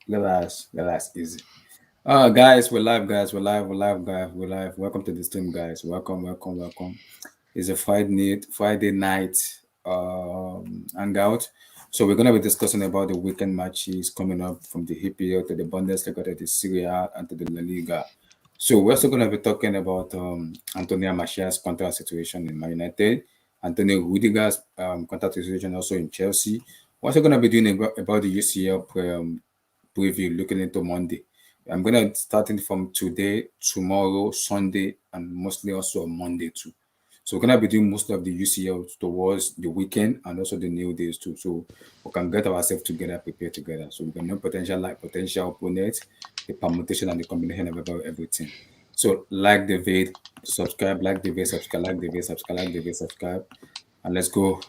Relax, easy. Guys, we're live, guys. We're live. Welcome to the stream, guys. Welcome. It's a Friday night hangout. So we're gonna be discussing about the weekend matches coming up from the EPL to the Bundesliga to the Serie A and to the La Liga. So we're also gonna be talking about Antonio Martial's contract situation in Man United, Antonio Rudiger's contract situation also in Chelsea. We're also gonna be doing about the UCL preview looking into Monday. I'm gonna starting from today, tomorrow, Sunday, and mostly also on Monday too. So we're gonna be doing most of the UCL towards the weekend and also the new days too. So we can get ourselves together, prepare together. So we can know potential opponents, the permutation and the combination of about everything. So like the vid, subscribe, like the vid, subscribe, like the vid, subscribe, like the vid, subscribe, and let's go.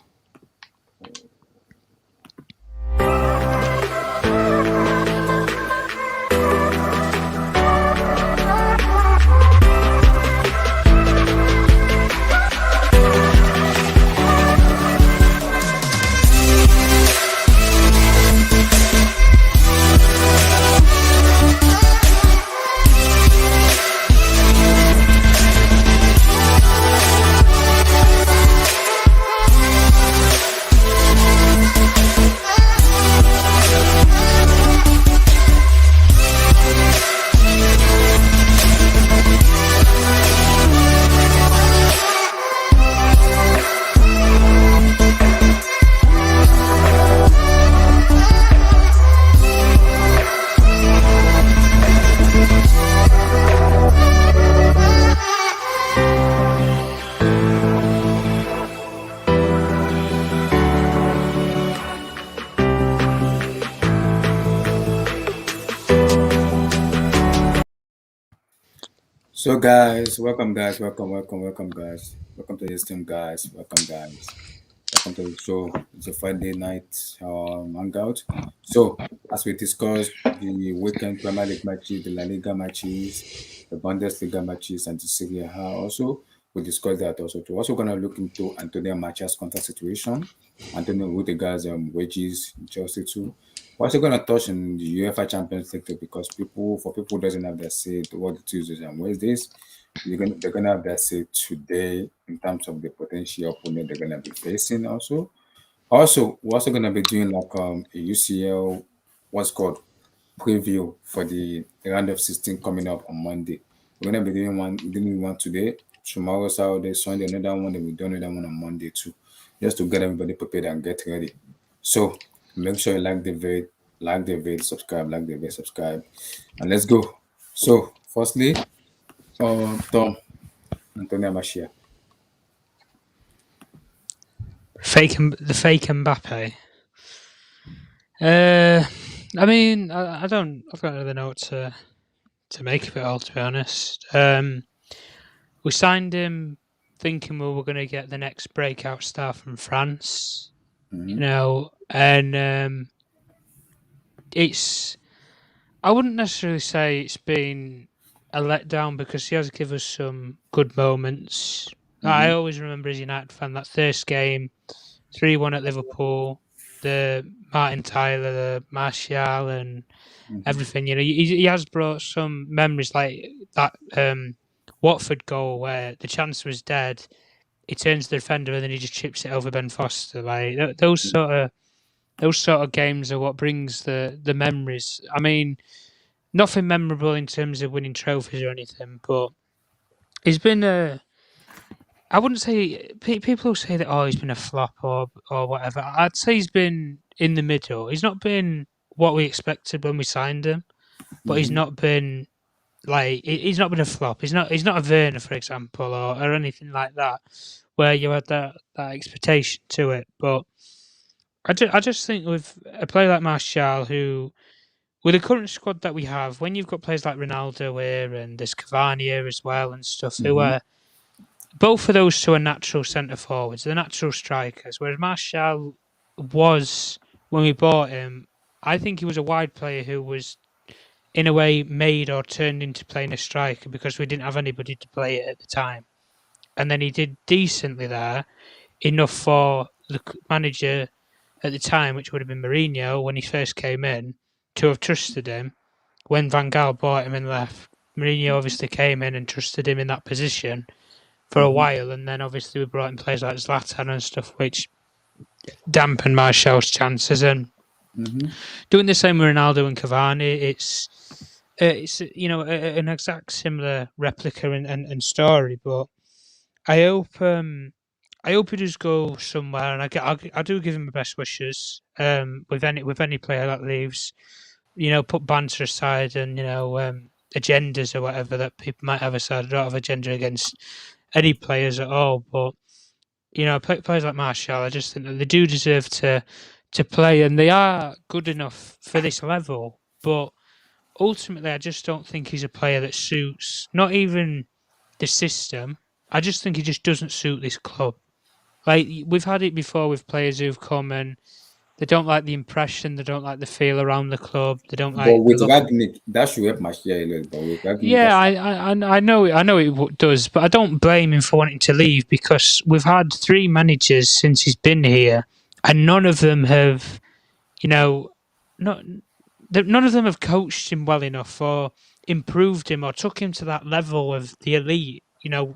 So guys, welcome guys. Welcome to this team guys. Welcome guys. Welcome to the show. It's a Friday night hangout. So as we discussed the weekend Premier League matches, the La Liga matches, the Bundesliga matches, and the Serie A also, we discussed that also. We're also gonna look into Antonio Martial's contract situation, Antonio Rudiger's wages in Chelsea too. We're also gonna touch on the UEFA Champions League too, because people who doesn't have their say toward the Tuesdays and Wednesdays, they're gonna have their say today in terms of the potential opponent they're gonna be facing also. Also, we're also gonna be doing like a UCL what's called preview for the round of 16 coming up on Monday. We're gonna be doing one today, tomorrow, Saturday, Sunday, another one, then we do another one on Monday too. Just to get everybody prepared and get ready. So make sure you subscribe, and let's go. So firstly, Tom Antonio Martial. The fake Mbappe. I mean, I don't. I've got another note to make of it all. To be honest, we signed him thinking we were going to get the next breakout star from France. And it's. I wouldn't necessarily say it's been a letdown because he has given us some good moments. I always remember as a United fan that first game, 3-1 at Liverpool, the Martin Tyler, the Martial, and everything. He has brought some memories like that Watford goal where the chance was dead. He turns the defender and then he just chips it over Ben Foster. Like those sort of games are what brings the memories. I mean, nothing memorable in terms of winning trophies or anything, but he's been a. I wouldn't say people say that he's been a flop or whatever. I'd say he's been in the middle. He's not been what we expected when we signed him, but he's not been he's not been a flop. He's not a Werner, for example, or anything like that, where you had that expectation to it. But I just think with a player like Martial, who with the current squad that we have, when you've got players like Ronaldo here and there's Cavani here as well and stuff, who are both of those two are natural centre forwards, they're natural strikers. Whereas Martial was, when we bought him, I think he was a wide player who was, in a way, made or turned into playing a striker because we didn't have anybody to play it at the time. And then he did decently there, enough for the manager at the time, which would have been Mourinho when he first came in, to have trusted him when Van Gaal bought him and left. Mourinho obviously came in and trusted him in that position for a while, and then obviously we brought in players like Zlatan and stuff, which dampened Martial's chances. And doing the same with Ronaldo and Cavani, it's an exact similar replica and story. But I hope he does go somewhere, and I do give him my best wishes. With any player that leaves, put banter aside and agendas or whatever that people might have aside. I don't have agenda against any players at all, but players like Martial, I just think that they do deserve to play, and they are good enough for this level. But ultimately, I just don't think he's a player that suits not even the system. I just think he just doesn't suit this club. Like, we've had it before with players who've come and they don't like the impression, they don't like the feel around the club, they don't like. But with Rangnick, that should help Martial a lot. But with Rangnick, yeah, I know it does, but I don't blame him for wanting to leave, because we've had 3 managers since he's been here, and none of them have, none of them have coached him well enough or improved him or took him to that level of the elite,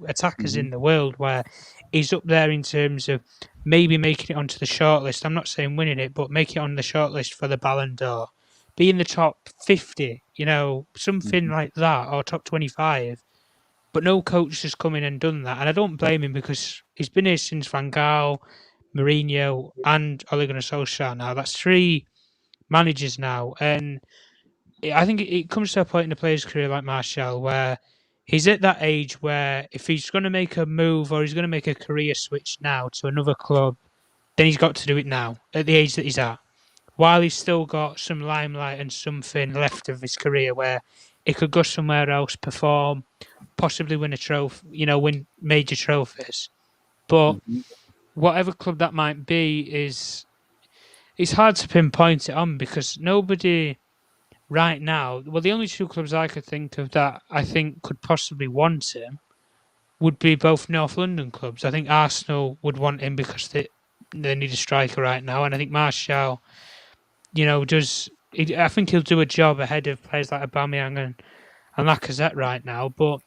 attackers in the world, where he's up there in terms of maybe making it onto the shortlist. I'm not saying winning it, but make it on the shortlist for the Ballon d'Or. Be in the top 50, something like that, or top 25. But no coach has come in and done that. And I don't blame him, because he's been here since Van Gaal, Mourinho, and Ole Gunnar Solskjaer now. That's 3 managers now. And I think it comes to a point in a player's career like Martial where he's at that age where if he's going to make a move or he's going to make a career switch now to another club, then he's got to do it now, at the age that he's at. While he's still got some limelight and something left of his career where he could go somewhere else, perform, possibly win a trophy, win major trophies. But whatever club that might be it's hard to pinpoint it on, because nobody right now, well, the only 2 clubs I could think of that I think could possibly want him would be both North London clubs. I think Arsenal would want him because they need a striker right now, and I think Martial, I think he'll do a job ahead of players like Aubameyang and Lacazette right now. But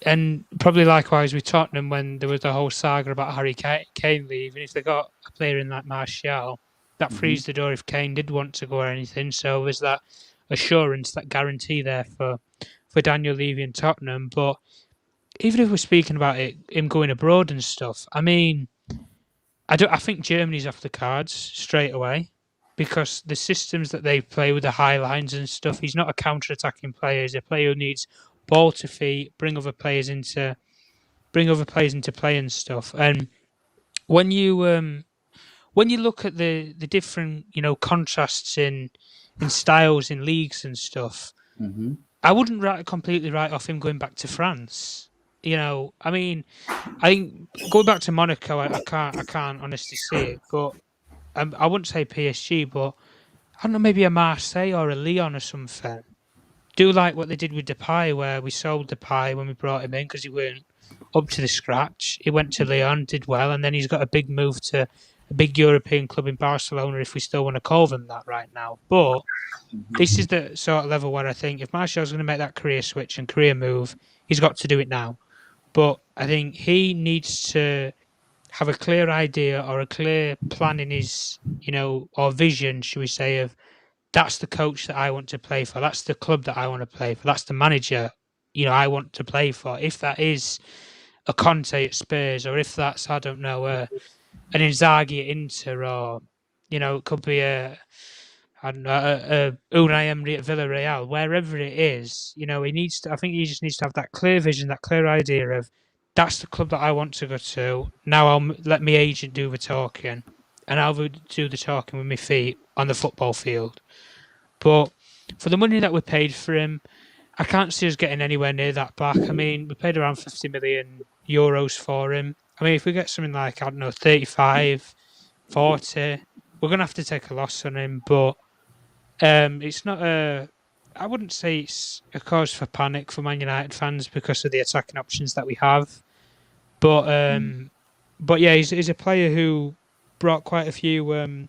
and probably likewise with Tottenham, when there was the whole saga about Harry Kane leaving, if they got a player in like Martial, that frees the door if Kane did want to go or anything. So there's that assurance, that guarantee there for Daniel leaving Tottenham. But even if we're speaking about him going abroad and stuff, I mean, I think Germany's off the cards straight away, because the systems that they play with the high lines and stuff, he's not a counter-attacking player. He's a player who needs ball to feet, bring other players into play and stuff. And when you look at the different contrasts in styles in leagues and stuff, I wouldn't completely write off him going back to France. I mean, I think going back to Monaco, I can't honestly see it, but I wouldn't say PSG, but I don't know, maybe a Marseille or a Lyon or something. Do like what they did with Depay, where we sold Depay when we brought him in because he weren't up to the scratch. He went to Lyon, did well, and then he's got a big move to a big European club in Barcelona, if we still want to call them that right now. But this is the sort of level where I think if Martial's going to make that career switch and career move, he's got to do it now. But I think he needs to have a clear idea or a clear plan in his, or vision, should we say, of that's the coach that I want to play for. That's the club that I want to play for. That's the manager, I want to play for. If that is a Conte at Spurs, or if that's, I don't know, an Inzaghi at Inter, or, it could be a Unai Emery at Villarreal, wherever it is, he needs to, I think he just needs to have that clear vision, that clear idea of that's the club that I want to go to. Now I'll let my agent do the talking, and I'll do the talking with my feet on the football field. But for the money that we paid for him, I can't see us getting anywhere near that back. I mean, we paid around 50 million euros for him. I mean, if we get something like, 35, 40, we're going to have to take a loss on him. But it's not I wouldn't say it's a cause for panic for Man United fans because of the attacking options that we have. But yeah, he's a player who brought quite a few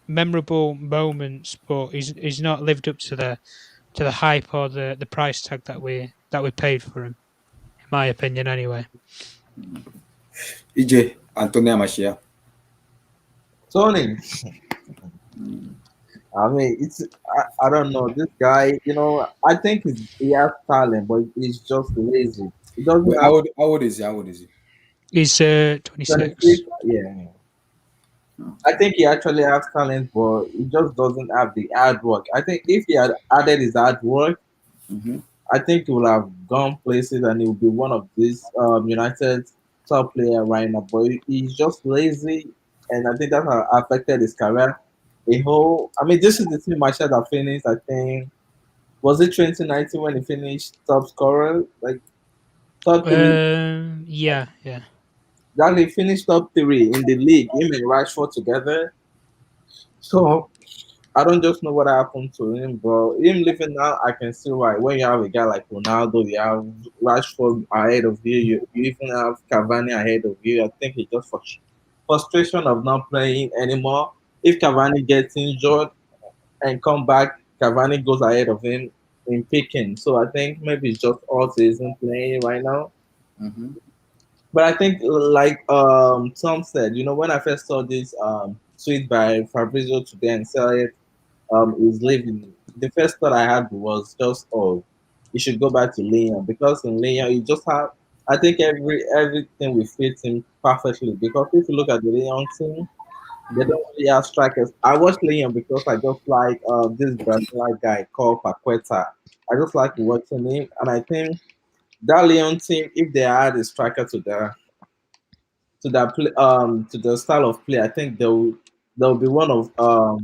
memorable moments, but he's not lived up to the hype or the price tag that we paid for him, in my opinion, anyway. EJ, Antonio Machia. Tony, I mean, I don't know this guy. I think he has talent, but he's just lazy. He doesn't Wait, have how old is he? How old is he? He's 26. 26. Yeah, I think he actually has talent, but he just doesn't have the hard work. I think if he had added his hard work, Mm-hmm. I think he would have gone places and he would be one of these United top player right now. But he's just lazy, and I think that has affected his career. I mean, this is the team Marshall that finished. I think was it 2019 when he finished top scorer, like top three. Yeah. That he finished top three in the league. Him and Rashford together. So I don't just know what happened to him, but him leaving now, I can see why. When you have a guy like Ronaldo, you have Rashford ahead of you, you even have Cavani ahead of you. I think it's just frustration of not playing anymore. If Cavani gets injured and come back, Cavani goes ahead of him in picking. So I think maybe it's just all season playing right now. Mm-hmm. But I think, like Tom said, when I first saw this tweet by Fabrizio today and said is leaving, the first thought I had was just, oh, he should go back to Lyon because in Lyon you just have, I think everything will fit him perfectly. Because if you look at the Lyon team, they don't really have strikers. I watched Lyon because I just like this Brazilian guy called Paqueta. I just like watching him, and I think that Lyon team, if they add a striker to the style of play, I think they'll be one of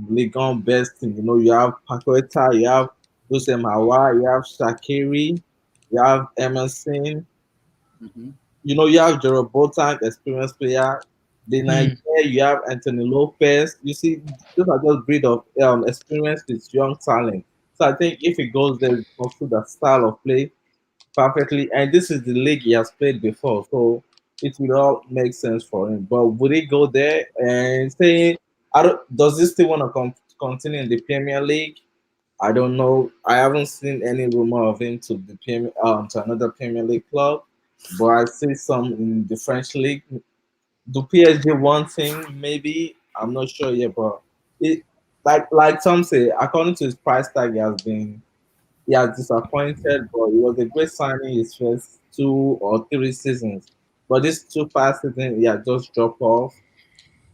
Ligue 1 best team. You have Paqueta, you have Hussein Hawa, you have Shakiri, you have Emerson, Mm-hmm. you have Jerome Boateng, experienced player. The Mm. Nigeria, you have Anthony Lopez. You see, those are just breed of experience with young talent. So I think if he goes there, he goes through that style of play perfectly. And this is the league he has played before, so it will all make sense for him. But would he go there and say, I don't, does he still want to continue in the Premier League? I don't know. I haven't seen any rumor of him to the to another Premier League club, but I see some in the French league. Do PSG want him? Maybe, I'm not sure yet, but it like some say, according to his price tag, he has disappointed, but it was a great signing his first 2 or 3 seasons. But these 2 past seasons, he had just dropped off.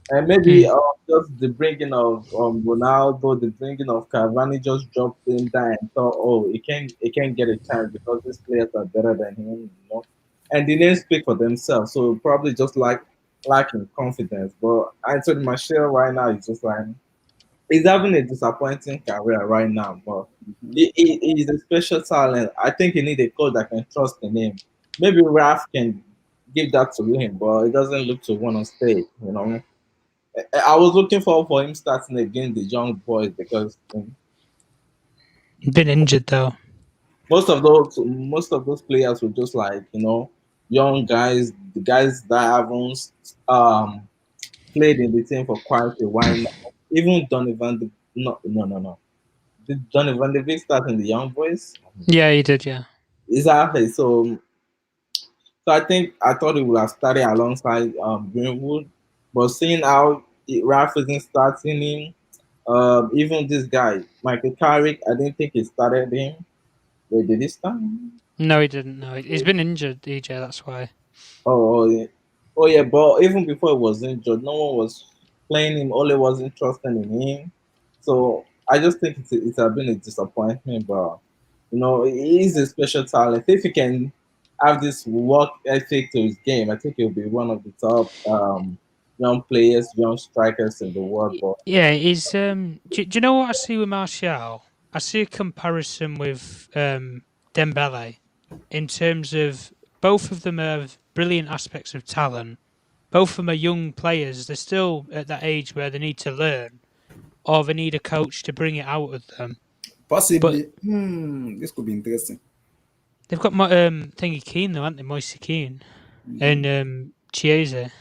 And maybe Mm. just the bringing of Ronaldo, the bringing of Cavani just dropped him down and thought, oh, he can't get a chance because these players are better than him. And the names speak for themselves, so probably just lacking confidence. But Anthony Martial right now is just like he's having a disappointing career right now, but Mm-hmm. he's a special talent. I think he need a coach that can trust in him. Maybe Raf can give that to him, but it doesn't look to want to stay. I was looking forward for him starting against the young boys because Been injured though. most of those players were just like young guys, the guys that haven't um played in the team for quite a while now. Even Donovan, no, no, no, no. Did Donovan de Beek start in the young boys? Yeah, he did. Yeah. Exactly. So I thought he would have started alongside Greenwood, but seeing how Ralph isn't starting him, even this guy Michael Carrick, I didn't think he started him. Wait, did he start him? No, he didn't. No, he's been injured, EJ. That's why. Oh, oh yeah. But even before he was injured, no one was playing him. Ole wasn't trusting in him. So I just think it's been a disappointment. But he's a special talent. If he can have this work ethic to his game, I think he'll be one of the top young players, young strikers in the world. But Yeah, he's. Do you know what I see with Martial? I see a comparison with Dembele in terms of both of them have brilliant aspects of talent. Both of them are young players. They're still at that age where they need to learn, or they need a coach to bring it out of them. But Possibly. This could be interesting. they've got Thingy Keane though, haven't they? Moise Keane Mm-hmm. and Chiesa.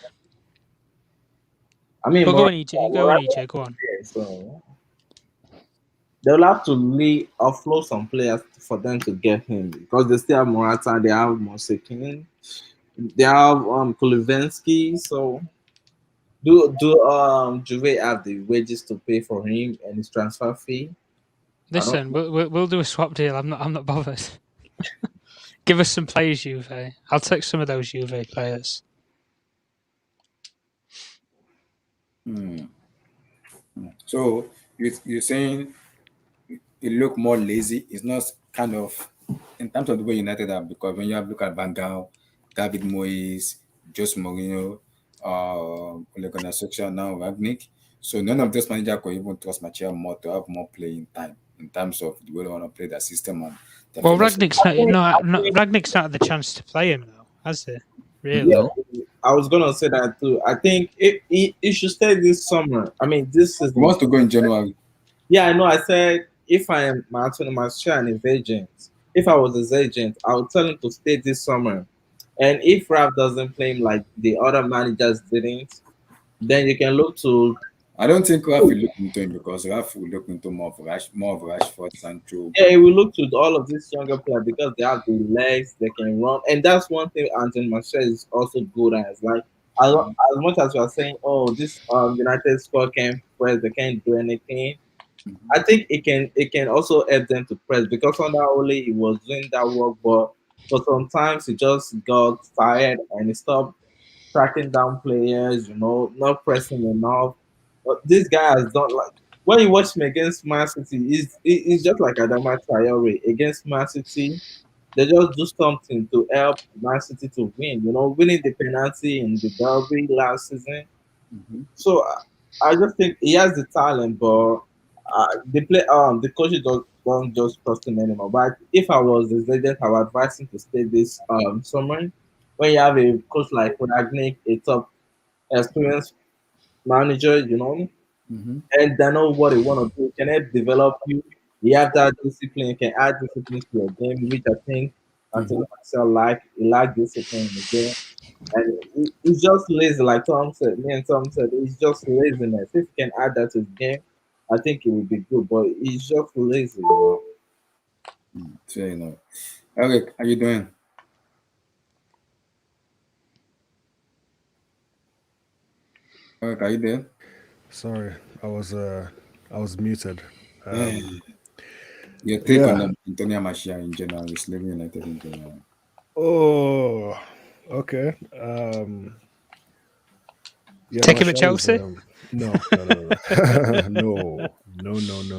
I mean, But go on, Morata, EJ. Go on, Morata, EJ. Go on. so they'll have to offload some players for them to get him because they still have Morata, they have Mosekin, they have Kulivensky. So do Juve have the wages to pay for him and his transfer fee? I don't. Listen, we'll do a swap deal. I'm not bothered. Give us some players, Juve. I'll take some of those Juve players. Hmm. So you're saying it look more lazy. It's not kind of in terms of the way United are, because when you have look at Van Gaal, David Moyes, Jose Mourinho, Ole Gunnar Solskjaer, now Ragnick. So none of those managers could even trust Martial more to have more playing time in terms of the way they want to play their system and their Well, philosophy. Ragnick's not, think, I no, think Ragnick's not had the chance to play him though, has he? Really? yeah, No, I was gonna say that too. I think it should stay this summer. I mean, this is he wants to go in January. yeah. I know. I said if I am Antonio Martial and his agent, if I was his agent, I would tell him to stay this summer. And if Raf doesn't play him like the other managers didn't, then you can look to I don't think Raf will look into him because Raf will look into more of Rashford, Sancho. yeah, we look to all of these younger players because they have the legs, they can run, and that's one thing Anthony Martial is also good at. Like as much as we are saying, oh, this United squad can't press, they can't do anything. Mhm. I think it can also help them to press because under Ole he was doing that work, but for sometimes he just got tired and he stopped tracking down players, not pressing enough. But this guy has done like when you watch him against Man City, he's just like Adama Traore against Man City. They just do something to help Man City to win. Winning the penalty in the derby last season. Mhm. So I just think he has the talent, but the coaches don't just trust him anymore. But if I was his agent, I would advise him to stay this summer. When you have a coach like Ragnick, a top experienced manager, Mhm. and they know what they want to do, can help develop you. You have that discipline, you can add discipline to your game, which I think Mhm. until myself he like discipline in the game. And he's just lazy, like Tom said. Me and Tom said, it's just laziness. If you can add that to his game, I think it would be good. But he's just lazy. So Eric, how you doing? Eric, are you there? Sorry, I was muted. Um, Eh, Your take on yeah. Antonio Martial in general, is leaving United in general. Oh, okay. Yeah, Take him at Marshall is Chelsea. no,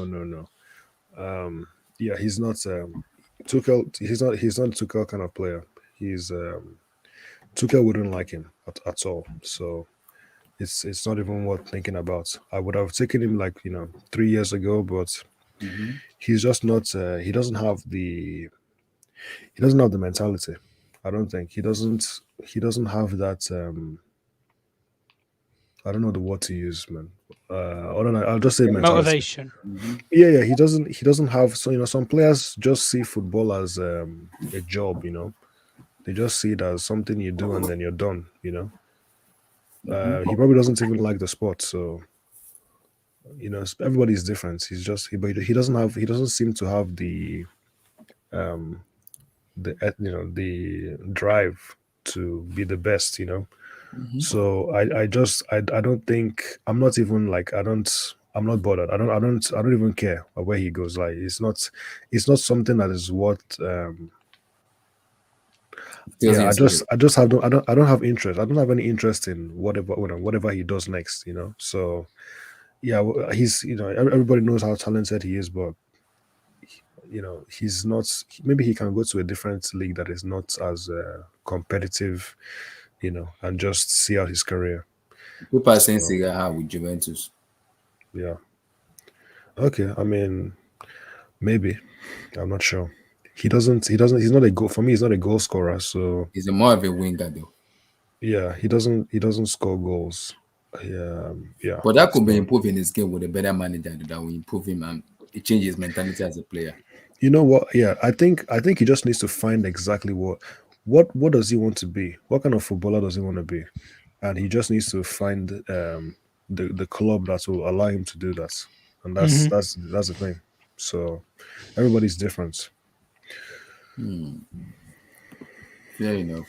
no. Yeah, he's not Tuchel. He's not a Tuchel kind of player. He's Tuchel wouldn't like him at all. So it's not even worth thinking about. I would have taken him like 3 years ago, but Mm-hmm. he's just not. He doesn't have the mentality. I don't think he doesn't. He doesn't have that. I don't know the word to use, man. I don't know. I'll just say mentality. Motivation. Mm-hmm. Yeah. He doesn't have. So some players just see football as a job. They just see it as something you do and then you're done. Mm-hmm. He probably doesn't even like the sport. So everybody's different. But he doesn't have. He doesn't seem to have um the drive to be the best. Mm-hmm. So I don't think I'm not even like I'm not bothered. I don't even care where he goes. Like it's not something that is worth Just yeah, I yesterday. just I just have I don't have interest. I don't have any interest in whatever he does next. So yeah, he's everybody knows how talented he is, but he's not. Maybe he can go to a different league that is not as competitive, and just see out his career. People are saying So Serie A with Juventus. yeah, okay. I mean, maybe I'm not sure. He's not a goal for me. He's not a goal scorer. So He's more of a winger though. yeah, he doesn't score goals. Yeah, yeah. But that could be So improving his game with a better manager that will improve him and it changes his mentality as a player. you know what? Yeah, I think he just needs to find exactly what does he want to be? What kind of footballer does he want to be? And he just needs to find. the club that will allow him to do that, and Mhm. that's the thing. So everybody's different. Yeah,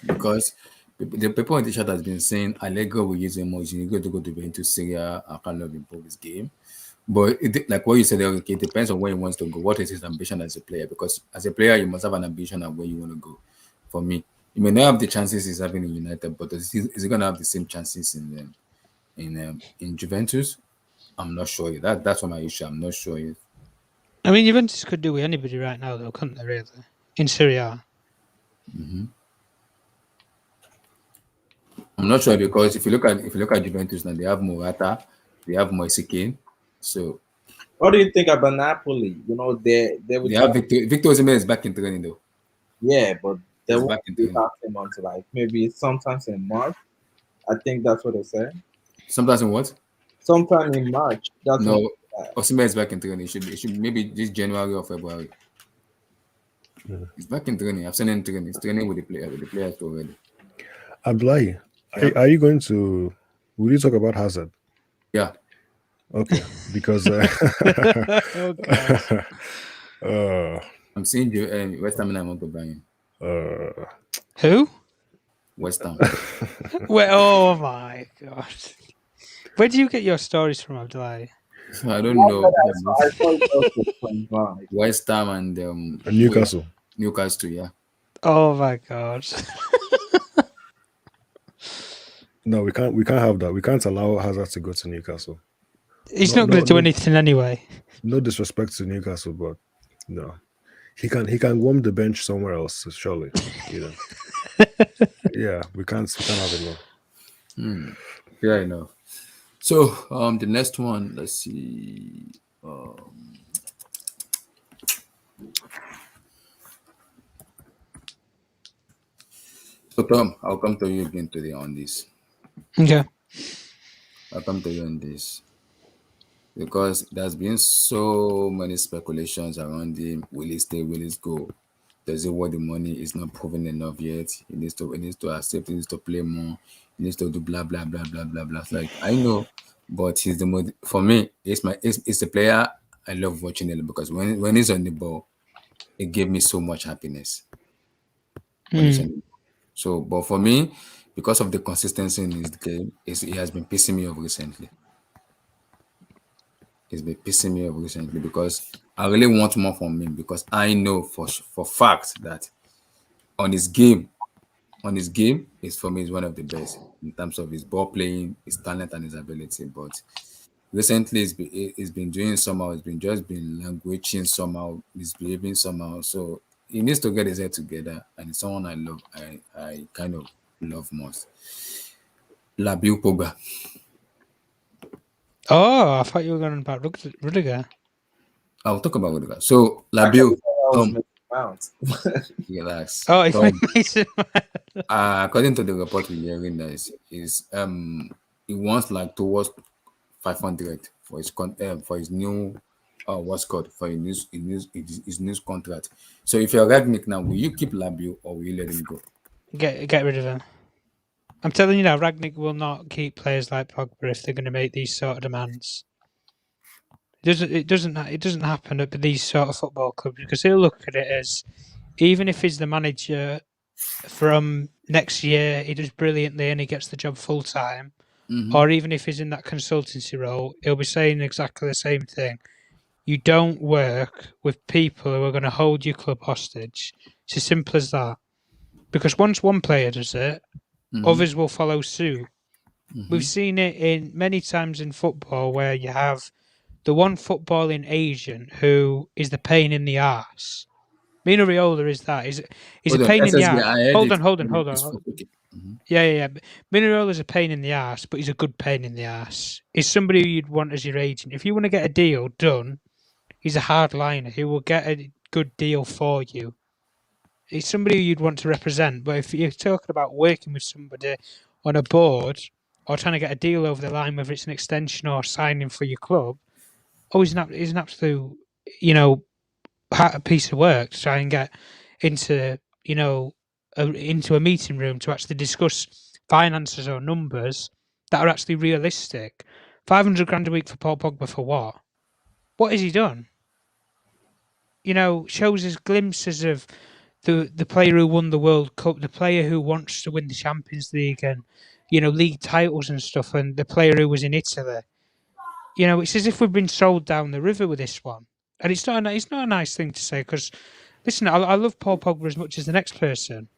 because the people in the chat has been saying Allegro will use him more. He's going to go to Juventus, Syria, and kind of improve his game. But like what you said, okay, it depends on where he wants to go. What is his ambition as a player? Because as a player, you must have an ambition of where you want to go. For me, you may not have the chances he's having in United, but is he going to have the same chances in Juventus? I'm not sure. That's what my issue. I'm not sure. I mean, Juventus could do with anybody right now, though, couldn't they? Really, in Serie A. I'm not sure because if you look at Juventus now, they have Morata, they have Moise Kean, so What do you think about Napoli? They would they have Victor Osimhen is back in training though. yeah, but they He's won't back in be training. him until like maybe sometimes in March. I think that's what they say. Sometimes in what? Sometime in March. That's No, what Osimhen is back in training. It should maybe this January or February. He's back in training. I've seen him training. He's training with the players already. Abdullahi, Yeah. are you going to? Will you talk about Hazard? Yeah. Okay, because Oh, God. I'm seeing you West Ham and I want to buy him. Who? West Ham. Well, oh my God. Where do you get your stories from, Abdullahi? I don't know. I thought it was from March. West Ham and Newcastle. Newcastle, yeah. Oh my God. No, we can't have that. We can't allow Hazard to go to Newcastle. He's No, not going no, to do no. anything anyway. No disrespect to Newcastle, but no, he can warm the bench somewhere else. Surely, Yeah, we can't have it now. Fair enough. So the next one, let's see. So Tom, I'll come to you again today on this. Okay. I'll come to you on this because there's been so many speculations around him. Will he stay? Will he go? Does he want the money? It's not proven enough yet. He needs to accept. He needs to play more. He needs to do blah blah blah blah blah blah. Like I know, but he's the most for me. It's a player I love watching him because when he's on the ball, it gave me so much happiness. When he's on the ball. So, but for me, because of the consistency in his game, he has been pissing me off recently. He's been pissing me off recently because I really want more from him because I know for fact that on his game, is for me is one of the best in terms of his ball playing, his talent, and his ability. But recently, he's been doing somehow. He's been languishing somehow. He's behaving somehow. So he needs to get his head together. And it's someone I love. I kind of love most. Labiu Pogba. Oh, I thought you were going about Rudiger. I'll talk about Rudiger. So Labiu, relax. Oh, according to the report we're hearing, that is he wants like towards 500 for his new what's called for his new contract. So if you're Ragnick now, will you keep Labiu or will you let him go? Get rid of him. I'm telling you now, Ragnick will not keep players like Pogba if they're going to make these sort of demands. It doesn't happen at these sort of football clubs because he'll look at it as even if he's the manager from next year, he does brilliantly and he gets the job full time, or even if he's in that consultancy role, he'll be saying exactly the same thing. You don't work with people who are going to hold your club hostage. It's as simple as that. Because once one player does it, others will follow suit. We've seen it in many times in football where you have the one footballing agent who is the pain in the arse. Mino Raiola is that. He's a pain in the arse. Hold on. Yeah. Mino Raiola is a pain in the arse, but he's a good pain in the arse. He's somebody who you'd want as your agent. If you want to get a deal done, he's a hardliner who will get a good deal for you. He's somebody who you'd want to represent. But if you're talking about working with somebody on a board or trying to get a deal over the line, whether it's an extension or signing for your club, he's an absolute, piece of work to try and get into, into a meeting room to actually discuss finances or numbers that are actually realistic. 500 grand a week for Paul Pogba for what? What has he done? You know, shows us glimpses of the player who won the World Cup, the player who wants to win the Champions League and, you know, league titles and stuff, and the player who was in Italy. You know, it's as if we've been sold down the river with this one. And it's not a nice thing to say because, listen, I love Paul Pogba as much as the next person.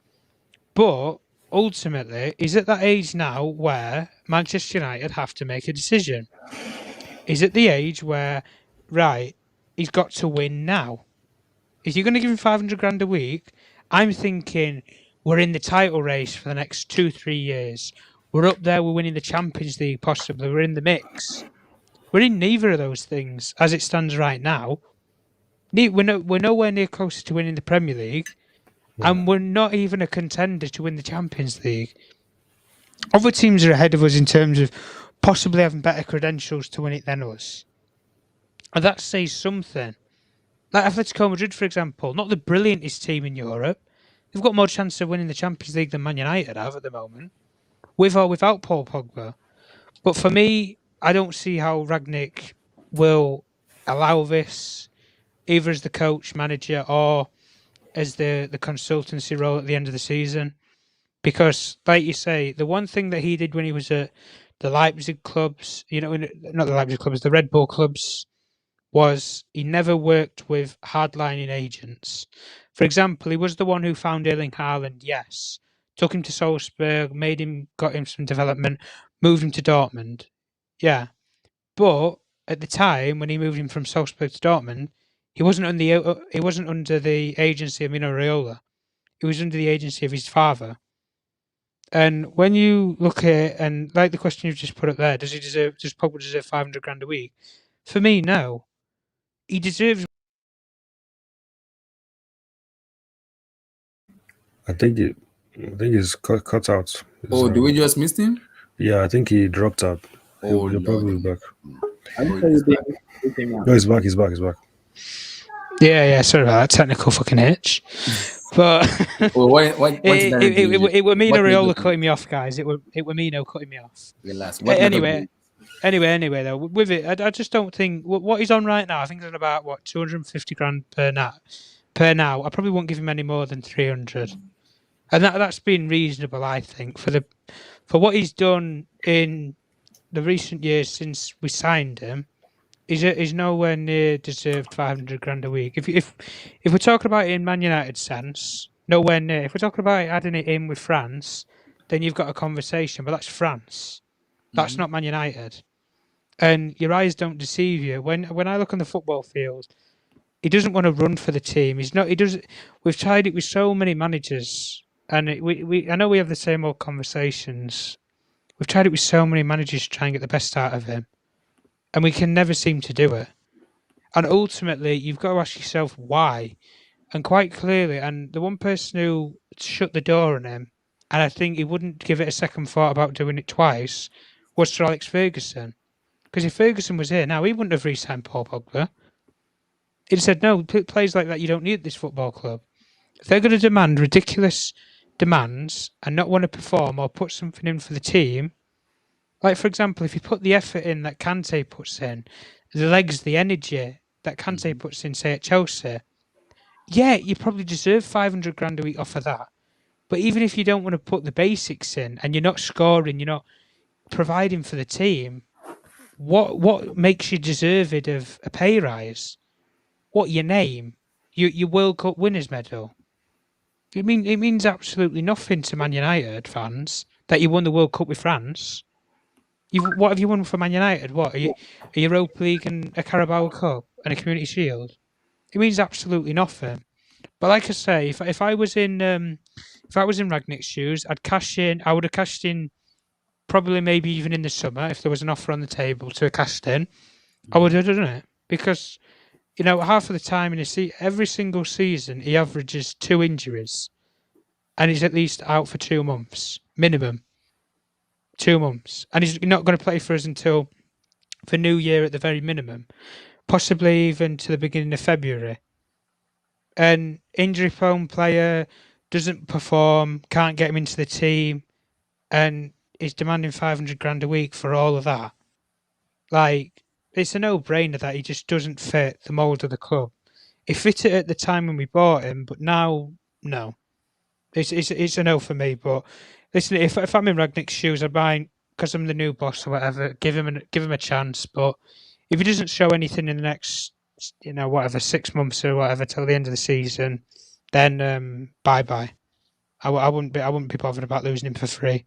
But ultimately, he's at that age now where Manchester United have to make a decision. He's at the age where, right, he's got to win now. If you're going to give him 500 grand a week, I'm thinking we're in the title race for the next 2-3 years. We're up there, we're winning the Champions League possibly, we're in the mix. We're in neither of those things as it stands right now. We're nowhere near closer to winning the Premier League, and we're not even a contender to win the Champions League. Other teams are ahead of us in terms of possibly having better credentials to win it than us. And that says something. Like Atletico Madrid, for example, not the brilliantest team in Europe. They've got more chance of winning the Champions League than Man United have at the moment, with or without Paul Pogba. But for me, I don't see how Rangnick will allow this, either as the coach, manager, or as the consultancy role at the end of the season. Because, like you say, the one thing that he did when he was at the Leipzig clubs, you know, not the Leipzig clubs, the Red Bull clubs, was he never worked with hardlining agents. For example, he was the one who found Erling Haaland, yes, took him to Salzburg, got him some development, moved him to Dortmund. Yeah. But at the time when he moved him from Salzburg to Dortmund, he wasn't under the agency of Mino Raiola. He was under the agency of his father. And when you look at it, and like the question you've just put up there, does Pogba deserve 500 grand a week? For me, no. He deserves. I think he's cut out. Oh, do we just missed him? Yeah, I think he dropped out. Oh, He'll probably be back. I Oh, tell you, he's they- No, he's back. He's back. Yeah. Sorry about that technical fucking hitch. But Oh, why did I do it were Mino what did I Raiola do? cutting me off, guys. It were Mino cutting me off. Relax. Anyway, though, with it, I just don't think what he's on right now. I think he's on about 250 grand per now. I probably won't give him any more than 300, and that's been reasonable, I think, for what he's done in the recent years since we signed him. He's nowhere near deserved 500 grand a week. If we're talking about it in Man United sense, nowhere near. If we're talking about adding it in with France, then you've got a conversation. But that's France. That's not Man United. And your eyes don't deceive you. When I look on the football field, he doesn't want to run for the team. He's not. He does. We've tried it with so many managers, and I know we have the same old conversations. We've tried it with so many managers to try and get the best out of him, and we can never seem to do it. And ultimately, you've got to ask yourself why. And quite clearly, and the one person who shut the door on him, and I think he wouldn't give it a second thought about doing it twice, was Sir Alex Ferguson. Because if Ferguson was here now, he wouldn't have re-signed Paul Pogba. He'd said, no, players like that you don't need at this football club. If they're going to demand ridiculous demands and not want to perform or put something in for the team, like, for example, if you put the effort in that Kante puts in, the legs, the energy that Kante puts in, say, at Chelsea, yeah, you probably deserve 500 grand a week off of that. But even if you don't want to put the basics in and you're not scoring, you're not providing for the team, what makes you deserved of a pay rise? What your name? Your World Cup winners medal? It means absolutely nothing to Man United fans that you won the World Cup with France. What have you won for Man United? What a Europa League and a Carabao Cup and a Community Shield? It means absolutely nothing. But like I say, if I was in Rangnick's shoes, I'd cash in. I would have cashed in, probably maybe even in the summer if there was an offer on the table to cash in. I would have done it because, you know, half of the time every single season he averages 2 injuries, and he's at least out for 2 months minimum. 2 months, and he's not going to play for us until the new year at the very minimum, possibly even to the beginning of February. An injury-prone player doesn't perform, can't get him into the team, and is demanding 500 grand a week for all of that. Like, it's a no-brainer that he just doesn't fit the mould of the club. He fit it at the time when we bought him, but now, no. It's a no for me. But listen, if I'm in Ragnick's shoes, I'd buy, because I'm the new boss or whatever, give him a chance. But if he doesn't show anything in the next, 6 months or whatever till the end of the season, then bye bye. I wouldn't be bothered about losing him for free.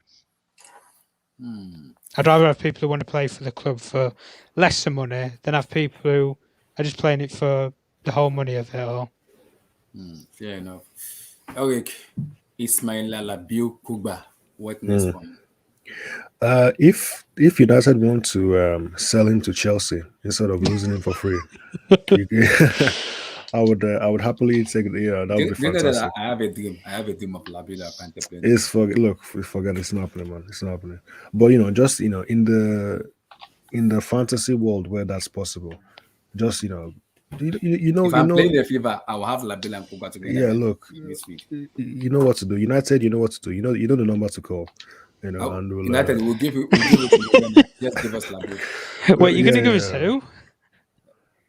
I'd rather have people who want to play for the club for lesser money than have people who are just playing it for the whole money of it all. Fair enough. Eric, Ismail Labiu Kugba, what next one? If United want to sell him to Chelsea instead of losing him for free, I would happily take it. Yeah, that would be You know fantastic. that I have a dream. I have a dream of Labiu that I can't play. It's forget it's not happening, man. It's not happening. But just in the fantasy world where that's possible, just If I'm playing the FIFA, I will have Labiu and Kugba together. Yeah, look, this week. you know what to do. United, you know what to do. You know the number to call. And we'll, United will give it to just give us Labiu. Wait, you're gonna give us who?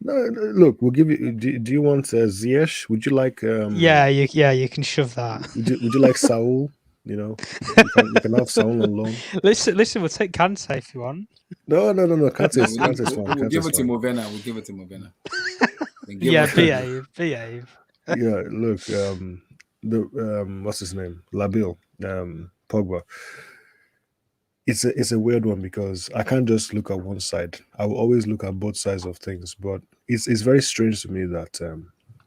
No, look, we'll give you. Do you want Ziyech? Would you like? Yeah, you can shove that. Would you like Saul? You can have Saul on loan. Listen, we'll take Kante if you want. No. Kante's fine. We'll give it to Movena. We'll give it to Movena. Yeah, behave. Yeah, look, what's his name? Labiu, Pogba. It's a weird one because I can't just look at one side. I will always look at both sides of things. But it's very strange to me that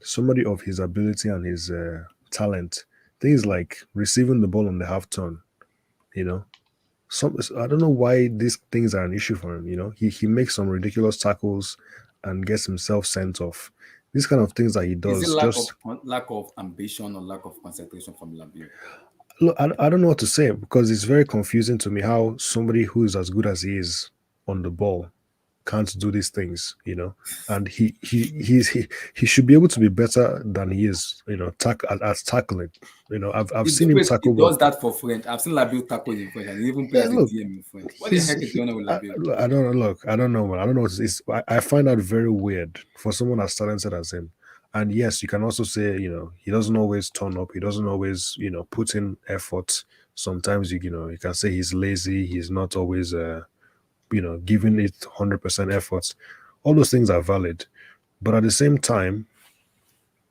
somebody of his ability and his talent, things like receiving the ball on the half turn, I don't know why these things are an issue for him. He makes some ridiculous tackles and gets himself sent off. These kind of things that he does. Is it lack of ambition or lack of concentration from Labiu? Look, I don't know what to say because it's very confusing to me how somebody who is as good as he is on the ball can't do these things, and he should be able to be better than he is, at tackling. I've seen him tackle. He does that for French. I've seen Labiu tackle in French, and he even plays the DM in French. What the heck is going on with Labiu? I don't know. Look, I don't know, man. I don't know. I find that very weird for someone as talented as him. And yes, you can also say, he doesn't always turn up. He doesn't always, put in effort. Sometimes you can say he's lazy. He's not always, giving it 100% effort. All those things are valid, but at the same time,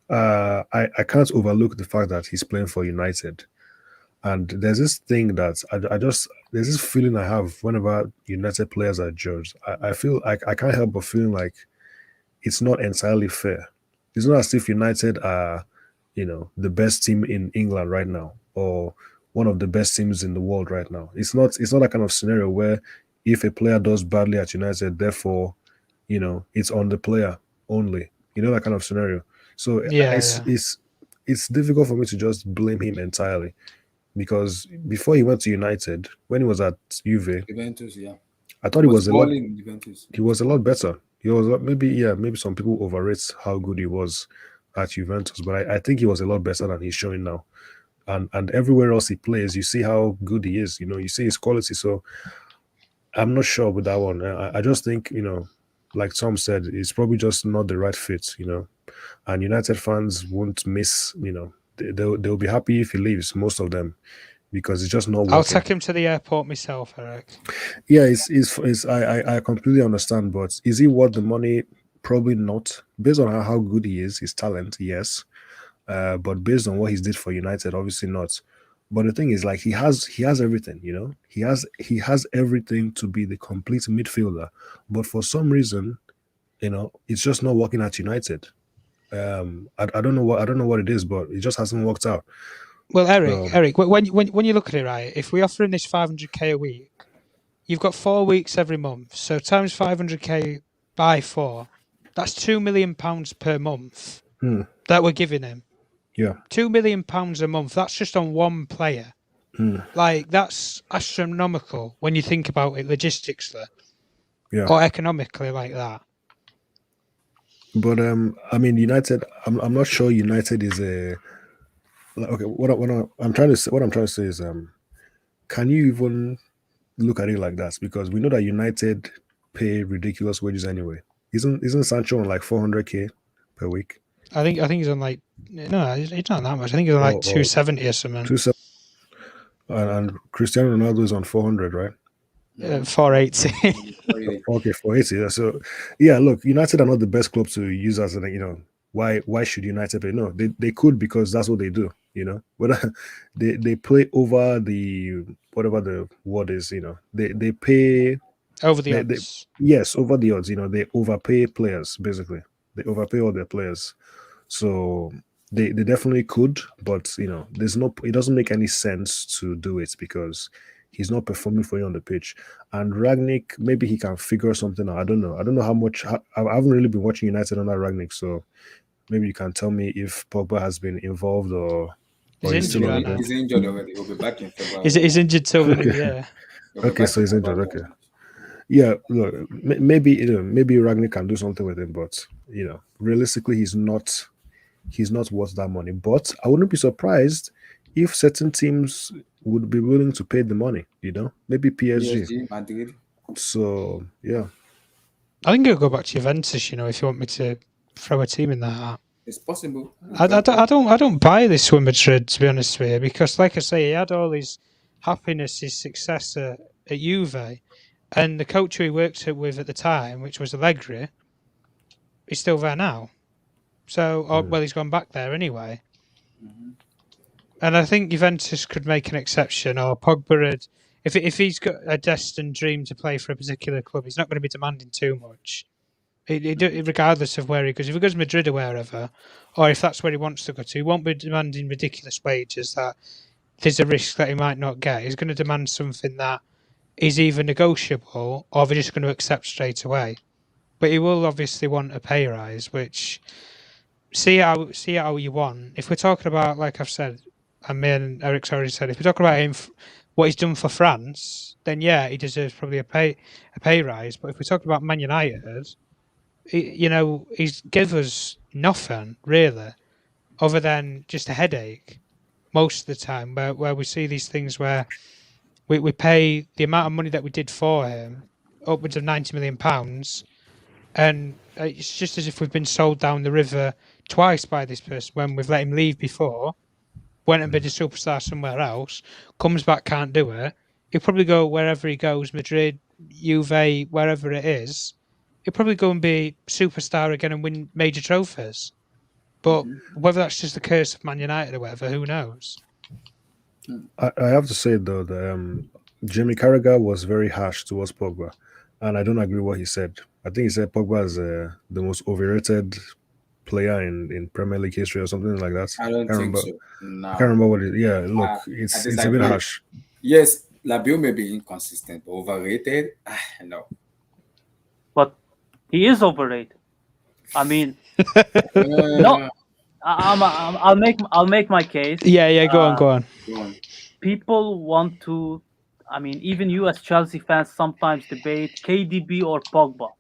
I can't overlook the fact that he's playing for United. And there's this thing that there's this feeling I have whenever United players are judged. I feel like I can't help but feeling like it's not entirely fair. It's not as if United are, the best team in England right now or one of the best teams in the world right now. It's not that kind of scenario where if a player does badly at United, therefore, it's on the player only. That kind of scenario. So it's difficult for me to just blame him entirely because before he went to United, when he was at Juventus, yeah, I thought he was a lot. Juventus. He was a lot better. He was maybe some people overrate how good he was at Juventus, but I think he was a lot better than he's showing now. And everywhere else he plays, you see how good he is. You see his quality. So I'm not sure with that one. I just think, like Tom said, it's probably just not the right fit, And United fans won't miss, they'll be happy if he leaves, most of them, because it's just not working. I'll take him to the airport myself, Eric. Yeah, I completely understand, but is he worth the money? Probably not. Based on how good he is, his talent, yes. But based on what he did for United, obviously not. But the thing is, like, he has everything, He has everything to be the complete midfielder. But for some reason, it's just not working at United. I don't know what it is, but it just hasn't worked out. Well, Eric, when you look at it, right, if we offer him this 500k a week, you've got 4 weeks every month, so times 500k by 4, that's £2 million per month that we're giving him. Yeah, £2 million a month. That's just on one player. Like, that's astronomical when you think about it logistically, or economically, like that. But United. I'm not sure United is a. Okay, what I'm trying to say is, can you even look at it like that? Because we know that United pay ridiculous wages anyway. Isn't Sancho on like 400k per week? I think he's on like no, it's not that much. I think he's on like 270 or something. 270. And Cristiano Ronaldo is on 400, right? 480. Okay, 480. Yeah, so yeah, look, United are not the best club to use as an why should United pay? No, they could, because that's what they do. But they play over the whatever the word is. They pay Over the they, odds. yes, over the odds. They overpay players, basically. They overpay all their players. So they definitely could, but it doesn't make any sense to do it because he's not performing for you on the pitch. And Ragnick, maybe he can figure something out. I don't know how much. I haven't really been watching United under Ragnick, so maybe you can tell me if Pogba has been involved or He's still on injured the bench. right He's injured already. He'll be back in February. He's injured till the new year. He'll be Okay, back so in he's injured. February. Okay. Yeah, look, maybe Ragnick can do something with him, but realistically, he's not worth that money. But I wouldn't be surprised if certain teams would be willing to pay the money. Maybe PSG. PSG, Madrid. So yeah, I think he'll go back to Juventus. If you want me to throw a team in that hat. It's possible. I don't buy this with Madrid, to be honest with you, because like I say, he had all his happiness, his success at Juve, and the coach who he worked with at the time, which was Allegri, is still there now. So, well, he's gone back there anyway. And I think Juventus could make an exception, or Pogba, if he's got a destined dream to play for a particular club, he's not going to be demanding too much. Regardless of where he goes. If he goes to Madrid or wherever, or if that's where he wants to go to, he won't be demanding ridiculous wages that there's a risk that he might not get. He's going to demand something that is either negotiable or they're just going to accept straight away. But he will obviously want a pay rise, which see how you want. If we're talking about, like I've said, and me and Eric's already said, if we're talking about him, what he's done for France, then yeah, he deserves probably a pay rise. But if we're talking about Man United, he's give us nothing really, other than just a headache most of the time. Where we see these things where we pay the amount of money that we did for him, upwards of £90 million, and it's just as if we've been sold down the river twice by this person when we've let him leave before, went and been a superstar somewhere else, comes back, can't do it. He'll probably go wherever he goes, Madrid, Juve, wherever it is. He'll probably go and be superstar again and win major trophies. But whether that's just the curse of Man United or whatever, who knows? I have to say though that Jamie Carragher was very harsh towards Pogba, and I don't agree with what he said. I think he said Pogba is the most overrated player in Premier League history or something like that. I don't think remember. so. No. I can't remember what it. Yeah, look, it's a bit harsh. Yes, Rabiot may be inconsistent, but overrated. No. But he is overrated. I mean, no. I'll make my case. Yeah. Go on. Go on. People want to. I mean, even you as Chelsea fans sometimes debate KDB or Pogba.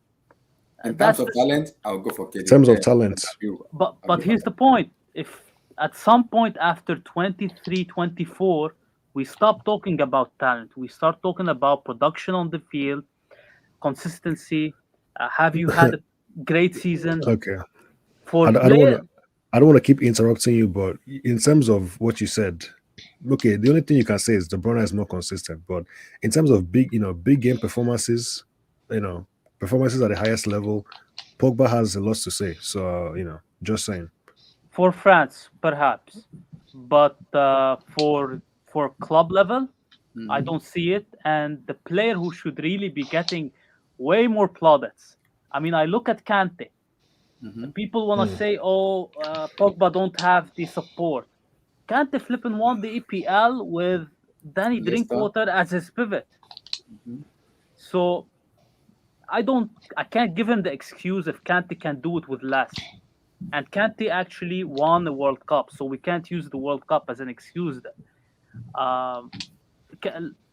In terms of talent, I'll go for KDB. In terms of talent. But here's the point. If at some point after 23, 24, we stop talking about talent, we start talking about production on the field, consistency. Have you had a great season? Okay. I don't want to keep interrupting you, but in terms of what you said, okay, the only thing you can say is De Bruyne is more consistent. But in terms of big game performances, performances at the highest level, Pogba has a lot to say. So, just saying. For France, perhaps, but for club level, I don't see it. And the player who should really be getting way more plaudits. I mean, I look at Kante. People want to say, Pogba don't have the support. Kante flipping won the EPL with Danny Drinkwater as his pivot. So I can't give him the excuse if Kante can do it with less. And Kante actually won the World Cup, so we can't use the World Cup as an excuse then.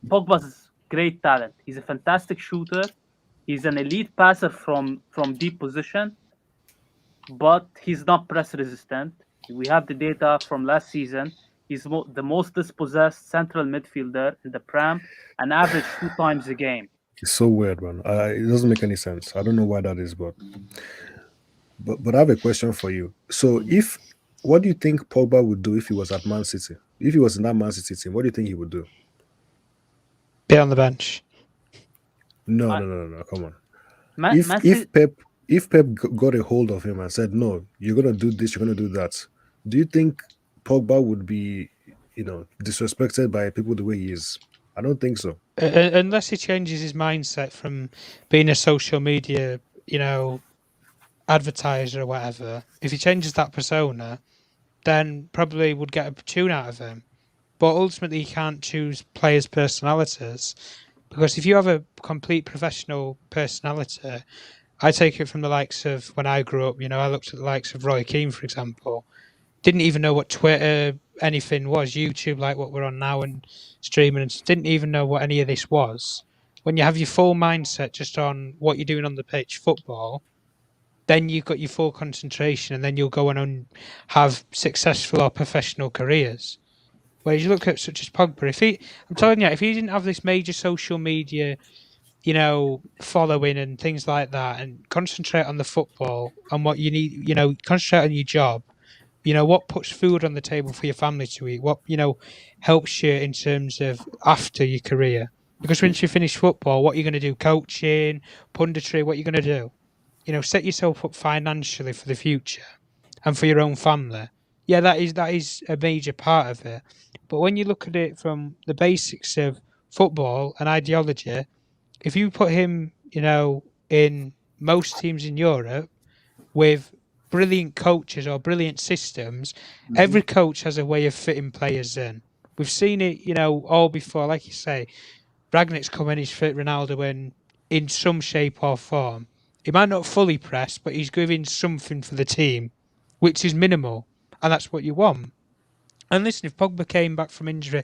Pogba's great talent. He's a fantastic shooter. He's an elite passer from deep position, but he's not press resistant. We have the data from last season. He's the most dispossessed central midfielder in the Prem, and average 2 times a game. It's so weird, man. It doesn't make any sense. I don't know why that is, but I have a question for you. So, what do you think Pogba would do if he was at Man City? If he was in that Man City team, what do you think he would do? Be on the bench. No, I- no. Come on. Man, If Man if City- Pep got a hold of him and said, "No, you're gonna do this, you're gonna do that," do you think Pogba would be, disrespected by people the way he is? I don't think so. Unless he changes his mindset from being a social media, advertiser or whatever. If he changes that persona, then probably would get a tune out of him. But ultimately, you can't choose players' personalities because if you have a complete professional personality, I take it from the likes of when I grew up. I looked at the likes of Roy Keane, for example. Didn't even know what Twitter, anything was. YouTube, like what we're on now, and streaming, and didn't even know what any of this was. When you have your full mindset just on what you're doing on the pitch, football, then you've got your full concentration, and then you'll go on and have successful or professional careers. Whereas you look at such as Pogba, I'm telling you, if he didn't have this major social media, following and things like that, and concentrate on the football and what you need, concentrate on your job, what puts food on the table for your family to eat, what, helps you in terms of after your career. Because once you finish football, what are you going to do? Coaching, punditry, what are you going to do? Set yourself up financially for the future and for your own family. Yeah, that is a major part of it. But when you look at it from the basics of football and ideology, if you put him, in most teams in Europe with brilliant coaches or brilliant systems, every coach has a way of fitting players in. We've seen it, all before. Like you say, Ragnick's come in, he's fit Ronaldo in some shape or form. He might not fully press, but he's giving something for the team, which is minimal, and that's what you want. And listen, if Pogba came back from injury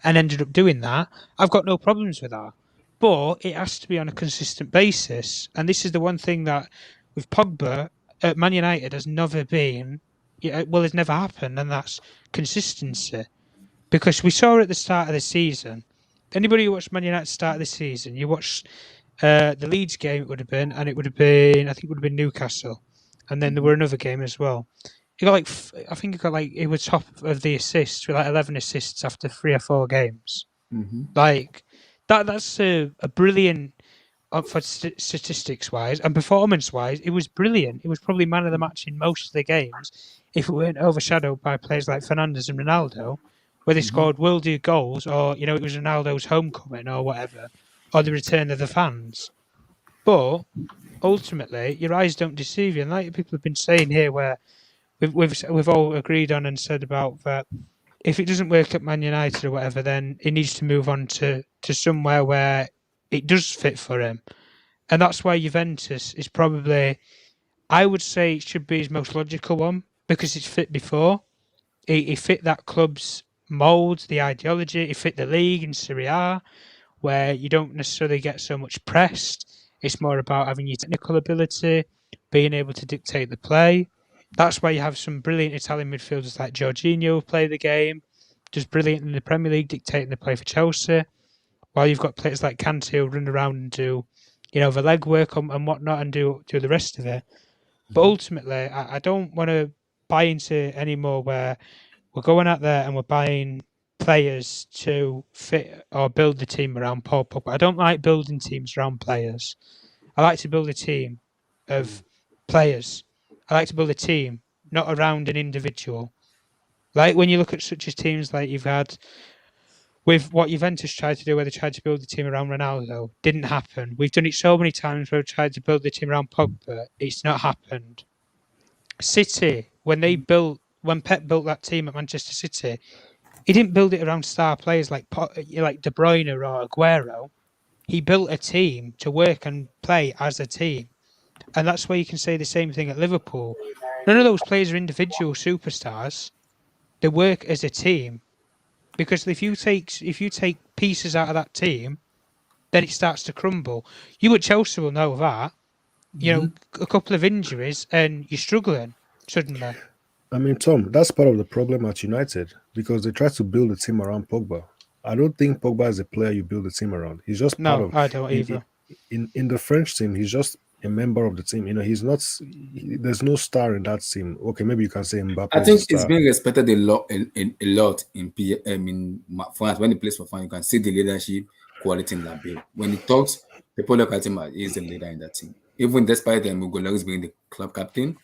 and ended up doing that, I've got no problems with that. But it has to be on a consistent basis. And this is the one thing that with Pogba at Man United has never been, it's never happened, and that's consistency. Because we saw at the start of the season, anybody who watched Man United start of the season, you watched the Leeds game, it would have been, and I think it would have been Newcastle. And then there were another game as well. He got he was top of the assists with 11 assists after 3 or 4 games. Like that's a brilliant for statistics wise and performance wise. It was brilliant. It was probably man of the match in most of the games, if it weren't overshadowed by players like Fernandes and Ronaldo, where they scored worldy goals, or it was Ronaldo's homecoming or whatever, or the return of the fans. But ultimately, your eyes don't deceive you, and like people have been saying here, where we've all agreed on and said about that. If it doesn't work at Man United or whatever, then he needs to move on to somewhere where it does fit for him. And that's why Juventus is probably, I would say, it should be his most logical one because it's fit before. He fit that club's mould, the ideology. He fit the league in Serie A, where you don't necessarily get so much pressed. It's more about having your technical ability, being able to dictate the play. That's why you have some brilliant Italian midfielders like Jorginho who play the game, just brilliant in the Premier League, dictating the play for Chelsea. While you've got players like Kante who run around and do, the legwork and whatnot and do the rest of it. But ultimately, I don't want to buy into any more where we're going out there and we're buying players to fit or build the team around Paul Pogba. I don't like building teams around players. I like to build a team of players. I like to build a team, not around an individual. Like when you look at such as teams like you've had with what Juventus tried to do, where they tried to build the team around Ronaldo, didn't happen. We've done it so many times where we've tried to build the team around Pogba. It's not happened. City, when Pep built that team at Manchester City, he didn't build it around star players like De Bruyne or Aguero. He built a team to work and play as a team. And that's why you can say the same thing at Liverpool. None of those players are individual superstars. They work as a team. Because if you take pieces out of that team, then it starts to crumble. You at Chelsea will know that. A couple of injuries and you're struggling suddenly. I mean, Tom, that's part of the problem at United because they tried to build a team around Pogba. I don't think Pogba is a player you build a team around. He's just part No, of I don't in either. in the French team. He's just a member of the team. You know, he's not. There's no star in that team. Okay, maybe you can say Mbappe I is a think it's star. being respected a lot in France. When he plays for France, you can see the leadership quality in Labille. When he talks, people look at him as he's the leader in that team. Even despite Hugo Lloris being the club captain,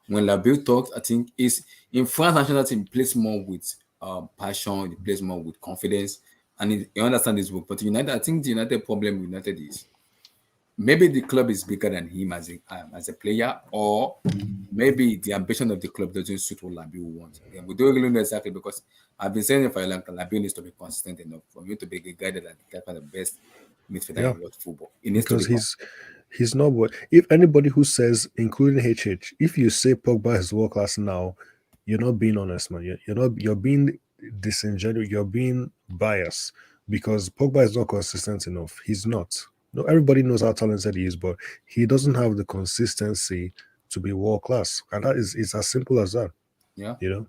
when Labille talks, I think is in France national team plays more with passion, he plays more with confidence, and he understands his work. But United, I think the United problem with United is maybe the club is bigger than him as a player, or maybe the ambition of the club doesn't suit what Labiu wants. Yeah, we don't really know exactly because I've been saying it for a long time. Labiu needs to be consistent enough for me to be the guy that can the best midfielder Yeah, in world football. He needs to be because he's not what. If anybody who says, including HH, if you say Pogba is world class now, you're not being honest, man. You're not. You're being disingenuous. You're being biased because Pogba is not consistent enough. He's not. No, everybody knows how talented he is, but he doesn't have the consistency to be world class, and that is it's as simple as that. yeah. You know.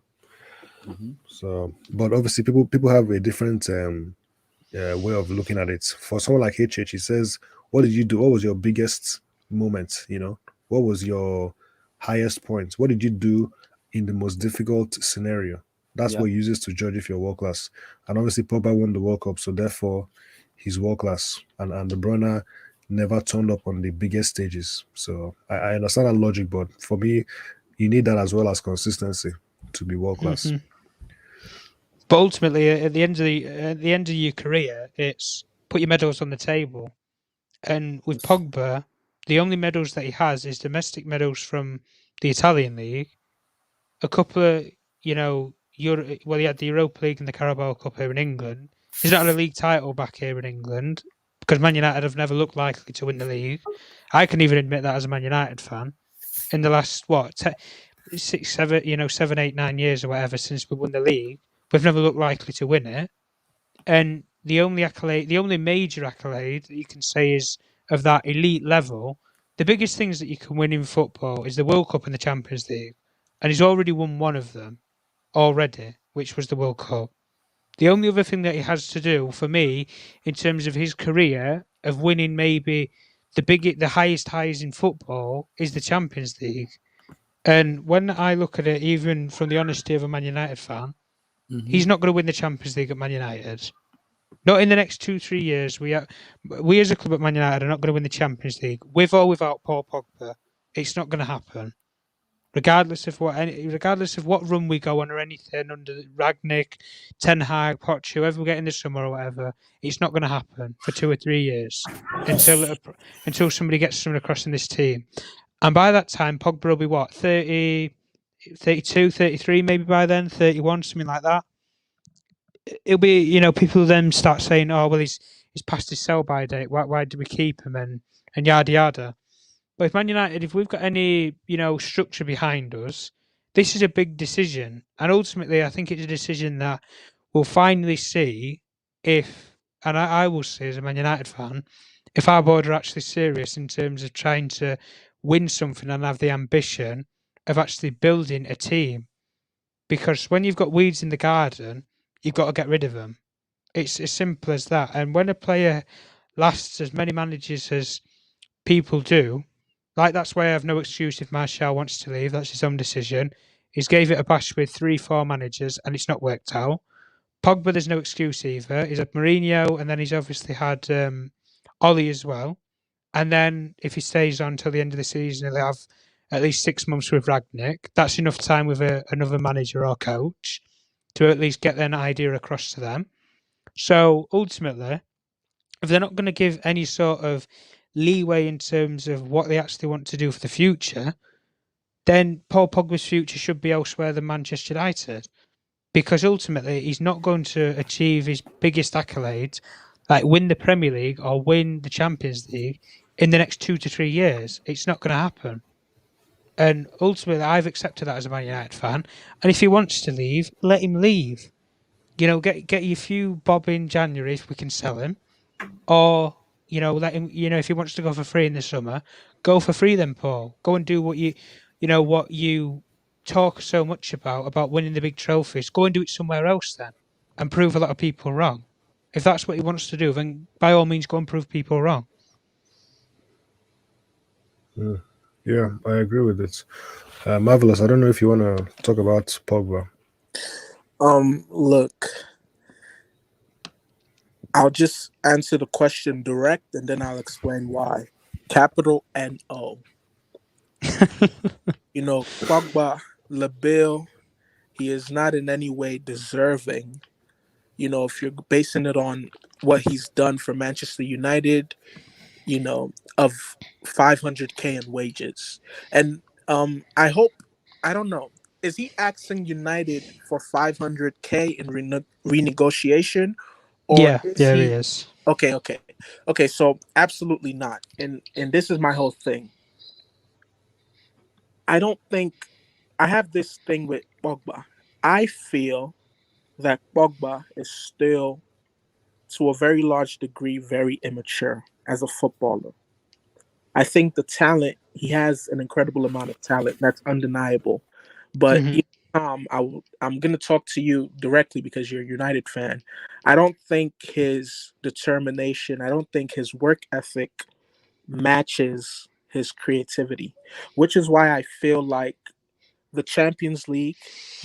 Mm-hmm. So, but obviously, people have a different way of looking at it. For someone like HH, he says, "What did you do? What was your biggest moment? You know, what was your highest point? What did you do in the most difficult scenario?" That's Yeah. what he uses to judge if you're world class. And obviously, Pogba won the World Cup, so therefore, he's world class. And De Bruyne never turned up on the biggest stages. So I understand that logic, but for me, you need that as well as consistency to be world class. Mhm. But ultimately, at the end of your career, it's put your medals on the table. And with Pogba, the only medals that he has is domestic medals from the Italian league, a couple of he had the Europa League and the Carabao Cup here in England. He's not had a league title back here in England because Man United have never looked likely to win the league. I can even admit that as a Man United fan. In the last 6, 7, 7, 8, 9 years or whatever since we won the league, we've never looked likely to win it. And the only major accolade that you can say is of that elite level, the biggest things that you can win in football is the World Cup and the Champions League. And he's already won one of them already, which was the World Cup. The only other thing that he has to do for me in terms of his career of winning maybe the highest highs in football is the Champions League. And when I look at it, even from the honesty of a Man United fan, he's not going to win the Champions League at Man United. Not in the next 2-3 years. We as a club at Man United are not going to win the Champions League with or without Paul Pogba. It's not going to happen. Regardless of what run we go on or anything under Ragnick, Ten Hag, Poch, whoever we get in the summer or whatever, it's not going to happen for 2 or 3 years until somebody gets someone across in this team. And by that time, Pogba will be what, 30, 32, 33 maybe by then, 31, something like that. It'll be, people then start saying, oh, well, he's past his sell-by date. Why do we keep him and yada yada. But if Man United, if we've got any, structure behind us, this is a big decision. And ultimately, I think it's a decision that we'll finally see if, and I will see as a Man United fan, if our board are actually serious in terms of trying to win something and have the ambition of actually building a team. Because when you've got weeds in the garden, you've got to get rid of them. It's as simple as that. And when a player lasts as many managers as people do, that's why I have no excuse if Martial wants to leave. That's his own decision. He's gave it a bash with 3-4 managers and it's not worked out. Pogba, there's no excuse either. He's had Mourinho and then he's obviously had Ollie as well. And then if he stays on till the end of the season, he'll have at least 6 months with Ragnick. That's enough time with another manager or coach to at least get an idea across to them. So ultimately, if they're not going to give any sort of leeway in terms of what they actually want to do for the future, then Paul Pogba's future should be elsewhere than Manchester United. Because ultimately, he's not going to achieve his biggest accolades, like win the Premier League or win the Champions League, in the next 2 to 3 years. It's not going to happen. And ultimately, I've accepted that as a Man United fan. And if he wants to leave, let him leave. Get your few bob in January if we can sell him. Or, let him, if he wants to go for free in the summer, go for free then, Paul. Go and do what you talk so much about winning the big trophies. Go and do it somewhere else then and prove a lot of people wrong. if that's what he wants to do, then by all means go and prove people wrong. Yeah, I agree with it. Marvelous. I don't know if you want to talk about Pogba. Look, I'll just answer the question direct and then I'll explain why. Capital N-O. Pogba, Labille, he is not in any way deserving. If you're basing it on what he's done for Manchester United, of 500K in wages. And I don't know, is he asking United for 500K in renegotiation? Or Yeah, is he he is. Okay, so absolutely not. And this is my whole thing. I don't think I have this thing with Pogba. I feel that Pogba is still, to a very large degree, very immature as a footballer. I think the talent, he has an incredible amount of talent. That's undeniable. But Mhm. Tom, I'm going to talk to you directly because you're a United fan. I don't think his determination, I don't think his work ethic matches his creativity, which is why I feel like the Champions League,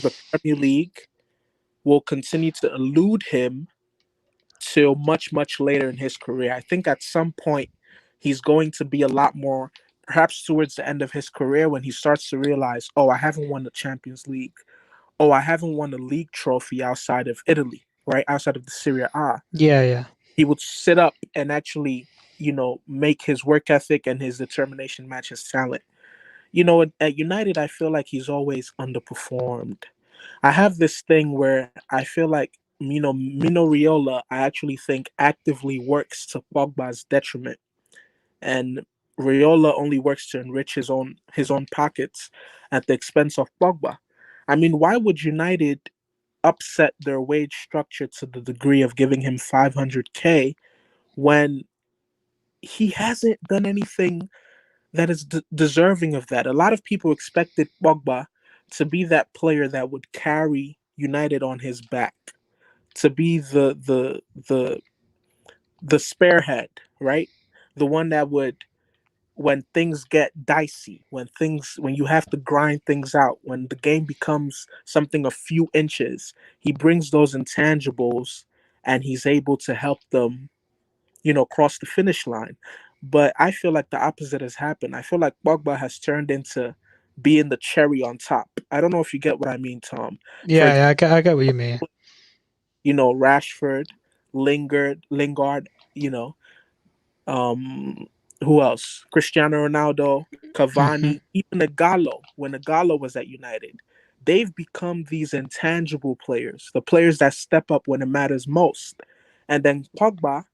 the Premier League, will continue to elude him till much, much later in his career. I think at some point he's going to be a lot more, perhaps towards the end of his career, when he starts to realize, oh, I haven't won the Champions League. Oh, I haven't won a league trophy outside of Italy, right? Outside of the Serie A. Yeah. He would sit up and actually, make his work ethic and his determination match his talent. At United, I feel like he's always underperformed. I have this thing where I feel like, Mino Raiola, I actually think actively works to Pogba's detriment. And Raiola only works to enrich his own pockets at the expense of Pogba. I mean, why would United upset their wage structure to the degree of giving him 500K when he hasn't done anything that is deserving of that? A lot of people expected Pogba to be that player that would carry United on his back, to be the spearhead, right? The one that would, when things get dicey, when you have to grind things out, when the game becomes something a few inches, he brings those intangibles and he's able to help them, cross the finish line. But I feel like the opposite has happened. I feel like Pogba has turned into being the cherry on top. I don't know if you get what I mean, Tom. Yeah, I get what you mean. Rashford, Lingard, um, who else? Cristiano Ronaldo, Cavani, even Igalo, when Igalo was at United. They've become these intangible players, the players that step up when it matters most. And then Pogba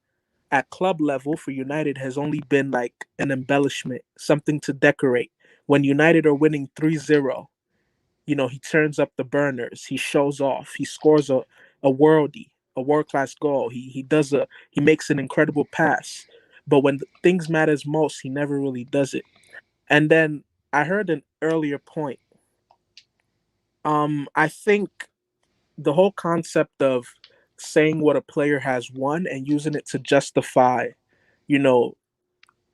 at club level for United has only been like an embellishment, something to decorate. When United are winning 3-0, he turns up the burners, he shows off, he scores a worldie, a world-class goal. He makes an incredible pass. But when things matters most, he never really does it. And then I heard an earlier point. I think the whole concept of saying what a player has won and using it to justify, you know,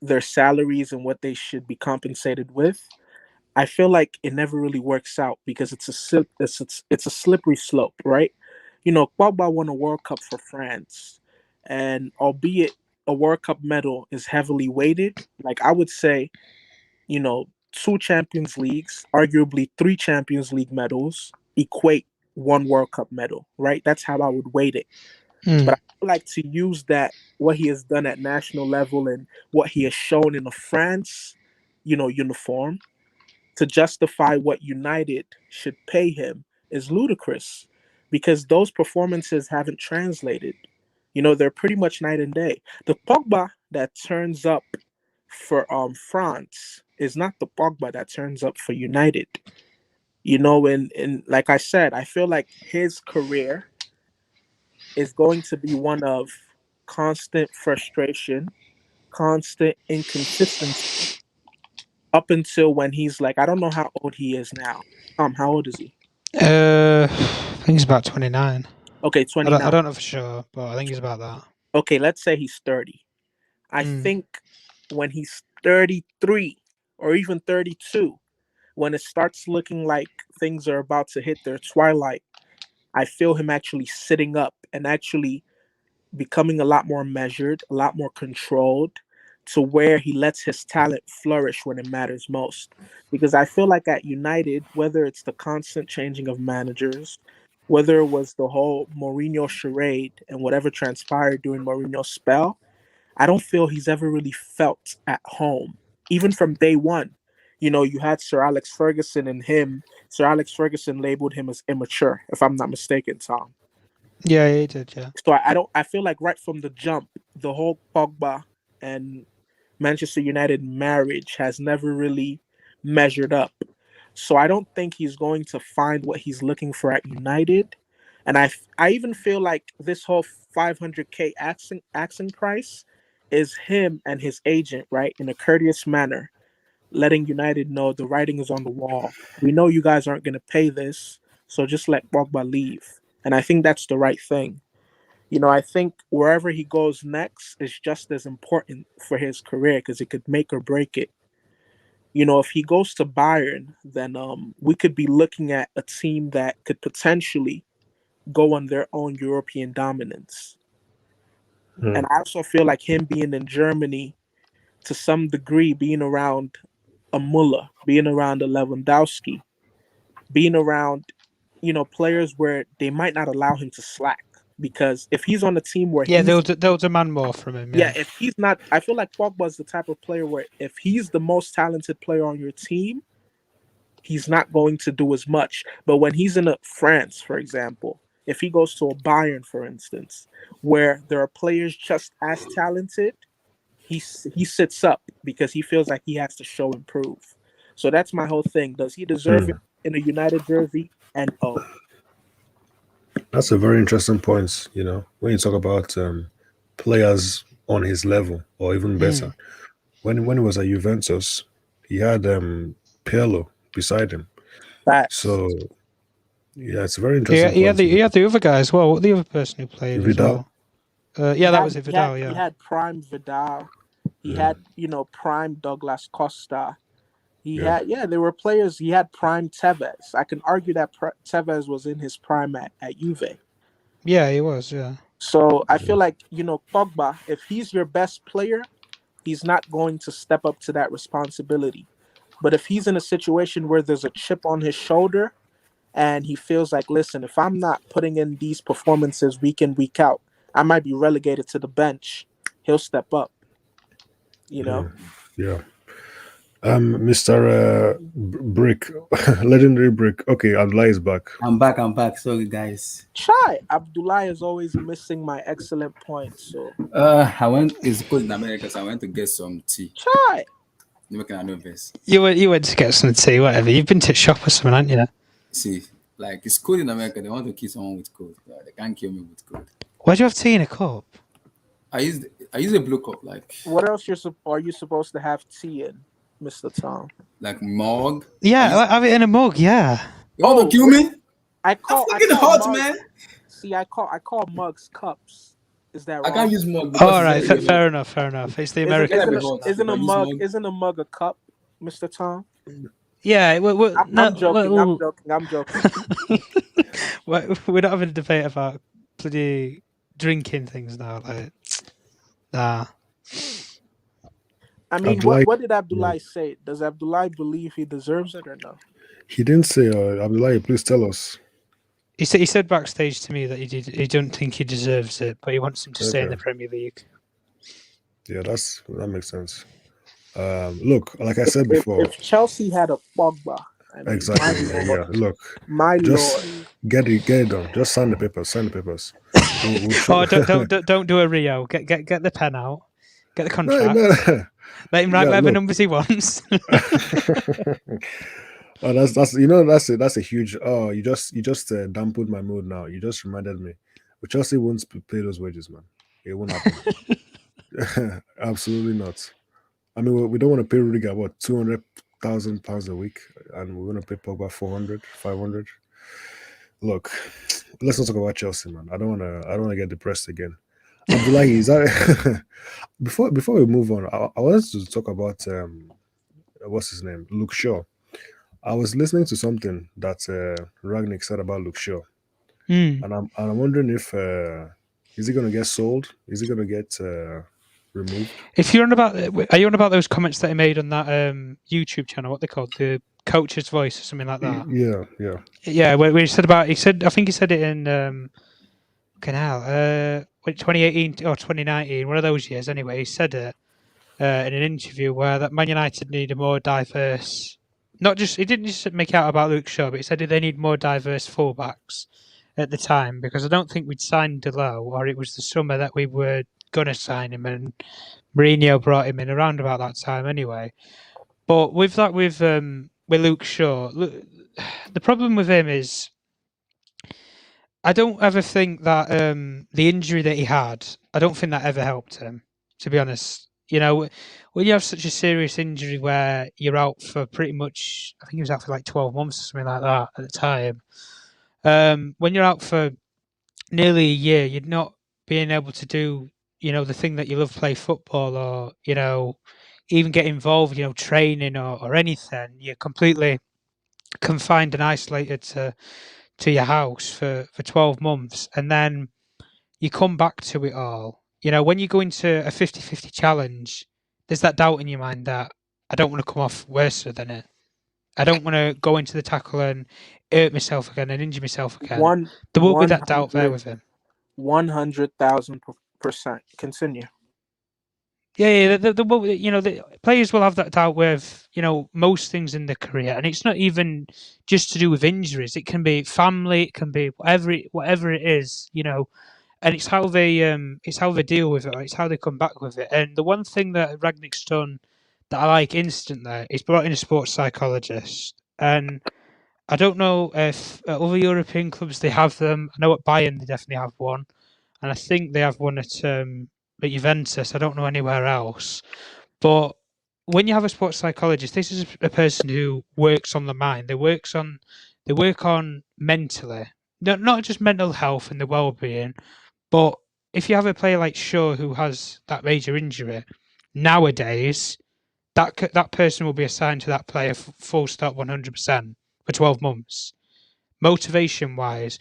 their salaries and what they should be compensated with, I feel like it never really works out because it's a slippery slope, right? Pogba won a World Cup for France, and albeit a World Cup medal is heavily weighted, like I would say, two Champions Leagues, arguably three Champions League medals equate one World Cup medal, right? That's how I would weight it. But I like to use that, what he has done at national level and what he has shown in the France, uniform, to justify what United should pay him is ludicrous because those performances haven't translated. They're pretty much night and day. The Pogba that turns up for France is not the Pogba that turns up for United. And like I said, I feel like his career is going to be one of constant frustration, constant inconsistency up until when he's like, I don't know how old he is now. How old is he? I think he's about 29. Okay, I 29. don't know for sure, but I think he's about that. Okay, let's say he's 30. I Mm. think when he's 33 or even 32, when it starts looking like things are about to hit their twilight, I feel him actually sitting up and actually becoming a lot more measured, a lot more controlled, to where he lets his talent flourish when it matters most. Because I feel like at United, whether it's the constant changing of managers, whether it was the whole Mourinho charade and whatever transpired during Mourinho's spell, I don't feel he's ever really felt at home, even from day one. You know, you had Sir Alex Ferguson and him. Sir Alex Ferguson labeled him as immature, if I'm not mistaken, Tom. Yeah, he did. Yeah. So I don't. I feel like right from the jump, the whole Pogba and Manchester United marriage has never really measured up. So I don't think he's going to find what he's looking for at United. And I even feel like this whole 500K accent price is him and his agent, right, in a courteous manner, letting United know the writing is on the wall. We know you guys aren't going to pay this, so just let Pogba leave. And I think that's the right thing. You know, I think wherever he goes next is just as important for his career because it could make or break it. You know, if he goes to Bayern, then we could be looking at a team that could potentially go on their own European dominance. And I also feel like him being in Germany to some degree, being around a Muller, being around a Lewandowski, being around, you know, players where they might not allow him to slack. Because if he's on a team where Yeah, he's they'll demand more from him. yeah, Yeah. if he's not, I feel like Pogba's the type of player where if he's the most talented player on your team, he's not going to do as much. But when he's in a France, for example, if he goes to a Bayern, for instance, where there are players just as talented, he sits up because he feels like he has to show and prove. So that's my whole thing. Does he deserve it in a United jersey? And oh, That's a very interesting point. You know, when you talk about players on his level or even better. When he was at Juventus, he had Pirlo beside him. facts. So yeah, it's a very interesting. He had point. the other guy as well. What the other person who played as Vidal? well? Yeah, that was it. Vidal. He Yeah. had prime Vidal. He had, you know, prime Douglas Costa. He had, there were players. He had prime Tevez. I can argue that Tevez was in his prime at Juve. Yeah, he was. Yeah. So I feel like, you know, Pogba, if he's your best player, he's not going to step up to that responsibility. But if he's in a situation where there's a chip on his shoulder and he feels like, listen, if I'm not putting in these performances week in, week out, I might be relegated to the bench, he'll step up. You know? Yeah. Mr. Brick, legendary Brick. Okay, Abdullah is back. I'm back. Sorry, guys. Chai, Abdullah is always missing my excellent points. So It's cold in America, so I went to get some tea. Chai. Making a nervous. You went to get some tea, whatever. You've been to the shop or something, haven't you? See, like it's cold in America. They want to kill someone with cold. They can't kill me with cold. Why'd you have tea in a cup? I use a blue cup, like What else are you supposed to have tea in, Mr. Tom? like mug. Yeah, have it in a mug. Yeah. You want to kill me? I call hot, mugs, man. See, I call mugs cups. Is that I wrong? can't use mug. Oh, all right, fair enough. It's the American. Isn't a mug a cup, Mr. Tom? Yeah, I'm joking. I'm joking. We're not having a debate about bloody drinking things now. Like, nah. I mean, Abdullah- what did Abdullah say? Does Abdullah believe he deserves it or no? He didn't say, Abdullah, please tell us. He said backstage to me that he don't think he deserves it, but he wants him to stay in the Premier League. Yeah, that makes sense. Look, like I said before, if Chelsea had a Pogba, I mean, exactly. Yeah, look, my just lord, get it done. Just sign the papers. Oh, don't do a Rio. Get the pen out. Get the contract. No. Let him write whatever numbers he wants. Oh, that's a huge. Oh, you just dampened my mood. Now you just reminded me. But Chelsea won't pay those wages, man. It won't happen. Absolutely not. I mean, we don't want to pay Rudiger what £200,000 a week, and we're going to pay Pogba 400, 500. Look, let's not talk about Chelsea, man. I don't wanna get depressed again. Abdullahi, is that before we move on, I wanted to talk about what's his name, Luke Shaw. I was listening to something that Ragnick said about Luke Shaw, Hmm. and I'm wondering if is he gonna get sold? Is he gonna get removed? If you're on about, are you on about those comments that he made on that YouTube channel? What they called the Coach's Voice or something like that? Yeah. Yeah, where he said about, I think he said it in Canal, 2018 or 2019, one of those years. Anyway, he said it in an interview where that Man United need a more diverse. Not just he didn't just make out about Luke Shaw, but he said they need more diverse fullbacks at the time because I don't think we'd signed Delo, or it was the summer that we were gonna sign him, and Mourinho brought him in around about that time anyway. But with Luke Shaw, the problem with him is I don't ever think that the injury that he had, I don't think that ever helped him. To be honest, you know, when you have such a serious injury where you're out for pretty much, I think he was out for like 12 months or something like that at the time. When you're out for nearly a year, you're not being able to do, the thing that you love, play football, or even get involved, training or anything. You're completely confined and isolated to your house for 12 months, and then you come back to it all. When you go into a 50-50 challenge, there's that doubt in your mind that I don't want to come off worse than it. I don't want to go into the tackle and hurt myself again and injure myself again. There will be that doubt there with him. 100,000%. Continue. Yeah. The players will have that doubt with most things in their career, and it's not even just to do with injuries. It can be family, it can be whatever it is, and it's how they deal with it. It's how they come back with it. And the one thing that Ragnick's done that I like instantly is brought in a sports psychologist, and I don't know if other European clubs they have them. I know at Bayern they definitely have one, and I think they have one at Juventus. I don't know anywhere else. But when you have a sports psychologist, this is a person who works on the mind. They work on mentally, not just mental health and the well-being. But if you have a player like Shaw who has that major injury, nowadays that person will be assigned to that player full stop 100% for 12 months. Motivation wise,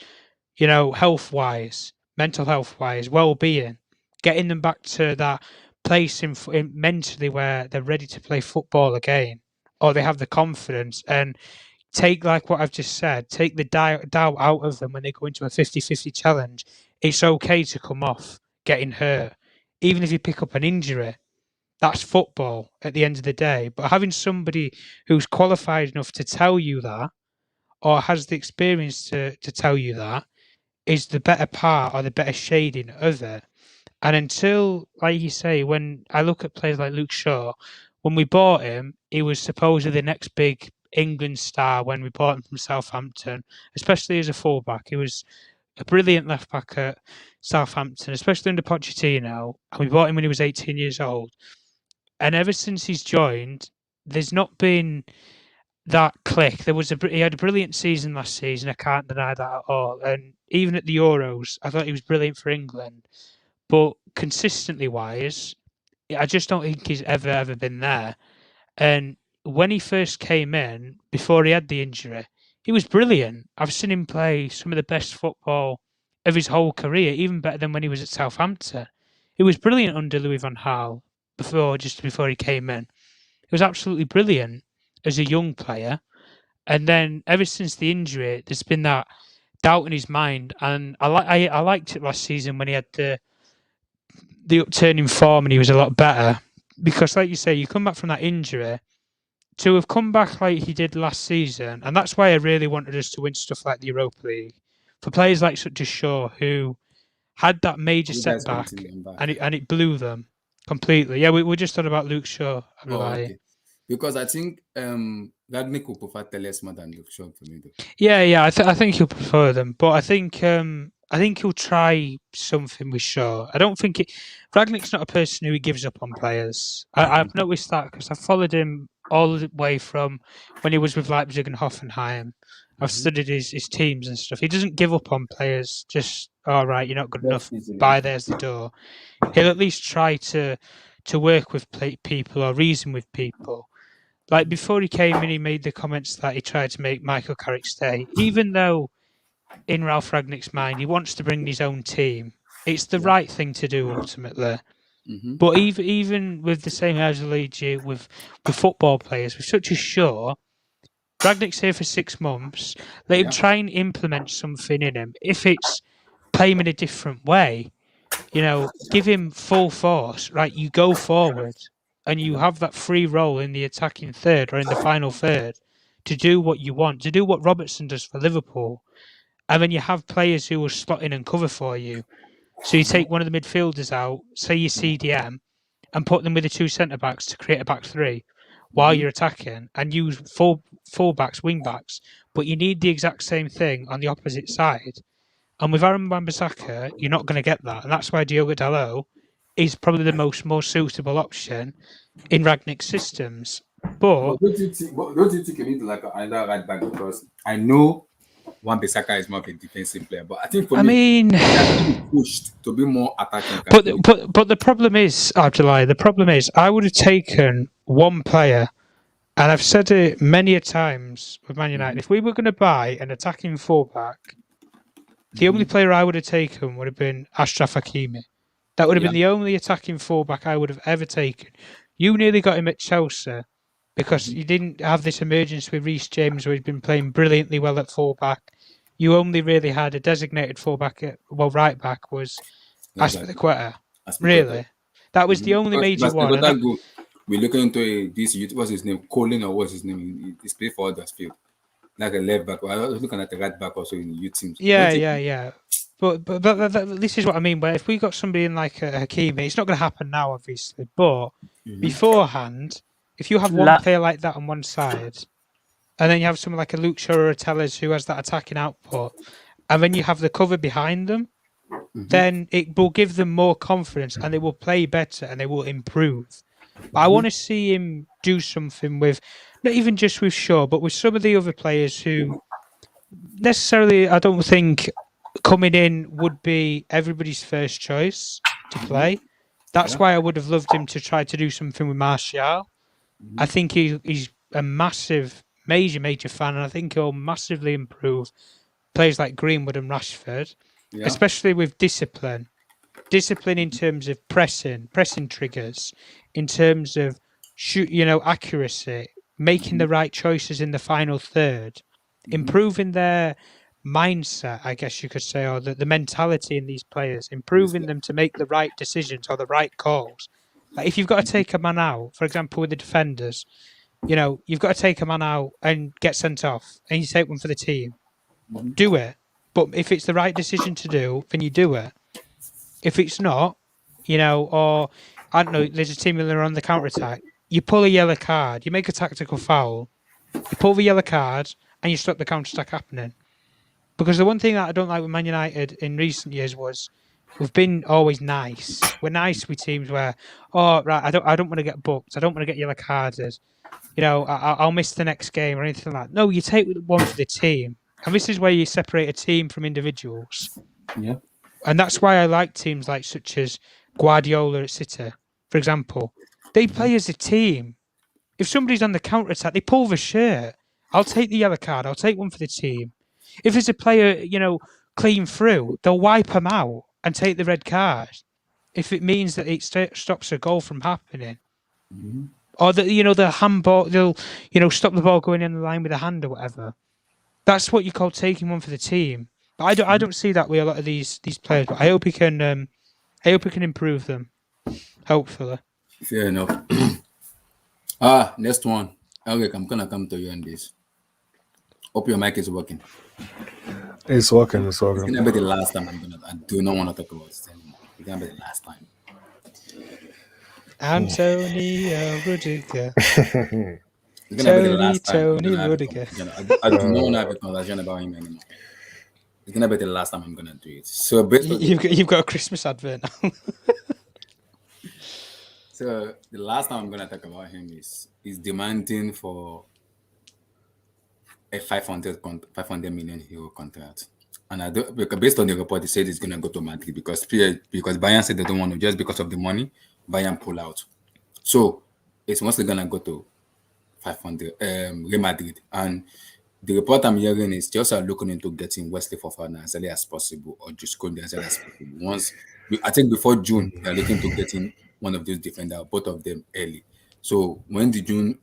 health wise, mental health wise, well-being, getting them back to that place in mentally where they're ready to play football again, or they have the confidence, and take, like what I've just said, take the doubt out of them when they go into a 50-50 challenge. It's okay to come off getting hurt. Even if you pick up an injury, that's football at the end of the day. But having somebody who's qualified enough to tell you that, or has the experience to tell you that, is the better part or the better shading of it. And until, like you say, when I look at players like Luke Shaw, when we bought him, he was supposedly the next big England star when we bought him from Southampton, especially as a fullback. He was a brilliant left back at Southampton, especially under Pochettino. And we bought him when he was 18 years old. And ever since he's joined, there's not been that click. He had a brilliant season last season. I can't deny that at all. And even at the Euros, I thought he was brilliant for England. But consistently wise, I just don't think he's ever been there. And when he first came in, before he had the injury, he was brilliant. I've seen him play some of the best football of his whole career, even better than when he was at Southampton. He was brilliant under Louis van Gaal just before he came in. He was absolutely brilliant as a young player. And then ever since the injury, there's been that doubt in his mind. And I liked it last season when he had the upturn in form and he was a lot better. Because like you say, you come back from that injury, to have come back like he did last season, and that's why I really wanted us to win stuff like the Europa League. For players like such as Shaw, who had that major You guys setback, continue, I'm back. and it blew them completely. Yeah, we just thought about Luke Shaw. Oh, okay. Because I think Ragnick will prefer Telles more than Luke Shaw for me, though. Yeah, I think he'll prefer them, but I think I think he'll try something with Shaw. I don't think Ragnick's not a person who gives up on players. I've noticed that because I've followed him all the way from when he was with Leipzig and Hoffenheim. I've studied his teams and stuff. He doesn't give up on players. Just all right, you're not good enough. Bye, there's the door. He'll at least try to work with people or reason with people. Like before he came in, he made the comments that he tried to make Michael Carrick stay, even though in Ralph Ragnick's mind he wants to bring his own team. It's the right thing to do ultimately. But even with the same analogy with football players, with such a Shaw, Ragnick's here for 6 months. Let him try and implement something in him. If it's play him in a different way, give him full force. Right, you go forward and you have that free role in the attacking third or in the final third to do what you want, to do what Robertson does for Liverpool. And then you have players who will slot in and cover for you. So you take one of the midfielders out, say you CDM, and put them with the 2 centre-backs to create a back three while you're attacking, and use full-backs, wing-backs. But you need the exact same thing on the opposite side. And with Aaron Wan-Bissaka, you're not going to get that. And that's why Diogo Dalot is probably the more suitable option in Ragnick's systems. But don't you think you need like another right back? Because I know Wan-Bissaka is more of a defensive player, but I think for me, he has to be pushed to be more attacking. But the problem is, Abdullah, I would have taken one player, and I've said it many a times with Man United. If we were going to buy an attacking fullback, the only player I would have taken would have been Ashraf Hakimi. That would have been the only attacking fullback I would have ever taken. You nearly got him at Chelsea because you didn't have this emergence with Reece James, who had been playing brilliantly well at fullback. You only really had a designated fullback right back was Aspilicueta. Really, that was the only major one. We're looking into this. What's his name? Colin or what's his name? He's played for Huddersfield, like a left back. I was looking at the right back also in the youth teams. Yeah. But this is what I mean. Where if we got somebody in like a Hakimi, it's not going to happen now, obviously. But beforehand, if you have one player like that on one side, and then you have someone like a Luke Shaw or a Tellers who has that attacking output, and then you have the cover behind them, then it will give them more confidence, and they will play better and they will improve. But I want to see him do something with, not even just with Shaw, but with some of the other players who necessarily, I don't think, coming in would be everybody's first choice to play. That's why I would have loved him to try to do something with Martial. I think he's a major fan, and I think he'll massively improve players like Greenwood and Rashford, especially with discipline. Discipline in terms of pressing triggers, in terms of accuracy, making the right choices in the final third, improving their mindset, I guess you could say, or the mentality in these players, improving them to make the right decisions or the right calls. Like if you've got to take a man out, for example, with the defenders, you've got to take a man out and get sent off, and you take one for the team. Do it. But if it's the right decision to do, then you do it. If it's not, or I don't know, there's a team that are on the counter attack, you pull a yellow card, you make a tactical foul, you pull the yellow card, and you stop the counter attack happening. Because the one thing that I don't like with Man United in recent years was we've been always nice. We're nice with teams where, I don't want to get booked. I don't want to get yellow carded. I'll miss the next game or anything like that. No, you take one for the team. And this is where you separate a team from individuals. Yeah. And that's why I like teams like such as Guardiola at City, for example. They play as a team. If somebody's on the counter-attack, they pull the shirt. I'll take the yellow card. I'll take one for the team. If there's a player, clean through, they'll wipe them out and take the red card if it means that it stops a goal from happening. Or that the handball, they'll stop the ball going in the line with a hand or whatever. That's what you call taking one for the team. But I don't see that with a lot of these players. But I hope he can improve them. Hopefully. Fair enough. Next one. Eric, I'm gonna come to you on this. Hope your mic is working. It's working. It's gonna be the last time I do not want to talk about this anymore. It's gonna be the last time. Antonio Rudiger. It's gonna be the last time. Tony Rudiger. I do not want to have a conversation about him anymore. It's gonna be the last time I'm gonna do it. So based on You've got a Christmas advert now. so the last time I'm gonna talk about him is demanding for a 500 million euro contract. And I don't, because based on the report, he said he's gonna go to Madrid because Bayern said they don't want to just because of the money. Bayern pull out, so it's mostly gonna go to 500 Real Madrid. And the report I'm hearing is just are looking into getting Wesley Fofana as early as possible or just going as early as possible. I think before June, they're looking to getting one of those defenders, both of them early. So when the June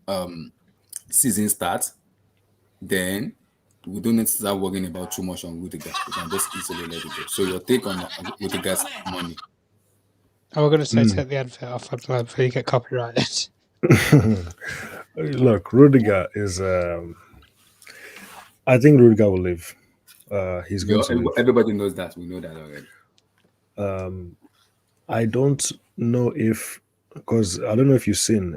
season starts, then we don't need to start worrying about too much on Rudiger. We can just easily let it go. So your take on Rudiger's money? I was going to say take the advert off before you get copyrighted. Look, Rudiger is. I think Rudiger will leave. He's going to leave. Everybody knows that. We know that already. I don't know if, because I don't know if you've seen.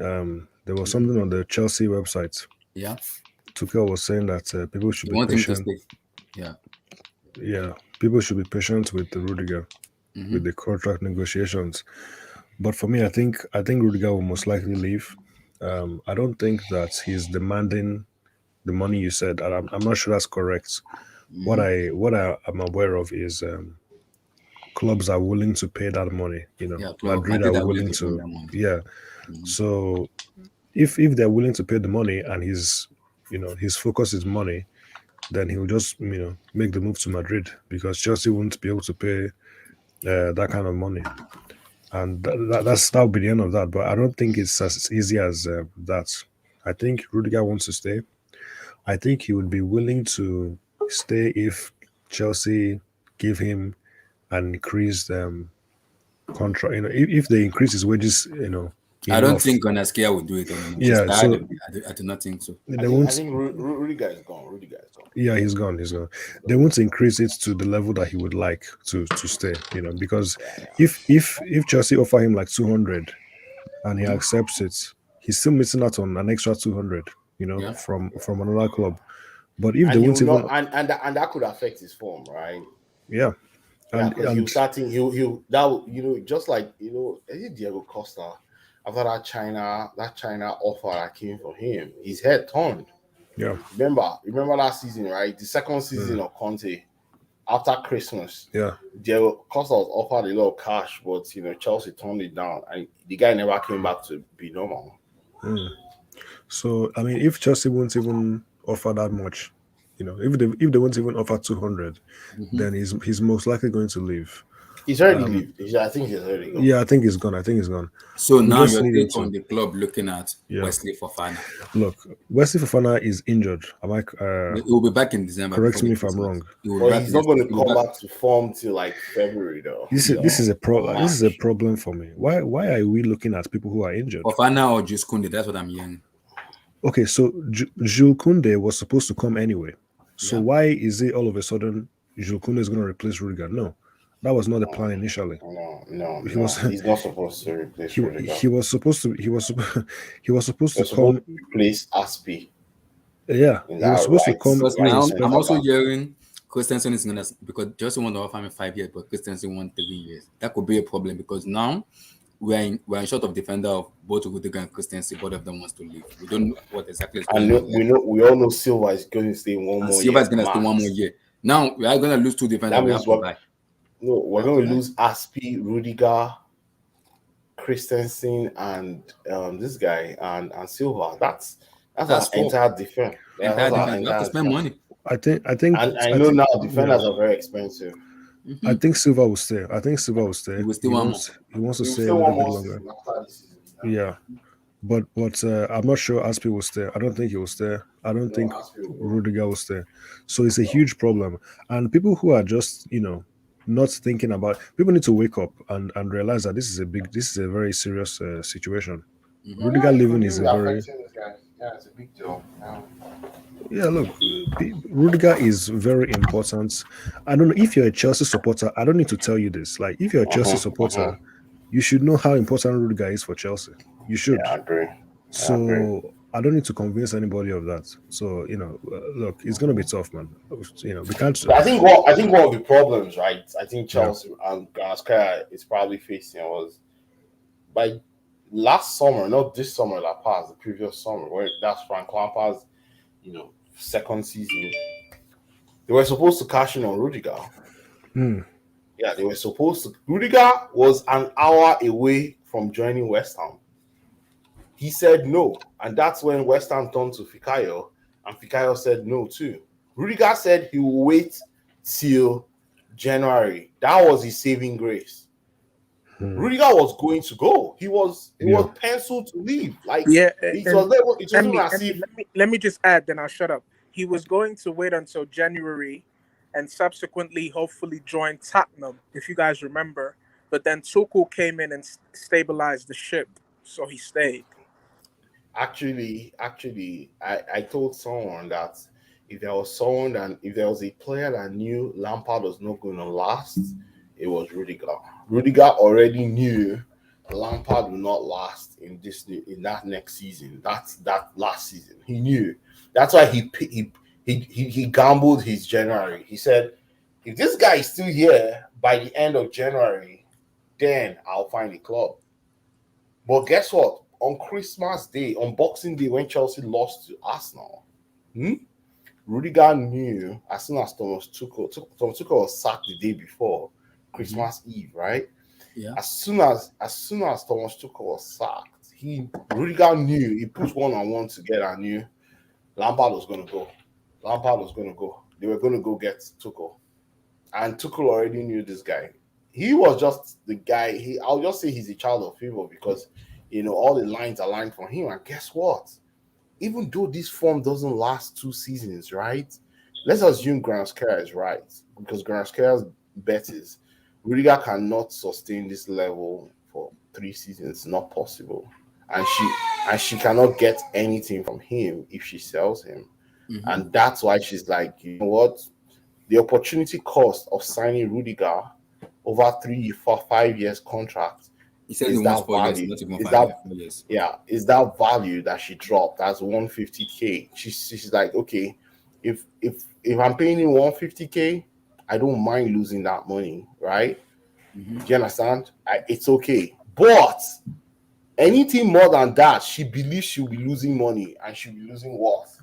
There was something on the Chelsea website. Yeah. Tuchel was saying that people should be patient. Yeah, people should be patient with the Rudiger, with the contract negotiations. But for me, I think Rudiger will most likely leave. I don't think that he's demanding the money you said. I'm not sure that's correct. What I am aware of is clubs are willing to pay that money. Madrid are willing to. Yeah. So if they're willing to pay the money and his focus is money, then he'll just make the move to Madrid because Chelsea won't be able to pay that kind of money, and that'll be the end of that. But I don't think it's as easy as that. I think Rudiger wants to stay. I think he would be willing to stay if Chelsea give him an increased contract. If they increase his wages, I don't think Gonaskia would do it anymore. Yeah, I do not think so. I think Rudiger is gone. Yeah, he's gone. They won't increase it to the level that he would like to stay. Because if Chelsea offer him like 200 and he accepts it, he's still missing out on an extra 200. From another club. But if they won't even and that could affect his form, right? Yeah. And he'll just like I think Diego Costa, after that China offer that came for him, his head turned. Yeah. Remember last season, right? The second season of Conte, after Christmas. Yeah. Diego Costa was offered a lot of cash, but Chelsea turned it down, and the guy never came back to be normal. So I mean, if Chelsea won't even offer that much, if they won't even offer 200, then he's most likely going to leave. He's already leave. I think he's already gone. Yeah, I think he's gone. So now you're on the club looking at Wesley Fofana. Look, Wesley Fofana is injured. He will be back in December. Correct me if I'm wrong. He's not going to come back to form till like February, though. This is a problem. This is a problem for me. Why are we looking at people who are injured? Fofana or Jules Koundé? That's what I'm hearing. Okay, so Jules Koundé was supposed to come anyway. So why is it all of a sudden Jules Koundé is going to replace Rudiger? No, that was not the plan initially. No. He's not supposed to replace Rudiger. He was supposed to come replace Aspi. Yeah, he was supposed to come. Now, I'm also hearing Christensen is going to, because Chelsea want to offer him 5 years, but Christensen wants 3 years. That could be a problem because now we're in short of defender of both Rudiger and Christensen. Both of them wants to leave. We don't know what exactly is going on. We all know Silva is going to stay one more year. Silva is going to stay 1 more year. Now we are going to lose 2 defenders. That means we're going to lose Aspi, Rudiger, Christensen, and this guy and Silva. That's our entire defense. We have to spend money. I think. I know now defenders are very expensive. I think Silva will stay. He will stay one more. He wants to stay a little bit longer. Yeah, but I'm not sure Aspi will stay. I don't think he will stay. I don't think Rudiger will stay. So it's a huge problem. And people who are just not thinking about, people need to wake up and realize that this is a very serious situation. Rudiger leaving is it's a big deal. Yeah, look, Rudiger is very important. I don't know if you're a Chelsea supporter. I don't need to tell you this. Like, if you're a Chelsea supporter, you should know how important Rudiger is for Chelsea. You should. Yeah, I agree. So I don't need to convince anybody of that. So look, it's gonna be tough, man. We can't. I think one of the problems, right? I think Chelsea and Granskaya is probably facing was by last summer, not this summer that passed, the previous summer, where that's Frank Lampard's, second season. They were supposed to cash in on Rudiger. Yeah, they were supposed to. Rudiger was an hour away from joining West Ham. He said no, and that's when West Ham turned to Fikayo, and Fikayo said no too. Rudiger said he will wait till January. That was his saving grace. Rudiger was going to go. He was penciled to leave. Like let me just add, then I'll shut up. He was going to wait until January and subsequently hopefully join Tottenham, if you guys remember. But then Tuchel came in and stabilized the ship, so he stayed. Actually, I told someone that if there was a player that knew Lampard was not going to last, it was Rudiger. Rudiger already knew Lampard will not last in that next season. That last season, he knew. That's why he gambled his January. He said, if this guy is still here by the end of January, then I'll find a club. But guess what? On Christmas Day, on Boxing Day, when Chelsea lost to Arsenal, Rudiger knew as soon as Thomas Tuchel was sacked the day before Christmas Eve, right? Yeah. As soon as Thomas Tuchel was sacked, Rudiger knew, he put one-on-one together and knew Lampard was going to go. They were going to go get Tuchel. And Tuchel already knew this guy. He was just the guy. I'll just say he's a child of favor because, all the lines are lined for him. And guess what? Even though this form doesn't last 2 seasons, right? Let's assume Granskaya is right because Granskaya's bet is Rudiger cannot sustain this level for 3 seasons. Not possible. And she cannot get anything from him if she sells him. Mm-hmm. And that's why she's like, you know what? The opportunity cost of signing Rudiger over 3, 4, 5 years contract he said is that value. Is that value that she dropped? That's 150K. She's like, okay, if I'm paying him 150K, I don't mind losing that money, right? Mm-hmm. Do you understand? It's okay. But anything more than that, she believes she'll be losing money and she'll be losing worth.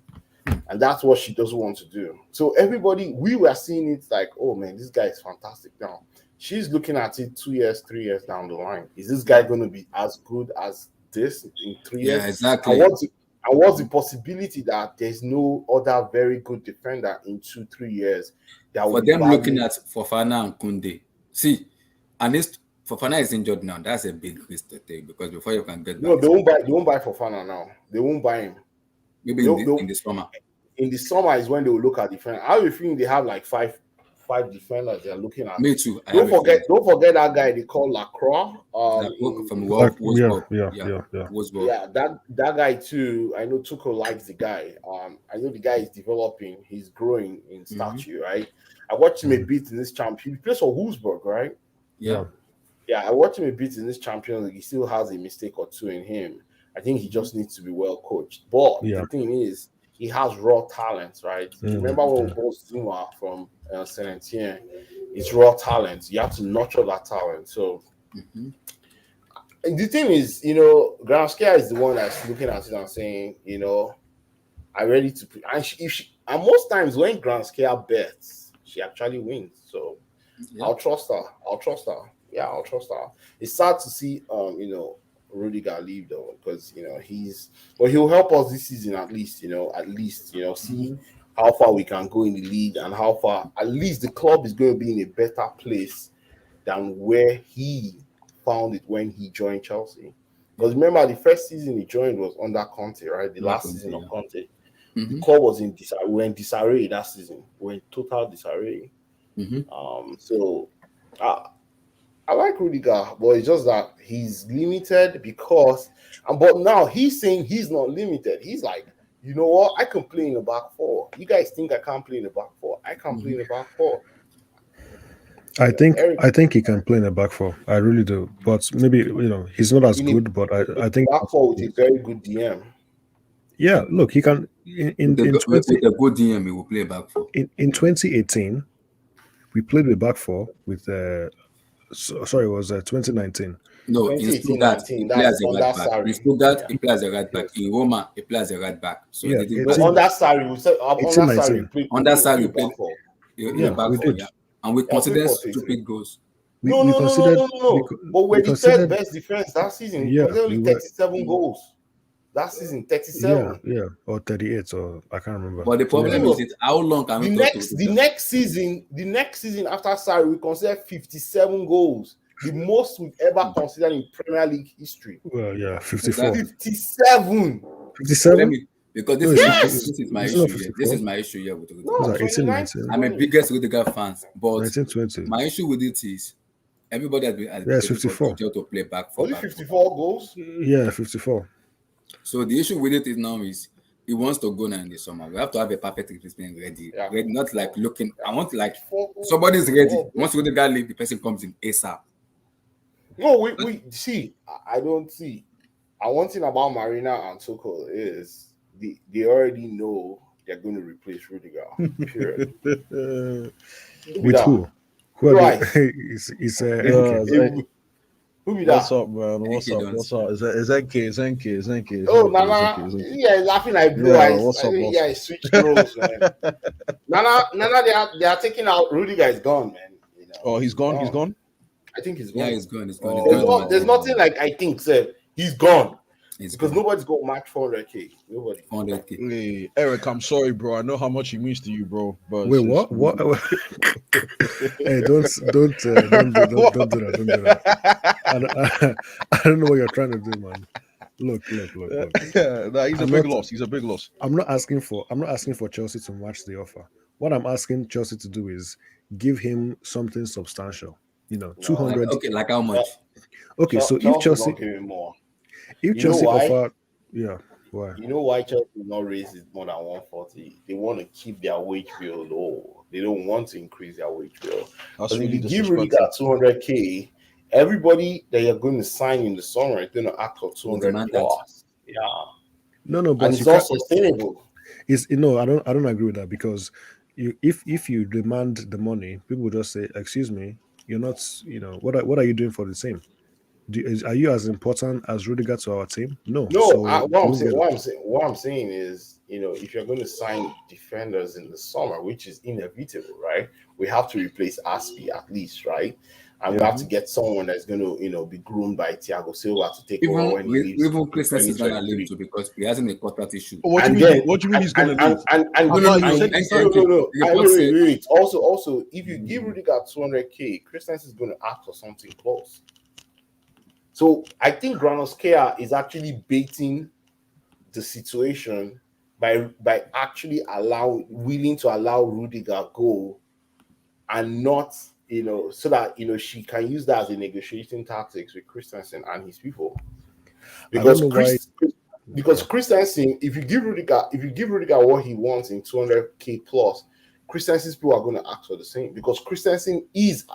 And that's what she doesn't want to do. So everybody, we were seeing it like, oh man, this guy is fantastic now. She's looking at it 2 years, 3 years down the line. Is this guy going to be as good as this in 3 years? Yeah, exactly. And what's the possibility that there's no other very good defender in 2-3 years? For them looking at Fofana and Koundé. See, and this Fofana is injured now. That's a big risk to take because before you can get back. No, they won't buy Fofana now. They won't buy him. Maybe in the summer. In the summer is when they will look at defenders. How you think they have like five defenders they are looking at? Me too. Don't forget that guy they call Lacroix. From Wolfsburg. Wolfsburg. Yeah, that guy too. I know Tuchel likes the guy. I know the guy is developing. He's growing in stature, right? I watched him a bit in this champion. He plays for Wolfsburg, right? Yeah. Yeah, I watched him a bit in this Champions League. He still has a mistake or two in him. I think he just needs to be well coached. But the thing is, he has raw talent, right? Remember when we bought Zuma from Saint Etienne? It's raw talent. You have to nurture that talent. So the thing is, Granskaya is the one that's looking at it and saying, I'm ready to. And most times when Granskaya bets, she actually wins. So I'll trust her. Yeah, I'll trust her. It's sad to see, Rudiger leave though, because he'll help us this season at least. See how far we can go in the league and how far at least the club is going to be in a better place than where he found it when he joined Chelsea. Because remember, the first season he joined was under Conte, right? The last season of Conte, the club was in disarray that season. We're in total disarray. So I like Rudiger, but it's just that he's limited but now he's saying he's not limited. He's like, you know what? I can play in the back 4. You guys think I can't play in the back 4? I can play in the back 4. I think he can play in the back 4. I really do. But maybe he's not as good. But I think back 4 with a very good DM. Yeah, look, he can in With a, in with 20 a good DM, he will play back four. in 2018, we played with back four with sorry, it was 2019. No, in 2018, Stuttgart, he 19, plays that's as a under right back. In Sarri. Stuttgart, Yeah. he plays as a right back. Yes. In Roma, he plays as a right back. So Yeah, they did No, that. under Sarri, we said under 18, Sarri, 19. we Under played Sarri, he played back four. a back we four, did. yeah. And we Yeah, we played considered 4-3-3. stupid goals. No, We no, no, no, considered no, no, we no. co- But we're we the third considered best defense that season. yeah, We only we were 37 goals. That season, 37. yeah, or 38 or I can't remember. But the Something problem like is, how long can we The talk next, to the next season after Sarri, we considered 57 goals, the most we've ever considered in Premier League history. that. Well, yeah, 54. 57. 57? Because No, this, Yes! this is my it's not issue here. 54. This is my issue here with Rudiger. No, Those are 18, 29. 19. I'm a biggest Rudiger fans, but 1920. my issue with it is everybody has been Yeah, it's 54. to play back for Only back. 54 goals. Yeah, 54. So the issue with it is now is he wants to go now in the summer. We have to have a perfect replacement ready. Yeah. Ready, not like looking. I want like 54 goals. somebody's ready. Once Rudiger leave, the person comes in ASAP. No, we see. I don't see. And one thing about Marina and Tuchel is they already know they're going to replace Rudiger. Period. With who? Who are Right. they? It's Who be that? What's up, man? What's up? What's up? Is NK? Oh, Nana, yeah, laughing like blue Yeah, eyes. what's up, boss? Yeah, switch roles, man. Nana, they are taking out. Rudiger is gone, man. You know, Oh, he's gone. He's gone. I think he's Yeah, gone. he's gone. He's gone. Oh. He's gone. There's nothing like I think, sir. He's gone He's because gone. nobody's got match 400k. Nobody. 400K. Hey, Eric, I'm sorry, bro. I know how much he means to you, bro. But Wait, it's just- what? Hey, don't do that. I don't know what you're trying to do, man. Look. Nah, he's a I'm big not- loss. He's a big loss. I'm not asking for Chelsea to match the offer. What I'm asking Chelsea to do is give him something substantial. You know, 200. Okay, like how much? Okay, so if Chelsea don't give him more. if You Chelsea know why? offer, yeah, why? You know why Chelsea will not raise it more than 140? They want to keep their wage bill low. They don't want to increase their wage bill. That's Because if really you give Rudiger disrespectful. 200k, everybody that you're going to sign in the summer is going to ask for 200 demand that. plus. Yeah, No, but and you it's not can't. sustainable. Is I don't agree with that because if you demand the money, people will just say, "Excuse me, you're not. You know what are you doing for the team? Are you as important as Rudiger to our team? No. No, So what don't I'm get saying, what I'm saying is, you know, if you're going to sign defenders in the summer, which is inevitable, right? We have to replace Aspi at least, right? And we have to get someone that's going to, you know, be groomed by Thiago Silva to take over when he leaves. Even Christensen is going to 2023. leave too because he hasn't a contract issue. What do And you mean? then- What do you mean he's gonna leave? And No, you said he's no. The report said- Wait. Also, if you give Rudiger 200k, Christensen is going to ask for something close. So I think Granovskaya is actually baiting the situation by actually willing to allow Rudiger go and not, you know, so that, you know, she can use that as a negotiating tactics with Christensen and his people. Because know why- Christensen, if you give Rudiger what he wants in 200k plus, Christensen's people are going to ask for the same because Christensen is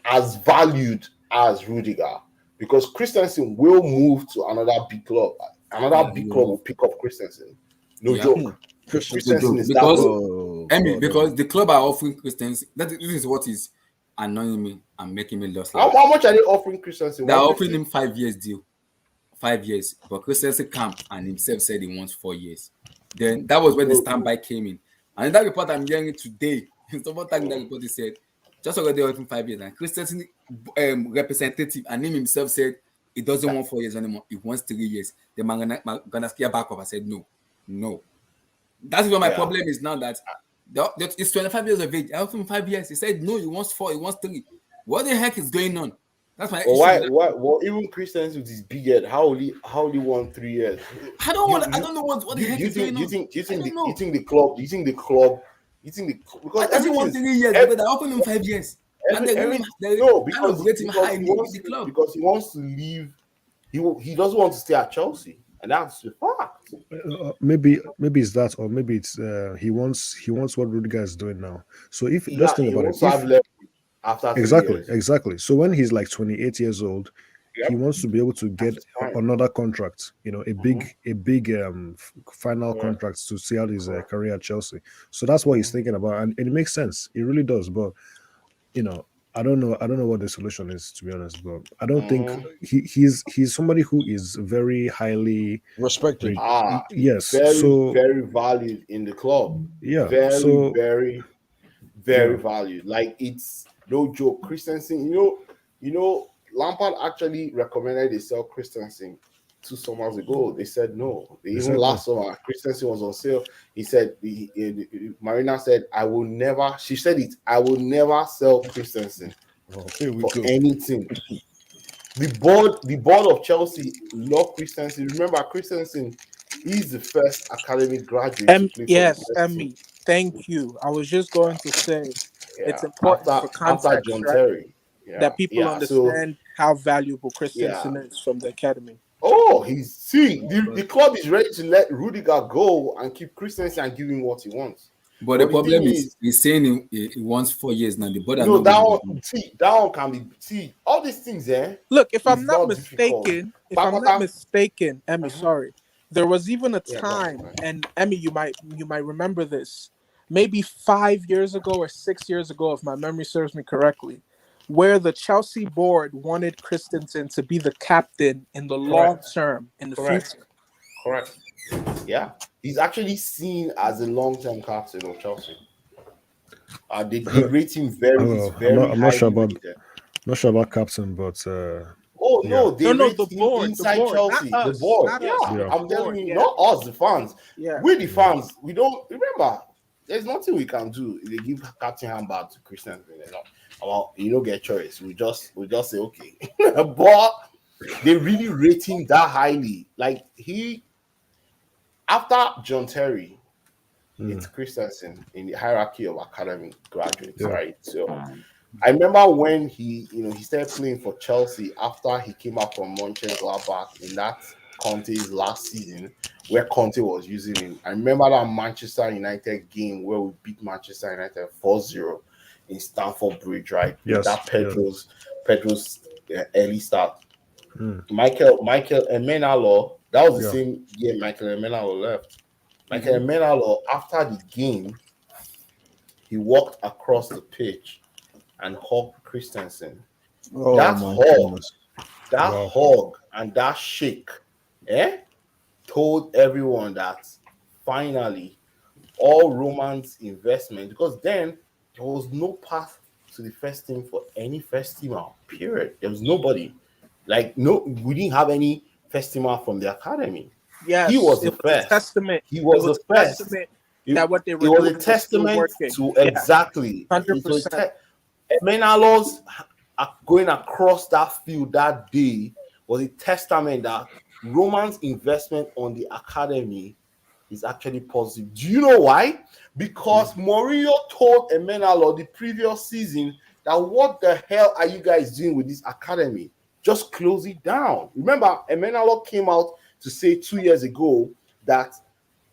as valued as Rudiger. Because Christensen will move to another big club. Another big club will pick up Christensen. No Yeah. joke. Christensen is that Because- good. Emmy, because the club are offering Christensen. This is what is annoying me and making me lost. How much are they offering Christensen? They are 150? offering him 5 years deal. 5 years. But Christensen came and himself said he wants 4 years. Then that was when the standby came in. And in that report I'm hearing today, someone tagged that report, he said, just already offering 5 years. And Christensen representative and him himself said he doesn't want 4 years anymore. He wants 3 years. The Granovskaya back up. I said, no. That's where my problem is now that it's 25 years of age. I offered him 5 years. He said, no, he wants 4, he wants 3. What the heck is going on? That's my issue. Why? Well, even Christensen with his big head, how will he want 3 years? I don't know what the heck is going on. Do you think the club? Because Why does he want 3 years? Because they're offering him 5 years. And they because rate him high in the club. Because he wants to leave. He doesn't want to stay at Chelsea, and that's the fact. Maybe it's that, or maybe it's he wants what Rudiger is doing now. So if just think about it, After 3 years. exactly. So when he's like 28 years old, he wants to be able to get another contract, a big final contract to see out his career at Chelsea. So that's what he's thinking about, and it makes sense. It really does. But I don't know what the solution is, to be honest. But I don't think he's somebody who is very highly respected. Yes, very valued in the club. Yeah, very valued. Like, it's no joke. Christensen, Lampard actually recommended they sell Christensen 2 summers ago. They said no. Even last summer, Christensen was on sale. He said, Marina said, I will never sell Christensen for anything. The board of Chelsea love Christensen. Remember, Christensen is the first academic graduate to play yes, for the Emmy. Thank you. I was just going to say it's important for context, after John Terry. That people understand how valuable Christensen is from the academy. Oh, the club is ready to let Rudiger go and keep Christensen and give him what he wants. But the problem is, he's saying he wants 4 years now. The board that one can be all these things. Look, if I'm not mistaken, Emmy, sorry, there was even a time, and Emmy, you might remember this, maybe 5 years ago or 6 years ago, if my memory serves me correctly, where the Chelsea board wanted Christensen to be the captain in the long term, in the future. Correct. Yeah. He's actually seen as a long-term captain of Chelsea. They rate him very I'm not sure about captain, but the board inside Chelsea. The board. I'm telling you, not us, the fans. Yeah. We the fans, we don't remember. There's nothing we can do if they give Captain handbag to Christensen. You don't get choice. We just say okay. But they really rate him that highly. Like, after John Terry, it's Christensen in the hierarchy of academy graduates, right? So I remember when he started playing for Chelsea after he came out from Mönchengladbach in that Conte's last season, where Conte was using him. I remember that Manchester United game where we beat Manchester United 4-0 in Stamford Bridge, right? Yes. That Pedro's early start. Michael Emenalo, that was the same year Michael Emenalo left. Michael Emenalo, after the game, he walked across the pitch and hugged Christensen. That hug and that shake told everyone that finally all Roman's investment, because then there was no path to the first team for any first teamer, period. There was nobody. We didn't have any first teamer from the academy. Yes, he was the first. He was the first. That what they were doing was a testament to exactly 100%. Menalo's going across that field that day was a testament that Roman's investment on the academy is actually positive. Do you know why? Because Mourinho told Emenalo the previous season that what the hell are you guys doing with this academy? Just close it down. Remember, Emenalo came out to say 2 years ago that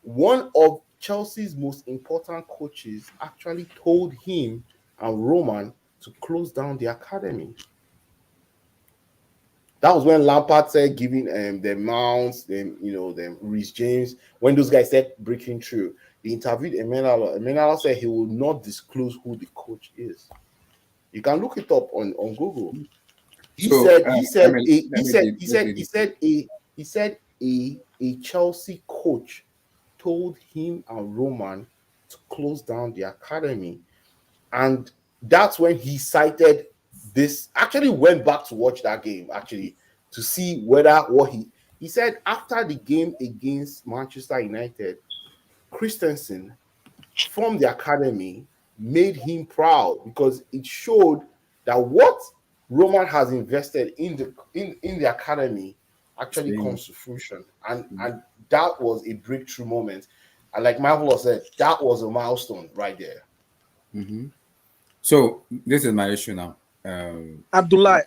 one of Chelsea's most important coaches actually told him and Roman to close down the academy. That was when Lampard said giving them Mounts, them Reece James, when those guys said breaking through. They interviewed Emenalo. Emenalo said he will not disclose who the coach is. You can look it up on Google. He said a Chelsea coach told him and Roman to close down the academy. And that's when he cited this. Actually went back to watch that game, to see what he said after the game against Manchester United. Christensen from the academy made him proud because it showed that what Roman has invested in the academy actually comes to fruition, and that was a breakthrough moment. And like Marvelous said, that was a milestone right there. So this is my issue now. Abdullah,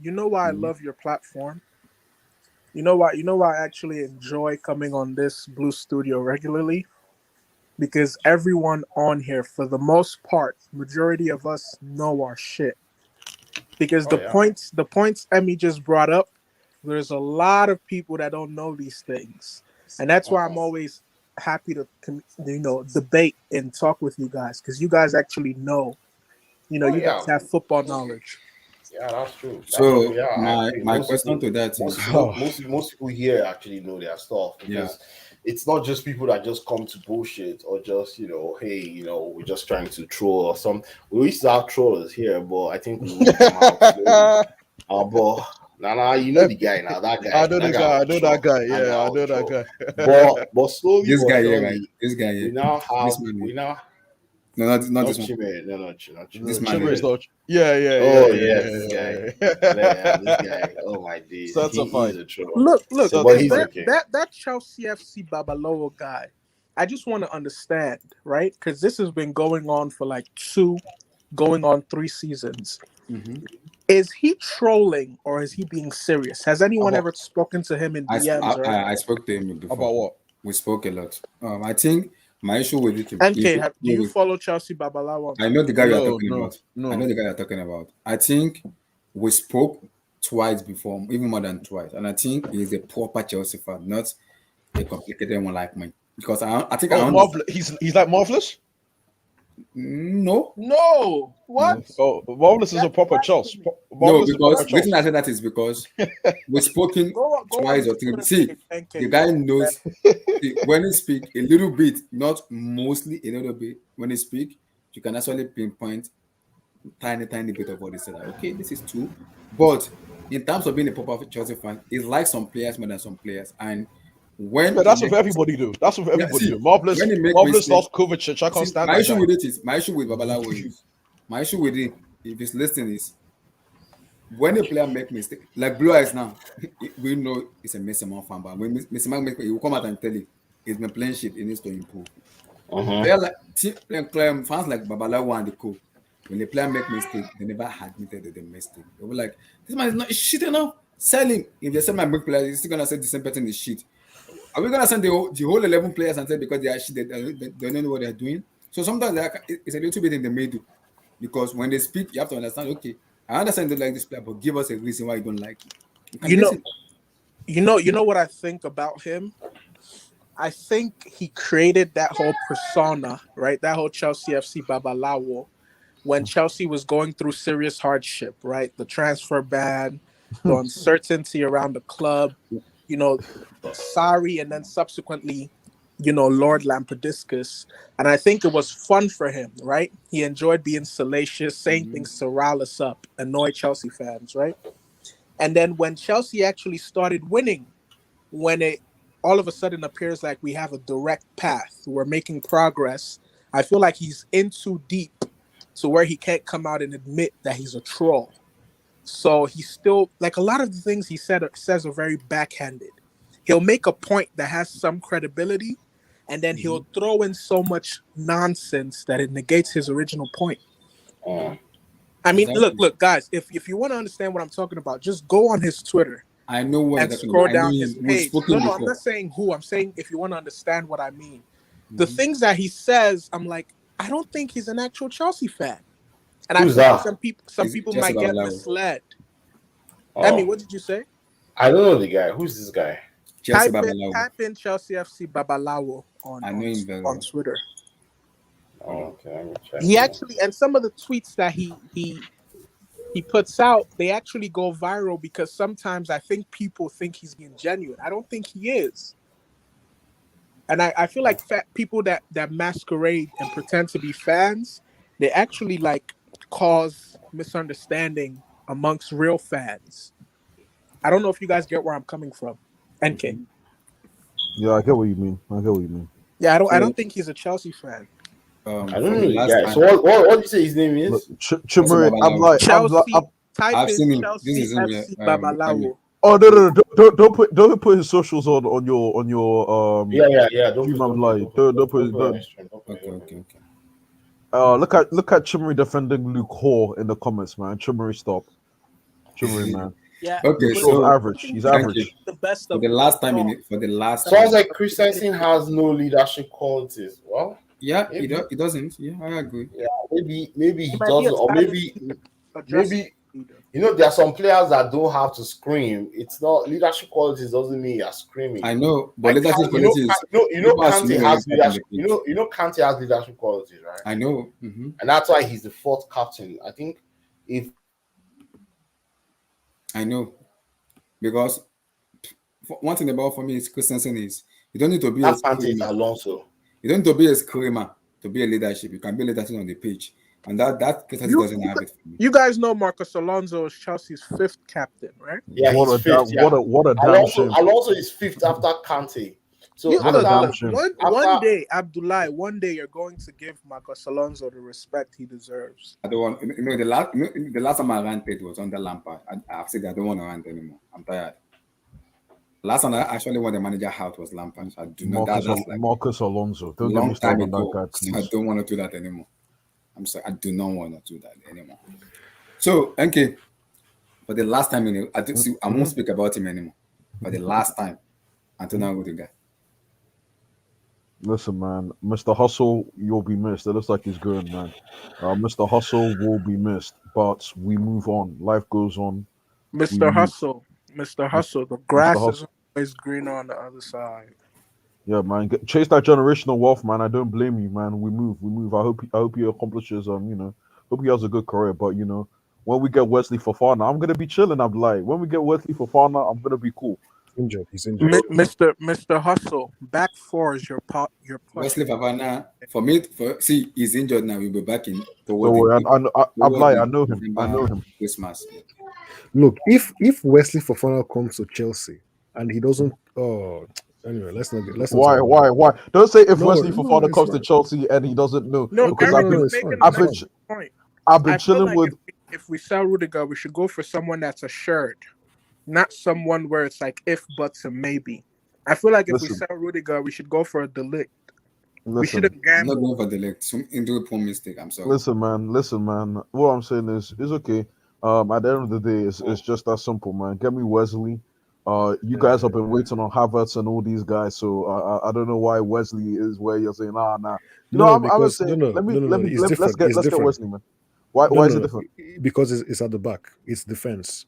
you know why I love your platform? You know why I actually enjoy coming on this Blue Studio regularly? Because everyone on here, for the most part, majority of us know our shit. because Oh, yeah. the points Emmy just brought up, there's a lot of people that don't know these things, and that's why I'm always happy to debate and talk with you guys, because you guys actually know, you Oh, guys have football knowledge. Yeah, that's true. That's So true. Yeah, my actually, my most question people, to that is, most people here actually know their stuff, because it's not just people that just come to bullshit or just hey, we're just trying to troll or something. We used to have trollers here, but I think we moved them out slowly. But nah, you know the guy now. That guy. I know the guy. I know that guy. Yeah, I know that guy. But slowly this but guy here, surely, right? This guy here. we now have This man we here. now No, not not this one. Chimere, no, not This man Chimere here. is not. Yeah. Oh yes, this guy. Yeah, this guy. Oh my days. Certified. He's a troll. Look, But he's that, okay. that Chelsea FC Babalawo guy, I just want to understand, right? Because this has been going on for like 3 seasons. Mm-hmm. Is he trolling or is he being serious? Has anyone ever spoken to him in DMs? I spoke to him before. About what? We spoke a lot. I think my issue with it. NK, do you follow Chelsea Babalawo? I know the guy you're talking No. about. I know the guy you're talking about. I think we spoke twice before, even more than twice, and I think he's a proper Chelsea fan, not a complicated one like me. Because I think he's like Marvelous. No. What? Oh, Marvelous is a proper Chelsea. No, because the reason I said that is because we've spoken Go twice or three. See, the guy knows when he speak a little bit, not mostly a little bit. When he speak, you can actually pinpoint tiny bit of what he said. Like, okay, this is true. But in terms of being a proper Chelsea fan, it's like some players more than some players. And when that's what everybody do. That's what everybody do. Marvelous loves Kovacic. I can't stand my that issue guy. with it is my issue with Babalawo is my issue with him, if he's listening, is when a player make mistake, like Blue Eyes now, we know it's a Messi Man fan, but when Messi Man make, he will come out and tell you he's been playing shit, he needs to improve. They're like fans like Babalawo and the co. When the player make mistake, they never admitted the mistake. They were like, this man is not shit enough. Sell him. If they sell my big player, he's still gonna say the same person is shit. Are we gonna send the whole 11 players and say because they are shit, they don't know what they're doing? So sometimes it's a little bit in the middle, because when they speak, you have to understand. Okay, I understand you don't like this player, but give us a reason why you don't like it. You know what I think about him? I think he created that whole persona, right? That whole Chelsea FC Babalawo, when Chelsea was going through serious hardship, right? The transfer ban, the uncertainty around the club, Sarri, and then subsequently, Lord Lamprediscus. And I think it was fun for him, right? He enjoyed being salacious, saying things to rile us up, annoy Chelsea fans, right? And then when Chelsea actually started winning, when it all of a sudden appears like we have a direct path, we're making progress, I feel like he's in too deep to where he can't come out and admit that he's a troll. So he's still, like, a lot of the things he says are very backhanded. He'll make a point that has some credibility, and then he'll throw in so much nonsense that it negates his original point. I mean, look, guys, if you want to understand what I'm talking about, just go on his Twitter. I know what and scroll down his page. No, I'm not saying who. I'm saying if you want to understand what I mean. The things that he says, I'm like, I don't think he's an actual Chelsea fan. And I think some people might get misled. Emmy, what did you say? I don't know the guy. Who's this guy? Type in Chelsea FC Babalawo on Twitter. Okay, he actually, and some of the tweets that he puts out, they actually go viral because sometimes I think people think he's being genuine. I don't think he is. And I feel like people that masquerade and pretend to be fans, they actually cause misunderstanding amongst real fans. I don't know if you guys get where I'm coming from. NK. Yeah, I get what you mean. Yeah, I don't think he's a Chelsea fan. I don't know the guy. So what do you say his name is? Chimere. Type in Chelsea FC Babalawo. Oh no! Don't put his socials on your Yeah. Don't put his. Okay. Look at Chimere defending Luke Hall in the comments, man. Chimere, stop. Chimere, man. Yeah. Okay. He's So average. He's average. The best for of the last time sounds like Christensen has no leadership qualities. Well, yeah, it doesn't. Yeah, I agree. Yeah, maybe he doesn't, or Aggressive maybe leader. there are some players that don't have to scream. It's not leadership qualities doesn't mean you're screaming. I know, but Like, leadership you know, qualities. Kante has leadership. Kante has leadership qualities, right? I know, and that's why he's the fourth captain. I think I know, because one thing about for me is Christensen is you don't need to be a screamer. Alonso. You don't need to be a screamer to be a leadership. You can be leadership on the pitch, and that Christensen doesn't have it for me. You guys know Marcos Alonso is Chelsea's 5th captain, right? Yeah, what he's fifth. What a damn shame. Alonso is 5th after Kante. So one day, Abdullah, one day you're going to give Marcos Alonso the respect he deserves. I don't want. The last time I ranted was under Lampard. I've said I don't want to rant anymore. I'm tired. Last time I actually won the manager out was Lampard. So I do not. That's like Marcos Alonso. Don't get long me started time on ago. that guy, please. I don't want to do that anymore. I'm sorry. I do not want to do that anymore. So, okay. For the last time, I won't speak about him anymore. For the last time, Antonio Rudiger. Listen, man, Mr. Hustle, you'll be missed. It looks like he's going, man. Mr. Hustle will be missed, but we move on. Life goes on. Mr. Hustle, the grass is always greener on the other side. Yeah, man. Chase that generational wealth, man. I don't blame you, man. We move. I hope he accomplishes. Hope he has a good career. But when we get Wesley Fofana, I'm gonna be chilling. I'm like, when we get Wesley Fofana, I'm gonna be cool. He's injured. Mr. Hustle, back four is your push. Wesley Fofana, he's injured now. He'll be back in. I know him. Christmas. Look, if Wesley Fofana comes to Chelsea and he doesn't, anyway, let's not. Why? Don't say if Wesley Fofana comes to Chelsea and he doesn't know. No, because I've been chilling with. If we sell Rudiger, we should go for someone that's assured, not someone where it's like if, buts, and maybe. I feel like if we sell Rudiger, we should go for a Delict. We should have gambled. I'm not going for Delict. Some individual mistake. I'm sorry. Listen, man. What I'm saying is, it's okay. At the end of the day, it's just that simple, man. Get me Wesley. You guys have been waiting on Havertz and all these guys, so I don't know why Wesley is where you're saying, nah. Let's get Wesley, man. Why is it different? Because it's at the back. It's defense.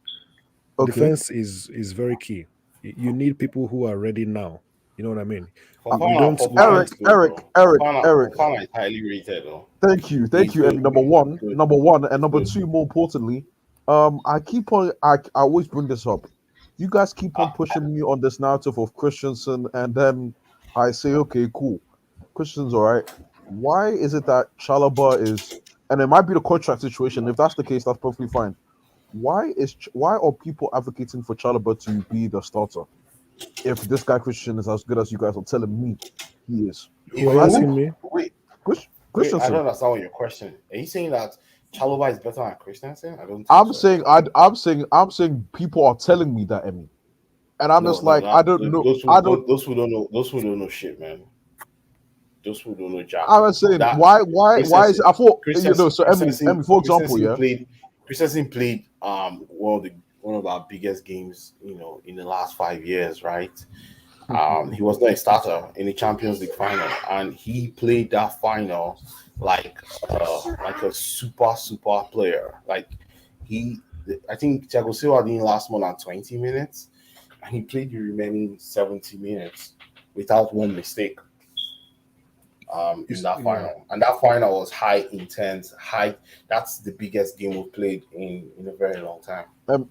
Okay. Defense is very key. You need people who are ready now. You know what I mean? Eric. Fofana is highly rated, though. Thank you. And number one, and number two, more importantly, I always bring this up. You guys keep on pushing me on this narrative of Christensen, and then I say, okay, cool, Christensen's all right. Why is it that Chalobah is, and it might be the contract situation. If that's the case, that's perfectly fine. Why are people advocating for Chalobah to be the starter if this guy Christensen is as good as you guys are telling me he is? You're asking me? Wait, Christensen. I don't understand what your question. Are you saying that Chalobah is better than Christensen? I'm saying people are telling me that, Emmy, and I'm just like, I don't know. Those who don't know shit, man. Those who don't know Jack. I was saying, why is I thought so Emmy, for example, Christensen played one of our biggest games, in the last 5 years, right? He was not a starter in the Champions League final, and he played that final like a super player. I think Thiago Silva didn't last more than 20 minutes, and he played the remaining 70 minutes without one mistake. In that final, and that final was high intense. That's the biggest game we've played in a very long time.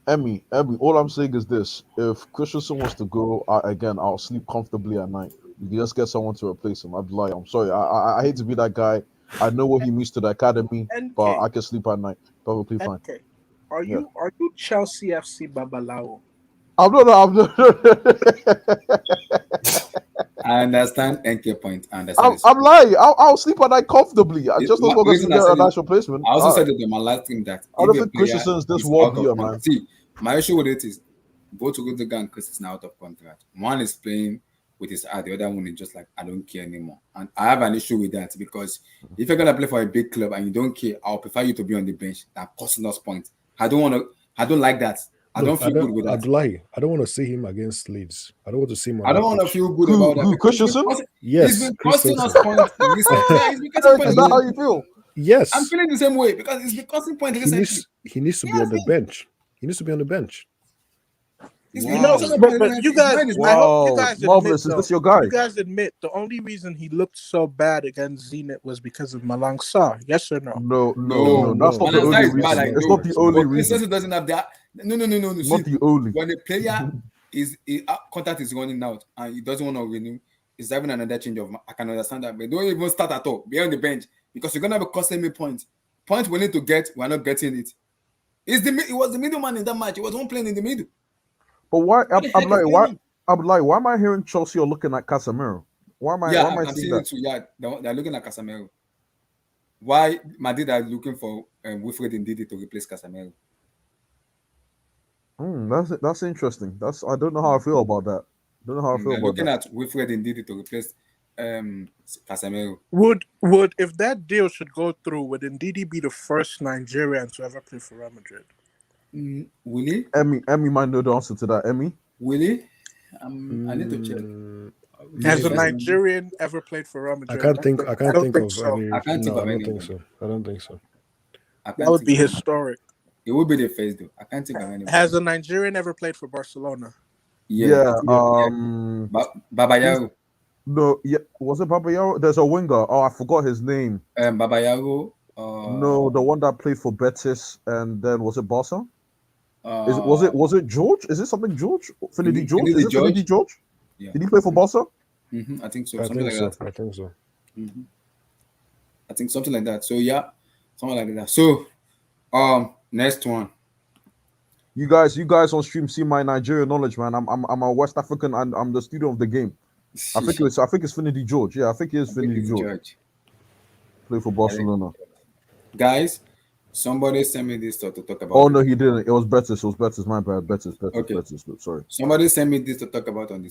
Emmy, all I'm saying is this: if Christensen wants to go, I'll sleep comfortably at night. You can just get someone to replace him. I'm sorry. I hate to be that guy. I know what he means to the academy, but I can sleep at night. Probably fine. Okay. Are you Chelsea FC Babalao? I'm not. I understand NK point. I'm lying. I'll sleep at night comfortably. Just as long as you get a nice replacement. I also said that my last thing that I don't think Christensen is this world here, man. See, my issue with it is both Rudiger and Christensen are out of contract. One is playing with his heart, the other one is just like, I don't care anymore. And I have an issue with that because if you're gonna play for a big club and you don't care, I'll prefer you to be on the bench than costing us points. I don't like that. I don't feel good with that. Abdullahi, I don't want to see him against Leeds. I don't want to see him. I don't want to feel good about that. Christensen? Yes. He's been costing us points. Is that how you feel? Yes. I'm feeling the same way because it's been costing points recently. he needs to be on the bench. He needs to be on the bench. You know, but you guys, I hope you guys admit, Marvelous, is this your guy? you guys admit the only reason he looked so bad against Zenit was because of Malang Sarr. Yes or no? No. That's not the only reason. It's not the only reason. It doesn't have that. No. Not the only. When the player contract is running out and he doesn't want to renew, it's having another change of. I can understand that, but don't even start at all. Be on the bench because you're gonna have a costing me point. Point we need to get, we're not getting it. It was the middleman in that match. It was one playing in the middle. But why? I'm like, why am I hearing Chelsea are looking at Casemiro? Why am I seeing that? Too, yeah, they're looking at Casemiro. Why Madrid are looking for Wilfred Ndidi to replace Casemiro? That's interesting. I don't know how I feel about that. Don't know how I feel about looking that. At Wilfred Ndidi to replace Casemiro. Would if that deal should go through, would Ndidi be the first Nigerian to ever play for Real Madrid? Will he? Emmy might know the answer to that. Emmy? Will he? I need to check. Has a Nigerian ever played for Real Madrid? I can't think of any. I don't think so. I don't think so. That would be historic. It would be the first though. I can't think of any. Has a Nigerian ever played for Barcelona? Yeah. Babayaro. No, yeah. Was it Babayaro? There's a winger. Oh, I forgot his name. Babayaro. No, the one that played for Betis and then was it Barca? Was it George? Is it something George? Finidi George? Is it Finidi George? Yeah. Did he play for Barca? I think so. I Something think like so. that. I think so. I think something like that. So yeah, something like that. So next one. You guys on stream see my Nigerian knowledge, man. I'm a West African and I'm the student of the game. I think it's Finidi George. Yeah, I think it is Finidi George. Play for Barcelona. Guys, somebody sent me this to talk about. Oh no, he didn't. It was Betis. My bad. Betis. Okay. Betis. Sorry. Somebody sent me this to talk about on the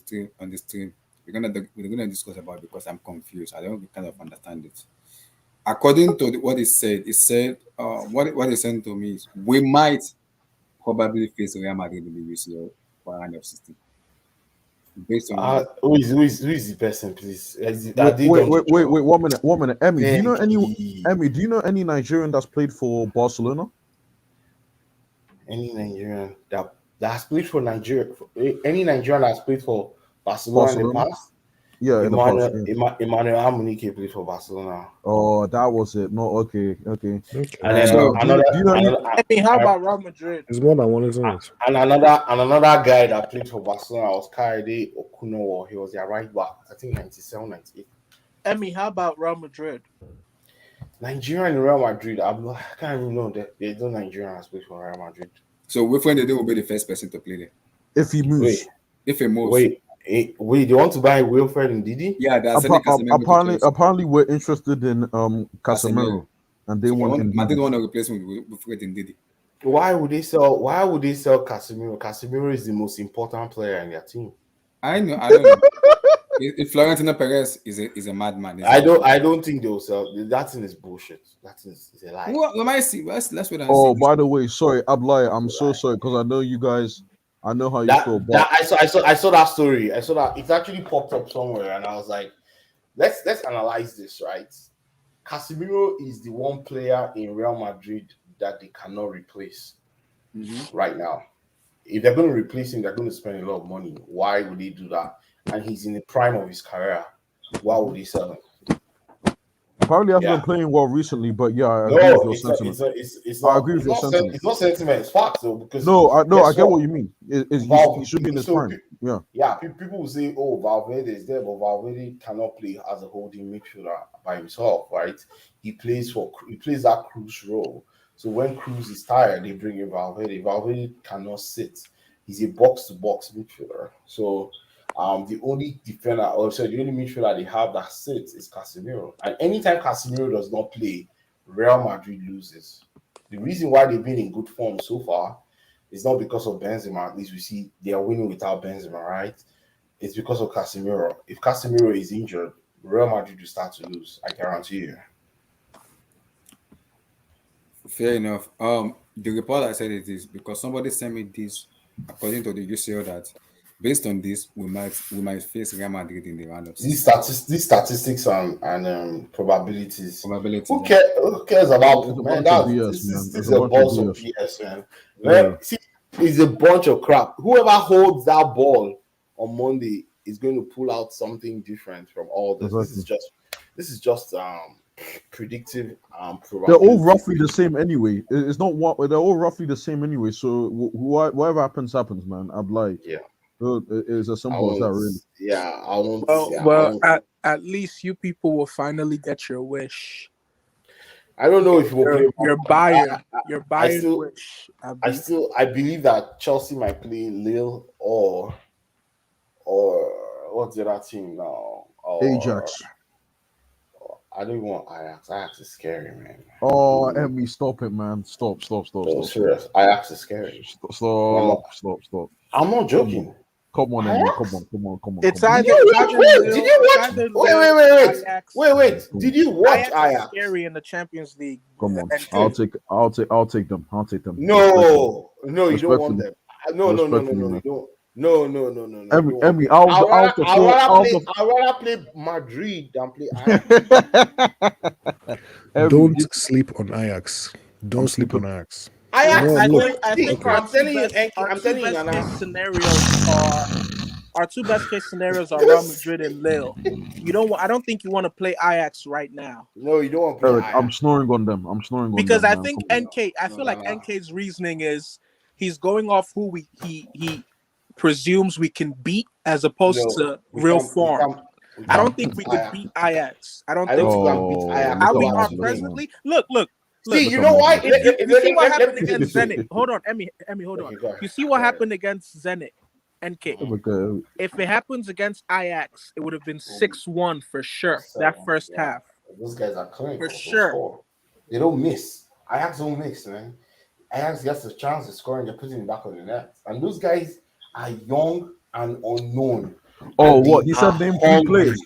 stream. We're gonna discuss about it because I'm confused. I don't kind of understand it. According to what it said what it sent to me is we might probably face Real Madrid in the UCL for round of 16. Based on who is the person, please? Wait, 1 minute. Emmy, do you know any Nigerian that's played for Barcelona? Any Nigerian that has played for Nigeria? Any Nigerian that's played for Barcelona in the past? Yeah, Emmanuel Amunike played for Barcelona. Oh, that was it. No, okay. And then how about Real Madrid? It's more than one, isn't it? And another guy that played for Barcelona was Kaide Okunowo. He was their right back. I think 97, 98. Emmy, how about Real Madrid? Nigeria and Real Madrid. I can't even know that there's no Nigerian has played for Real Madrid. So Wilfred Ndidi will be the first person to play there. If he moves. If he moves. Wait, you want to buy Wilfred Ndidi? Yeah, apparently we're interested in Casemiro, and they want to replace him with Wilfred Ndidi. Why would they sell Casemiro? Casemiro is the most important player in their team. I don't know. If Florentino Perez is a madman. I don't think they will sell. That thing is bullshit. That is a lie. We might see. Let's wait and see. Oh, by the way, sorry, Ablai, I'm so sorry because I know you guys. I know how you feel. But I saw that story. I saw that it actually popped up somewhere, and I was like, let's analyze this, right? Casemiro is the one player in Real Madrid that they cannot replace right now. If they're going to replace him, they're going to spend a lot of money. Why would they do that? And he's in the prime of his career. Why would they sell him? Apparently, hasn't been playing well recently, but yeah, I agree with your sentiment. I agree with your sentiment. It's not sentiment; it's fact, though. Because I get what you mean. He should be in his prime. Yeah. People will say, "Oh, Valverde is there," but Valverde cannot play as a holding midfielder by himself, right? He plays that Cruz role. So when Cruz is tired, they bring in Valverde. Valverde cannot sit. He's a box-to-box midfielder. So. The only midfielder they have that sits is Casemiro. And anytime Casemiro does not play, Real Madrid loses. The reason why they've been in good form so far is not because of Benzema. At least we see they are winning without Benzema, right? It's because of Casemiro. If Casemiro is injured, Real Madrid will start to lose. I guarantee you. Fair enough. The report I said it is because somebody sent me this according to the UCL that based on this, we might face Real Madrid in the round of These 16. these statistics and probabilities. Probability. Who cares about It's a man? bunch of That's BS, this man. is this It's is a a bunch bunch of of BS. BS, man. Yeah. Man, see, it's a bunch of crap. Whoever holds that ball on Monday is going to pull out something different from all this. Exactly. This is just predictive They're all probability. roughly the same anyway. It's not what they're all roughly the same anyway. So whatever happens, man. I'm like, Yeah. It's as I simple as that, won't. really. Yeah, I won't. Well, Yeah, I well, won't. at least you people will finally get your wish. I don't know if we'll play. Your Bayern still- wish. Abi. I believe that Chelsea might play Lille or what's the other team now? Or, Ajax. I don't want Ajax. Ajax is scary, man. Oh, Emmy, stop it, man. Stop. No, serious. Ajax is scary. Stop. I'm not joking. Come on, Emmy. Ajax? Come on. It's come on. either Did you watch? Ajax. Wait. Did you watch Ajax is Ajax? scary in the Champions League. Come on. And I'll take them. No, you don't want Respectfully. them. No, Respectfully, you man. don't. No. You don't. Emmy, I'd rather play Madrid than play Ajax. Don't sleep on Ajax. Don't sleep on Ajax. Ajax, I think I'm telling you, our Nana. two best case scenarios are Real Madrid and Lille. I don't think you want to play Ajax right now. No, you don't want to play Eric, Ajax. I'm snoring on them. Because them, I man. think Come on. NK. I feel like NK's reasoning is he's going off who he presumes we can beat as opposed to real form. I don't think we could beat Ajax. I don't think think we so. can beat Ajax. How we Oh, are man. presently. Look. See, you know why? You see what happened against Zenit. Hold on, Emmy, hold on. Okay, go ahead. You see what happened against Zenit, NK. Okay. If it happens against Ajax, it would have been 6-1 for sure. That first half. Those guys are clinical. For sure. They don't miss. Ajax don't miss, man. Ajax gets a chance to score and they're putting it back on the net. And those guys are young and unknown. Oh, And what? they He said are name 3 hungry. players.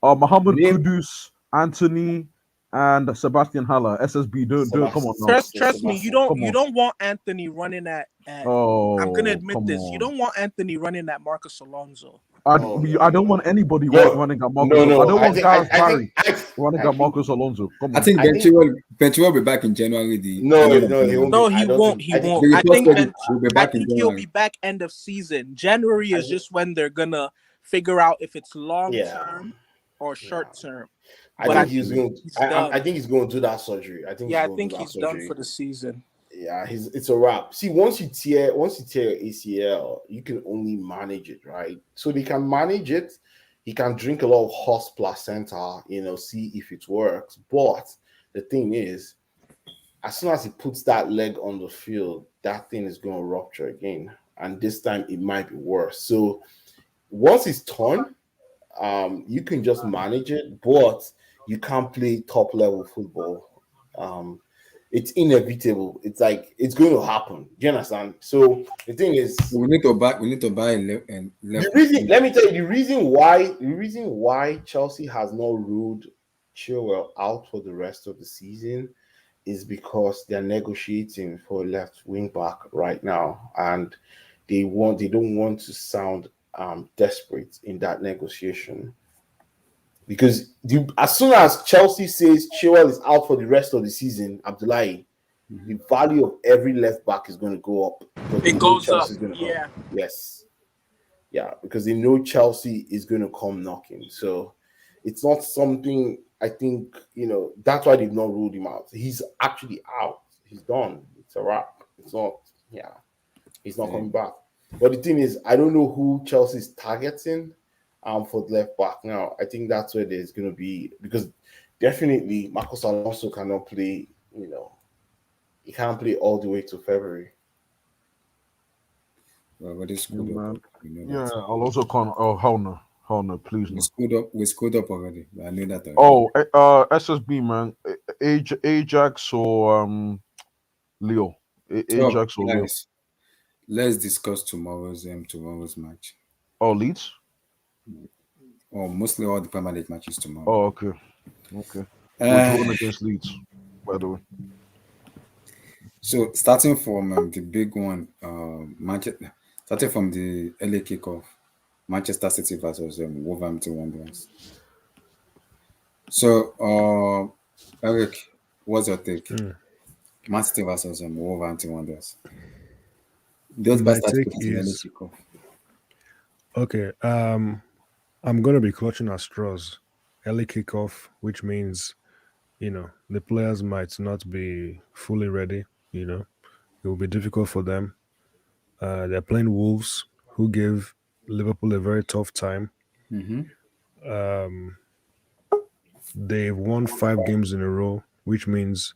Mohammed Name- Kudus, Anthony, and Sebastian Haller. SSB. Don't come on now. Trust me, you don't want Anthony running at Oh, I'm gonna admit come this. on. You don't want Anthony running at Marcus Alonso. I Oh, don't want anybody No. running at Marcus. No. I don't want Gareth I Barry think- running at Marcus Alonso. Come I on. think I think- Benchiro will be back in January. No, he won't. No, I he don't won't. think- He I think- won't. The I report think said Ben- he'll be I back in think he'll January. be back end of season. January is just when they're gonna figure out if it's long Yeah. term or short term. I But think I he's think going. he's I done. think he's going to do that surgery. I think. Yeah, I going think to do he's that done surgery. for the season. Yeah, it's a wrap. See, once you tear your ACL, you can only manage it, right? So they can manage it. He can drink a lot of horse placenta, see if it works. But the thing is, as soon as he puts that leg on the field, that thing is going to rupture again, and this time it might be worse. So once it's torn, you can just manage it, but you can't play top level football. It's inevitable. It's like it's going to happen. Do you understand? So the thing is, We need to buy left. the reason. Let me tell you the reason why Chelsea has not ruled Chilwell out for the rest of the season is because they're negotiating for a left wing back right now, and they don't want to sound desperate in that negotiation. Because as soon as Chelsea says Chilwell is out for the rest of the season, Abdullahi, the value of every left back is going to go up. Because they It know goes up. Chelsea's gonna come. Yeah. Yes. Yeah, because they know Chelsea is going to come knocking. So it's not something I think, that's why they've not ruled him out. He's actually out. He's done. It's a wrap. It's not, he's not coming back. But the thing is, I don't know who Chelsea's targeting for the left back now. I think that's where there's going to be, because definitely Marcos Alonso cannot play, he can't play all the way to February. Well, what is screwed Man. up? Yeah, I'll also can't. Oh, hell no, please no. We screwed up already. I knew that already. Oh, SSB man, Ajax or Leo, Ajax or Leo. Guys, let's discuss tomorrow's match. Oh, Leeds. Or mostly all the Premier League matches tomorrow. Oh, okay. We're going against Leeds, by the way. So starting from the big one, Starting from the early kickoff, Manchester City versus Wolverhampton Wanderers. So, Eric, what's your take? Man City versus Wolverhampton Wanderers. Those My best started take in early is kickoff. okay. I'm gonna be clutching at straws. Early kickoff, which means the players might not be fully ready. It will be difficult for them. They're playing Wolves, who gave Liverpool a very tough time. They've won 5 games in a row, which means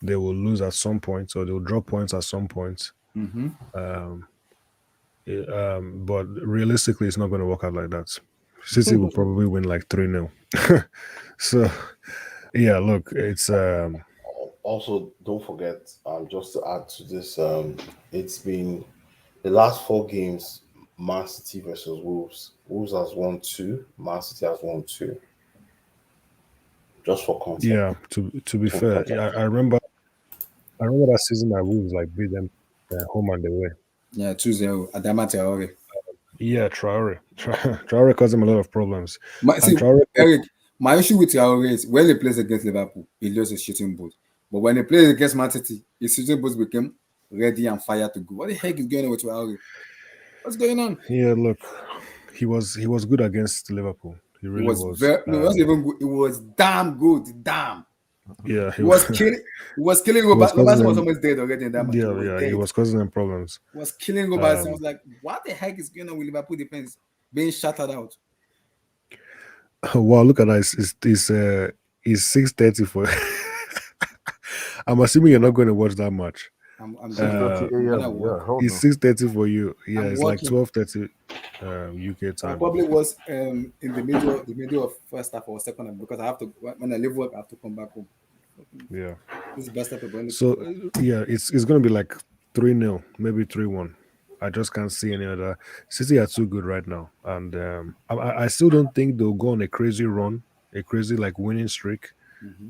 they will lose at some point, or they'll drop points at some point. But realistically, it's not going to work out like that. City will probably win like 3-0. So, yeah, look, it's Also, don't forget, just to add to this, it's been the last 4 games, Man City versus Wolves. Wolves has won 2, Man City has won 2. Just for context. yeah. To be fair, I remember that season that Wolves like beat them home and away. Yeah, 2-0. Adama Traore. Yeah, Traore. Traore caused them a lot of problems. See, Traore, Eric, my issue with Traore is when he plays against Liverpool, he loses his shooting boot. But when he plays against Man City, his shooting boots became ready and fire to go. What the heck is going on with Traore? What's going on? yeah, look, he was good against Liverpool. He really was. No, it wasn't even good. It was damn good. Damn. Yeah, He was killing Robertson was almost dead already in that match. He was causing them problems. He was killing Robertson. I was like, what the heck is going on with Liverpool defense being shattered out? Wow, look at that. It's 6:30 for I'm assuming you're not going to watch that much. I'm It's 6:30 for you. Yeah, it's like 12:30 UK time. I probably was in the middle of first half or second half because I have to, when I leave work, I have to come back home. Yeah. This is best type of So yeah, it's going to be like 3-0, maybe 3-1. I just can't see any other. City are too good right now, and I still don't think they'll go on a crazy run, a crazy like winning streak.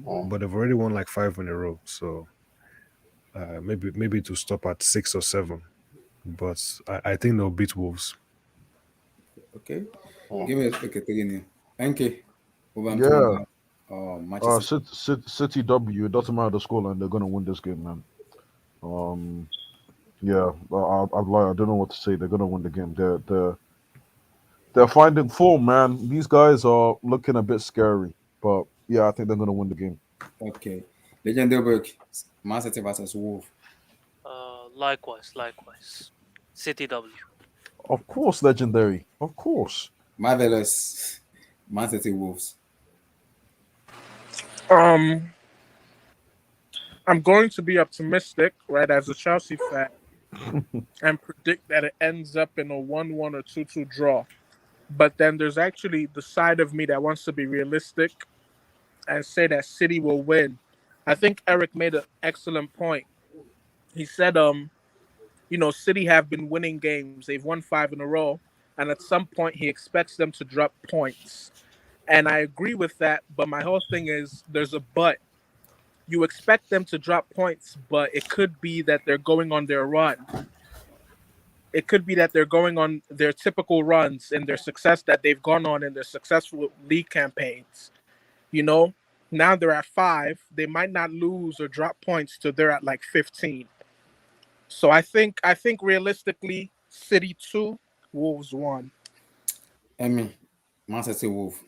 But they've already won like 5 in a row, so maybe to stop at 6 or 7. But I think they'll beat Wolves. Okay, give me a 3-0. NK. City W. It doesn't matter the scoreline; they're gonna win this game, man. Yeah, I don't know what to say. They're gonna win the game. They're finding form, man. These guys are looking a bit scary, but yeah, I think they're gonna win the game. Okay, Legendary Man City versus Wolves. Likewise. City W. Of course, Legendary. Of course. Marvelous. Man City Wolves. I'm going to be optimistic, right, as a Chelsea fan, and predict that it ends up in a 1-1 or 2-2 draw. But then there's actually the side of me that wants to be realistic and say that City will win. I think Eric made an excellent point. He said, City have been winning games. They've won 5 in a row. And at some point, he expects them to drop points. And I agree with that. But my whole thing is there's a but. You expect them to drop points, but it could be that they're going on their run. It could be that they're going on their typical runs and their success that they've gone on in their successful league campaigns. Now they're at 5. They might not lose or drop points till they're at like 15. So I think realistically, City 2, Wolves 1. Emmy, Man City Wolf.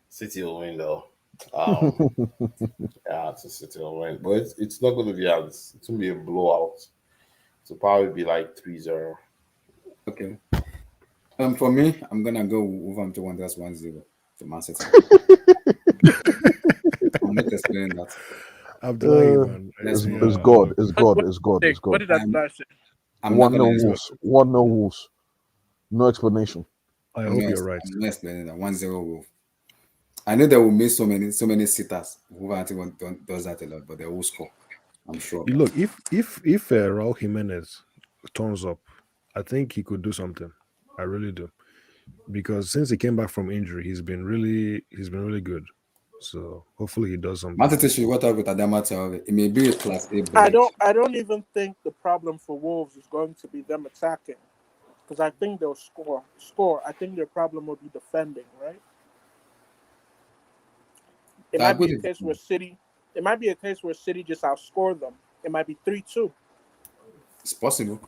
City will win though. Yeah, City will win, but it's not going to be as it's going to be a blowout. It'll probably be like 3-0. Okay. For me, I'm gonna go Wolverhampton Wanderers 1-0 to Man City. I'm not explaining that. Man. It's God. What did I say? 1-0 Wolves. 1-0 Wolves. No explanation. I hope you're right. I'm not explaining that. 1-0 Wolves. I know they will miss so many sitters. Wolverhampton does that a lot, but they will score. I'm sure. Look, if Raul Jimenez turns up, I think he could do something. I really do, because since he came back from injury, he's been really good. So hopefully he does something. Man City should work out with Adama Traore. It may be a class A I break. don't even think the problem for Wolves is going to be them attacking, because I think they'll score. I think their problem will be defending, right? It I might be agree a with case you. where City. It might be a case where City just outscore them. It might be 3-2. It's possible.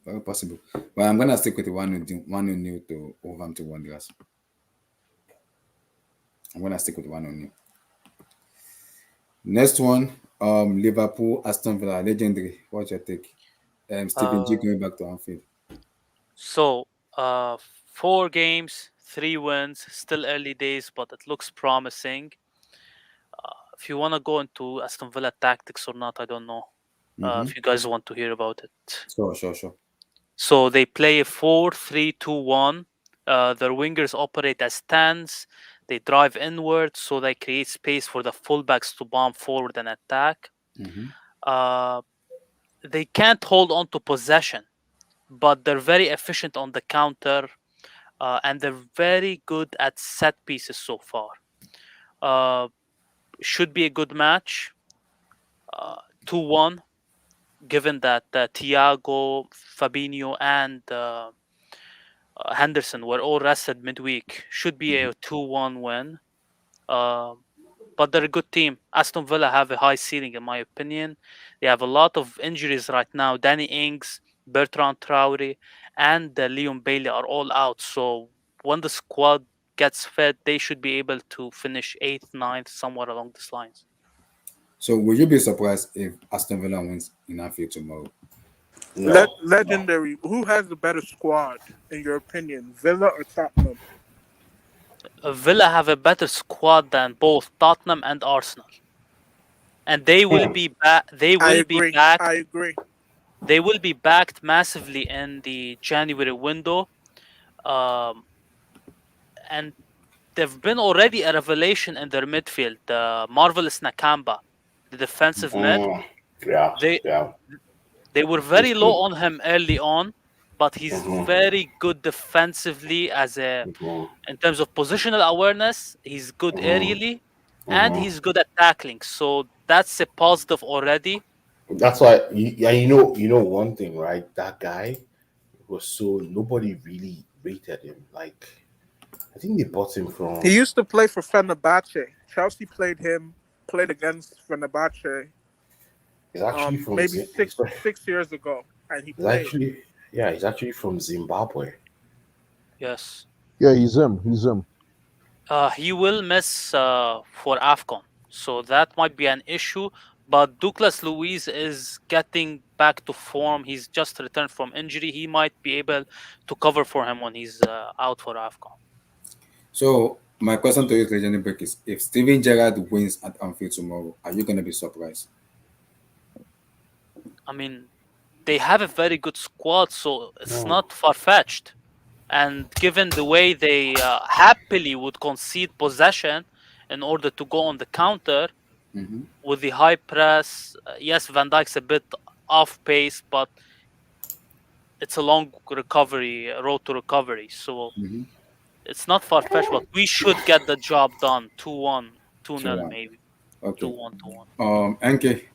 Very possible. But I'm gonna stick with the 1-0 to Wolverhampton Wanderers. I'm gonna stick with 1-0. Next one, Liverpool, Aston Villa, legendary. What's your take? Steven G going back to Anfield. So, 4 games, 3 wins, still early days, but it looks promising. If you want to go into Aston Villa tactics or not, I don't know. If you guys want to hear about it. Sure. So they play a 4-3-2-1. Their wingers operate as stands. They drive inward, so they create space for the fullbacks to bomb forward and attack. They can't hold on to possession, but they're very efficient on the counter, and they're very good at set pieces so far. Should be a good match. 2-1, given that Thiago, Fabinho, and Henderson were all rested midweek. Should be a 2-1 win. But they're a good team. Aston Villa have a high ceiling, in my opinion. They have a lot of injuries right now. Danny Ings, Bertrand Traore, and Leon Bailey are all out. So when the squad gets fed, they should be able to finish 8th, 9th, somewhere along these lines. So will you be surprised if Aston Villa wins in Anfield tomorrow? No, Legendary. Who has the better squad, in your opinion, Villa or Tottenham? Villa have a better squad than both Tottenham and Arsenal, and they will be back. They will be back. I agree. They will be backed massively in the January window, and they've been already a revelation in their midfield. The marvelous Nakamba, the defensive mid. They were very low on him early on, but he's very good defensively in terms of positional awareness. He's good aerially, and he's good at tackling. So that's a positive already. That's why, you know one thing, right? That guy was nobody really rated him. Like, I think they bought him from. He used to play for Fenerbahce. Chelsea played against Fenerbahce. He's actually from maybe 6 years ago, and he played. He's actually from Zimbabwe. Yes. Yeah, he's him. He will miss for AFCON, so that might be an issue. But Douglas Luiz is getting back to form. He's just returned from injury. He might be able to cover for him when he's out for AFCON. So my question to you, Legendary Break, is: if Steven Gerrard wins at Anfield tomorrow, are you gonna be surprised? I mean, they have a very good squad, so it's not far-fetched. And given the way they happily would concede possession in order to go on the counter with the high press, yes, Van Dijk's a bit off pace, but it's a long road to recovery. So it's not far-fetched, but we should get the job done. 2-1, 2-0 maybe. Okay. 2-1. NK.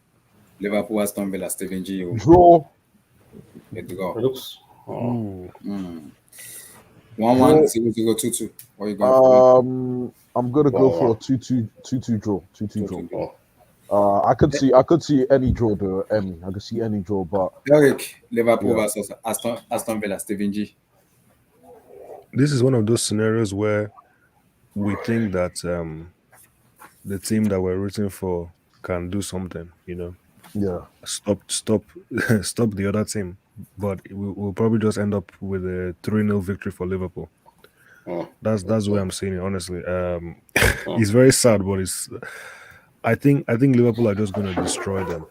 Liverpool, Aston Villa, Steven G. Draw. Good to go. It looks. 1-1, 0-0, 2-2. What are you going for? I'm gonna go for a 2-2 draw. 2-2 draw. I could see any draw though. I could see any draw, but Eric, Liverpool versus Aston Villa, Steven G. This is one of those scenarios where we think that the team that we're rooting for can do something, Yeah. Stop the other team. But we'll probably just end up with a 3-0 victory for Liverpool. That's where I'm seeing it, honestly. It's very sad, but I think Liverpool are just gonna destroy them.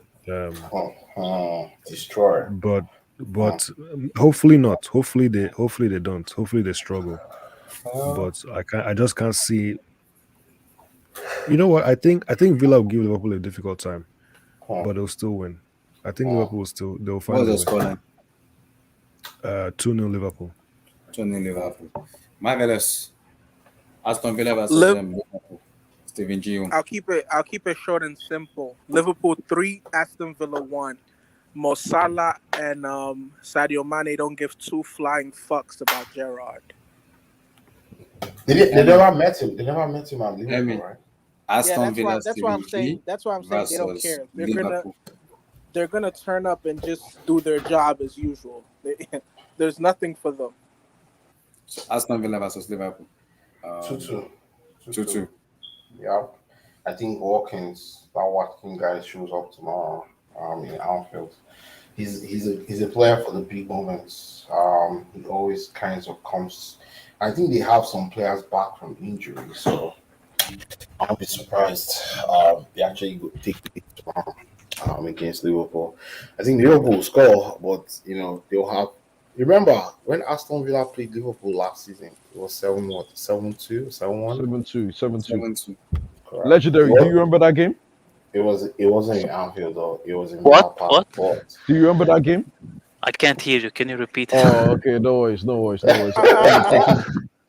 Destroy. But hopefully not. Hopefully they don't. Hopefully they struggle. But I just can't see. You know what? I think Villa will give Liverpool a difficult time, but they'll still win. I think Liverpool they'll find What's the scoreline? 2-0 Liverpool. 2-0 Liverpool. Marvelous. Aston Villa versus Liverpool. Steven G. I'll keep it short and simple. Liverpool 3, Aston Villa 1. Mo Salah and Sadio Mane don't give two flying fucks about Gerrard. They never met him. They never met him at Liverpool, Emi. right? Aston Villa, That's why I'm Steven saying. G. That's why I'm saying they don't versus care. Liverpool. They're gonna turn up and just do their job as usual. There's nothing for them. So Aston Villa versus Liverpool. 2-2. 2-2. Yeah. I think Watkins guy shows up tomorrow in Anfield. He's a player for the big moments. He always kind of comes. I think they have some players back from injury, so I'll be surprised. They actually go take the lead tomorrow against Liverpool. I think Liverpool will score, but they'll have. Remember when Aston Villa played Liverpool last season? It was 7-2, 7-1, 7-2. Correct. Legendary. Do you remember that game? It wasn't in Anfield though. It was in What? Villa What? Park. Do you remember that game? I can't hear you. Can you repeat? Oh, okay. No worries. I have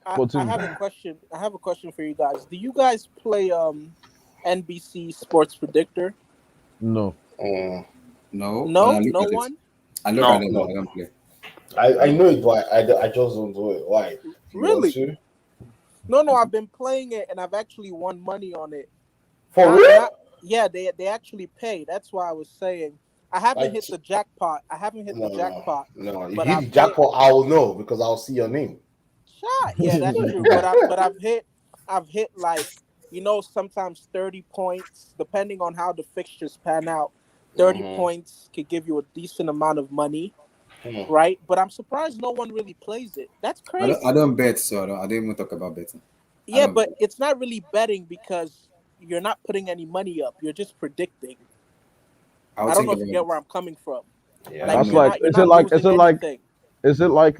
a question. I have a question for you guys. Do you guys play NBC Sports Predictor? No. No. No, When I look no at it, one. I look No. at it, but I don't play. I know it, but I just don't do it. Why? You want Really? to? No. I've been playing it and I've actually won money on it. For real? Yeah, they actually pay. That's why I was saying I haven't hit the jackpot. No. If But you hit the jackpot, I will know because I'll see your name. Shot. Yeah, that's true. But I've hit like sometimes 30 points depending on how the fixtures pan out. 30 points could give you a decent amount of money, right? But I'm surprised no one really plays it. That's crazy. I don't bet, so I don't even talk about betting. Yeah, but it's not really betting because you're not putting any money up. You're just predicting. I don't know if you get where I'm coming from. Yeah, That's you're like. not Is it like? losing anything. Is it like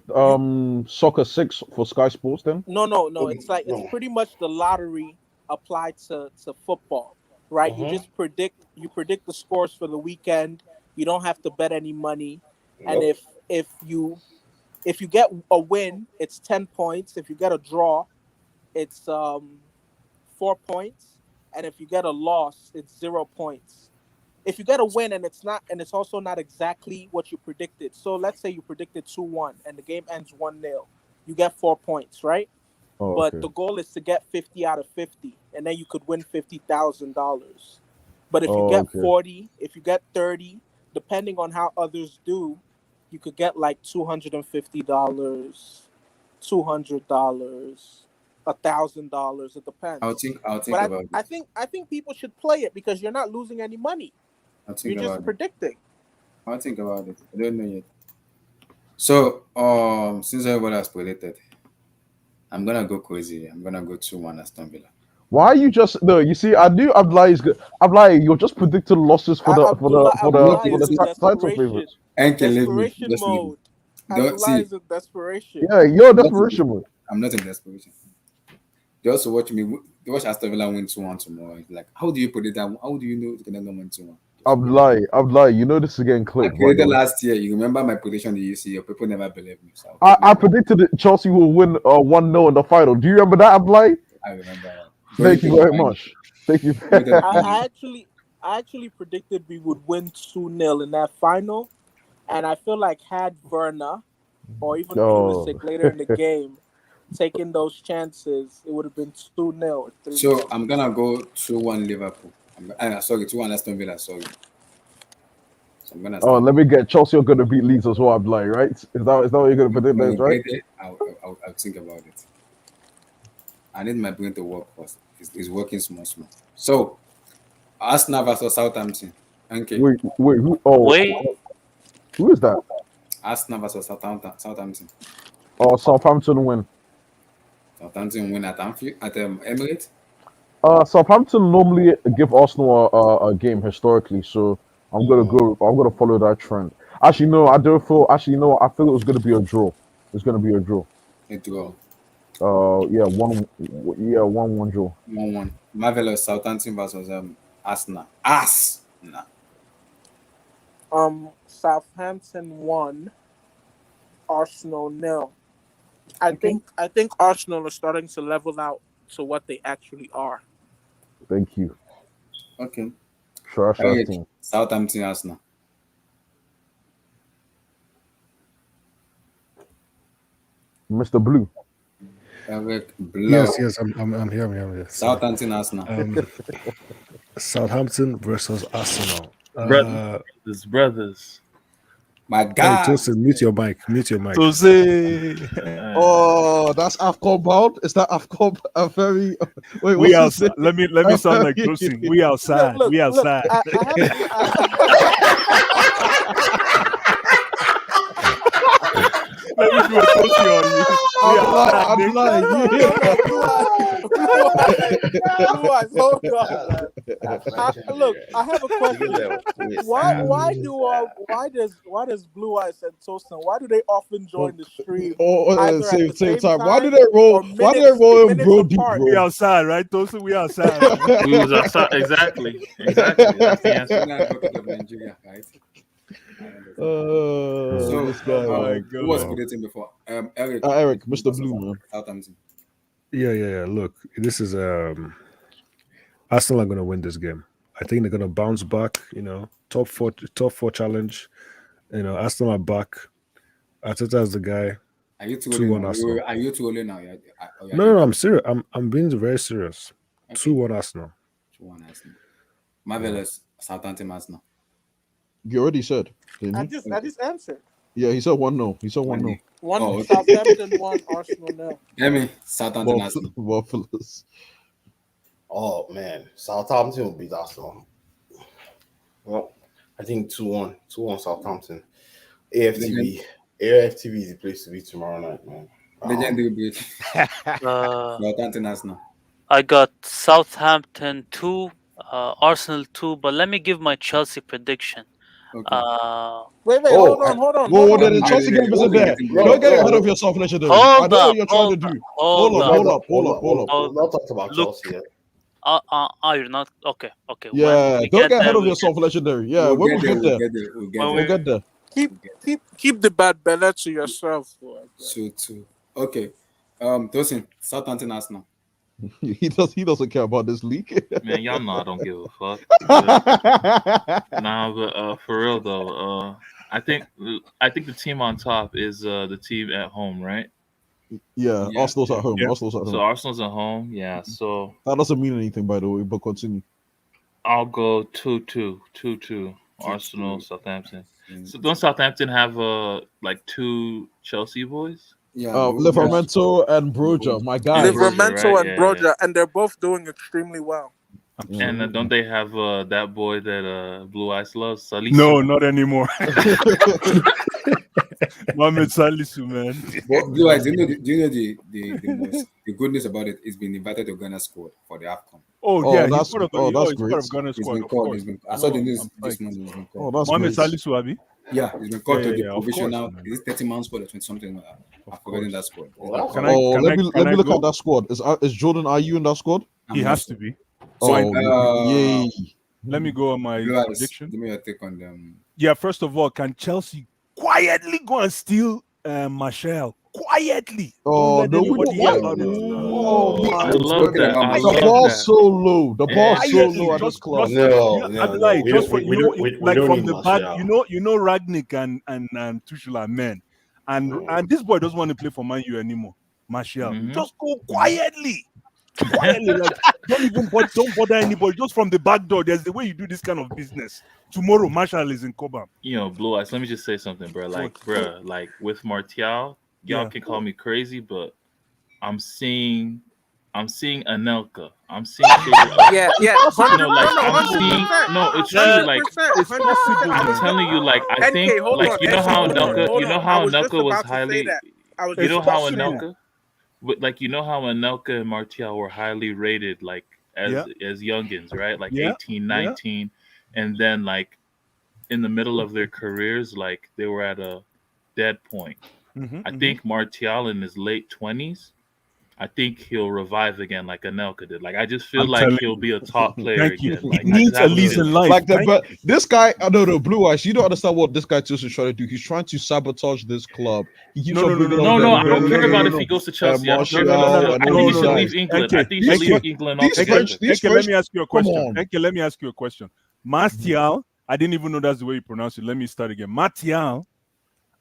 Soccer 6 for Sky Sports then? No. It's pretty much the lottery applied to football, right? You just predict the scores for the weekend. You don't have to bet any money. And if you get a win, it's 10 points. If you get a draw, it's 4 points. And if you get a loss, it's 0 points. If you get a win and it's also not exactly what you predicted. So let's say you predicted 2-1 and the game ends 1-0. You get 4 points, right? Oh, But okay. the goal is to get 50 out of 50, and then you could win $50,000. But if you get 40, if you get 30, depending on how others do, you could get like $250, $200, $1,000. It depends. I'll think But about it. I think people should play it because you're not losing any money. I'll think You're about just it. predicting. I'll think about it. I don't know yet. So, since everybody has predicted, I'm gonna go crazy. I'm gonna go 2-1 Aston Villa. Why are you just no? You see, I knew Abdullahi is good. Abdullahi, you're just predicting losses for the title favorite. Desperation mode. Don't see. Is in desperation. Yeah, you're desperation mode. I'm not in desperation. They also watch me. They watch Aston Villa win 2-1 tomorrow. It's like, how do you predict that? How do you know it's gonna win 2-1? Abdullahi, you know this is getting I clipped. predicted last year. You remember my prediction that you see? Your people never believe me. So I predicted that Chelsea will win 1-0 in the final. Do you remember that, Abdullahi? I remember that. Thank you very much. Thank you. I actually predicted we would win 2-0 in that final, and I feel like had Werner or even Pulisic later in the game taking those chances, it would have been 2-0. So I'm gonna go 2-1 Liverpool. Sorry, 2-1 Aston Villa. Sorry. So I'm gonna. Let me get Chelsea are going to beat Leeds as well, Abdullahi, right? Is that what you're going to predict, that, right? I'll think about it. I need my brain to work first. It's working small. So, Arsenal versus Southampton. Okay. Wait, who? Oh, Wait. Who is that? Arsenal versus Southampton. Oh, Southampton win. Southampton win at Anfield at Emirates. Southampton normally give Arsenal a game historically, so I'm gonna follow that trend. Actually, no, I don't feel. Actually, no, I feel it was gonna be a draw. It's gonna be a draw. A draw. Yeah, 1-1 draw. 1-1. Marvelous Southampton versus Arsenal. Southampton 1, Arsenal 0. I think Arsenal are starting to level out to what they actually are. Thank you. Okay. Trash ass Eric, team. Southampton, Arsenal. Mr. Blue. Eric, Blow. Yes, I'm here. I'm here. Southampton, Arsenal. Southampton versus Arsenal. Brothers. My Hey, God. Tosin, mute your mic. Oh, that's AFCON bound. Is that AFCON a very? Wait, We what's his outside. name? Let me sound like Tosin. We outside. Look, we outside. I Let me do a Tosin on you. We outside, I'm nigga. lying. Blue Eyes, hold on. Look, I have a question. Why does Blue Eyes and Tosin, why do they often join the stream? Either at Same the same time. Why do time they roll? or Why do they roll in minutes Brody, apart? We bro? outside, right, Tosin? We outside. We was outside. Exactly. That's the answer. Advocate of Nigeria, right? So, this guy. Who was predicting before? Eric. Eric, Mr. Blue, man. Southampton. Yeah. Look, this is Arsenal are gonna win this game. I think they're gonna bounce back. Top four challenge. Arsenal are back. Arteta's the guy. Are you too 2-1 early now? Arsenal. Are you too early now? No, I'm serious. I'm being very serious. 2-1 Arsenal. 2-1 Arsenal. Marvelous. Southampton, Arsenal. You already said. I just answered. Yeah, he said 1-0. He said 1-0. One Southampton, one Arsenal now. Emi, Southampton, Arsenal. Waffles. Oh man, Southampton will beat Arsenal. Well, I think 2-1. 2-1 Southampton. AFTV is the place to be tomorrow night, man. Legendary beat. Southampton, Arsenal. I got Southampton 2, Arsenal 2, but let me give my Chelsea prediction. Okay. Wait, hold on. Whoa, the Chelsea game isn't there. Don't get ahead of yourself, legendary. I know what you're trying to do. Hold up. Not talk about Chelsea yet. You're not okay. Yeah, don't get ahead of yourself, legendary. Yeah, when we get there, we'll get there. Keep the bad belly to yourself. So too. Okay. Tosin, Southampton, Arsenal. He doesn't care about this league. Man, y'all know I don't give a fuck. But for real though, I think the team on top is the team at home, right? Yeah, Arsenal's at home. Yeah. Arsenal's at home. So Arsenal's at home, yeah. So that doesn't mean anything, by the way. But continue. I'll go 2-2. Arsenal, Southampton. So don't Southampton have like 2 Chelsea boys? Yeah, Livramento and Broja, my guy. Livramento and Broja, and they're both doing extremely well. And don't they have that boy that Blue Eyes loves, Salisu? No, not anymore. Mohamed Salisu, man. Blue Eyes, do you know the good news about it? He's been invited to Ghana squad for the AFCON. That's great. I saw the news this morning. He's been called. That's Mohamed great. Salisu, Abi? Yeah, he's been called to the of provisional. course, Is it 30-man squad or 20-something? I've forgotten that squad. Let me look at that squad. Is Jordan Ayew in that squad? He has to be. Yay! Let me go on my prediction. Give me your take on them. Yeah, first of all, can Chelsea quietly go and steal Martial? Quietly. Oh, no, we don't want about it. I love that. The ball's so low. The ball's so low at this club. From the back, you know Ragnick and Tuchel are men. And this boy doesn't want to play for Man U anymore. Martial. Just go quietly. Like, don't bother anybody. Just from the back door. There's the way you do this kind of business. Tomorrow, Martial is in Cobham. Blue Eyes. Let me just say something, bro. Like with Martial, y'all can call me crazy, but I'm seeing Anelka. I'm seeing it's really like it's possible. I'm telling you, like I think, like you know how Anelka was highly. You know how Anelka. But like you know how Anelka and Martial were highly rated, like as youngins, right? Like 18, 19, and then like in the middle of their careers, like they were at a dead point. I think Martial in his late 20s I think he'll revive again like Anelka did. Like I just feel I'm like telling he'll you. be a top player Thank you. again. Like, He I just needs a have a lease in feeling. life. Like that, Thank but this guy, I don't know, Blue Eyes. You don't understand what this guy is trying to do. He's trying to sabotage this club. He keeps on bringing No, I don't care about no, if he goes to Chelsea. I don't care Martial about and I all think he these should guys. leave England. I think he should leave England altogether. Let me ask you a question. Come on. Enke, let me ask you a question. Martial, I didn't even know that's the way you pronounce it. Let me start again. Martial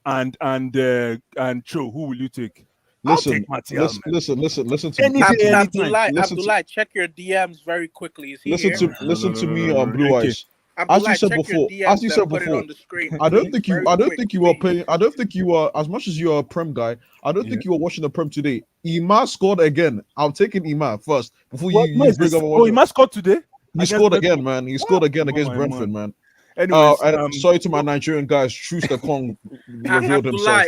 and Cho, who will you take? Listen, I'll take Martial, listen to me. Abdullah, check your DMs very quickly. Is he listen here? to me on Blue Eyes. Abdullah, As you said check before, your DMs put it on the screen, I don't please. think you Very I don't quick, think you are please. playing. I don't think you are, as much as you are a Prem guy, I don't think you are watching the Prem today. Ima scored again. I'm taking Ima first before you bring up. Oh, Ima scored today? He scored again, man. He scored again against Brentford, man. Anyways, and sorry to my Nigerian guys, Schuster Kong revealed himself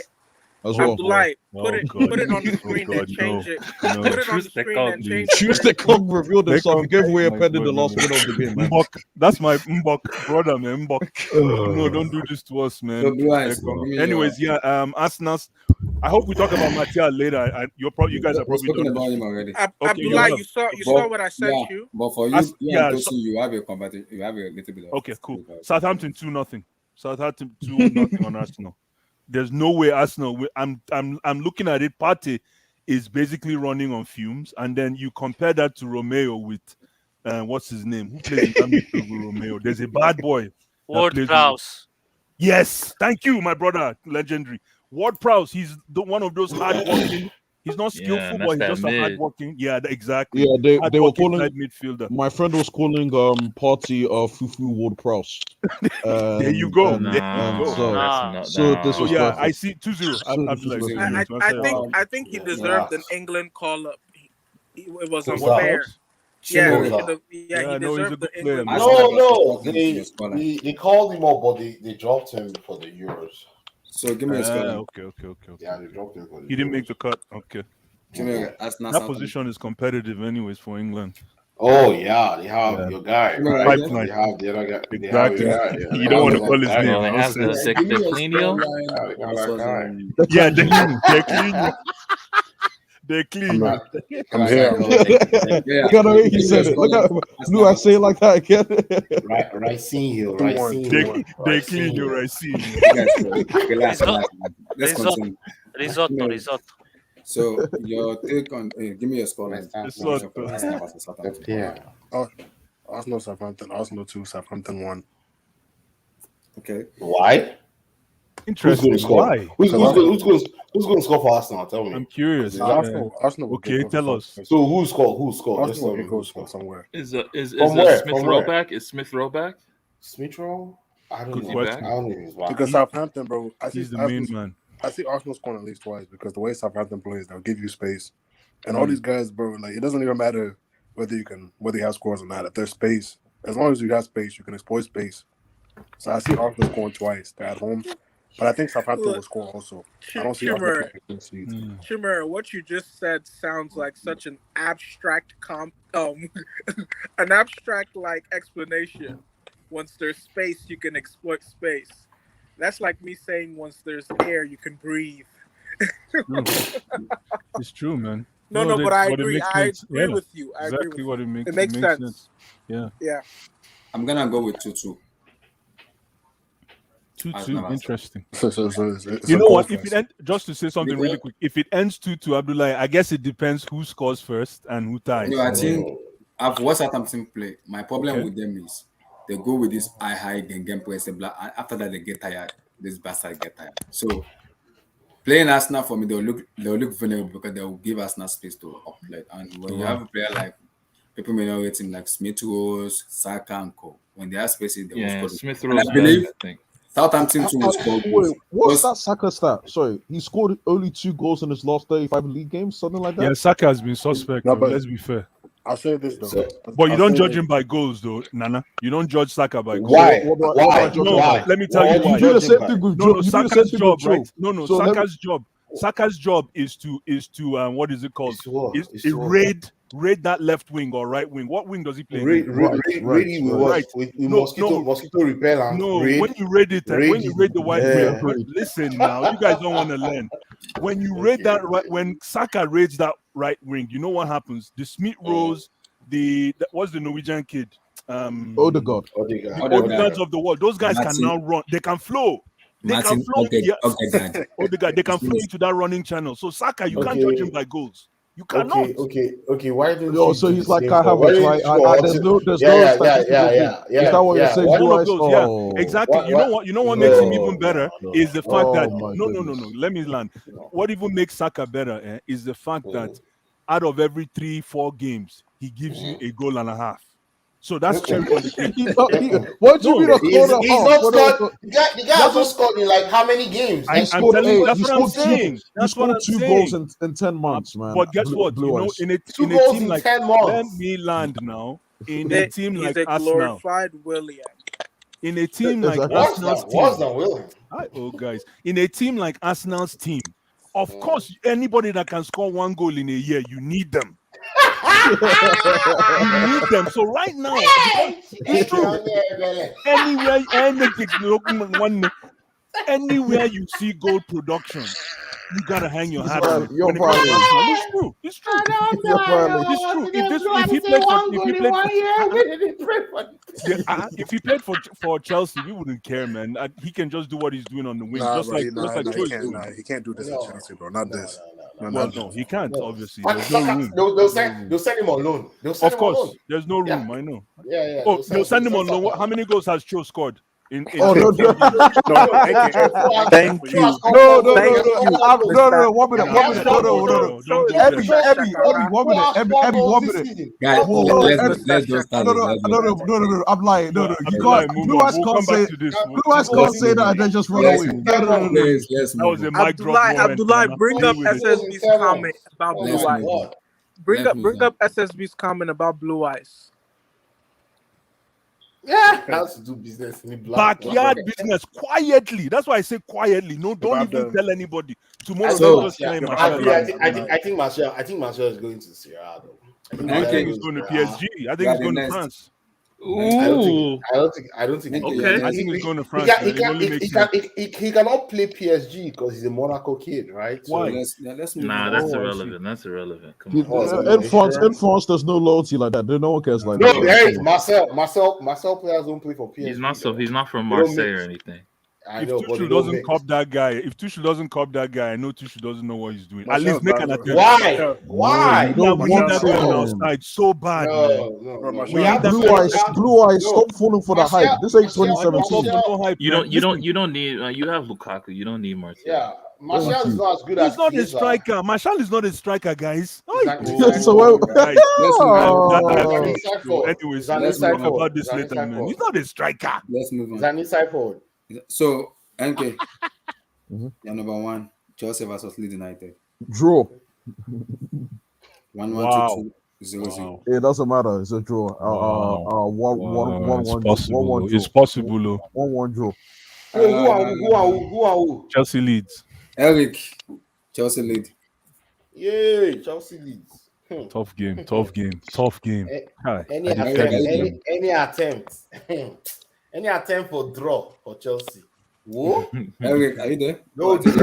as well. Abdullah, put it on the screen and change it. Put it on the screen and change it. Schuster Kong revealed himself. He gave away a pen in the last minute of the game, man. Mbok, that's my Mbok brother, man. Mbok. No, don't do this to us, man. Anyways, Arsenal. I hope we talk about Martial later. You guys are probably spoken done about him already. Abdullah, you saw what I sent you. But for you, you have a conversation. You have a little bit of. Okay, cool. Southampton 2-0. Southampton 2-0 on Arsenal. There's no way Arsenal. I'm looking at it. Partey is basically running on fumes, and then you compare that to Romeo with what's his name? Who plays in that midfield with Romeo? There's a bad boy. Ward-Prowse. Yes, thank you, my brother, legendary. Ward-Prowse. He's one of those hard-working. He's not skillful, but he's just a hard-working. Yeah, exactly. Yeah, they were calling midfielder. My friend was calling Party Fufu Ward-Prowse. There you go. So yeah, I see 2-0. I think he deserved an England call-up. It was unfair. Yeah, he deserved the England. No, they called him up, but they dropped him for the Euros. So give me a score. Okay. Yeah, they dropped him for the He didn't make the cut. Okay. That position is competitive, anyways, for England. Oh yeah, they have your guy. Right? Pipeline. They have the other guy. Exactly. Yeah. You don't want to call his name. They have the Cleanio. Yeah, they're clean. They're clean. I'm here. Look at the way he said it. Look at Blue. I say it like that again. Ricino. They clean you, Ricino. Let's continue. Risotto. So your take on give me a score. Yeah. Arsenal, Southampton. Arsenal 2, Southampton 1. Okay. Why? Interesting. Why? Who's going to score for Arsenal? Tell me. I'm curious. Arsenal. Okay, tell us. So who scored? Arsenal will go score somewhere. Is Smith Rowe back? Is Smith Rowe back? Smith Rowe? I don't know. I don't know. Wow. Because Southampton, bro. He's the main man. I see Arsenal scoring at least twice because the way Southampton plays, they'll give you space. And all these guys, bro, like it doesn't even matter whether you have scores or not. If there's space, as long as you got space, you can exploit space. So I see Arsenal scoring twice. They're at home. But I think Southampton will score also. I don't see Chimera, what you just said sounds like such an abstract an abstract like explanation. Once there's space, you can exploit space. That's like me saying once there's air, you can breathe. It's true, man. No, but I agree. I agree with you. Exactly what it makes. It makes sense. Yeah. I'm gonna go with 2-2. 2-2, interesting. It's you know what? If it just to say something really quick, if it ends 2-2, Abdullah, I guess it depends who scores first and who ties. No, I think I've watched Southampton play. My problem with them is they go with this high game play. After that, they get tired. This bastard get tired. So playing Arsenal for me, they'll look vulnerable because they will give Arsenal space to uplet. And when you have a player like people may not rate him like Smith Rowe, Saka, and Co. When they have spaces, they will score. Smith Rowe, I believe Southampton will score. Wait, what's that Saka stat? Sorry, he scored only 2 goals in his last 35 league games, something like that. Yeah, Saka has been suspect. No, but let's be fair. I'll say this though. But you don't judge him by goals, though, Nana. You don't judge Saka by goals. Why? No, let me tell you why. You do the same thing with Joe. Saka's job, right? No, Saka's job. Saka's job is to what is it called? Is raid rate that left wing or right wing. What wing does he play? Really, with mosquito repellent. No, when you rate it, when you rate the white wing, listen now, you guys don't want to learn. When you rate that right, when Saka rates that right wing, you know what happens? The Smith Rose, what's the Norwegian kid? Odegaard. Odegaards of the world. Those guys can now run. They can flow. They can flow. Odegaard. They can flow into that running channel. So Saka, you can't judge him by goals. You cannot. Okay. Why don't so he's like Kai Havertz, right? There's no Is that what you're saying? One of those, yeah, exactly. You know what makes him even better is the fact that no. Let me land. What even makes Saka better is the fact that out of every 3-4 games, he gives you a goal and a half. So that's cherry on the cake. What do you mean? He's not scored. The guy hasn't scored in like how many games? That's what I'm saying. That's what I'm saying. 2 goals in 10 months, man. But guess what? In a team like, let me land now. In a team like Arsenal, glorified William. In a team like Arsenal's team, guys, in a team like Arsenal's team, of course, anybody that can score 1 goal in a year, you need them. You need them. So right now, it's true. Anywhere you see goal production, you gotta hang your hat on. It's true. It's true. If he played for Chelsea, we wouldn't care, man. He can just do what he's doing on the wing, he can't do this at Chelsea, bro. Not this. No, he can't. Obviously, there's no room. They'll send him on loan. Of course, there's no room. I know. Yeah. Oh, they'll send him on loan. How many goals has Cho scored? Thank you. No. 1 minute. Guys, let's just start. No. I'm lying. No. You can't. Blue Eyes can't say that and then just run away. No. That was a mic drop. Abdullah, bring up SSB's comment about Blue Eyes. Bring up SSB's comment about Blue Eyes. Yeah, has to do business in the backyard business quietly. That's why I say quietly. No, don't even tell anybody. Tomorrow, I think Martial is going to Sierra though. I think he's going to PSG. I think he's going to France. Ooh. I don't think. Okay. I think he's going to France. He cannot play PSG because he's a Monaco kid, right? Why? That's irrelevant. That's irrelevant. Come on. In France, there's no loyalty like that. No one cares like that. No, there is. Marcel players don't play for PSG. He's not from Marseille or anything. If Tuchel doesn't cop that guy, I know Tuchel doesn't know what he's doing. At least make an attempt. Why? We don't want that guy on our side so bad. No. Blue eyes. Stop falling for the hype. This ain't 2017. You don't need. You have Lukaku. You don't need Martial. Yeah. Martial is not as good as he's not a striker. Martial is not a striker, guys. Anyways, let's talk about this later, man. He's not a striker. Let's move on. Zanisa forward. So, NK, you're number 1. Chelsea versus Leeds United. Draw. 1-1, 2-2, 0-0. It doesn't matter. It's a draw. 1-1. It's possible. 1-1 draw. Who are? Chelsea Leeds. Eric, Chelsea Leeds. Yay, Chelsea Leeds. Tough game. Any attempt for draw for Chelsea? Whoa, Eric, are you there? No, who's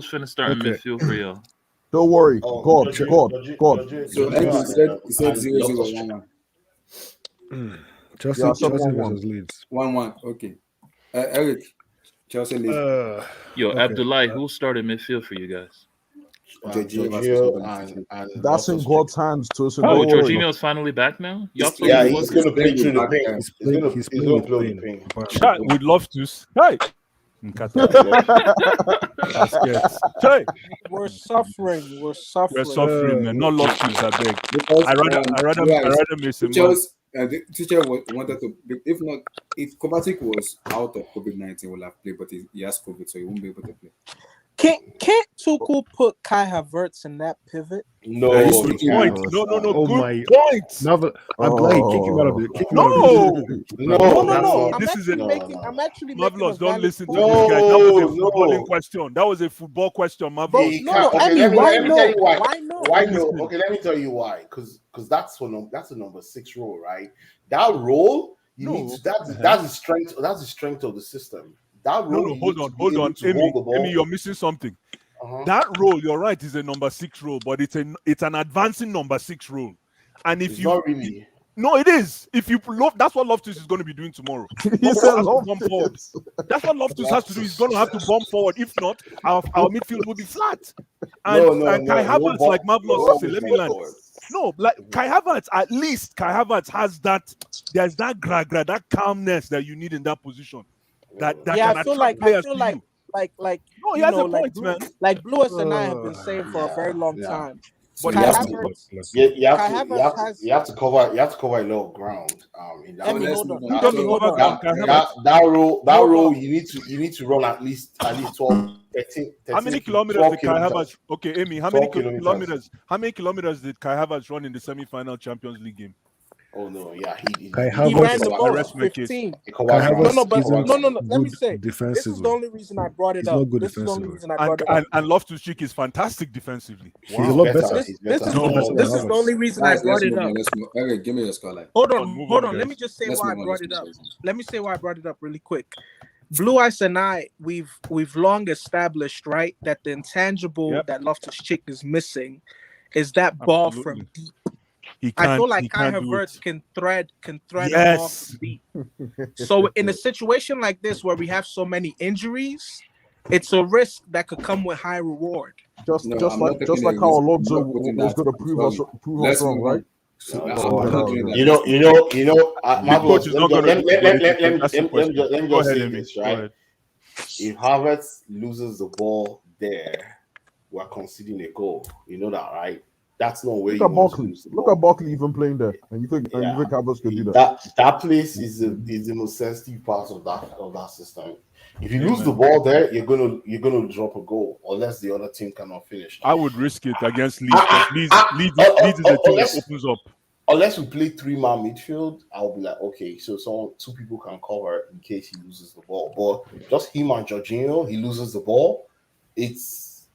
finna start in midfield for y'all? Don't worry. God. So Eric said 0-0. Chelsea versus Leeds. 1-1. Okay. Eric, Chelsea Leeds. Abdullah, who started midfield for you guys? Jorginho and that's in God's hands. Jorginho's finally back now. He's going to play through the pain. He's going to play the pain. We'd love to. Hey. We're suffering, man. Not losses, I beg. I rather miss him. The teacher wanted to, if Kovacic was out of COVID-19, he would have played, but he has COVID, so he won't be able to play. Can't Tuchel put Kai Havertz in that pivot? No, Good point. No. Oh Good my! point. Now I'm glad he kicked him out of the. Kick him No. out of the No, I'm This is actually a making. I'm actually making a Marvelous. Don't valid listen to point. this guy. That was a No. footballing question. That was a football question, Bro, Marvelous. no, Okay, Emmy, let me why tell no? you why. Why no? Why no? Listen. Okay, let me tell you why. Because that's a number 6 role, right? That role, you No. need to, that's the strength. That's the strength of the system. That role. No, you hold need on, to be able to Amy, hold the ball. Amy, you're missing something. That role, you're right, is a number 6 role, but it's an advancing number 6 role. And if It's you not really. no, it is. If you love, that's what Loftus is going to be doing tomorrow. He said Has to bomb forward. Loftus. That's what Loftus has to do. He's going to have to bomb forward. If not, our midfield will be flat. And Kai Havertz, like Marvelous said, let me land. No, like Kai Havertz, at least Kai Havertz has that. There's that gra, that calmness that you need in that position. That Yeah, can I feel attract like players to you. no, he you has know, a point, man. like Lewis and I have been saying for a very long time. But Kai you have to cover a lot of ground. In that, that role, you need to run at least 12, 13, how many kilometers did Kai Havertz? Okay, Amy, how many kilometers? How many kilometers did Kai Havertz run in the semi-final Champions League game? Oh no, yeah, he ran the most, 15. No. Let me say, this is the only reason I brought it up. This is the only reason I brought it up. And Loftus-Cheek is fantastic defensively. He's a lot better. This is the only reason I brought it up. Okay, give me your scoreline. Hold on. Let me just say why I brought it up. Let me say why I brought it up really quick. Blue Ice and I, we've long established, right, that the intangible that Loftus-Cheek is missing is that ball from deep. I feel like Kai Havertz can thread the ball from deep. So in a situation like this where we have so many injuries, it's a risk that could come with high reward. Just like how Alonso was going to prove us wrong, right? My coach is not going to. Let me just say this, right? If Havertz loses the ball there, we're conceding a goal. You know that, right? That's not where Look at Barkley even playing there, and you think Havertz could do that? That place is the most sensitive part of that system. If you lose the ball there, you're gonna drop a goal unless the other team cannot finish. I would risk it against Leeds. Leeds is a team that opens up. Unless we play 3-man midfield, I'll be like, okay, so 2 people can cover in case he loses the ball. But just him and Jorginho, he loses the ball, it's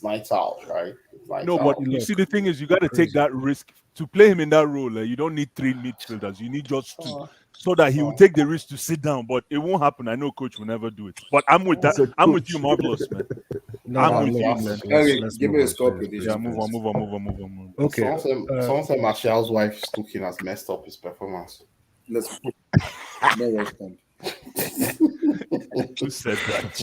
nights out, right? But you see, the thing is, you got to take that risk to play him in that role. You don't need 3 midfielders; you need just 2, so that he will take the risk to sit down. But it won't happen. I know coach will never do it. But I'm with that. I'm with you, Marvelous, man. I'm with you, man. Give me a score prediction. Yeah, move on. Okay. Someone said Martial's wife Stukin has messed up his performance. Let's no respond. Who said that?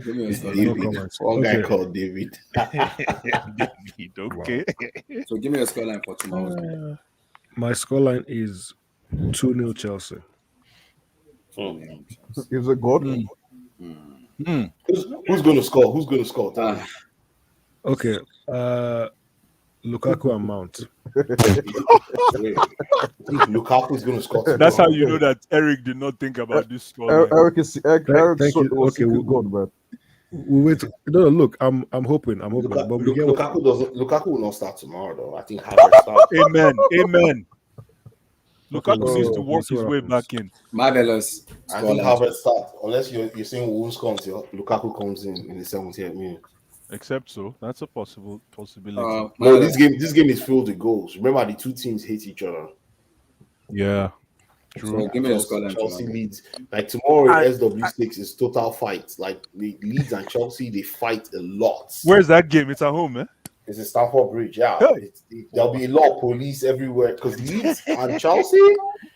Give me a score. David. One guy called David. David, okay. Wow. So give me a scoreline for tomorrow's game. My scoreline is 2-0 Chelsea. Is it good? Who's going to score? Who's going to score? Okay. Lukaku and Mount. Lukaku's going to score. That's how you know that Eric did not think about this score. Eric was good, man. We wait. No, look, I'm hoping. Lukaku will not start tomorrow, though. I think Havertz starts. Amen. Lukaku needs to work his way back in. Marvelous. I think Havertz starts. Unless you're saying Wolves comes, Lukaku comes in the 70th minute. Except so, that's a possibility. No, this game is filled with goals. Remember, the 2 teams hate each other. Yeah, true. So give me a scoreline. Chelsea Leeds. Like tomorrow, SW6 is total fight. Like the Leeds and Chelsea, they fight a lot. Where's that game? It's at home, man. It's in Stamford Bridge. Yeah, there'll be a lot of police everywhere because Leeds and Chelsea.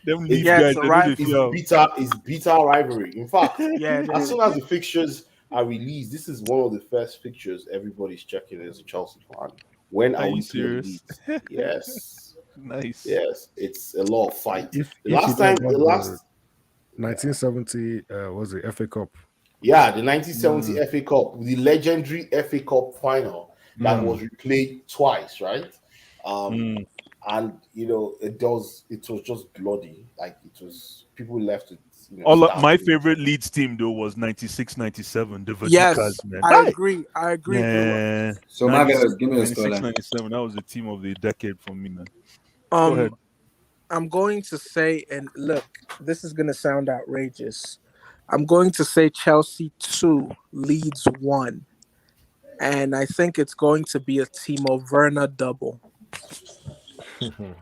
It's bitter rivalry. In fact, as soon as the fixtures are released, this is one of the first fixtures everybody's checking as a Chelsea fan. When are we serious? Yes. Nice. Yes, it's a lot of fight. The last 1970 was the FA Cup. Yeah, the 1970 FA Cup, the legendary FA Cup final that was replayed twice, right? And it was just bloody. Like it was, people left with My favorite Leeds team though was 96-97. The Vadikas, Yes, man. I agree. Yeah. So Marvelous, give me a scoreline. 96-97. That was the team of the decade for me, man. Go ahead. I'm going to say, and look, this is going to sound outrageous. I'm going to say Chelsea 2, Leeds 1. And I think it's going to be a Timo Werner double. Timo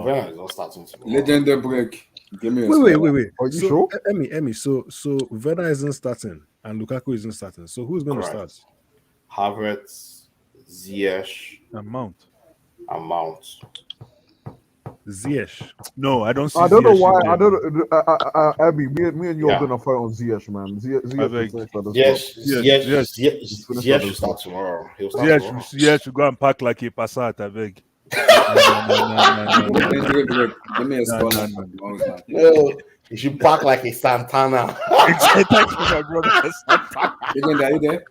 Werner is not starting tomorrow. Legendary break. Give me a wait. Are you sure? Emmy, so Werner isn't starting and Lukaku isn't starting. So who's going to start? Havertz, Ziyech, and Mount. Ziyech. No, I don't see. I don't know Ziyech why. in I there. don't. Abby, me and you are gonna fight on Ziyech, man. Ziyech should start tomorrow. He'll start tomorrow. Ziyech should go and pack like a Passat, I beg. Give me a scoreline. No, you should pack like a Santana. Thanks for my brother. Even are you there?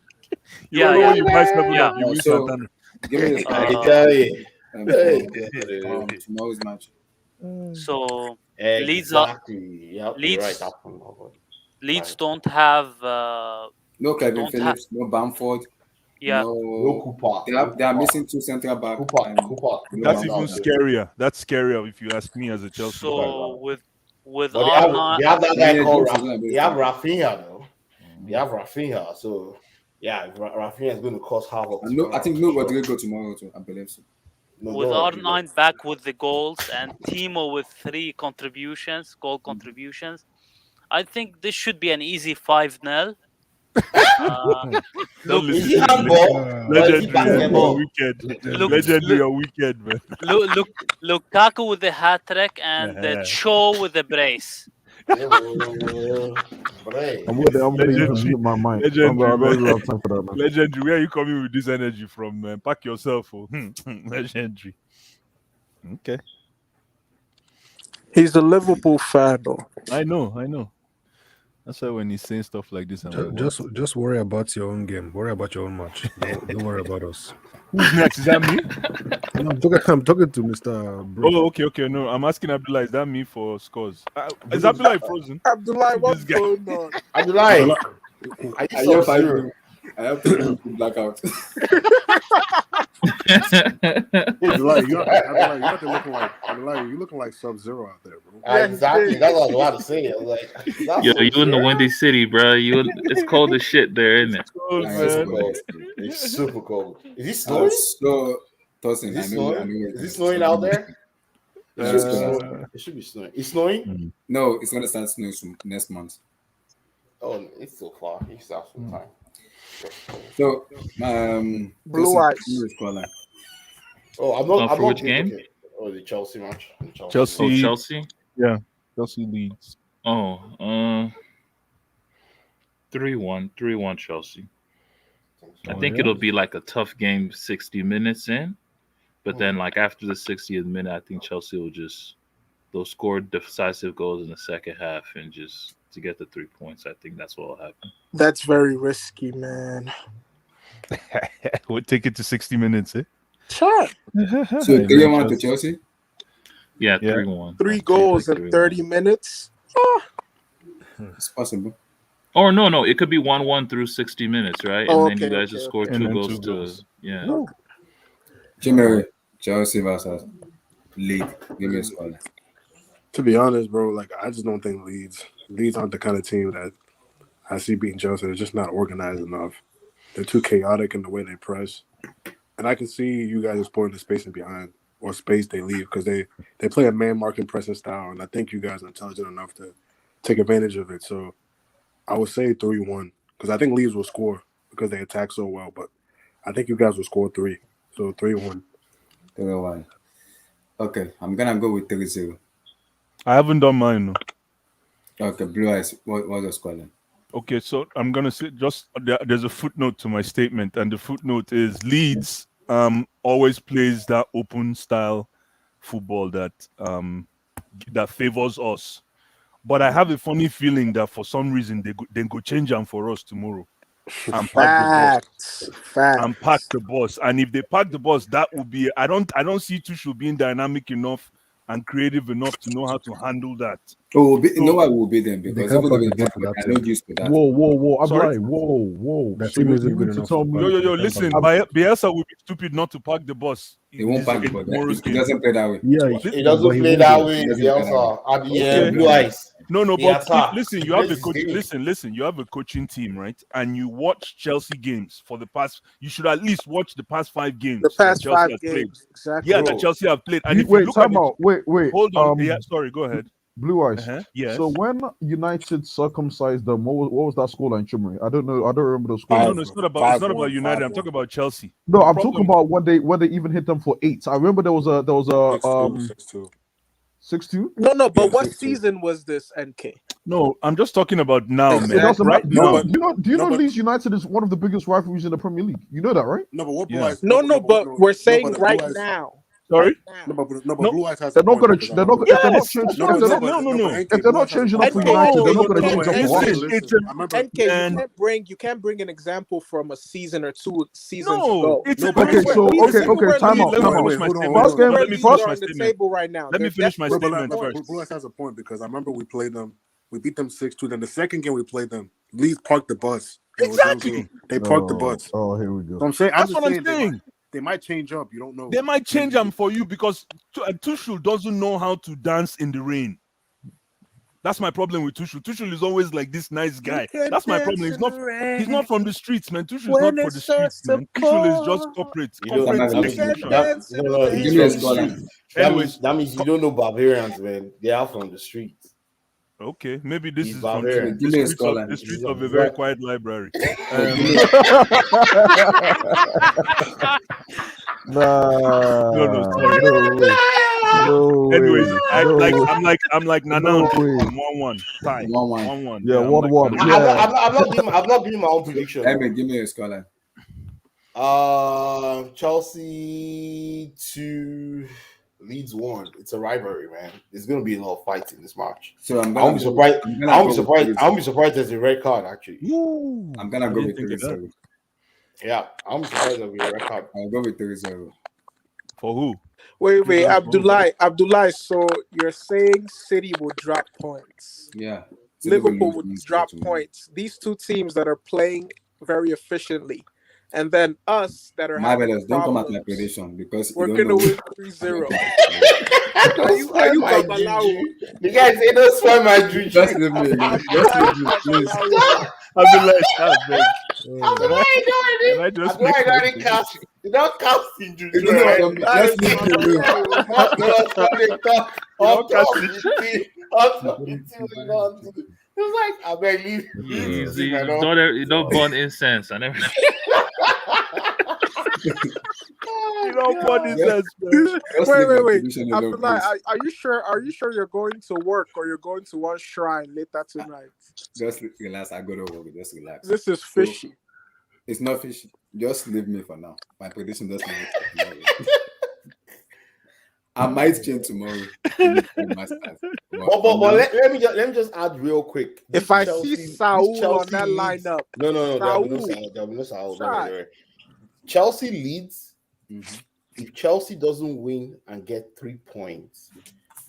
You buy 7 up, you win Santana. Give me a tomorrow's match. So Leeds Leeds don't have no Kevin Phillips, no Bamford. No Cooper. They are missing 2 central back. Cooper. That's even scarier. That's scarier if you ask me as a Chelsea fan. So with they have that guy called they have Rafinha though. They have Rafinha, so yeah, Rafinha is going to cause havoc. I think Rodrigo tomorrow too. I believe so. With R9 back with the goals and Timo with 3 goal contributions, I think this should be an easy 5-0. Legendary weekend, man. Lukaku with the hat trick and the Cho with the brace. I'm gonna use my mind. Legendary, where are you coming with this energy from, man? Pack yourself. Legendary. Okay. He's a Liverpool fan, though. I know. That's why when he's saying stuff like this, I'm like, just worry about your own game. Worry about your own match. Don't worry about us. Who's next? Is that me? No, I'm talking to Mr. Bro. Oh, okay. No, I'm asking Abdullah. Is that me for scores? Is Abdullah frozen? Abdullah, what's going on? Abdullah, I have to blackout. You're looking like Sub-Zero out there, bro. Exactly. That's what I was about to say. I was like, yo, you in the windy city, bro. It's cold as shit there, isn't it? It's super cold. Is it snowing? Is it snowing out there? It should be snowing. It's snowing? No, it's gonna start snowing next month. Oh, it's so far. It's out some time. So, Blue Eyes. Oh, I'm not. For which game? Okay. Oh, the Chelsea match. Chelsea. Yeah, Chelsea leads. 3-1 Chelsea. I think it'll be like a tough game 60 minutes in, but then like after the 60th minute, I think Chelsea they'll score decisive goals in the second half and just to get the 3 points. I think that's what will happen. That's very risky, man. We'll take it to 60 minutes, eh? Sure. So 3-1 to Chelsea? Yeah, 3-1. 3 goals in 30 minutes. It's possible. Or no, it could be 1-1 through 60 minutes, right? And then you guys just score And 2 then goals 2 goals. yeah. Jimmy, Chelsea versus Leeds. Give me a score. To be honest, bro, like I just don't think Leeds aren't the kind of team that I see beating Chelsea. They're just not organized enough. They're too chaotic in the way they press. And I can see you guys exploiting the space behind or space they leave because they play a man marking pressing style, and I think you guys are intelligent enough to take advantage of it. So I would say 3-1 because I think Leeds will score because they attack so well, but I think you guys will score 3. So 3-1. 3-1. Okay, I'm gonna go with 3-0. I haven't done mine. No. Okay, Blue Eyes. What's the score then? Okay, so I'm gonna say there's a footnote to my statement, and the footnote is Leeds always plays that open style football that favors us. But I have a funny feeling that for some reason they go change them for us tomorrow. And pack the bus. And if they pack the bus, that would be I don't see Tuchel being dynamic enough and creative enough to know how to handle that. Oh, no one will beat them They because can't even though contribute they to that are not team. used to that. Whoa! I'm Sorry? like, whoa! That So team isn't you good mean to enough. tell to me? Yo, qualify. They can't listen, qualify. Bielsa will be stupid not to park the bus They won't pack the in ball. tomorrow's It game. doesn't play that way. Yeah, It but doesn't he play won't that do it. way. It The doesn't play that way. answer at the Okay. Blue Eyes. No, The but attack. listen, you have a This is coach. game. Listen, you have a coaching team, right? And you watch Chelsea games for the past. You should at least watch the past 5 games The that past Chelsea 5 has played. games, exactly. Yeah, that Bro. Chelsea have played. And if you Wait, look at time out. Wait. hold on. Yeah, sorry, go ahead. Blue Eyes. Yes. So when United circumcised them, what was that scoreline, Chimney? I don't know. I don't remember the No, scoreline. it's not about United. I'm talking about Chelsea. No, The I'm problem- talking about when they even hit them for 8. I remember there was a 6-2. 6-2. No, but Yeah, what 6-2. season was this, NK? No, I'm just talking about now, Exactly. It man. doesn't Right matter. now. Do you know but- Leeds United is one of the biggest rivalries in the Premier League? You know that, right? No, but what Blue Yeah. Eyes? But we're saying but right Blue Eyes- now. Sorry. No, but No. Blue Eyes has They're a not point, gonna. because I They're not. remember- If they're not Yes, changing. no, If they're not. no. If they're not changing up for United, they're not gonna change up for Listen, us. it's I remember. NK, Man. you can't bring an example from a season or 2 seasons No, ago. it's No, a but Okay, very so well- okay. Where Time Leeds out. Let me Time are. finish out. my Hold on, statement. hold First on. game. Where Let me Leeds finish are my on the statement. table right now. Let me They're finish my definitely statement points. first. Blue Eyes has a point because I remember we played them. We beat them 6-2. Then the second game we played them, Leeds parked the bus. And it was Exactly. 0-0. They parked the bus. Oh, here we go. So I'm saying, That's what I'm saying. They might change up. You don't know. They might change them for you because Tuchel doesn't know how to dance in the rain. That's my problem with Tuchel. Tuchel is always like this nice guy. That's my problem. He's not from the streets, man. Tuchel is not for the streets, man. Tuchel is just corporate. You know, Corporate that means, execution. he's Give me a from the scoreline. streets. Anyways, that means you don't know barbarians, man. They are from the streets. Okay, maybe this He's is from barbarian. Give me a the scoreline. streets of a very quiet library. No, sorry. No way. Anyways, No way. I'm like Nana No on way. 1-1 tie. 1-1. 1-1. Yeah, I'm 1-1. like Nana. Yeah. I'm not giving my own prediction. Give me a scoreline. Chelsea 2, Leeds 1. It's a rivalry, man. There's gonna be a lot of fights in this match. So I won't be surprised. I won't be surprised there's a red card actually. I'm gonna go with didn't think of 3-0. Yeah, I'm surprised there'll be a red card. I'll go with 3-0. For who? Wait, Abdullah. So you're saying City will drop points? Yeah. Liverpool would drop points. These two teams that are playing very efficiently, and then us that are having Don't come at my problems, prediction because we're you don't gonna know. win 3-0. Are you Babalau? Babalau? The guy say don't spoil my juju. Just leave me, man. Just leave me, please. Abdullah, stop, man. I already cast. You don't cast in juju. You know, just leave me alone. It's like I beg leave. You don't burn incense and everything. You don't burn incense, man. Wait. Abdullah, are you sure? Are you sure you're going to work or you're going to one shrine later tonight? Just relax. I go to work. Just relax. This is fishy. It's not fishy. Just leave me for now. My prediction doesn't make it tomorrow. I might change tomorrow. But let me just add real quick. If I see Saul on that lineup, no, there'll be no Saul. No. Chelsea leads. If Chelsea doesn't win and get 3 points,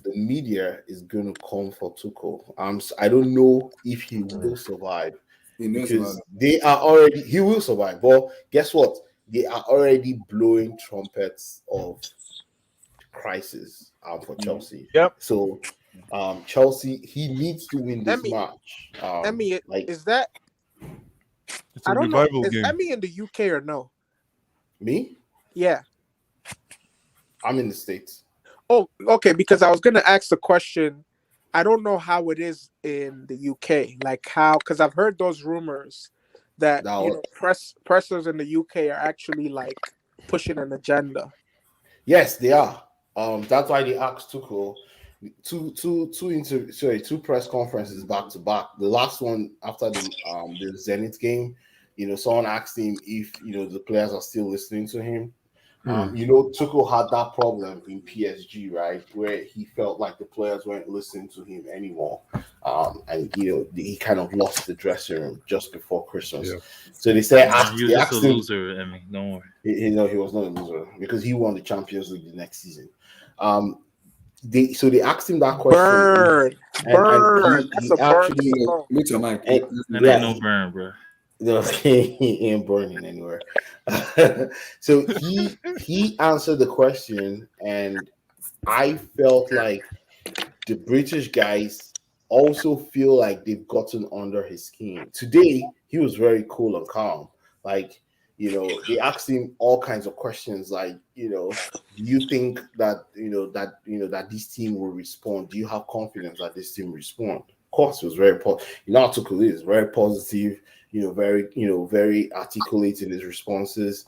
the media is going to come for Tuchel. I don't know if he will survive. Because he will survive. But guess what? They are already blowing trumpets of crisis for Chelsea. Yep. So Chelsea, he needs to win this match. is that? It's a I don't know. revival Is game. Emmy in the UK or no? Me? Yeah. I'm in the States. Oh, okay. Because I was gonna ask the question. I don't know how it is in the UK. Like how? Because I've heard those rumors that pressers in the UK are actually like pushing an agenda. Yes, they are. That's why they asked Tuchel two press conferences back to back. The last one after the Zenit game, someone asked him if the players are still listening to him. Tuchel had that problem in PSG, right, where he felt like the players weren't listening to him anymore, and he kind of lost the dressing room just before Christmas. Yeah. So they said, "You're just a loser." I mean, don't worry. He was not a loser because he won the Champions League the next season. they asked him that question. Burn. That's a burn. Mute your mic. That ain't no burn, bro. No, he ain't burning anywhere. So he answered the question, and I felt like the British guys also feel like they've gotten under his skin. Today, he was very cool and calm. Like, they asked him all kinds of questions, like, do you think that that this team will respond? Do you have confidence that this team will respond? Of course, it was very positive. Tuchel is very positive. Very articulate in his responses.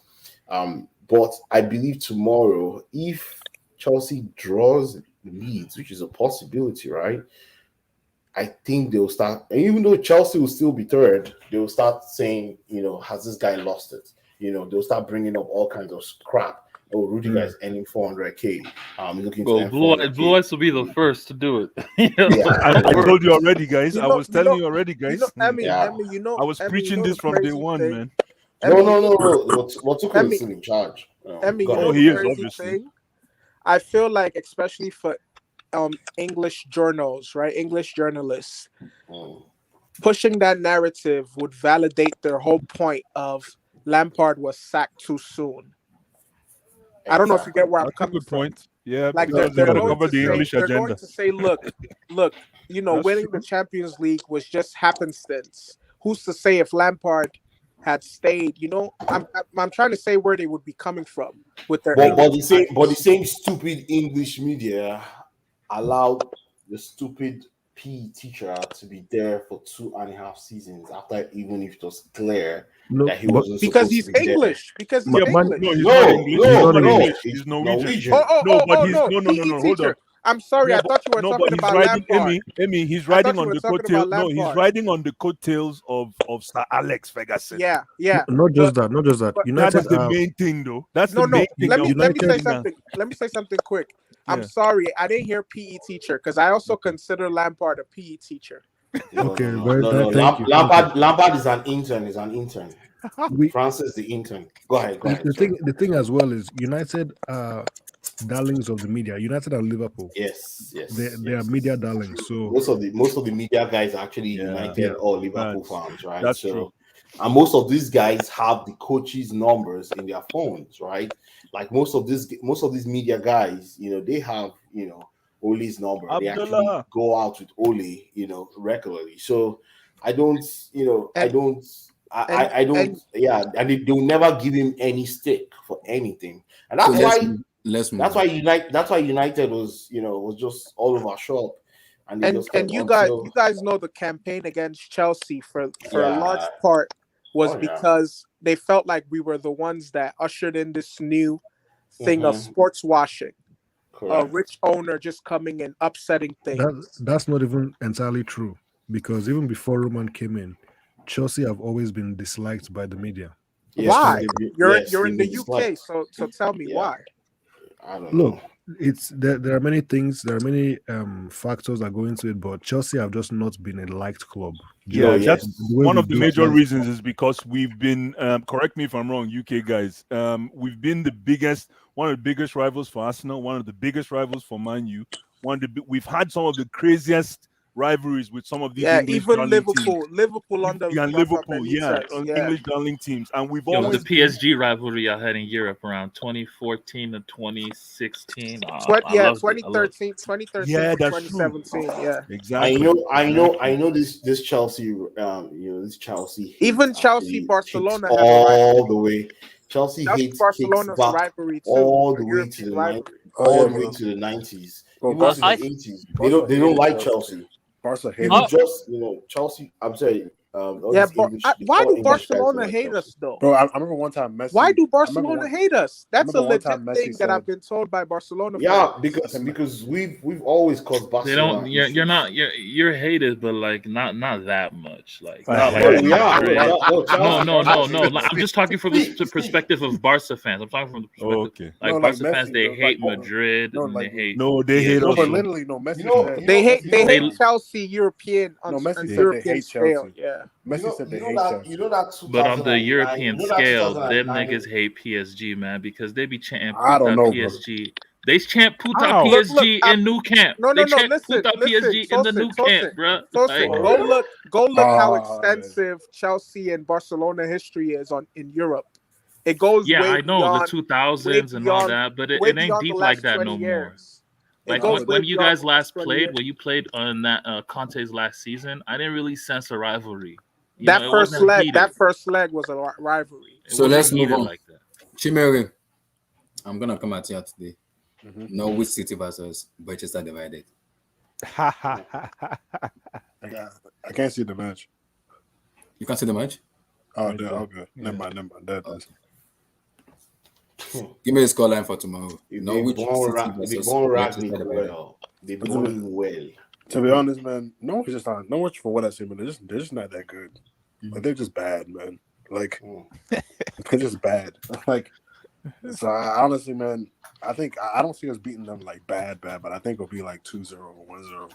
But I believe tomorrow, if Chelsea draws Leeds, which is a possibility, right? I think they'll start, and even though Chelsea will still be third, they'll start saying, has this guy lost it? They'll start bringing up all kinds of crap. Oh, Rudiger is earning 400k. Looking to Blue Eyes will be the first to do it. I told you already, guys. I was telling you already, guys. I was preaching this from day one, man. No. What Tuchel is in charge? He is, obviously. I feel like, especially for English journals, right? English journalists, pushing that narrative would validate their whole point of Lampard was sacked too soon. I don't know if you get where I'm coming from. Point. Yeah, like they're going to say, look, winning the Champions League was just happenstance. Who's to say if Lampard had stayed? I'm trying to say where they would be coming from with their. But the same stupid English media allowed the stupid PE teacher to be there for 2.5 seasons after, even if it was clear that he wasn't because he's English. Because he's English. He's Norwegian. No. Hold on. I'm sorry, I thought you were talking about Lampard. Emmy, he's riding on the coattails. No, he's riding on the coattails of Sir Alex Ferguson. Yeah. Not just that. United, that's the main thing, though. That's the main thing. Let me say something quick. I'm sorry, I didn't hear PE teacher because I also consider Lampard a PE teacher. Okay, Lampard is an intern. Francis the intern. Go ahead. The thing as well is United are darlings of the media. United and Liverpool. Yes. They are media darlings. So most of the media guys are actually United or Liverpool fans, right? That's true. And most of these guys have the coaches' numbers in their phones, right? Like most of these media guys, they have, Ole's number. They actually go out with Ole, regularly. So I don't, and they'll never give him any stick for anything. And that's why United was, was just all over shop. And you guys know the campaign against Chelsea for a large part was because they felt like we were the ones that ushered in this new thing of sports washing. A rich owner just coming and upsetting things. That's not even entirely true, because even before Roman came in, Chelsea have always been disliked by the media. Yes, why? You're in the UK, so tell me why. I don't know. There are many things, there are many factors that go into it, but Chelsea have just not been a liked club. That's one of the major reasons is because we've been, correct me if I'm wrong, UK guys, we've been one of the biggest rivals for Arsenal, one of the biggest rivals for Man U. We've had some of the craziest rivalries with some of these English Liverpool under English darling teams, and we've always the PSG rivalry I had in Europe around 2014 to 2016. 2013, 2017. Yeah, exactly. I know this Chelsea, this Chelsea. Even Chelsea, Barcelona all the way. Chelsea hates Barcelona's rivalry too, all the way to the 90s, even to the 80s. They don't like Chelsea. Barca hate just Chelsea. I'm saying, why do Barcelona hate us though? Bro, I remember one time Messi. Why do Barcelona hate us? That's a legit thing that I've been told by Barcelona. Yeah, because we've always caused Barcelona. They don't. You're hated, but like not that much. Like no. I'm just talking from the perspective of Barca fans. I'm talking from the perspective Barca fans. They hate Madrid. They hate us. But literally, Messi. They hate Chelsea European on European scale. Yeah. Messi said they hate Chelsea. But on the European scale, them niggas hate PSG, man, because they be chanting I don't know, PSG They chant Puta How? PSG in new camp. No, They no, chant listen, Puta PSG in the new camp, bro. Tosin, Like, go look how extensive Chelsea and Barcelona history is in Europe. It goes yeah, way I know beyond, the 2000s and all that, but it ain't beyond deep the like last that 20 no more. years. It Like goes way when you beyond guys the last 20 played, years. when you played on that Conte's last season, I didn't really sense a rivalry. You That know, it first wasn't leg, heated. that first leg was a rivalry. It So wasn't let's move heated on. like that. Chimere, I'm gonna come at you today. Mhm. Norwich City versus Manchester Divided. I can't see the match. You can't see the match? Oh, okay. Never mind. That is. Give me the scoreline for tomorrow. If Norwich they City born versus Ragnick Manchester Divided. well, they born him well. To be honest, man, Norwich just not Norwich for what I see, man. They're just not that good. Like they're just bad, man. Like they're just bad. Like so. I honestly, man, I think I don't see us beating them like bad, but I think it'll be like 2-0 or 1-0.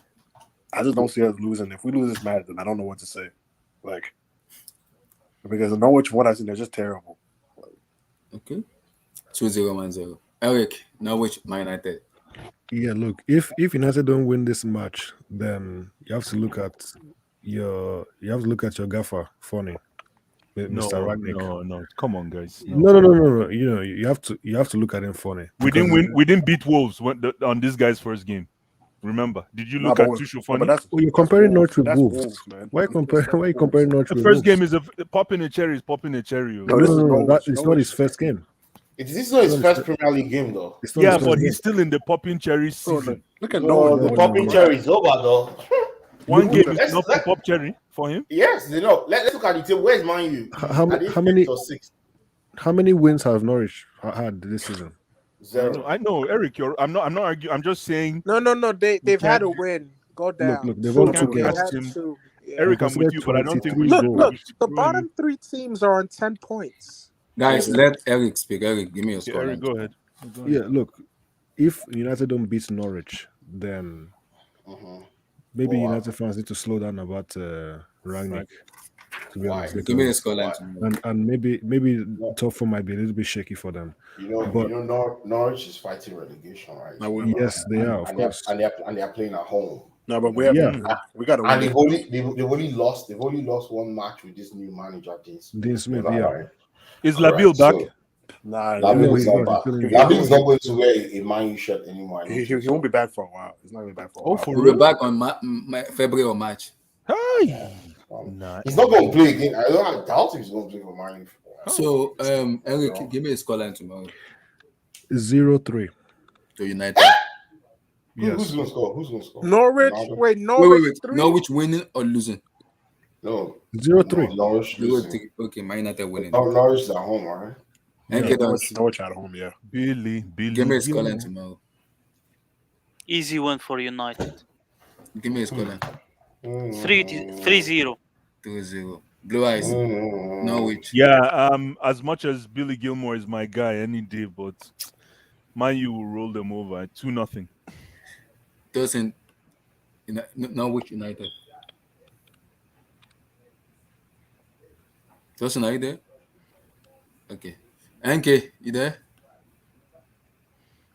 I just don't see us losing. If we lose this match, then I don't know what to say. Like because the Norwich, what I see, they're just terrible. Okay. 2-0, 1-0. Eric, Norwich, Man United. Yeah, look, if United don't win this match, then you have to look at your gaffer, Funny, Mr. Ragnick. No. Come on, guys. No. You know, you have to look at him, Funny. We didn't win. We didn't beat Wolves on this guy's first game. Remember? Did you look at Tuchel Funny? You're comparing Norwich with That's Wolves. Wolves, man. Why you comparing Norwich The with first Wolves? game is popping a cherry. No, this is Norwich. it's not his first game. This is not his first Premier League game, though. It's not Yeah, his first but game. he's still in the popping cherry season. Look at No, Norwich. the popping cherry is over, though. One game is Let's- not let- pop cherry for him. Yes, you know. Let's look at the team. Where's Man U? How Are they many fifth or sixth? how many wins have Norwich had this season? Zero. I know, Eric. I'm not arguing. I'm just saying. No. They've had a win. Go down. Look, they've So won can 2 we games. ask They him? had two. Yeah. Eric, I'm with you, but I don't think we Look, should. Look, we should the throw bottom him. 3 teams are on 10 points. Guys, let Eric speak. Eric, give me your Yeah, scoreline. Eric, go ahead. Yeah, look, if United don't beat Norwich, then maybe United fans need to slow down about Rangnick. To be honest, Give me the because- scoreline tomorrow. and maybe top 4 might be a little bit shaky for them. But Norwich is fighting relegation, right? yes, they are, of and course. They are playing at home. No, but we have we got to And win. they've only lost one match with this new manager, Dean Smith, Right? yeah. Is Labille back? So, Nah, Labille is he's not not. back. He's Labille is not going to wear a Man U shirt anymore. I don't he think won't be back for a while. He's not going to be back for a while. For We'll be back on February or March. Hey. He's not going to play again. I doubt he's going to play for Man U. So, Eric, give me a scoreline tomorrow 0-3. to United. Who's going to score? Who's going to score? Norwich. Ronaldo? Wait, Norwich Wait. 3. Norwich winning or losing? No. 0-3. Norwich losing. 0-3. Okay, Man United winning. Norwich is at home, all right? Okay, Norwich at home, yeah. Billy. give me a scoreline tomorrow. Easy win for United. Give me a scoreline. 3-0. 2-0. Blue Eyes. Norwich. Yeah. As much as Billy Gilmore is my guy any day, but Man U will roll them over 2-0. Doesn't Norwich United. Doesn't, are you there? Okay. NK, you there?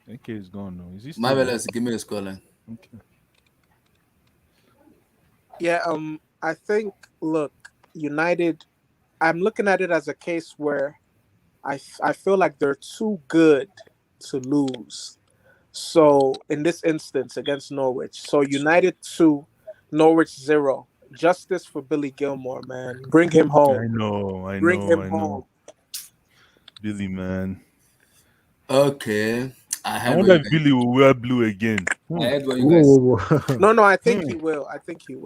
Okay, he's gone now. Is he still Marvelous, give me the scoreline. Okay. Yeah, I think, look, United, I'm looking at it as a case where I feel like they're too good to lose. So in this instance against Norwich, so United 2, Norwich 0. Justice for Billy Gilmore, man. Bring him home. I know. Bring him home. Billy, man. Okay. I wonder if Billy will wear blue again. I heard what you guys. No, I think he will.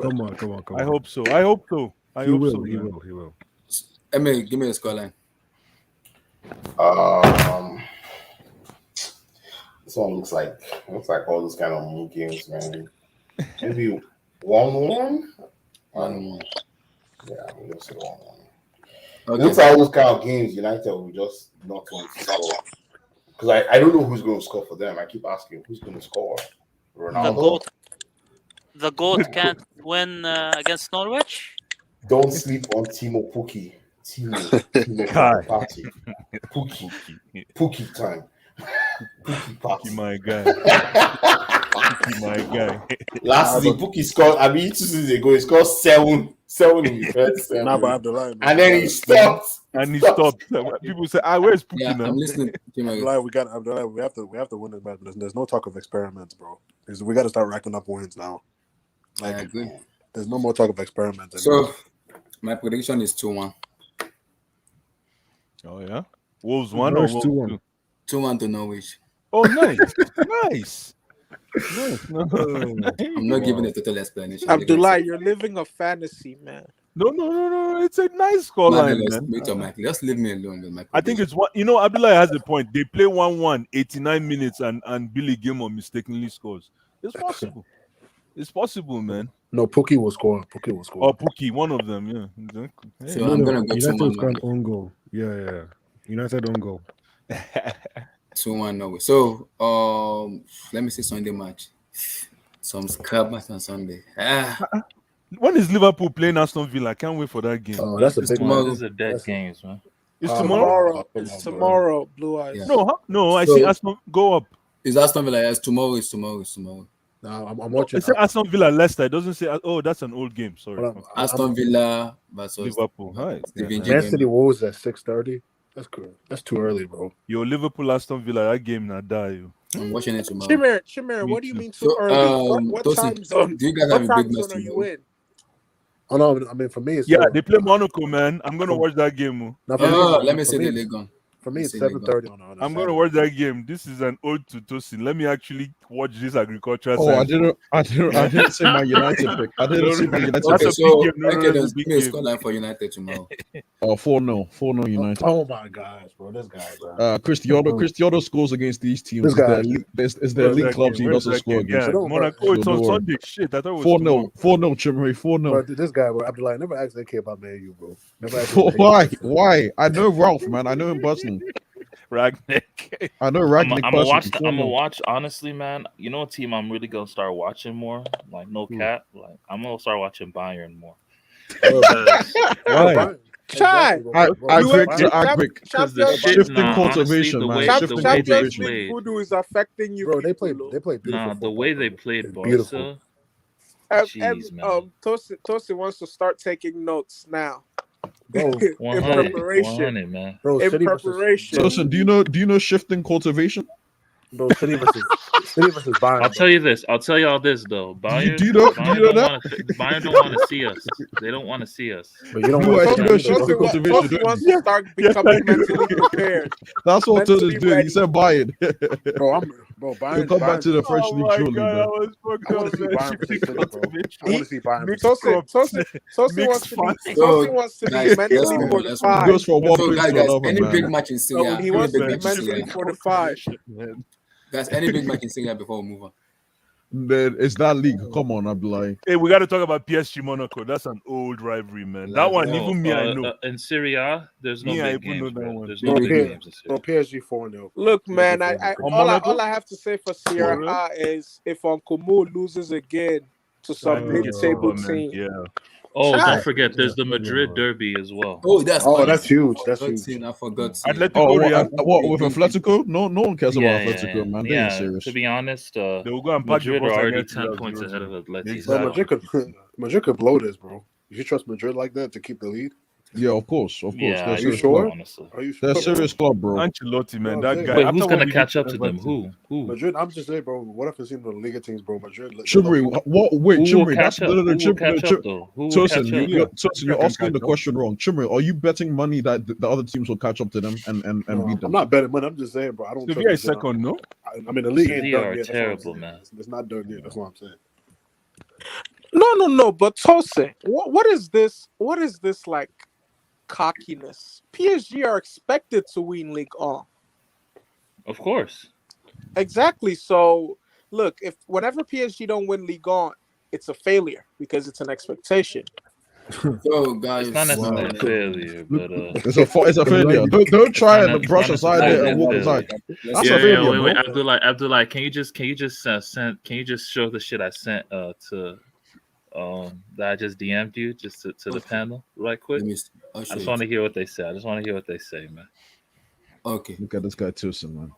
Come on. I hope so. I hope so. He will. Emily, give me the scoreline. This one looks like all those kind of new games, man. Maybe 1-1. Yeah, I'm gonna say 1-1. Okay. Looks like all those kind of games, United will just not want to score. Because I don't know who's going to score for them. I keep asking who's going to score. Ronaldo. The GOAT can't win against Norwich. Don't sleep on Timo Pukki. Timo Party. Pukki time. Pookie, my guy. Pookie, my guy. Last season, Pookie scored. I mean, 2 seasons ago, he scored seven in the first 7. Nah, but I have the line. And then he stopped. And he stopped. People say, where's Pookie Yeah, now? I'm listening. Like, we have to win this match. There's no talk of experiments, bro. We got to start racking up wins now. Like, I agree. There's no more talk of experiments. So, my prediction is 2-1. Oh, yeah? Wolves 1 or Wolves 2? 2-1 to Norwich. Oh, nice. Nice. I'm not giving a total explanation. Abdullah, you're living a fantasy, man. No. It's a nice scoreline, man. Mute your mic. Just leave me alone with my I think it's what Abdullah has a point. They play 1-1, 89 minutes, and Billy Gilmore mistakenly scores. It's possible. It's possible, man. No, Pookie will score. Or Pookie, one of them, yeah. Exactly. So I'm gonna go United 2-1. own goal. Yeah. United own goal. 2-1 Norwich. So let me see Sunday match. Some scrap match on Sunday. When is Liverpool playing Aston Villa? I can't wait for that game. Oh, that's a big one. These are dead games, man. It's tomorrow. It's tomorrow. Blue Eyes. Yeah. No. I see Aston go up. Is Aston Villa? Yes, tomorrow. It's tomorrow. No, I'm watching. It says Aston Villa Leicester. It doesn't say. Oh, that's an old game. Sorry. Aston Villa versus Liverpool. Right. Man City Wolves at 6:30. That's cool. That's too early, bro. Yo, Liverpool Aston Villa. That game now die. I'm watching it tomorrow. Chimera, what do you mean too early? What time zone? Do you guys have a big match are you tomorrow? in? Oh no, I mean for me it's they play Monaco, man. I'm gonna watch that game. Let me see the league on. For me, it's 7:30. I'm going to watch that game. This is an ode to Tosin. Let me actually watch this agricultural. Oh, I didn't say my United pick. I didn't say my United pick. So, there's a scoreline for United tomorrow. Oh, 4-0 United. Oh my gosh, bro, this guy, bro. Cristiano scores against these teams. This guy is their league clubs he doesn't score against. Monaco, it's on Sunday. Shit, I thought it was 4-0, Chimmery, 4-0. Bro, this guy, bro, Abdullah, I never asked AK about Man U, bro. Never asked Why? I know Ralph, man. I know him personally. Ragnick. I know Ragnick. I'm gonna watch. Honestly, man. You know, a team I'm really gonna start watching more. Like no cap. Like I'm gonna start watching Bayern more. Why? Chai, I pick because the shifting cultivation, man. Champions League voodoo is affecting you, bro. They play beautiful. Nah, the way they played Barca. Tosi wants to start taking notes now. Bro, in preparation, 100, man. Bro, in preparation. Listen, do you know shifting cultivation? Bro, City versus Bayern. I'll tell you this. I'll tell y'all this though. Bayern, do you know that? Bayern don't want to see us. They don't want to see us. But you don't want to shifting cultivation. Tosi wants to start becoming mentally prepared. That's what Tosi doing. He said Bayern. Bro, Bayern. Come back to the French league shortly, I man. want to see Bayern. So, wants to be mentally fortified. He goes for one place guys, to another, any man. big match in Syria. He wants to be mentally fortified. Guys, any big match in Syria before we move on. Then it's that league. Come on, Abdullah. Hey, we got to talk about PSG Monaco. That's an old rivalry, man. That one, even me, I know. In Syria, there's no big games, bro. There's no Bro, big games in Syria. PSG 4-0. Look, man, all I have to say for Sierra is if Uncle Mo loses again to some mid-table team. Yeah. Oh, don't forget, there's the Madrid derby as well. Oh, that's huge. That's huge. I forgot. What with Atletico? No one cares about Atletico, man. They're Yeah, serious. to be honest, They will go and Madrid are already against 10 Real points Madrid. ahead of Atletico. Bro, Madrid could blow this, bro. You trust Madrid like that to keep the lead? Yeah, of course. Yeah, They're are you sure? Honestly. Are you sure? They're a serious club, bro. Ancelotti, man, that guy. Wait, after who's what gonna he catch did up to them? Who? Madrid, I'm just saying, bro. What if it's in the Liga teams, bro? Madrid. Chimri, what? Wait, Who will Chimri, catch up? Who will catch up, though? Who will Tosin, catch up? you're asking the question wrong. Chimri, are you betting money that the other teams will catch up to them and beat them? I'm not betting money. I'm just saying, bro. I don't. Sevilla is second, no? I mean, the league ain't Sevilla done are yet. terrible, man. It's not done yet. That's what I'm saying. No. But Tosi, what is this? What is this like? Cockiness. PSG are expected to win Ligue 1. Of course. Exactly. So look, if whenever PSG don't win Ligue 1, it's a failure because it's an expectation. So guys, It's not necessarily a failure, but It's a failure. Don't try and brush aside it and walk aside. That's a failure, wait, bro. Abdullah, can you just show the shit I sent to that I just DM'd you just to the panel right quick? I just want to hear what they say. Man. Okay. Look at this guy Tosin, man.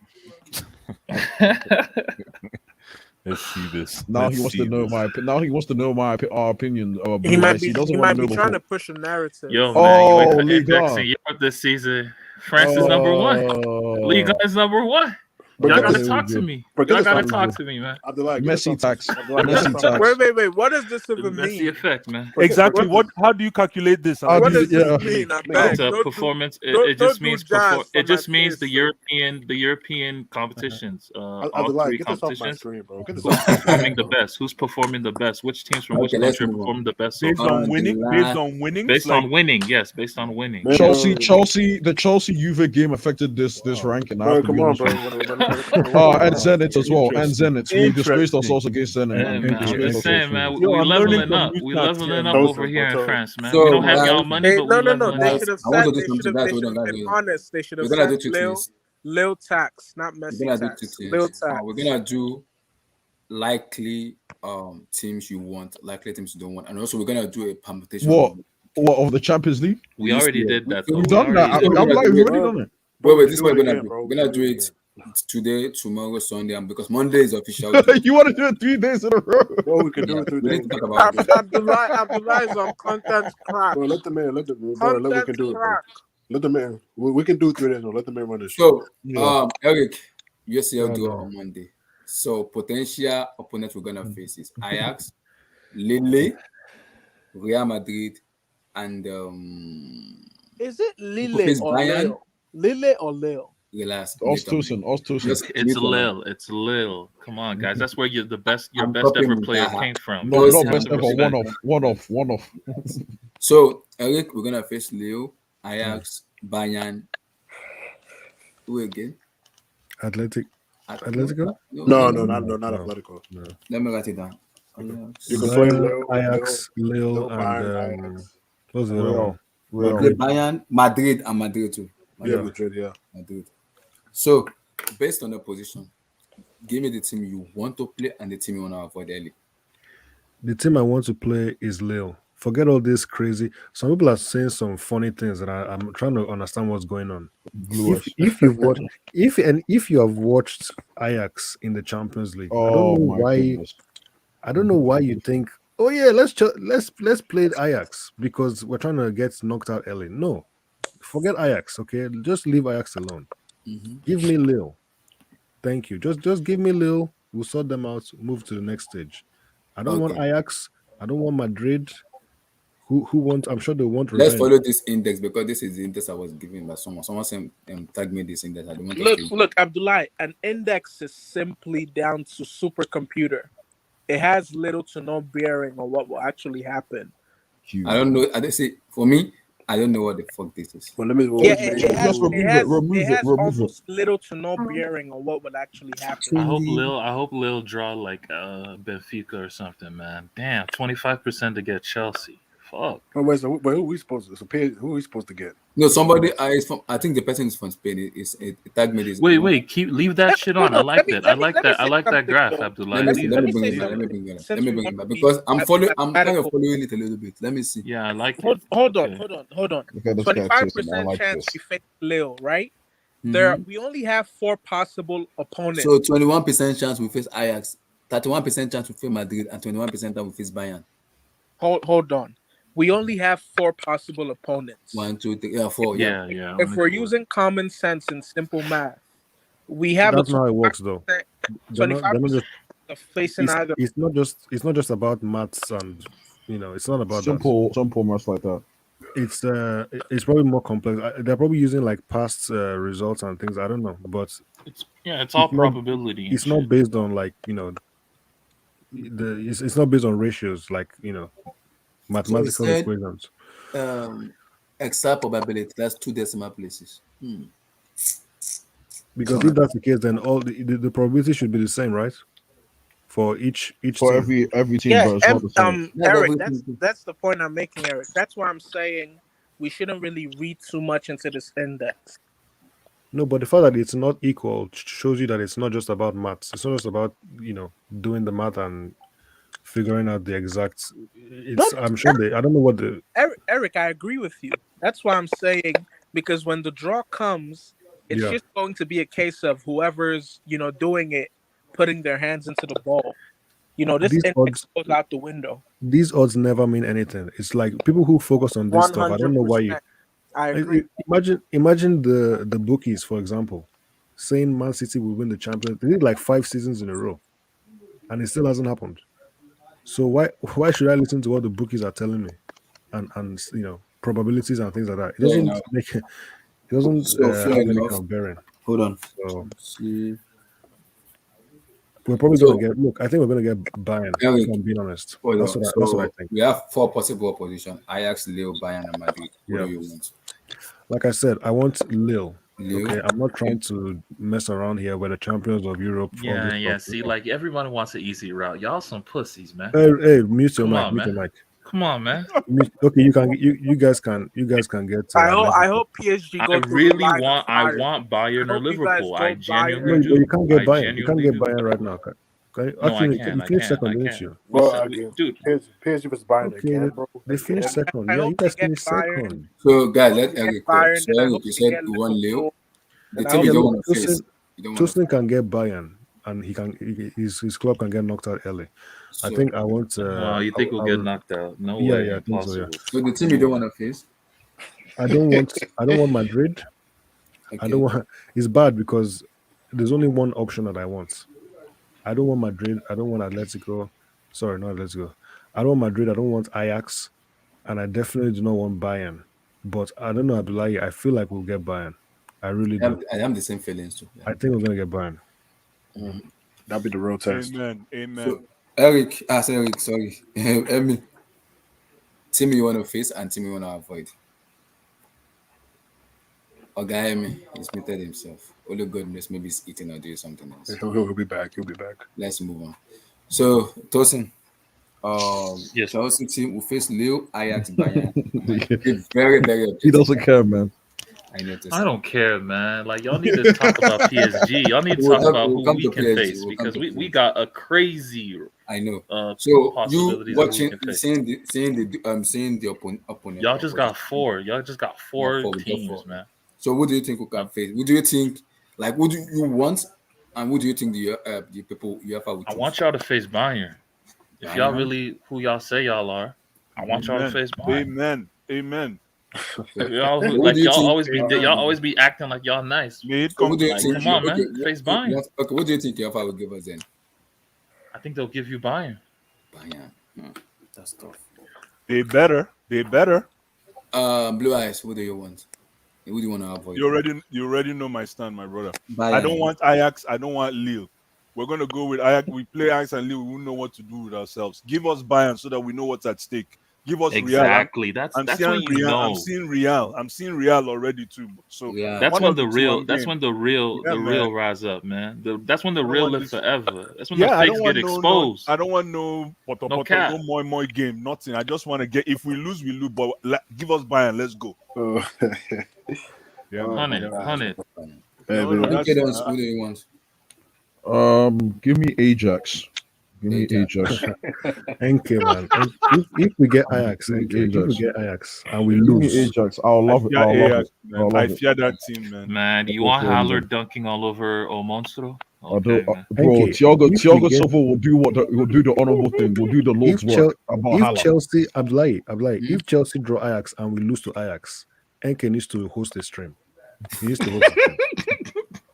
Let's see this. Now Let's he wants see to know this. our opinion. He might be. He doesn't He want might to be know trying before. to push a narrative. Yo, man, you Liga. indexing Europe this season. France is number one. Liga is number one. Y'all gotta talk to me. Y'all gotta talk to me, man. Messi tax. Messi tax. Wait. What does this even That's mean? the effect, man. Exactly. How do you calculate this? What does this mean? It's a performance. It just means it just means the European competitions. All three competitions. Who's performing the best? Who's performing the best? Which teams from which country are performing the best? Based on winning. Based on winning. Based on winning. Yes, based on winning. The Chelsea Juve game affected this ranking. Bro, come on, bro. And Zenit as well. And Zenit. We disgraced ourselves against Zenit. Man, I'm just saying, man. We leveling up. We leveling up over here in France, man. So, we don't have y'all money, but we leveling No. They up. should have said. They should have been honest. They should have said Lil tax, not Messi tax. Lil tax. We're gonna do likely teams you want, likely teams you don't want, and also we're gonna do a permutation. What of the Champions League? We already did that. We've done that. I'm like, we've already done it. Wait, this is what we're gonna do. We're gonna do it today, tomorrow, Sunday, and because Monday is official. You want to do it 3 days in a row? Bro, we can do it 3 days. Talk about Abdullah is on content crack. Bro, let the man, we can do it, bro. Let the man, we can do 3 days, bro. Let the man run the show. So, Eric, UCL do it on Monday. So, potential opponents we're gonna face is Ajax, Lille, Real Madrid, and is it Lille or Lille? Lille or Lille? Relax. Osthusen. It's Lille. It's Lille. Come on, guys. That's where your best ever player came from. No, not best ever. One off. So, Eric, we're gonna face Lille, Ajax, Bayern. Who again? Atletico? No, not Atletico. No. Let me write it down. You can play Lille, Ajax, Lille, and what's the other one? Bayern, Madrid, and Madrid too. Madrid. So, based on the position, give me the team you want to play and the team you want to avoid early. The team I want to play is Lille. Forget all this crazy. Some people are saying some funny things, and I'm trying to understand what's going on. If you have watched Ajax in the Champions League, I don't know why you think, oh yeah, let's play Ajax because we're trying to get knocked out early. No, forget Ajax. Okay, just leave Ajax alone. Give me Lille. Thank you. Just give me Lille. We'll sort them out. Move to the next stage. I don't want Ajax. I don't want Madrid. Who want? I'm sure they want. Let's follow this index because this is the index I was given by someone. Someone said tag me this index. I don't want look, Abdullah. An index is simply down to supercomputer. It has little to no bearing on what will actually happen. I don't know. I don't see. For me, I don't know what the fuck this is. Well, let me. It has almost little to no bearing on what would actually happen. I hope Lille draw like Benfica or something, man. Damn, 25% to get Chelsea. Fuck. Wait, who are we supposed to get? No, somebody is from. I think the person is from Spain. Is tag me this. Wait, leave that shit on. I like that. I like that graph, Abdullah. Let me bring it back because I'm kind of following it a little bit. Let me see. Yeah, I like it. Hold on. 25% chance we face Lille, right? We only have 4 possible opponents. So 21% chance we face Ajax, 31% chance we face Madrid, and 21% that we face Bayern. Hold on. We only have 4 possible opponents. 1, 2, 3, 4. Yeah. If we're using common sense and simple math, we have. That's not how it works, though. 25% of facing either. It's not just about maths, and it's not about simple maths like that. It's probably more complex. They're probably using like past results and things. I don't know, but it's all probability. It's not based on like it's not based on ratios like mathematical equations. Exact probability. That's 2 decimal places. Because if that's the case, then all the probability should be the same, right? For each for team. every team. Yeah, Eric, that's the point I'm making, Eric. That's why I'm saying we shouldn't really read too much into this index. No, but the fact that it's not equal shows you that it's not just about maths. It's not just about doing the math and figuring out the exact. I'm sure I don't know what the. Eric, I agree with you. That's why I'm saying because when the draw comes, It's Yeah. just going to be a case of whoever's doing it, putting their hands into the ball. This These index odds, goes out the window. these odds never mean anything. It's like people who focus on this stuff. I don't know why you 100%. I agree. imagine the bookies, for example, saying Man City will win the Champions. They did like 5 seasons in a row, and it still hasn't happened. So why should I listen to what the bookies are telling me, and probabilities and things like that? It Fair doesn't enough. make it doesn't So have fair any enough. kind of bearing. Hold on. So See. we're probably So, gonna get. Look, I think we're gonna get Bayern. Eric, If I'm being honest, hold that's on. what I So think. we have 4 possible opposition: Ajax, Lille, Bayern, and Madrid. What Yeah. do you want? Like I said, I want Lille. Lille. Okay, I'm not Okay. trying to mess around here. We're the champions of Europe. All Yeah, this yeah. stuff. See, like everybody wants an easy route. Y'all some pussies, man. Hey, mute your Come mic. on, Mute your man. mic. Come on, man. Okay, you guys can get. I hope PSG I go through the really line of want fire. Bayern or hope you guys Liverpool. go I Bayern. genuinely No, do. you can't get I Bayern. You can't genuinely get do. Bayern right now. Okay? No, I Actually, can. you I finished can. second, I didn't can. you? Well, Dude, PSG versus Bayern, they Okay, can, bro. they finished second. I Yeah, you hope they guys get finished Bayern. second. So, guys, I hope let they get Eric talk. Bayern, So, then I Eric, hope you they said get you want Lille. Liverpool. The And I team hope you Yeah, don't look, want to face. You don't want to Tosin can get Bayern, and his club can get knocked out early. I So, think I want. well, you think we'll get knocked out? No Yeah, way. yeah, I think so. Yeah. Impossible. so the team you don't want to face. I don't want Madrid. I Okay. don't want. It's bad because there's only one option that I want. I don't want Madrid. I don't want Atletico. Sorry, not Atletico. I don't want Madrid. I don't want Ajax, and I definitely do not want Bayern. But I don't know, Abdullahi. I feel like we'll get Bayern. I really do. I have the same feelings too. I think we're gonna get Bayern. That'll be the real test. Amen. Amen. So, Eric, Eric, sorry. Emmy, team you want to face and team you want to avoid. Oga Emmy, he's muted himself. Only goodness, maybe he's eating or doing something else. He'll be back. He'll be back. Let's move on. So, Tosin, Yes. Chelsea team will face Lille, Ajax, Bayern. It's very, very He objective. doesn't care, man. I noticed. I don't care, man. Like y'all need to talk about PSG. Y'all need to talk about who we can face because we got a crazy. I know. So you possibilities watching, that we can face. seeing the opponent. Y'all just got 4. Y'all just got 4 we got teams, four. man. So what do you think we can face? What do you think? Like, what do you want? And what do you think the people UEFA will I choose? want y'all to face Bayern. If y'all Bayern? really who y'all say y'all are, I want y'all to face Bayern. Amen. Amen. Y'all What like do you y'all think, always be acting like y'all nice. Made So what do you Like, think? come on, man. Okay, Face Bayern. Okay, what do you think UEFA will give us then? I think they'll give you Bayern. Bayern. That's tough. They better. They better. Blue Eyes. What do you want? Who do you want to avoid? You already know my stand, my brother. Bayern. I don't want Ajax. I don't want Lille. We're gonna go with Ajax. We play Ajax and Lille. We won't know what to do with ourselves. Give us Bayern so that we know what's at stake. Give us Exactly. Real. That's when you know. I'm seeing Real already too. So That's when the real. That's game. when the real. Yeah, the man. real rise up, man. That's when the I don't real want live this- forever. That's when Yeah, the I fakes don't want get no, exposed. I don't want no poto, No poto, cap. no more game. Nothing. I just want to get. If we lose, we lose. But give us Bayern. Let's go. Yeah, man. 100. Okay, then, who do you want? Give me Ajax. Give me Ajax. NK, man. If we get Ajax, NK, if we get Ajax and we Give me lose, Ajax. I'll love it. fear I'll love Ajax, it. man. I'll love I it. fear that team, man. Man, you Okay, want so, Haller dunking all over O Monstro? I Okay, don't, man. bro. NK, Thiago if we Silva get- will do will do the honorable thing. Will do the Lord's work about if Hala. Chelsea, Abdullahi, if Chelsea draw Ajax and we lose to Ajax, NK needs to host a stream. He needs to host a stream.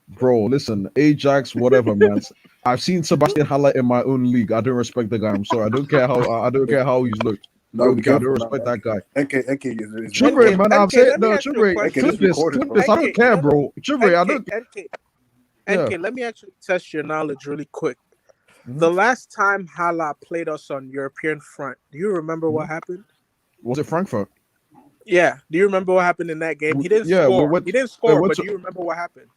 Bro, listen, Ajax, whatever, man. I've seen Sebastian Haller in my own league. I don't respect the guy. I'm sorry. I don't care how he's looked. No, I don't respect that guy. NK is Chibre, man, I'm NK, saying let me no, ask you a Chibre. question. this recorded, Clip this. I don't NK, care, no, bro. Chibre, I don't. NK, let me actually test your knowledge really quick. Mhm. The last time Hala played us on European front, do you remember what happened? Was it Frankfurt? Yeah. Do you remember what happened in that game? He didn't Yeah, score. we went- He didn't score, went but to- do you remember what happened?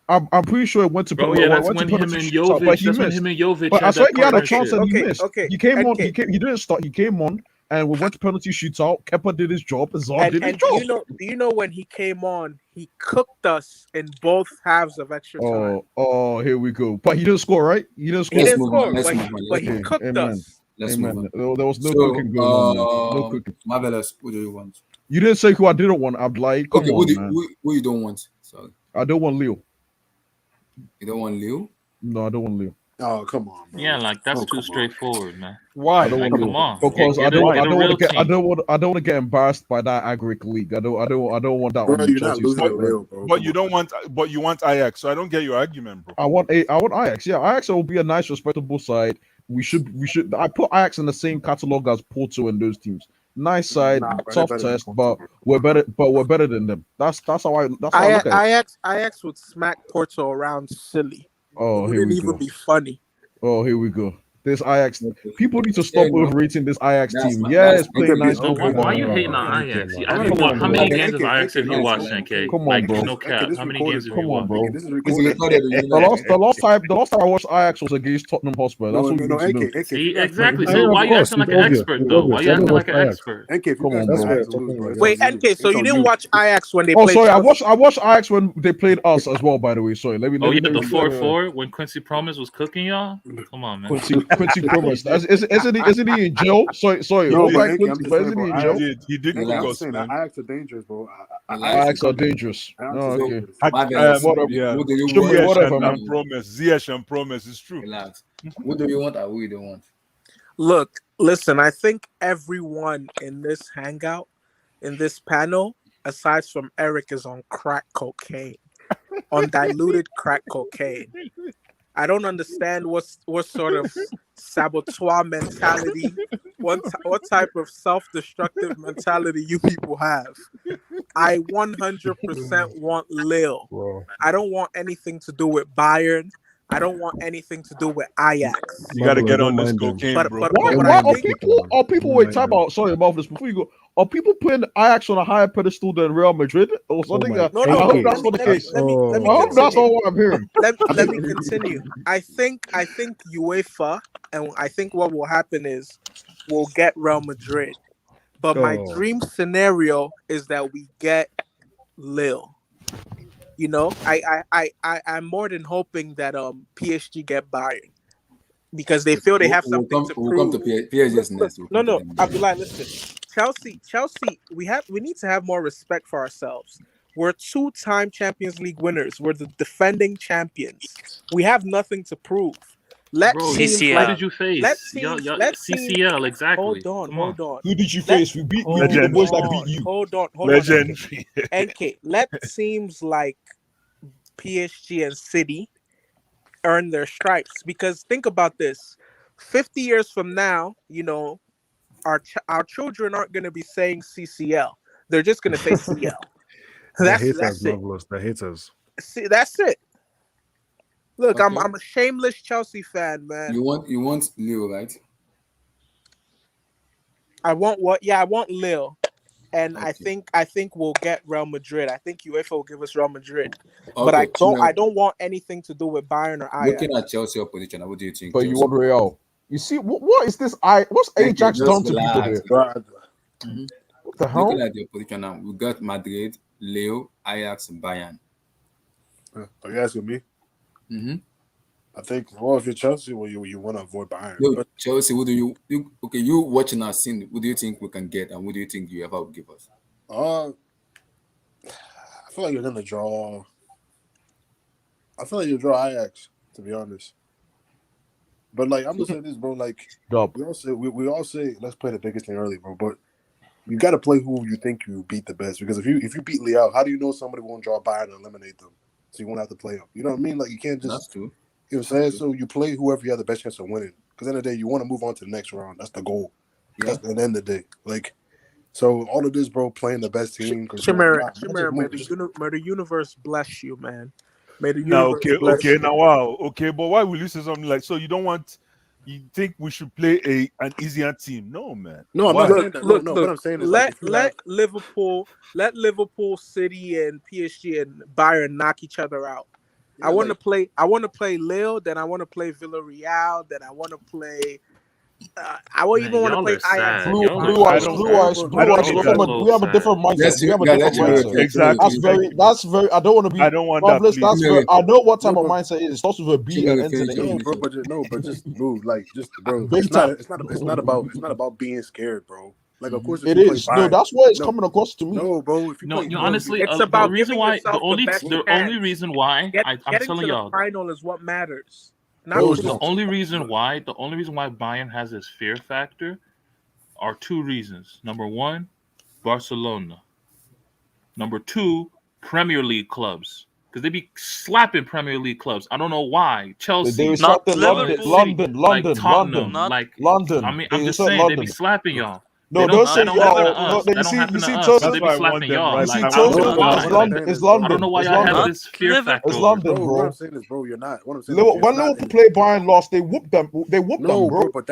I'm pretty sure it went to. Bro, yeah, that's went to when him penalty and shootout, but Jovic. he That's when missed. him and Jovic But I had swear that he had a partnership. chance and he Okay, missed. okay, He came on. NK. He didn't start. He came on, and we went to penalty shootout. Kepa did his job. Azar And, did his and job. do you know when he came on, he cooked us in both halves of extra time. Oh, here we go. But he didn't score, right? He didn't score. He didn't move on, score, let's but, move on, but he Okay, cooked amen. us. Let's move Amen. on. There was no So, cooking going on, man. No cooking. Marvelous. Who do you want? You didn't say who I didn't want. Abdullahi. Come Okay, on, man. who you don't want? Sorry. I don't want Leo. You don't want Leo? No, I don't want Leo. Oh, come on, bro. Yeah, like that's Oh, too come on. straightforward, man. Why? I don't Like, want come Leo. on. Because Get a real team. I don't want to get embarrassed by that Agric league. I don't want that Bro, on you're Chelsea not losing side, to bro. Leo, bro. But Come you on. don't want. But you want Ajax. So I don't get your argument, bro. I want Ajax. Yeah, Ajax will be a nice, respectable side. We should. I put Ajax in the same catalog as Porto and those teams. Nice side, Nah, bro, they're tough better than test, Porto, but bro. we're better than them. That's how I look at it. Ajax would smack Porto around silly. Oh, It here wouldn't we even go. be funny. Oh, here we go. This Ajax. People need to stop Yeah, no. overrating this Ajax That's team. my- Yeah, that's it's playing okay, nice. okay, football, Why but- you hating on okay, Ajax? okay, How come on, many bro. games of Okay, Ajax have you okay, watched, okay, NK? Come on, Like, bro. no cap. this How many recorded, games have bro. you Come on, watched? bro. This is It's recorded. recorded. The last time I watched Ajax was against Tottenham Hotspur. That's No, what no, you no, need to know. AK, See, that's exactly. right. So Yeah, why of you course, acting like it's an obvious. expert, It's though? obvious. Why you I don't acting watch like an Ajax. expert? NK, if you Come on, guys bro. want Ajax That's to lose, bro, fair. it's Wait, on you. NK, so It's you on didn't you. watch Ajax when they Oh, played sorry. Chelsea? I watched Ajax when they played us as well. By the way, sorry. Let me. Oh yeah, let the me- 4-4 when Quincy Promise was cooking y'all. Come on, man. Quincy Promise. Isn't he in jail? Sorry. No, Hold but back NK, I'm Quincy, just but saying, isn't bro. he in He jail? did. He did NK, cook I'm us, just saying that man. Ajax are dangerous, bro. Ajax are dangerous. Ajax Oh, are okay. dangerous. Marvelous. Um, Whatever. Who do you Show me want? whatever, Ziyech man. and Promise. Ziyech and Promise. It's true. Relax. Who do you want and who you don't want? Look, listen, I think everyone in this hangout, in this panel, aside from Eric, is on crack cocaine, on diluted crack cocaine. I don't understand what sort of saboteur mentality, what type of self-destructive mentality you people have. I 100% want Lille. Bro. I don't want anything to do with Bayern. I don't want anything to do with Ajax. You got to Bro, get don't on this mind them. cocaine, But bro. but, Why? but what Why I are think, people? Don't Wait, mind time them. out. Sorry about this. Before you go, are people putting Ajax on a higher pedestal than Real Madrid or something? my no, I no, hope AK. that's not the case. let me I hope that's continue. not what I'm hearing. Let me continue. I think UEFA, and I think what will happen is we'll get Real Madrid. But my Oh. dream scenario is that we get Lille. You know, I'm more than hoping that PSG get Bayern because they feel they have something to We'll come prove. to PSG's next. We'll come to No, them. Abdullah, listen. Chelsea, we need to have more respect for ourselves. We're 2-time Champions League winners. We're the defending champions. We have nothing to prove. Let Bro, teams who like did you face? let Y'all, teams y'all, let teams CCL, exactly. hold on. Who did you Let- face? We beat Hold the boys that on, beat you. hold on. Legendary. NK, let teams like PSG and City earn their stripes because think about this: 50 years from now, you know, our children aren't going to be saying CCL; they're just going to say CL. The haters, That's it. Marvelous. The haters. See, that's it. Look, Okay. I'm a shameless Chelsea fan, man. You want Leo, right? I want what? Yeah, I want Lille, and Okay. I think we'll get Real Madrid. I think UEFA will give us Real Madrid, but I Okay. don't want anything to do with Bayern or Ajax. Looking at Chelsea opposition, what do you think? But you Chelsea? want Real. You see, what is this? What's Thank you, Ajax just done to people relax. here? Mhm. What the hell? Looking at the opposition now, we got Madrid, Leo, Ajax, and Bayern. Are you asking me? Mm-hmm. I think, well, if you're Chelsea, well, you want to avoid Bayern. No, But Chelsea, what do you okay? You watching our scene, what do you think we can get, and what do you think you ever will give us? I feel like you're gonna draw. I feel like you draw Ajax, to be honest. But like, I'm gonna say this, bro. Like, Dub. we all say let's play the biggest thing early, bro. But you got to play who you think you beat the best. Because if you beat Leao, how do you know somebody won't draw Bayern and eliminate them? So you won't have to play them. You know what I mean? Like, you can't just. That's true. You know what I'm saying? So you play whoever you have the best chance of winning. Because at the end of the day, you want to move on to the next round. That's the goal. Yeah. That's at the end of the day. Like, so all of this, bro, playing the best team. Chimera, may the universe bless you, man. May the universe Now, bless okay, you. now, wow, okay, but why will you say something like so? You think we should play an easier team? No, man. No, I'm Why? not saying that. Look, What I'm saying is let like, Liverpool, City, and PSG and Bayern knock each other out. I want to play Lille, then I want to play Villarreal, then I want to play. I won't even want to play Ajax. Blue eyes. We have a different mindset. We have a different mindset. Exactly. That's very. I don't want to be. I don't want that. Marvelous, that's Please. very, I know what type of mindset it is. It starts with a B and ends in an no, A. bro, but just bro, like just bro. Big It's not about being scared, bro. Like, of course, if It you play is. No, Bayern, that's what it's no, coming across to me. no, bro. If you No, play, you bro, honestly, It's the about reason giving why, yourself the only reason why I'm getting telling to the y'all, final is what matters. Not No, it's the not. only reason why, Bayern has this fear factor are two reasons. Number one, Barcelona. Number two, Premier League clubs. Because they be slapping Premier League clubs. I don't know why. Chelsea, They Not slapped Liverpool. London, like London, Tottenham, London, Not like London. I mean, They I'm just said saying they be London. slapping y'all. No, They don't don't say happen to y'all. No, us. you They don't see, happen you to see, us. So Chelsea. they That's be why I slapping want them y'all. right You see, Like now. I don't Chelsea. know bro, It's what why. I'm London. saying It's is, I don't London. know why It's y'all have London. Not this fear factor It's Liverpool. over it. London, bro, what I'm bro. saying is, bro, you're not. What I'm saying is, it's When not. Liverpool played Bayern lost, they whooped them. They whooped them, No, bro. bro, but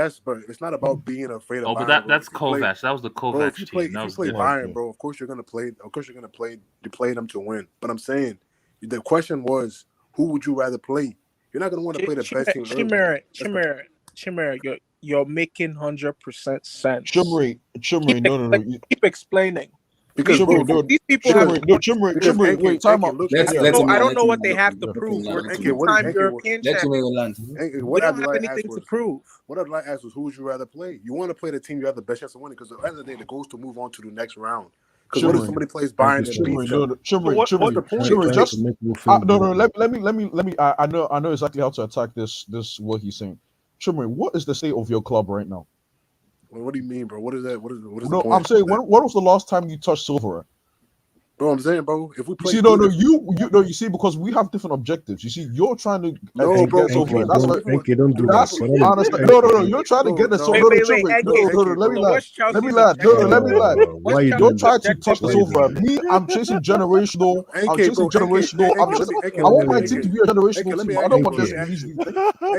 it's not about being afraid of Oh, but Bayern, bro. that's If you play, Kovac. That was the bro, if Kovac you team. That was play different. Bayern, bro, of course you're gonna play. Of course you're gonna play. You play them to win. But I'm saying, the question was, who would you rather play? You're not gonna want to play the best team early. Chimera, you're making 100% sense. Chimri, no. Keep explaining. Because, Chimri, bro, no, These people have. Chimri, wait, time out. look, Let I let him don't let know him what they land. have to Let him prove. land. We're Let him land. two-time European Let him champions. land. What We I'd don't have like to ask anything to was, prove. what I'd like to ask was, who would you rather play? You want to play the team you have the best chance of winning, because at the end of the day, the goal is to move on to the next round. Because what if somebody plays Bayern and beats them? What's the point? Just no. Let me. I know exactly how to attack this. What he's saying. Chimri, what is the state of your club right now? Well, what do you mean, bro? What is that? What is the No, point? I'm saying when was the last time you touched silver? Bro, I'm saying, bro, if we play, You see, no, you see, because we have different objectives. You see, you're trying to get silver. That's like don't do that's that. I understand. No. You're trying to get the silver. Let me land. Don't try to touch the silver. Me, I'm chasing generational. I'm chasing generational. I want my team to be a generational team. I don't want this easy thing.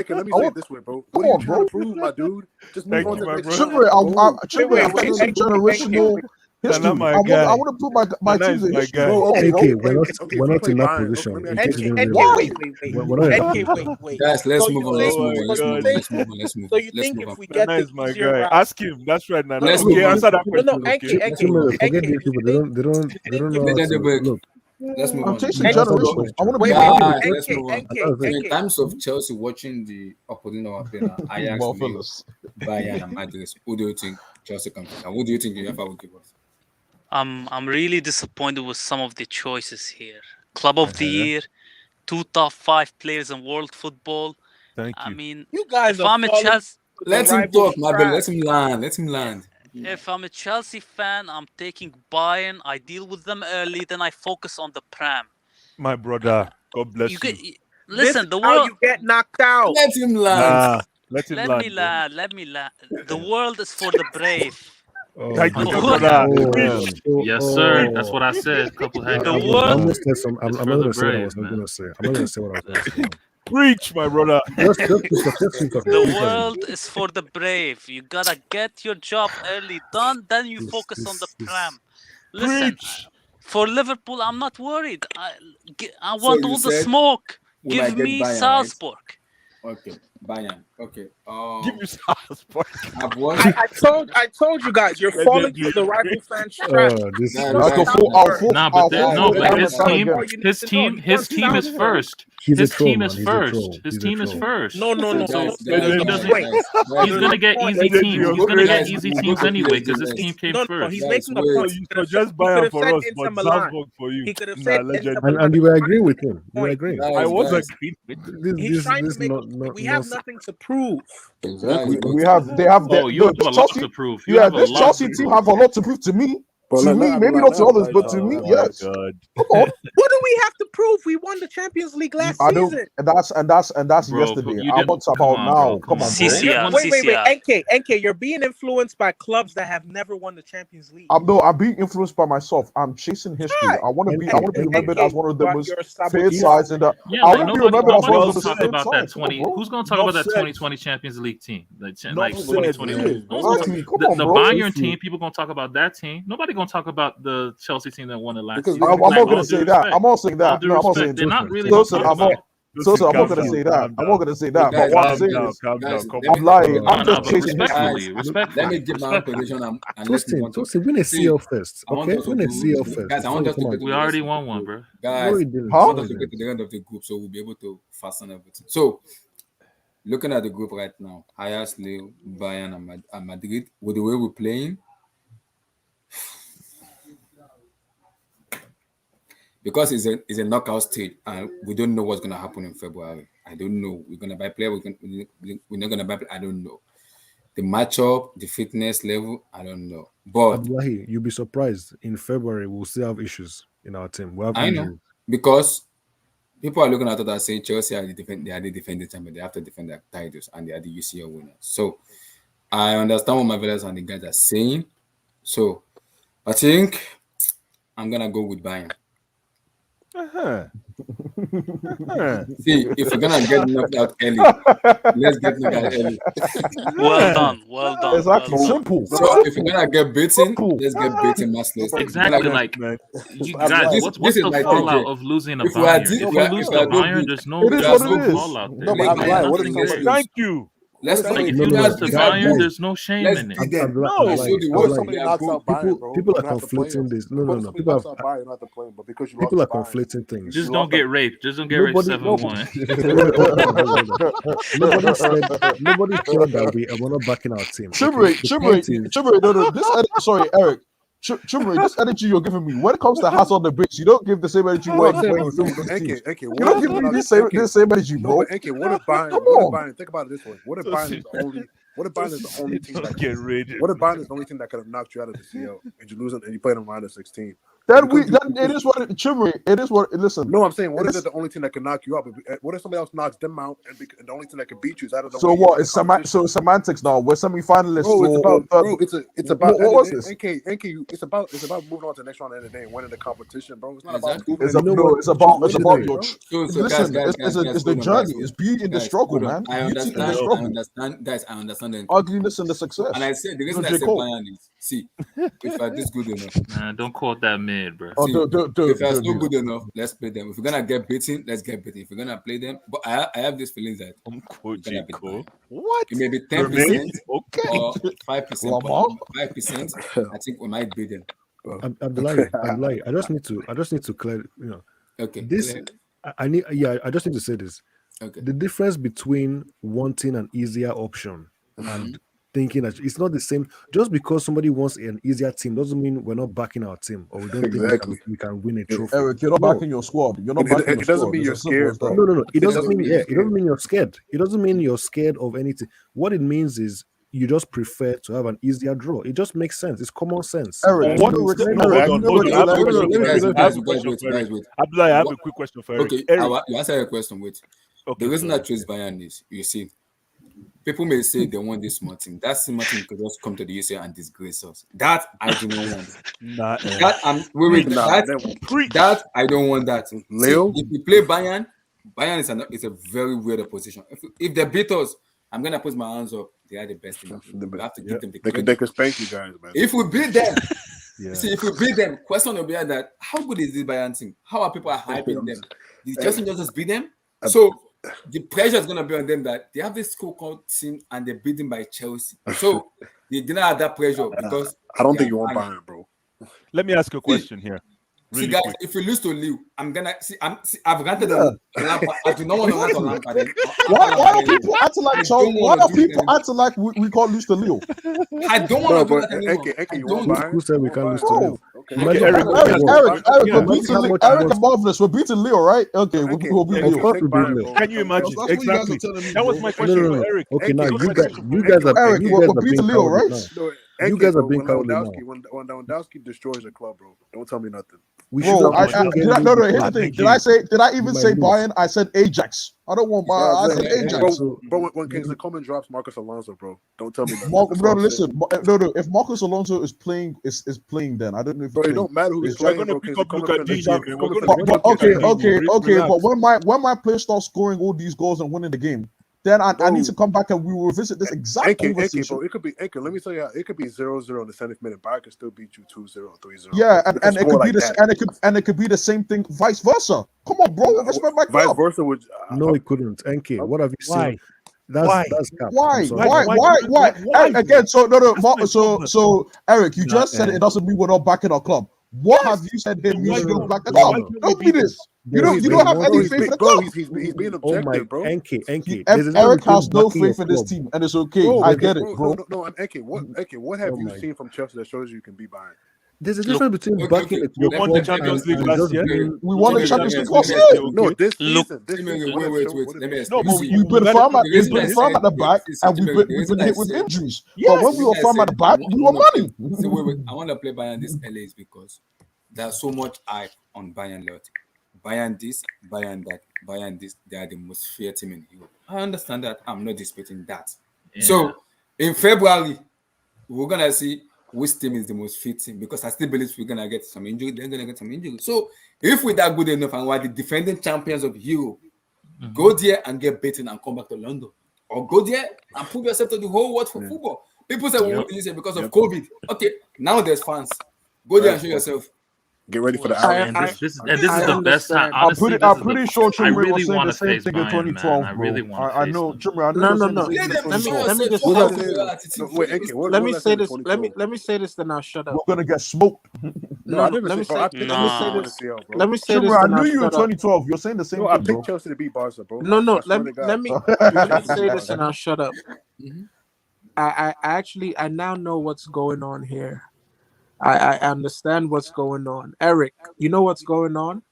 Let me say it this way, bro. What are you trying to prove, my dude? Just move on to the next round. I'm chasing generational history. I want to put my team in history. We're not in that position. Wait. Guys, let's So move on. Let's move So on. you Let's think move if on. we get Nana the is my easier guy. route, Ask him. That's right, Nana. Let's Okay, move on. answer that no, question. Forget these people. They don't know Let how them to break. look. Let's move I'm on. chasing Answer the generational. question. I want to be Guys, let's move on. NK. In terms of Chelsea watching the opponent of our player, Ajax, Lille, Bayern, and Madrid, who do you think Chelsea can face? And who do you think UEFA will give us? I'm really disappointed with some of the choices here. Club of the Year, 2 top 5 players in world football. Thank you. I mean, You guys if are I'm a falling Chelsea, for the Let him rivalry talk, Mabel. trap. Let him land. Let him land. if I'm a Chelsea fan, I'm taking Bayern. I deal with them early, then I focus on the Prem. My brother, God bless you. Listen, This the is how world. you get knocked out. Let him land. Nah, let him land. me land. Let me land. The world is for the brave. Thank you, my The world- brother. Yes, sir. That's what I said. Couple The ago. world- I almost said some. I'm It's not for going the to say what I brave, was man. going to say. I'm not going to say what I was going to say. Preach, my brother. Just keep talking. The world is for the brave. You gotta get your job early done, then you focus on the Prem. Listen, for Liverpool, I'm not worried. I want you all the said smoke. we might Give get me Bayern, right? Salzburg. Okay, Bayern. Okay. Give me Salzburg. I've watched. I told you guys, you're falling for the rival fan trap. His team is first. His team is first. His team is first. No. He's gonna get easy teams. He's gonna get easy teams anyway because his team came first. No, he's making a point. So just Bayern for us, but Salzburg for you. He could have said And you were agreeing with him. You were agreeing. I was agreeing with him. He's trying to make. We have nothing to prove. We have. They have. Oh, you have a lot to prove. You have a this lot Chelsea to team prove. have a lot to prove to me. To me, maybe not to others, but to me, yes. Come on. What do we have to prove? We won the Champions League last season. And that's Bro, yesterday. you I'm didn't- not about come on, now. bro, Come on, bro. CCR. Wait. NK, you're being influenced by clubs that have never won the Champions League. I'm being influenced by myself. I'm chasing history. I want to be remembered as one of the most fair sides in the. Yeah, I like want to be remembered as one of nobody's the gonna talk fair about that sides. 20. Who's gonna talk about that 2020 Champions League team? Like Not said, 2021. yeah. Exactly. Come on, The bro. Bayern team, people gonna talk about that team. Nobody gonna talk about the Chelsea team that won it last season. I'm not going to say that. I'm not saying All that. due No, I'm not respect, saying they're not really Listen, gonna talk about it. I'm not going to say that. I'm not going to say that. But what I'm saying is, I'm lying. I'm just chasing history. Let me give my own prediction and let's move on to Toasty, win a CL first. Okay, win a CL first. Guys, I want us to get to We the already rest won of the one, group. bro. Guys, I want us to get to the end of the group so we'll be able to fasten everything. So, looking at the group right now, Ajax, Lille, Bayern, and Madrid, with the way we're playing, because it's a knockout stage, and we don't know what's gonna happen in February. I don't know. We're gonna buy player. We're not gonna buy. I don't know. The matchup, the fitness level, I don't know. But Abdullahi, you'll be surprised. In February, we'll still have issues in our team. We'll have I injuries. know because people are looking at us saying Chelsea are the defending champion. They have to defend their titles, and they are the UCL winners. So I understand what Marvelous and the guys are saying. So I think I'm gonna go with Bayern. See, if we're gonna get knocked out early, let's get knocked out early. Well done. Exactly. Well done. Simple. So if we're gonna get beaten, let's get beaten mercilessly. Exactly. Like, you guys, what's the fallout of losing a Bayern? If we lose to Bayern, there's no fallout there. No, but I'm lying. What if somebody? Thank you. Let's like if you lose to Bayern, there's no shame in it. People are conflicting this. No. People are conflicting things. Just don't get raped. Just don't get raped 7-1. Nobody said that we're not backing our team. Chimere, no. Sorry, Eric. Chumri, this energy you're giving me, when it comes to House on the Bricks, you don't give the same energy when you don't give me this same energy, bro. What if Bayern? Think about it this way. What if Bayern is the only? What if Bayern is the only team that get rated? What if Bayern is the only team that could have knocked you out of the CL and you lose it and you play them around the 16? Then it is what Chimri. It is what. Listen. No, I'm saying, what if they're the only team that can knock you out? What if somebody else knocks them out and the only team that can beat you is out of the? So what? It's semantics now. We're semi-finalists. It's about. What was this? NK, it's about moving on to the next round of the day and winning the competition, bro. It's not about. It's about your. Listen, it's the journey. It's beauty in the struggle, man. I understand, guys. I understand the ugliness and the success. And I said the reason I said Bayern is see if I this good enough. Nah, don't quote that mid, bro. If that's not good enough, let's play them. If we're gonna get beaten, let's get beaten. If we're gonna play them, but I have this feeling that what? It may be 10%, okay, or 5%. 5%. I think we might beat them. Abdullahi, I just need to clear. Okay. This I just need to say this. Okay. The difference between wanting an easier option and thinking that it's not the same. Just because somebody wants an easier team doesn't mean we're not backing our team or we don't think we can win a trophy. Eric, you're not backing your squad. You're not backing your squad. It doesn't mean you're scared, bro. No. It doesn't mean it doesn't mean you're scared. It doesn't mean you're scared of anything. What it means is you just prefer to have an easier draw. It just makes sense. It's common sense. Eric, Abdullah, I have a quick question for Eric. Okay, you answer your question. Wait. Okay, the reason I choose Bayern is, you see, people may say they want this small team. That small team could just come to the UCL and disgrace us. That I do not want. That I don't want that. Leo, if we play Bayern is a very weird opposition. If they beat us, I'm gonna put my hands up. They are the best team. We have to give them the credit. They can spank you guys, man. If we beat them, see, if we beat them, question will be that how good is this Bayern team? How are people hyping them? Did Chelsea just beat them? So the pressure is gonna be on them that they have this so-called team and they're beaten by Chelsea. So they didn't have that pressure because I don't think you want Bayern, bro. Let me ask you a question here. Really guys, quick. If we lose to Lille, I'm gonna see. I've granted them. I do not want to rant on Lampard. Why are people acting like Charles? Why are people acting like we can't lose to Lille? I don't want to do that anymore. Who said we can't lose to Lille? Eric and Marvelous, we're beating Lille, right? Okay, we'll beat Lille. Of course we beat Lille. Can you imagine? Exactly. That was my question for Eric. Okay, now you guys are beating Lille, right? You guys are being cowardly now. When Lewandowski destroys a club, bro, don't tell me nothing. Here's the thing. Did I even say Bayern? I said Ajax. I don't want Bayern. I said Ajax. But when Kingsley Coman drops Marcus Alonso, bro, don't tell me nothing. Listen. No. If Marcus Alonso is playing, then I don't know if. Bro, it don't matter who he's playing. We're gonna pick up Luka DJ. Okay. But when my player starts scoring all these goals and winning the game, then I need to come back and we will revisit this exact conversation. Bro, it could be let me tell you, it could be 0-0 in the 70th minute. Bayern could still beat you 2-0, 3-0. Yeah, and it could be the same thing, vice versa. Come on, bro, respect my club. Vice versa would. No, it couldn't. NK, what have you seen? Why? And again, so Eric, you just said it doesn't mean we're not backing our club. What have you said here means you don't back the club? Don't be this. You don't have any faith in the club. He's being objective, bro. NK. Eric has no faith in this team, and it's okay. I get it, bro. No, NK. What have you seen from Chelsea that shows you can be Bayern? There's a difference between backing a You club won the and Champions League and last just year. being. We won the Let me- Champions let League me- last let me- year. No, this Look, season. This Wait, season. wait, let me No, explain. but See, we've been firm at the reason I firm at the said- back, see, and see, we've the been reason I hit with said- injuries. Yes. But when we were firm at the back, we were money. See, wait, I want to play Bayern this LA is because there's so much hype on Bayern lot. Bayern this, Bayern that, Bayern this. They are the most fair team in Europe. I understand that. I'm not disputing that. Yeah. So in February, we're gonna see which team is the most fit team because I still believe we're gonna get some injury. They're gonna get some injury. So if we're that good enough and we're the defending champions of Europe, go there and get beaten and come back to London, or go there and prove yourself to the whole world for football. People say we won't do this here because of COVID. Okay, now there's fans. Go there and show yourself. Get ready for the And Alex. this is the best time. understand. Honestly, I'm this pretty is sure I Chumri really was saying want the to same face thing in Bayern, 2012, man. I bro. really want to I face know, them. Chumri. I know No, you're no, saying no. the same Let thing them in show 2012. let me just yourself. What say did this. I say? No, wait, AK, what Let me was say I this. saying in Let me 2012? say this, then I'll shut up. We're gonna get smoked. No, I No, never let me said. Bro, say. I picked Let me say Chelsea to win the this. CL, bro. Let me say this, Chumri, I then knew I'll you in shut up. 2012. You're saying the same No, I thing, bro. picked Chelsea to beat Barca, bro. No, I no. swear Let to me God. let me let me say this, and I'll shut up. I actually I now know what's going on here. I understand what's going on. Eric, you know what's going on?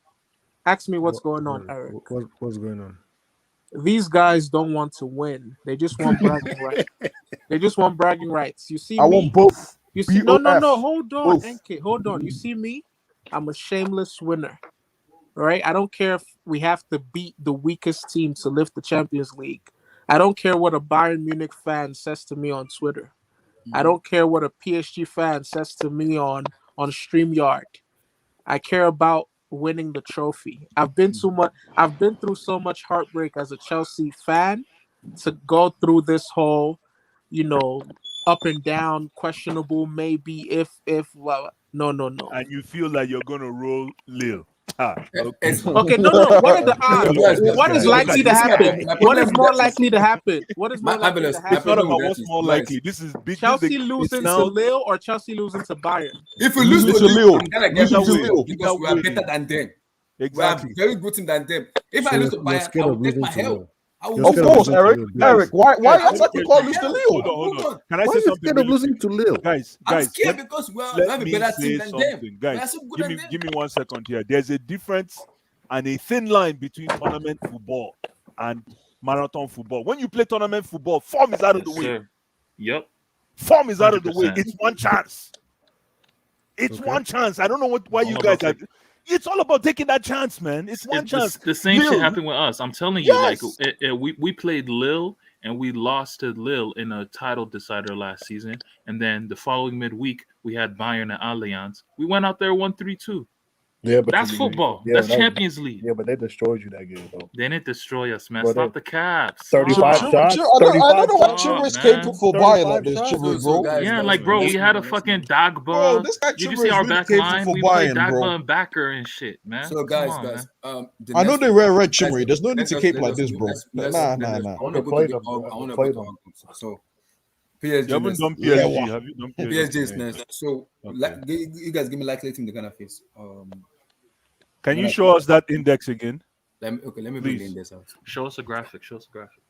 Ask me what's going on, Eric. What's going on? These guys don't want to win. They just want bragging rights. They just want bragging rights. You see I me? want both. You see? No, no, no. BOF. Hold on, Both. NK. Hold on. You see me? I'm a shameless winner. Right? I don't care if we have to beat the weakest team to lift the Champions League. I don't care what a Bayern Munich fan says to me on Twitter. I don't care what a PSG fan says to me on StreamYard. I care about winning the trophy. I've been through so much heartbreak as a Chelsea fan to go through this whole, up and down, questionable, maybe if well, no. And you feel like you're gonna roll Lille. Ah, okay. Okay, no. What are the odds? What is likely to happen? What is more likely to happen? What is more likely to It's not happen? about what's more likely. This is big. Chelsea it's losing to now Lille or Chelsea losing to Bayern? If we lose to Losing to Lille, Lille. I'm gonna get Losing used to to Lille. it because we are better than them. exactly. We are very good team than them. If I So lose to you're Bayern, scared I of will take losing my to help. Lille. I will You're Of scared course, losing to Eric. Lille. Eric, why I you will have to take call my lose to help. Lille? Hold on. Can I Why say are you something scared of really losing quick? to Lille? Guys, I'm scared because we let have a me better say team than them. something. We are Guys, so good give than me them. give me 1 second here. There's a difference and a thin line between tournament football and marathon football. When you play tournament football, form is out of Yes, the way. sir. Yep. Form is out of the way. 100%. It's one chance. It's Okay. one chance. I don't know why All you about guys are. taking- It's all about taking that chance, man. It's one chance. The same shit Lille, happened with us. I'm telling you, Yes. we played Lille and we lost to Lille in a title decider last season, and then the following midweek we had Bayern and Allianz. We went out there 1-3-2. Yeah, but That's football. Yeah, That's that- Champions League. Yeah, but they destroyed you that game, though. They didn't destroy us, man. Bro, Stop they- the caps. 35 Stop. shots. I don't know 35 why shots. Chumri's man. capable for Bayern like 35 this, shots. Chumri, So, bro. guys, Yeah, guys, like bro, let's we had a move on, fucking let's Dagba. Bro, this guy Did you Chumri see is our really back capable line? for We played Bayern, bro. Dagba and Backer and shit, man. So Come guys, on, guys, man. the I know next they wear red, guys, Chumri. There's no need let's to just- cape let's like just this, move- bro. let's- Nah, let's- nah, let's- nah. I want to Okay, go play to the them, bro. I want to Play go to them. our groups. So PSG You haven't next. done PSG. Yeah, Have you done PSG is PSG? next. So you guys give me likely team they're gonna face. Can you Yeah. show us that index again? Let me bring Please. the index out. Show us a graphic. Show us a graphic.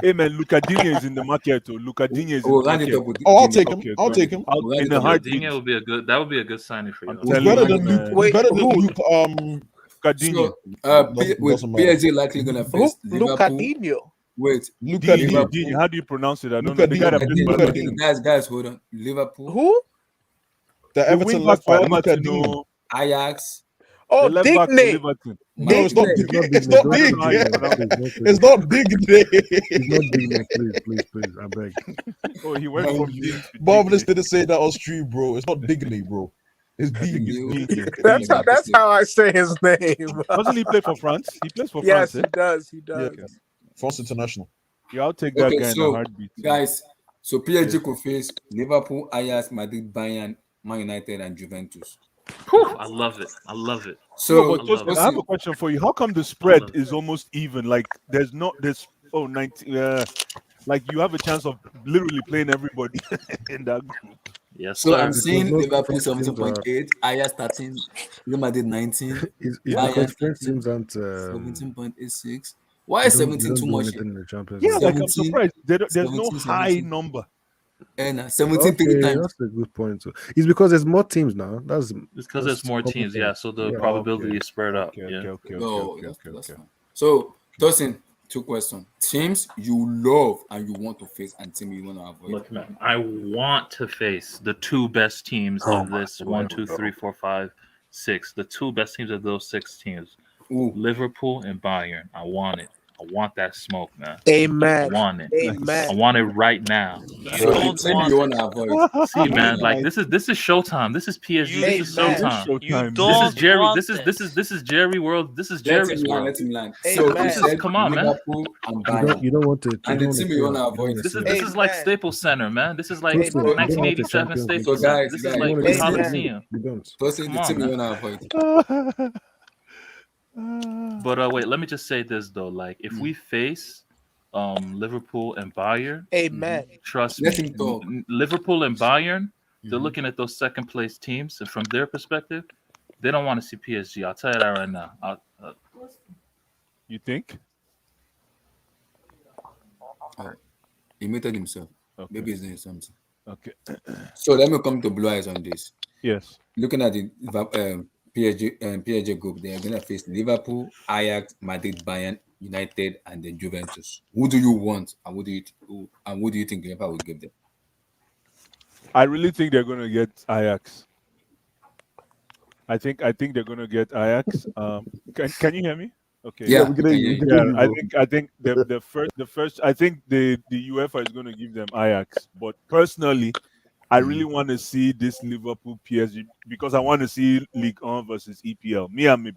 Hey man, Lucadinho is in the market. Too. Lucadinho is in We'll the round it market. up with Oh, I'll Dini. take him. I'll take him. Out We'll round in it a up with heartbeat. Dinier would be a good. That would be a good signing for I'm you. He's telling better you, than man. Luke. He's better than Who? Luke. Lucadinho. So Doesn't with matter. PSG likely gonna Who? face Liverpool. Lucadinho. Wait, Luca Dini, Dini. Dini. How do you pronounce it? I don't Luca know. The guy that Dini. plays Luca for Dini. Everton. guys, hold on. Liverpool, Who? The The Everton wing back left for back, Luca Everton. Dini. No, Ajax. Oh, the left back for Digne. Everton. No, it's not Digne. Dig. It's Digne. not I don't Dig. know how you pronounce it. It's not Dig. It's not Digne, please, I beg. Oh, he went from Dini to Marvelous Digne. didn't say that on stream, bro. It's not Digney, bro. It's I think Digne. it's Digne. That's how I say his name. Doesn't he play for France? He plays for Yes, France. he Eh? does. He Yeah, does. France International. Yeah, I'll take that Okay, guy in a so heartbeat. guys, so PSG could face Liverpool, Ajax, Madrid, Bayern, Man United, and Juventus. Whew, I love it. I love it. So No, but just, love it. I have a question for you. How come the I spread love is almost even? Like there's 19. Like you have a chance of literally playing everybody in that group. Yes, So sir. I'm seeing most Liverpool French teams 17.8, Ajax 13, Real Madrid 19, Is Bayern because French 13, teams aren't 17.86. Why they is don't 17 too do much? anything in the Champions Yeah, League. like I'm 17, surprised. There's no 17, high 17. number. And 17 Okay, times. that's a good point too. It's because there's more teams now. It's because there's more teams, yeah. So the probability is spread out. Okay, that's fine. So, Dawson, 2 questions. Teams you love and you want to face, and team you want to avoid. Look, man, I want to face the 2 best teams of this 1, 2, 3, 4, 5, 6. The 2 best teams of those 6 teams. Ooh. Liverpool and Bayern. I want it. I want that smoke, man. Amen. I want it. Amen. I want it right now. So the team you want to avoid. See, man, like this is showtime. This is PSG. This is showtime. You don't This is Jerry. want This is Jerry World. This is Jerry's world. Let him land. So you said come on, man. Liverpool and Bayern. You don't want to. And the team you want to avoid. This is like Staples Center, man. This is like Listen, you don't want to 1987 champion. Staples So, Center. guys, This guys, is like you the don't. Coliseum. You don't. Those are Come the on, team you man. want to avoid. But wait, let me just say this though. Like, if we face Liverpool and Bayern, Amen. trust Let me, him talk. Liverpool and Bayern, they're looking at those second place teams, and from their perspective, they don't want to see PSG. I'll tell you that right now. You think? He muted himself. Okay. Maybe he's doing something. Okay. So let me come to Blue Eyes on this. Yes. Looking at the PSG group, they are going to face Liverpool, Ajax, Madrid, Bayern, United, and then Juventus. Who do you want, and what do you think UEFA will give them? I really think they're going to get Ajax. I think they're going to get Ajax. Can you hear me? Okay. Yeah, I think the first I think the UEFA is going to give them Ajax, but personally, I really want to see this Liverpool PSG because I want to see Ligue 1 versus EPL.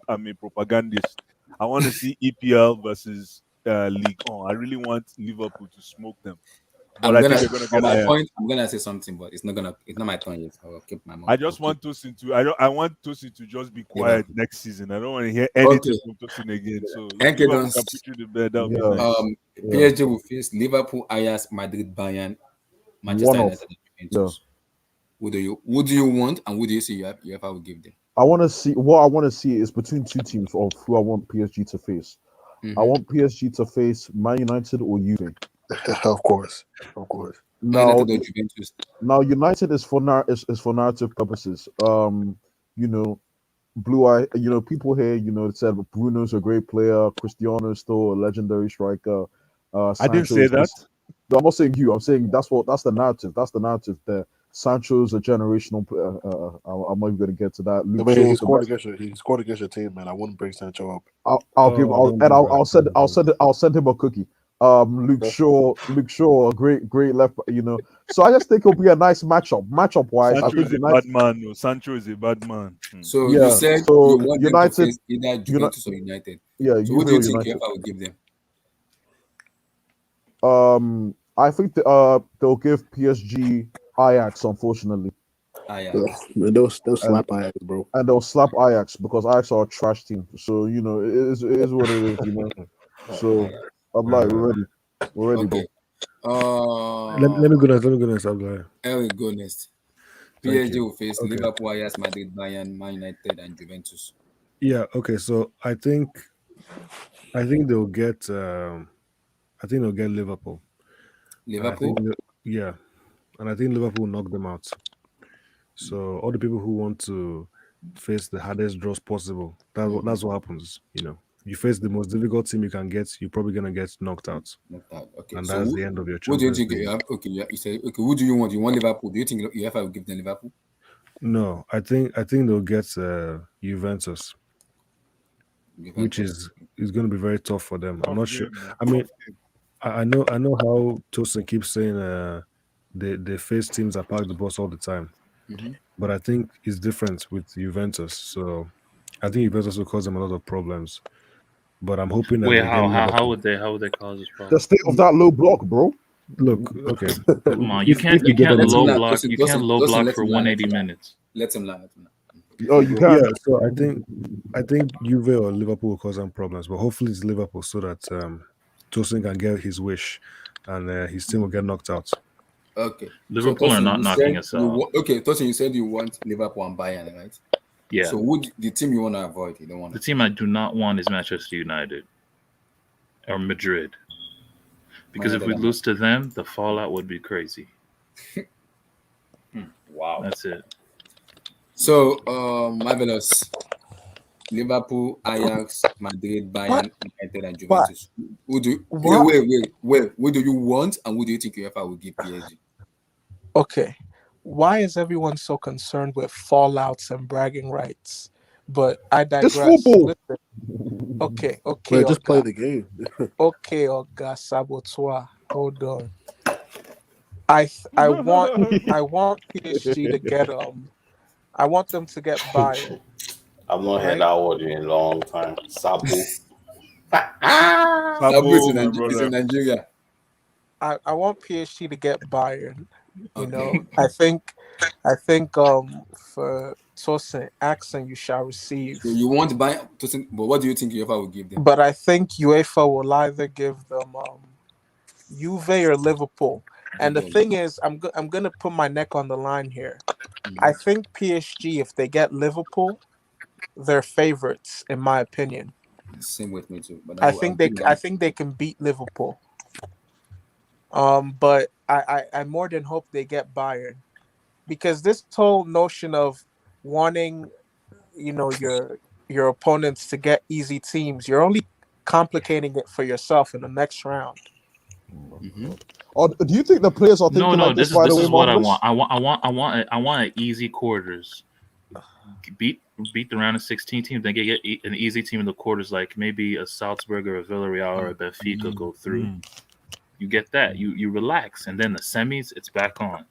I'm a propagandist. I want to see EPL versus Ligue 1. I really want Liverpool to smoke them. But I think they're gonna get Ajax. Point, I'm gonna say something, but it's not my turn yet. I will keep my mouth. I just want Tosin to. I want Tosin to just be quiet next season. I don't want to hear anything from Tosin again. So Thank you, Don. PSG will face Liverpool, Ajax, Madrid, Bayern, Manchester United, and Juventus. Who do you want, and who do you see UEFA will give them? I want to see what I want to see is between 2 teams of who I want PSG to face. I want PSG to face Man United or Juve. Of course. Now United is for narrative purposes. Blue Eye. People here. Said Bruno's a great player. Cristiano's still a legendary striker. I didn't say that. I'm not saying you. I'm saying that's the narrative. That's the narrative there. Sancho's a generational player. I'm not even going to get to that. He scored against your team, man. I wouldn't bring Sancho up. I'll send him a cookie. Luke Shaw, a great left. So I just think it'll be a nice matchup wise. Sancho is a bad man. No. Sancho is a bad man. So you said you want United to face either Juventus or United. Yeah. So who do you think UEFA will give them? I think they'll give PSG Ajax, unfortunately. They'll slap Ajax, bro. And they'll slap Ajax because Ajax are a trash team. So it is what it is. So I'm like, we're ready, okay. Let me go next. Eric, go next. PSG will face Liverpool, Ajax, Madrid, Bayern, Man United, and Juventus. Yeah. Okay. So I think they'll get. I think they'll get Liverpool. Yeah. And I think Liverpool will knock them out. So all the people who want to face the hardest draws possible, that's what happens. You face the most difficult team you can get, you're probably gonna get knocked out. Okay. And so that's the end of your Who do you Champions think? League. You say okay. Who do you want? You want Liverpool? Do you think UEFA will give them Liverpool? No, I think they'll get Juventus, which is going to be very tough for them. I'm not sure. I mean, I know how Tosin keeps saying they face teams that park the bus all the time, but I think it's different with Juventus. So I think Juventus will cause them a lot of problems. But I'm hoping that how would they cause this problem? The state of that low block, bro. Look, okay. Come on, you can't low block. You can't low block for 180 minutes. Let him land. Oh, you can. Yeah, so I think Juve or Liverpool will cause them problems, but hopefully it's Liverpool so that Tosin can get his wish and his team will get knocked out. Okay. Liverpool are not knocking us out. Okay, Tosin, you said you want Liverpool and Bayern, right? Yeah. So the team you want to avoid? You don't want the team I do not want is Manchester United or Madrid. Because if we lose to them, the fallout would be crazy. Wow. That's it. So, marvelous. Liverpool, Ajax, Madrid, Bayern, United, and Juventus. Who do wait? Who do you want, and who do you think UEFA will give PSG? Okay, why is everyone so concerned with fallouts and bragging rights? But I digress. It's football. Listen. Okay. Wait, just play the game. Okay, Oga Saboteur. Hold on. I want PSG to get I want them to get Bayern. I've not heard that word in a long time. Sabo. Sabo is in Nigeria. I want PSG to get Bayern. You know, I think for Tosin, accent you shall receive. So you want Bayern, Tosin, but what do you think UEFA will give them? But I think UEFA will either give them Juve or Liverpool. And the thing is, I'm gonna put my neck on the line here. I think PSG, if they get Liverpool, they're favorites in my opinion. Same with me too. But I think they can beat Liverpool. But I more than hope they get Bayern, because this whole notion of wanting, you know, your opponents to get easy teams, you're only complicating it for yourself in the next round. Or do you think the players are thinking like this? This is what I want. I want an easy quarters. Beat the round of 16 teams, then get an easy team in the quarters, like maybe a Salzburg or a Villarreal or a Benfica go through. You get that. You relax, and then the semis, it's back on.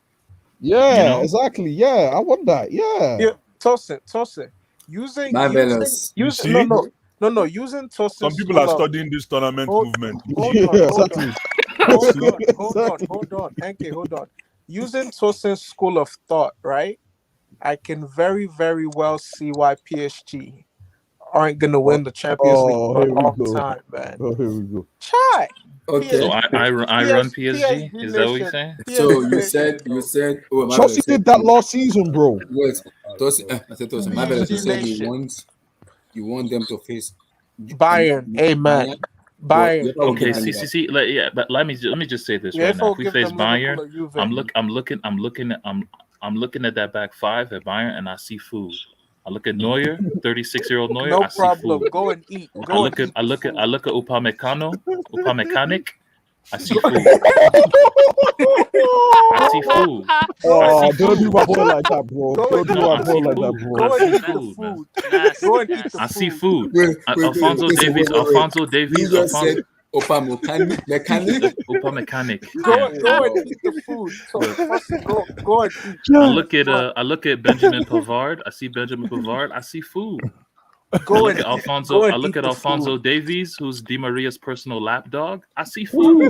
Yeah, you know? Exactly. Yeah, I want that. Yeah. Tosin. Using no. Using Tosin. Some people are studying this tournament movement. Hold on. Enke, hold on. Using Tosin's school of thought, right? I can very, very well see why PSG aren't going to win the Champions League for a long time, man. Oh, here we go. Chai. Okay. So I run PSG. Is that what you're saying? So you said. Oh, Chelsea did that last season, bro. Wait, I said Tosin. Marvelous. You said you want them to face Bayern. Amen. Bayern. Okay, see, but let me just say this right now. If we face Bayern, I'm looking at that back five at Bayern, and I see food. I look at Neuer, 36-year-old Neuer. No I see problem. Food. Go and eat. I look at Upamecano. I see food. I see food. Oh, don't do my boy like that, bro. Don't do my boy like that, bro. Go and eat the food. Go and eat the food. I see food. Alfonso Davies. You said Upamecanic. Go and eat the food. So go and eat. I look at Benjamin Pavard. I see Benjamin Pavard. I see food. I look at Alfonso Davies, who's Di Maria's personal lapdog. I see food. I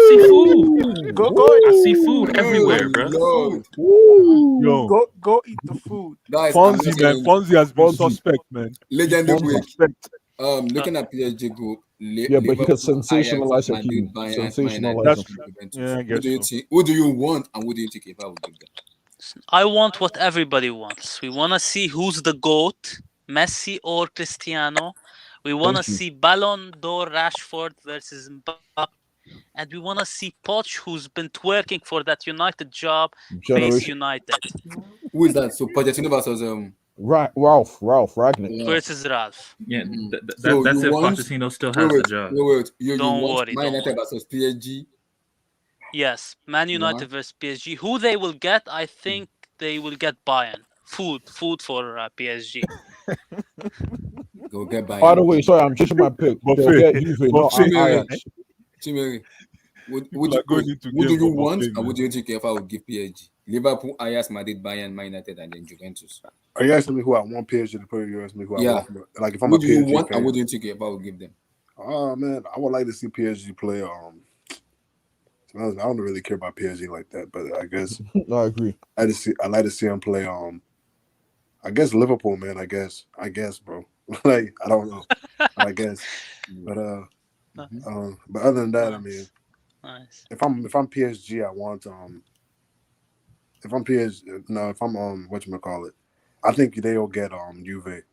see food. I see food everywhere, bro. Yo, go eat the food. Guys, Fonzie has been suspect, man. Legendary week. Looking at PSG group. Yeah, but he can sensationalize your team. Who do you want, and who do you think if I would give them? I want what everybody wants. We want to see who's the GOAT. Messi or Cristiano. We want to see Ballon d'Or Rashford versus Mbappe. And we want to see Poch, who's been twerking for that United job, face United. Who is that? So Pochettino versus Ralph Ragnick. Versus Ralph. Yeah, that's if Pochettino still has the job. Don't worry. Man United versus PSG? Yes, Man United versus PSG. Who they will get, I think they will get Bayern. Food for PSG. Go get Bayern. By the way, sorry, I'm changing my pick. Chimere, who do you want, and who do you think if I would give PSG? Liverpool, Ajax, Madrid, Bayern, Man United, and then Juventus. Are you asking me who I want PSG to put? You asking me who I want? Like if I'm who do you want, and who do you think if I would give them? Oh man, I would like to see PSG play. I don't really care about PSG like that, but I guess I agree. I like to see him play. I guess Liverpool, man. I guess, bro. Like I don't know. I guess, but other than that, I mean, if I'm PSG, I want if I'm whatchamacallit, I think they'll get Juve,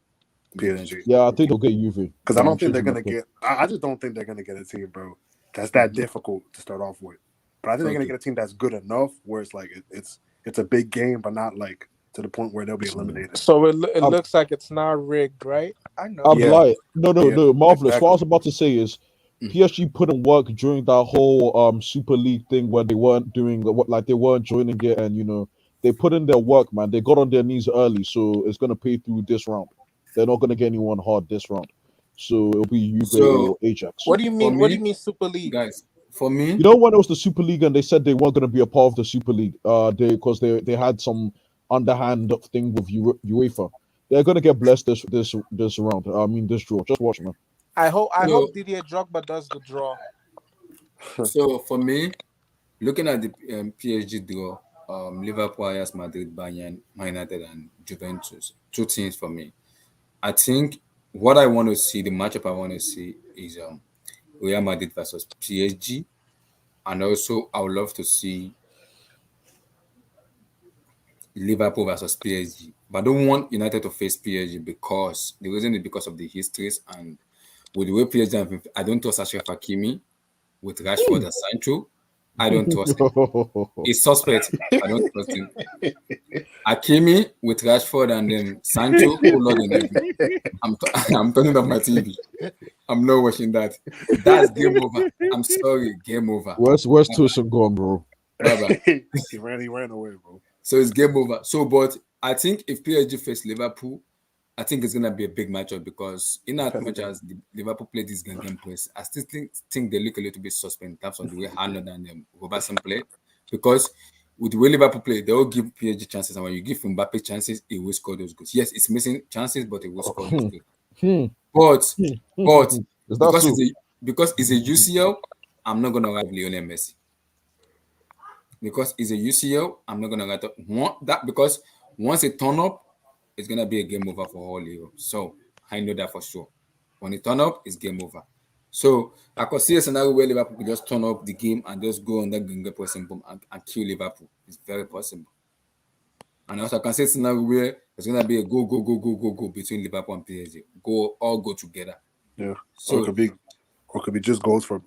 PSG. Yeah, I think they'll get Juve because I don't think they're gonna get. I just don't think they're gonna get a team, bro. That's that difficult to start off with. But I think they're gonna get a team that's good enough where it's like it's a big game, but not like to the point where they'll be eliminated. So it looks like it's not rigged, right? I know. I'm like, no, Marvelous. exactly. What I was about to say is PSG put in work during that whole Super League thing where they weren't doing they weren't joining it, and they put in their work, man. They got on their knees early, so it's gonna pay through this round. They're not gonna get anyone hard this round, so it'll be Juve or Ajax. What do you mean? What do you mean Super League, guys? For me, when it was the Super League and they said they weren't gonna be a part of the Super League, because they had some underhand thing with UEFA. They're gonna get blessed this round. I mean this draw. Just watch, man. I hope Didier Drogba does the draw. So for me, looking at the PSG draw, Liverpool, Ajax, Madrid, Bayern, Man United, and Juventus. Two teams for me. I think what I want to see, the matchup I want to see is Real Madrid versus PSG, and also I would love to see Liverpool versus PSG. But I don't want United to face PSG because the reason is because of the histories and with the way PSG, I don't trust Achraf Hakimi with Rashford and Sancho. I don't trust him. He's suspect. I don't trust him. Hakimi with Rashford and then Sancho. Oh Lord, I'm turning off my TV. I'm not watching that. That's game over. I'm sorry, game over. Where's Tuchel gone, bro? He ran away, bro. So it's game over. So, but I think if PSG face Liverpool, I think it's gonna be a big matchup because in as much as Liverpool play this game place, I still think they look a little bit suspect in terms of the way Haaland and Robertson play. Because with the way Liverpool play, they will give PSG chances, and when you give Mbappe chances, he will score those goals. Yes, it's missing chances, but he will score those goals. But because it's a UCL, I'm not gonna write Lionel Messi. Because it's a UCL, I'm not gonna write that because once it turn up, it's gonna be a game over for all Europe. So I know that for sure. When it turn up, it's game over. So I could see a scenario where Liverpool could just turn up the game and just go on that Genge pressing boom and kill Liverpool. It's very possible. And also I can see a scenario where it's gonna be a go between Liverpool and PSG. All go together. Yeah. So it could be just goals for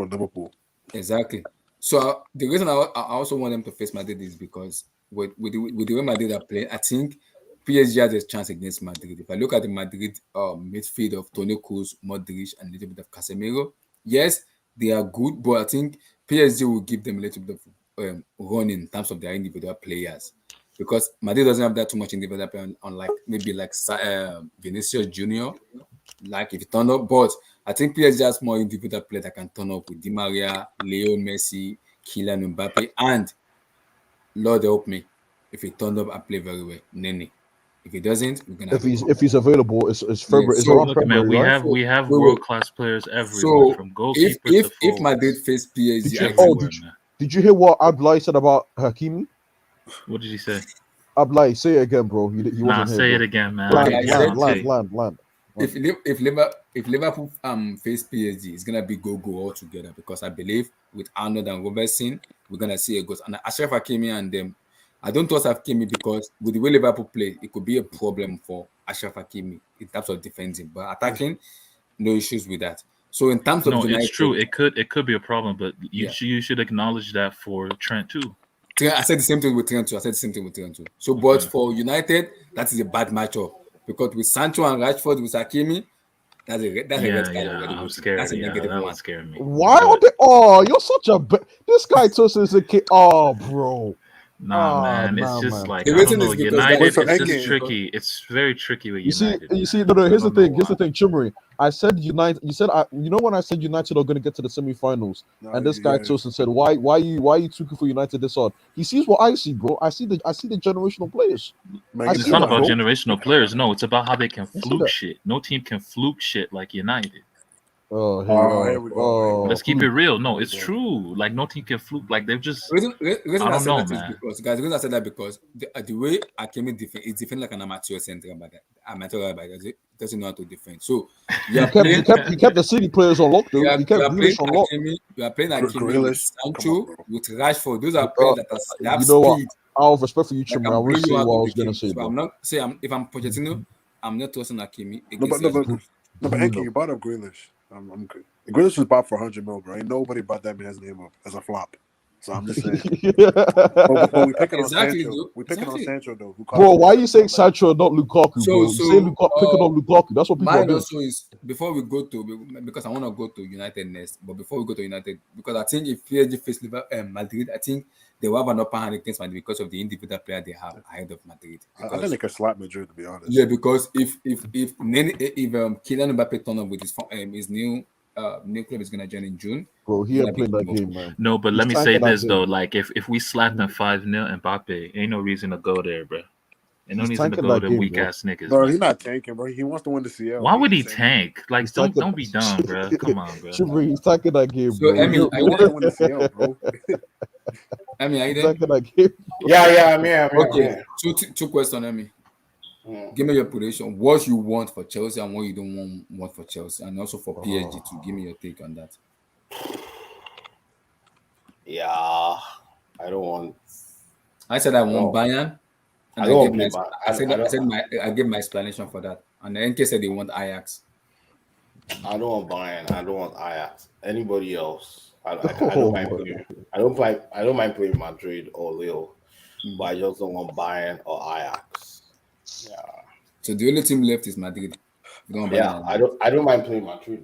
Liverpool. Exactly. So the reason I also want them to face Madrid is because with the way Madrid are playing, I think PSG has a chance against Madrid. If I look at the Madrid midfield of Toni Kroos, Modric, and a little bit of Casemiro, yes, they are good, but I think PSG will give them a little bit of run in terms of their individual players. Because Madrid doesn't have that too much individual player, unlike maybe like Vinicius Junior, like if you turn up, but I think PSG has more individual players that can turn up with Di Maria, Leo Messi, Kylian Mbappe, and Lord help me, if he turned up, I play very well. Nene. If he doesn't, we're gonna. If he's available, it's February. It's around February, man, we have world class players everywhere, from goalkeepers to if Madrid face PSG, did you hear what Abdoulaye said about Hakimi? What did he say? Abdoulaye, say it again, bro. He wasn't say here, it again, man. Land. If Liverpool face PSG, it's gonna be go all together because I believe with Arnold and Robertson, we're gonna see a goal. And Achraf Hakimi and them, I don't trust Hakimi because with the way Liverpool play, it could be a problem for Achraf Hakimi in terms of defending, but attacking, no issues with that. So in terms of United, it's true. It could be a problem, but you should acknowledge that for Trent too. I said the same thing with Trent too. So, but for United, that is a bad matchup because with Sancho and Rashford with Hakimi, that's a red card already. I'm scared. That's a negative one. That would scare me. Why are they? Oh, you're such a. This guy is a kid. Oh, bro. Nah, man. It's just like, I don't know. United, it's just tricky. It's very tricky with United. You see, no, here's the thing. Here's the thing, Chimri. I said United. You said, when I said United are going to get to the semifinals, and this guy Tosin said, why you looking for United this hard? He sees what I see, bro. I see the generational players. It's not about generational players. No, it's about how they can fluke shit. No team can fluke shit like United. Here we go. Let's keep it real. No, it's true. Like no team can fluke. Like they've just. I don't know, man. Because guys, the reason I said that because the way Hakimi defend, it's defend like an amateur center back. It doesn't know how to defend. So he kept the City players on lock, though. He kept Grealish on lock. You are playing Hakimi with Sancho, with Rashford. Those are players that have speed. What? Out of respect for you, Chimra, I will say what I was going to say. So I'm not saying if I'm Pochettino, I'm not trusting Hakimi. No, but Enki, you bought up Grealish. I'm good. Grealish was bought for 100 mil, bro. Ain't nobody bought that man's name up as a flop. So I'm just saying. but we picking Exactly, on Sancho. dude. We picking on Exactly. Sancho though. Bro, why are you saying Sancho, not Lukaku, So, bro? You say Lukaku, picking on Lukaku. That's what people are mine doing. also is before we go to, because I want to go to United next. But before we go to United, because I think if PSG face Madrid, I think they will have an upper hand against Madrid because of the individual player they have ahead of Madrid. I think they could slap Madrid, to be honest. Yeah, because if Kylian Mbappe turn up with his new club is gonna join in June. Bro, he ain't playing that game, man. No, but He's let me say tanking that this game. though: like if we slap them 5-0, Mbappe, ain't no reason to go there, bro. Ain't no He's reason to tanking go that to game, weak bro. ass niggas. Bro, man. he's not tanking, bro. He wants to win the CL. Why would he He's saying- tank? Like, He's don't tanking- be dumb, bro. Come on, bro. Shibri, he's tanking that game, So, bro. Emmy, He wants to win the CL, bro. Emmy, are you He's there? tanking that game. Yeah, I'm here. Okay, two questions, Emmy. Give me your prediction. What you want for Chelsea and what you don't want for Chelsea, and also for PSG too. Give me your take on that. Yeah, I don't want. I said I want Bayern, and I don't want I gave my explanation for that. And the NK said they want Ajax. I don't want Bayern. I don't want Ajax. Anybody else? I don't mind playing. I don't mind playing Madrid or Lille, but I just don't want Bayern or Ajax. Yeah. So the only team left is Madrid. I don't mind playing Madrid.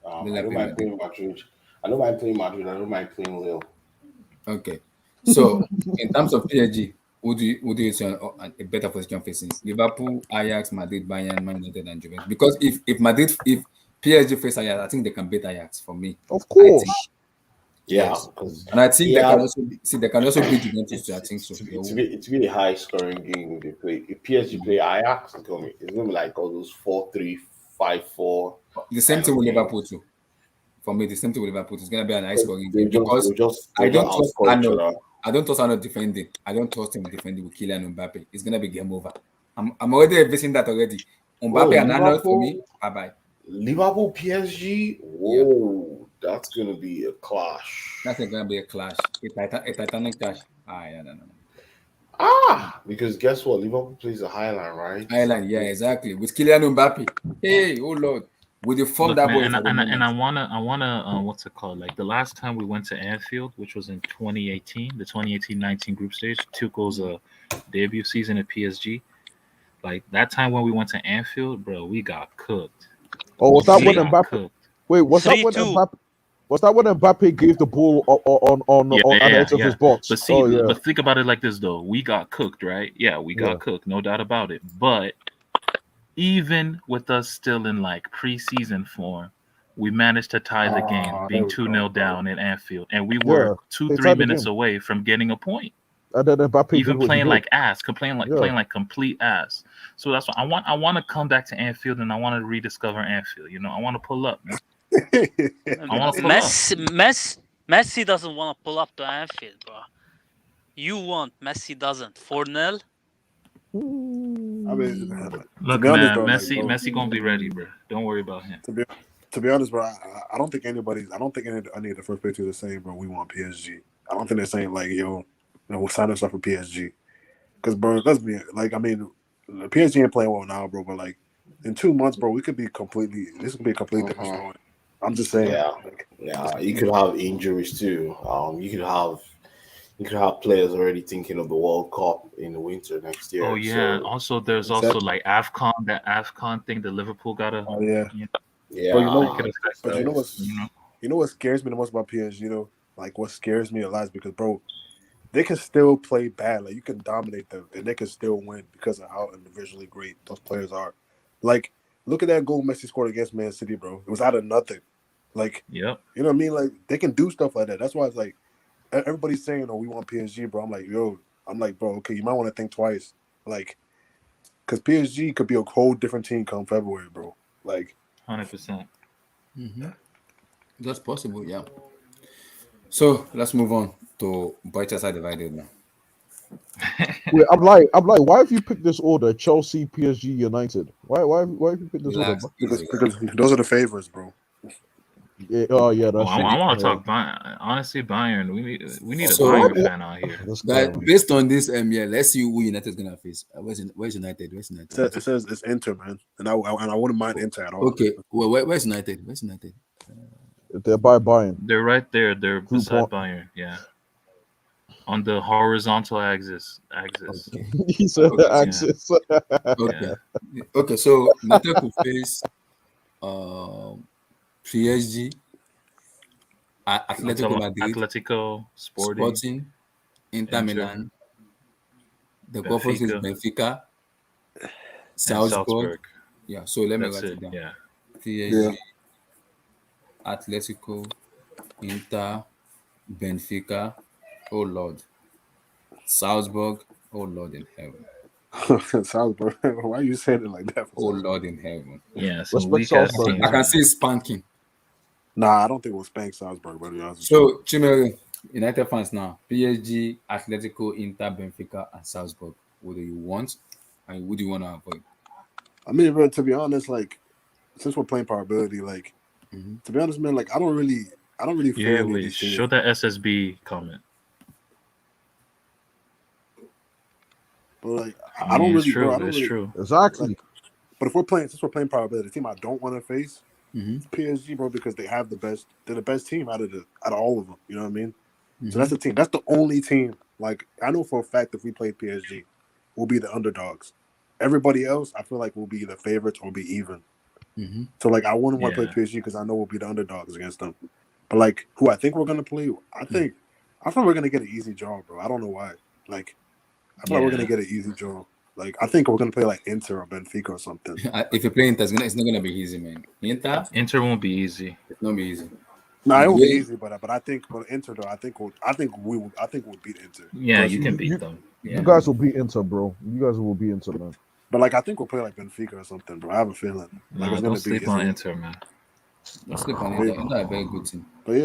I don't mind playing Madrid. I don't mind playing Madrid. I don't mind playing Lille. Okay. So in terms of PSG, who do you see a better position facing? Liverpool, Ajax, Madrid, Bayern, Man United, and Juventus? Because if PSG face Ajax, I think they can beat Ajax for me. Of course. Yes. And I think they can also beat Juventus too. I think so. It's really a high scoring game they play. If PSG play Ajax, it's gonna be like all those 4-3, 5-4. The same thing with Liverpool too. For me, the same thing with Liverpool. It's gonna be a high scoring game because I don't trust Arnold. I don't trust Arnold defending. I don't trust him defending with Kylian Mbappe. It's gonna be game over. I'm already envisioning that already. Mbappe and Arnold for me. Bye. Liverpool PSG. Whoa, that's gonna be a clash. That's gonna be a clash. A titanic clash. Because guess what? Liverpool plays the Highland, right? Highland, yeah, exactly. With Kylian Mbappe. Hey, oh Lord. With the form that boy. And I wanna what's it called? Like the last time we went to Anfield, which was in 2018, the 2018-19 group stage, Tuchel's debut season at PSG. Like that time when we went to Anfield, bro, we got cooked. Oh, was that when Mbappe? Wait, was that when Mbappe? Was that when Mbappe gave the ball on the edge of his box? But but think about it like this though. We got cooked, right? Yeah, we got cooked, no doubt about it. But even with us still in like preseason form, we managed to tie the game, being 2-0 down at Anfield, and we were 2-3 minutes away from getting a point. And then Mbappe even playing like ass, playing like complete ass. So that's what I want to come back to Anfield, and I want to rediscover Anfield. You know, I want to pull up, man. Messi doesn't want to pull up to Anfield, bro. You want, Messi doesn't. 4-0. I mean, look, man, Messi gonna be ready, bro. Don't worry about him. To be honest, bro, I don't think any of the first players are the same, bro. We want PSG. I don't think they're saying like, we'll sign us up for PSG. Because, bro, let's be like, I mean, the PSG ain't playing well now, bro. But like, in 2 months, bro, this could be a completely different story. I'm just saying. Yeah. You could have injuries too. You could have players already thinking of the World Cup in the winter next year. Oh yeah. So, also, there's also like AFCON, that AFCON thing that Liverpool gotta. Oh yeah. Yeah. But you know what scares me the most about PSG, though? Like what scares me a lot is because, bro, they can still play bad. Like you can dominate them, and they can still win because of how individually great those players are. Like, look at that goal Messi scored against Man City, bro. It was out of nothing. Like, you know what I mean? Like they can do stuff like that. That's why it's like everybody's saying, "Oh, we want PSG," bro. I'm like, bro, okay, you might want to think twice, like, because PSG could be a whole different team come February, bro. Like, 100%. That's possible, yeah. So let's move on to Brighter Side Divided now. Wait, I'm like, why have you picked this order? Chelsea, PSG, United. Why have you picked this order? Because those are the favorites, bro. Yeah, that's I want to talk Bayern. Honestly, Bayern. We need a Bayern fan out here. But based on this, let's see who United is gonna face. Where's United? It says it's Inter, man, and I wouldn't mind Inter at all. Okay, well, where's United? They're by Bayern. They're right there. They're beside Bayern. Yeah. on the horizontal axis. He said Okay. axis. Okay. Okay. So Inter could face PSG, Atletico Madrid, Atletico, Sporting, Inter Milan. The conference is Benfica, Salzburg. Yeah. So let me write it down. Yeah. PSG, Atletico, Inter, Benfica. Oh Lord. Salzburg. Oh Lord in heaven. Salzburg. Why are you saying it like that? Oh Lord in heaven. Yeah. I can see spanking. Nah, I don't think we'll spank Salzburg, but so Chimere, United fans now. PSG, Atletico, Inter, Benfica, and Salzburg. What do you want? And what do you want to avoid? I mean, bro, to be honest, like since we're playing probability, like to be honest, man, like I don't really Yeah, wait, show that SSB comment. But like I don't really, true. bro. I don't really, true. Exactly. Like, but if we're playing, since we're playing probability, the team I don't want to face is PSG, bro, because they have the best. They're the best team out of all of them. You know what I mean? So that's the team. That's the only team. Like I know for a fact, if we played PSG, we'll be the underdogs. Everybody else, I feel like we'll be the favorites or be even. So like I wouldn't want to play PSG because I know we'll be the underdogs against them. But like who I think we're gonna play, I think we're gonna get an easy draw, bro. I don't know why. Like I feel like we're gonna get an easy draw. Like I think we're gonna play like Inter or Benfica or something. If you play Inter, it's not gonna be easy, man. Inter won't be easy. It's not be easy. No, it won't be easy, but I think for Inter though, I think we'll beat Inter. Yeah, you can beat them. You guys will beat Inter, bro. You guys will beat Inter, man. But like I think we'll play like Benfica or something, bro. I have a feeling. Like it's don't sleep on Inter, man. Don't sleep on Inter. Inter are a very good team. But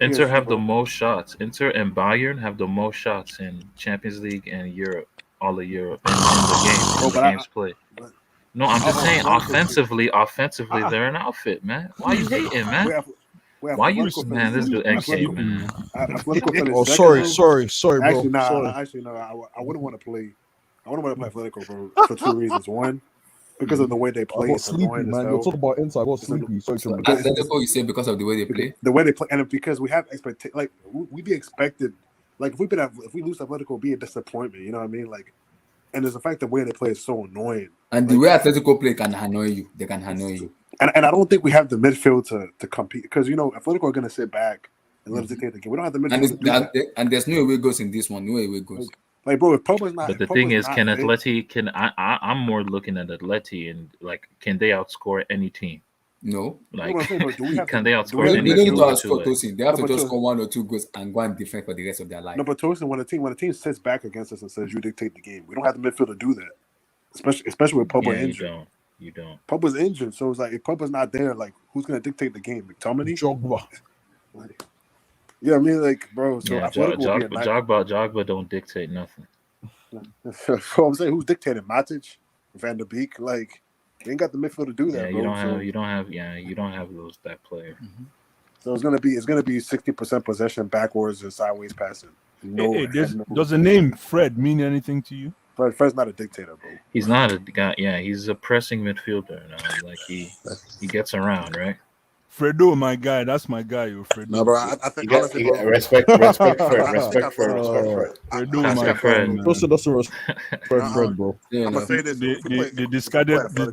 Inter have the most shots. Inter and Bayern have the most shots in Champions League and Europe, all of Europe, in the games played. No, I'm just saying offensively, they're an outfit, man. Why you hating, man? Why you, man? This is the XG, man. Oh, sorry, bro. Actually, no. I wouldn't want to play. I wouldn't want to play Atletico, bro, for two reasons. One, because of the way they play. I got sleepy, man. You're talking about Inter. I got sleepy. Atletico, you say because of the way they play. The way they play, and because we have expectation, like we be expected. Like if we lose Atletico, it'll be a disappointment. You know what I mean? Like, and there's the fact that the way they play is so annoying. And the way Atletico play can annoy you. They can annoy you. And I don't think we have the midfield to compete because Atletico are gonna sit back and let us dictate the game. We don't have the midfield. And there's no away goals in this one. No away goals. Like, bro, if Pogba's not. But the thing is, can Atleti? I'm more looking at Atleti and like, can they outscore any team? No. Like, can they outscore any team? They don't need to outscore Tosin. They have to just score 1 or 2 goals and go and defend for the rest of their life. No, but Tosin, when a team sits back against us and says you dictate the game, we don't have the midfield to do that. Especially with Pogba injured. You don't. Pogba's injured, so it's like if Pogba's not there, like who's gonna dictate the game? McTominay? Jogba. Yeah, I mean, like, bro. So Jogba don't dictate nothing. So I'm saying, who's dictating? Matic, Van der Beek, like, they ain't got the midfield to do that. Yeah, you don't have that player. So it's gonna be 60% possession backwards and sideways passing. Does the name Fred mean anything to you? Fred's not a dictator, bro. He's not a guy. Yeah, he's a pressing midfielder. Like he gets around, right? Fredo, my guy. That's my guy, yo. Fredo. No, bro. I think honestly, respect Fred. Respect Fred. Fredo, my friend. Doesn't respect Fred, bro. I'm gonna say this. The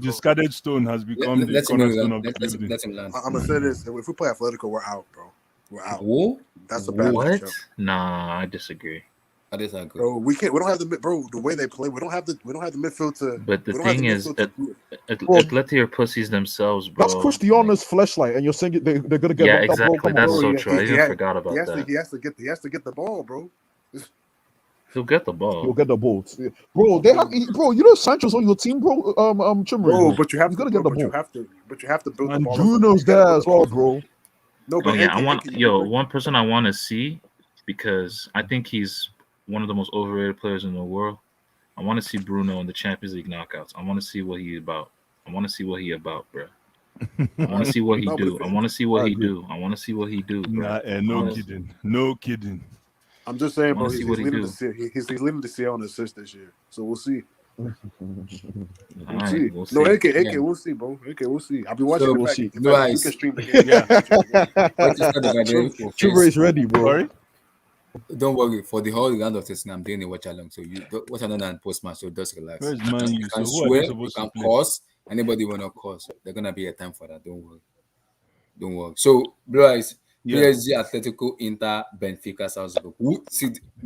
discarded stone has become the cornerstone of the building. I'm gonna say this. If we play Atletico, we're out, bro. We're out. Who? That's a bad matchup. Nah, I disagree. I disagree. Bro, we don't have the way they play. We don't have the midfield to. But the thing is, Atleti are pussies themselves, bro. That's Cristiano's fleshlight, and you're saying they're gonna get. Yeah, exactly. That's so true. I even forgot about that. He has to get the ball, bro. He'll get the ball. He'll get the ball, bro. They have, bro. You know Sancho's on your team, bro. Bro, but you have to get the ball. But you have to build the ball. Bruno's there as well, bro. No, but one person I want to see, because I think he's one of the most overrated players in the world. I want to see Bruno in the Champions League knockouts. I want to see what he's about. I want to see what he about, bro. I want to see what he do. I want to see what he do. I want to see what he do, bro. No kidding. I'm just saying, bro. He's leading the CL on assists this year, so we'll see. We'll see. No, AK, we'll see, bro. AK, we'll see. I'll be watching. We'll see. You can stream the game. Chumra is ready, bro. Sorry? Don't worry. For the whole round of testing, I'm doing a watch along. So you watch along and post match. So just relax. Where's Man You U? can So who are swear. they You supposed can to play? curse. Anybody wanna curse? There's gonna be a time for that. Don't worry. Don't worry. So, Blue Eyes, Yeah. PSG, Atletico, Inter, Benfica, Salzburg. Who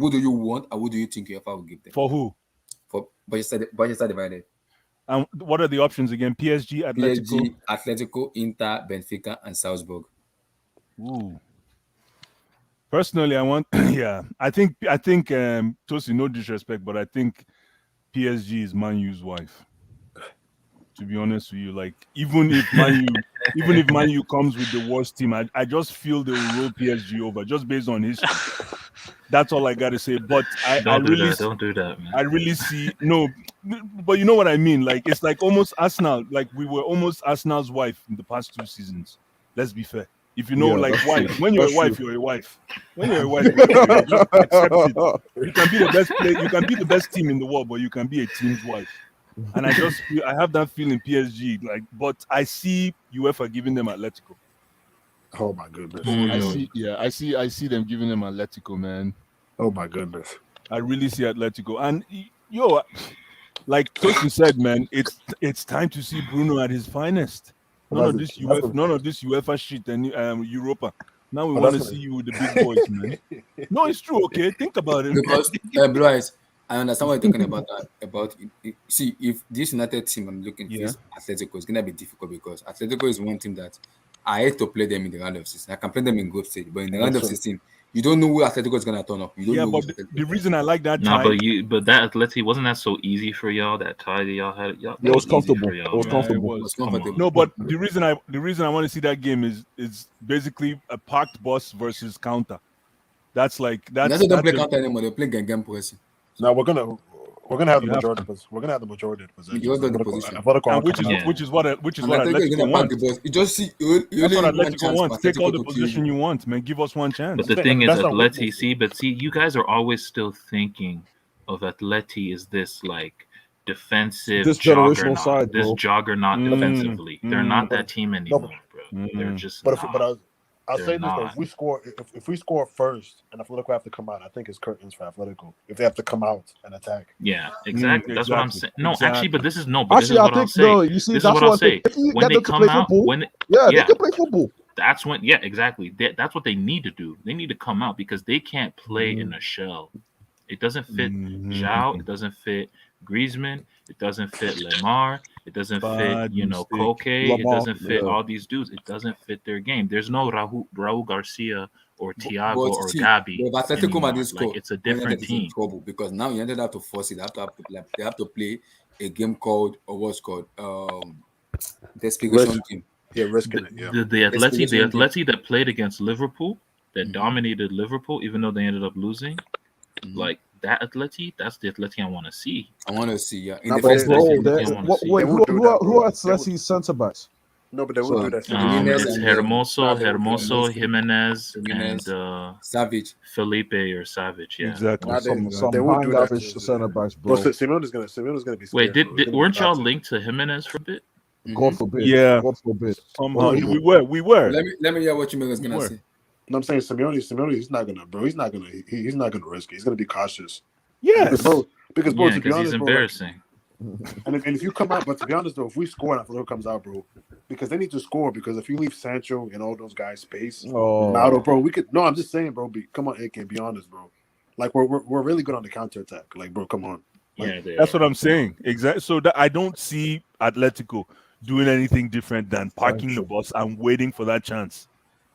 do you want, and who do you think UEFA will give them? For who? For Manchester divided. And what are the options again? PSG, Atletico. Atletico, Inter, Benfica, and Salzburg. Ooh. Personally, I want. Yeah, I think. Tosi, no disrespect, but I think PSG is Man U's wife. To be honest with you, like even if Man U comes with the worst team, I just feel they will roll PSG over just based on history. That's all I gotta say. But Don't do that, man. I really see no, but you know what I mean. Like it's like almost Arsenal. Like we were almost Arsenal's wife in the past 2 seasons. Let's be fair. If you know, like wife, when you're a wife, you're a wife. When you're a wife, just accept it. You can be the best player, you can be the best team in the world, but you can be a team's wife. And I have that feeling PSG. Like, but I see UEFA giving them Atletico. Oh my goodness! I see them giving them Atletico, man. Oh my goodness! I really see Atletico, and like Tosin said, man, it's time to see Bruno at his finest. None of this UEFA shit and Europa. Now we want to see you with the big boys, man. No, it's true. Okay, think about it. Because Blue Eyes, I understand what you're talking about. See, if this United team I'm looking for is Atletico, it's gonna be difficult because Atletico is one team that I hate to play them in the round of 16. I can play them in group stage, but in the round of 16, you don't know who Atletico is gonna turn up. You don't know. But the reason I like that tie, but that Atleti wasn't that so easy for y'all. That tie that y'all had, it was comfortable. It was comfortable. No, but the reason I want to see that game is basically a parked bus versus counter. That's don't play counter anymore. They play game pressing. Now we're gonna have the majority. We're gonna have the majority of possession. Which is what Atletico wants. You just see. That's what Atletico wants. Take all the position you want, man. Give us one chance. But the thing is, Atleti. See, you guys are always still thinking of Atleti as this like defensive generational side, juggernaut defensively. They're not that team anymore, bro. They're just. I'll say this though: if we score first, and Atletico have to come out, I think it's curtains for Atletico. If they have to come out and attack. Yeah, exactly. That's what I'm saying. No, actually, but this is what I'll say. No, you see, this is what I'll say. When they come out, they can play football. That's when, exactly. That's what they need to do. They need to come out because they can't play in a shell. It doesn't fit Zhao. It doesn't fit Griezmann. It doesn't fit Lemar. It doesn't fit, Koke. It doesn't fit all these dudes. It doesn't fit their game. There's no Raul Garcia or Thiago or Gabi. Like, it's a different team. Because now you ended up to force it. They have to play a game called, or what's called, Desperation Team. Yeah, risking it. Yeah. The Atleti that played against Liverpool, that dominated Liverpool, even though they ended up losing, like that Atleti, that's the Atleti I want to see. I want to see, yeah. Who are Atleti's centre backs? No, but they won't do that. It's Hermoso, Jimenez, and Savage, Felipe or Savage. Yeah, exactly. They won't do that. Centre backs, bro. Simeone's gonna be. Wait, weren't y'all linked to Jimenez for a bit? God forbid. Yeah, God forbid. Somehow we were. Let me hear what you was gonna say. No, I'm saying Simeone, he's not gonna risk it. He's gonna be cautious. Yes, because to be honest, he's embarrassing. And if you come out, but to be honest though, if we score and Atletico comes out, bro, because they need to score. Because if you leave Sancho and all those guys space, bro, we could. No, I'm just saying, bro. Come on, AK, be honest, bro. Like we're really good on the counter attack. Like, bro, come on. Like, that's what I'm saying. Exactly. So I don't see Atletico doing anything different than parking the bus and waiting for that chance.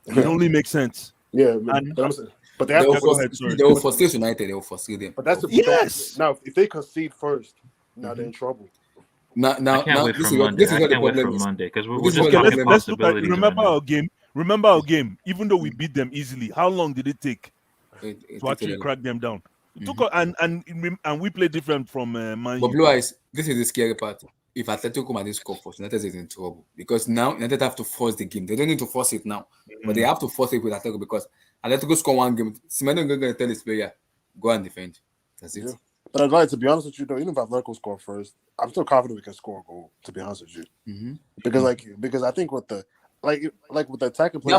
It only makes sense. Yeah, but they will frustrate United. They will frustrate them. But that's the now. If they concede first, now they're in trouble. I can't wait for Monday because we're just talking possibilities. Remember our game. Even though we beat them easily, how long did it take to actually crack them down? It took and we play different from Man U. But Blue Eyes, this is the scary part. If Atletico come and score first, United is in trouble because now United have to force the game. They don't need to force it now, but they have to force it with Atletico because Atletico score one game. Simeone is going to tell his player, go and defend. That's it. Yeah. But I'd like to be honest with you, though, even if Atletico score first, I'm still confident we can score a goal. To be honest with you, because I think with the with the attacking play,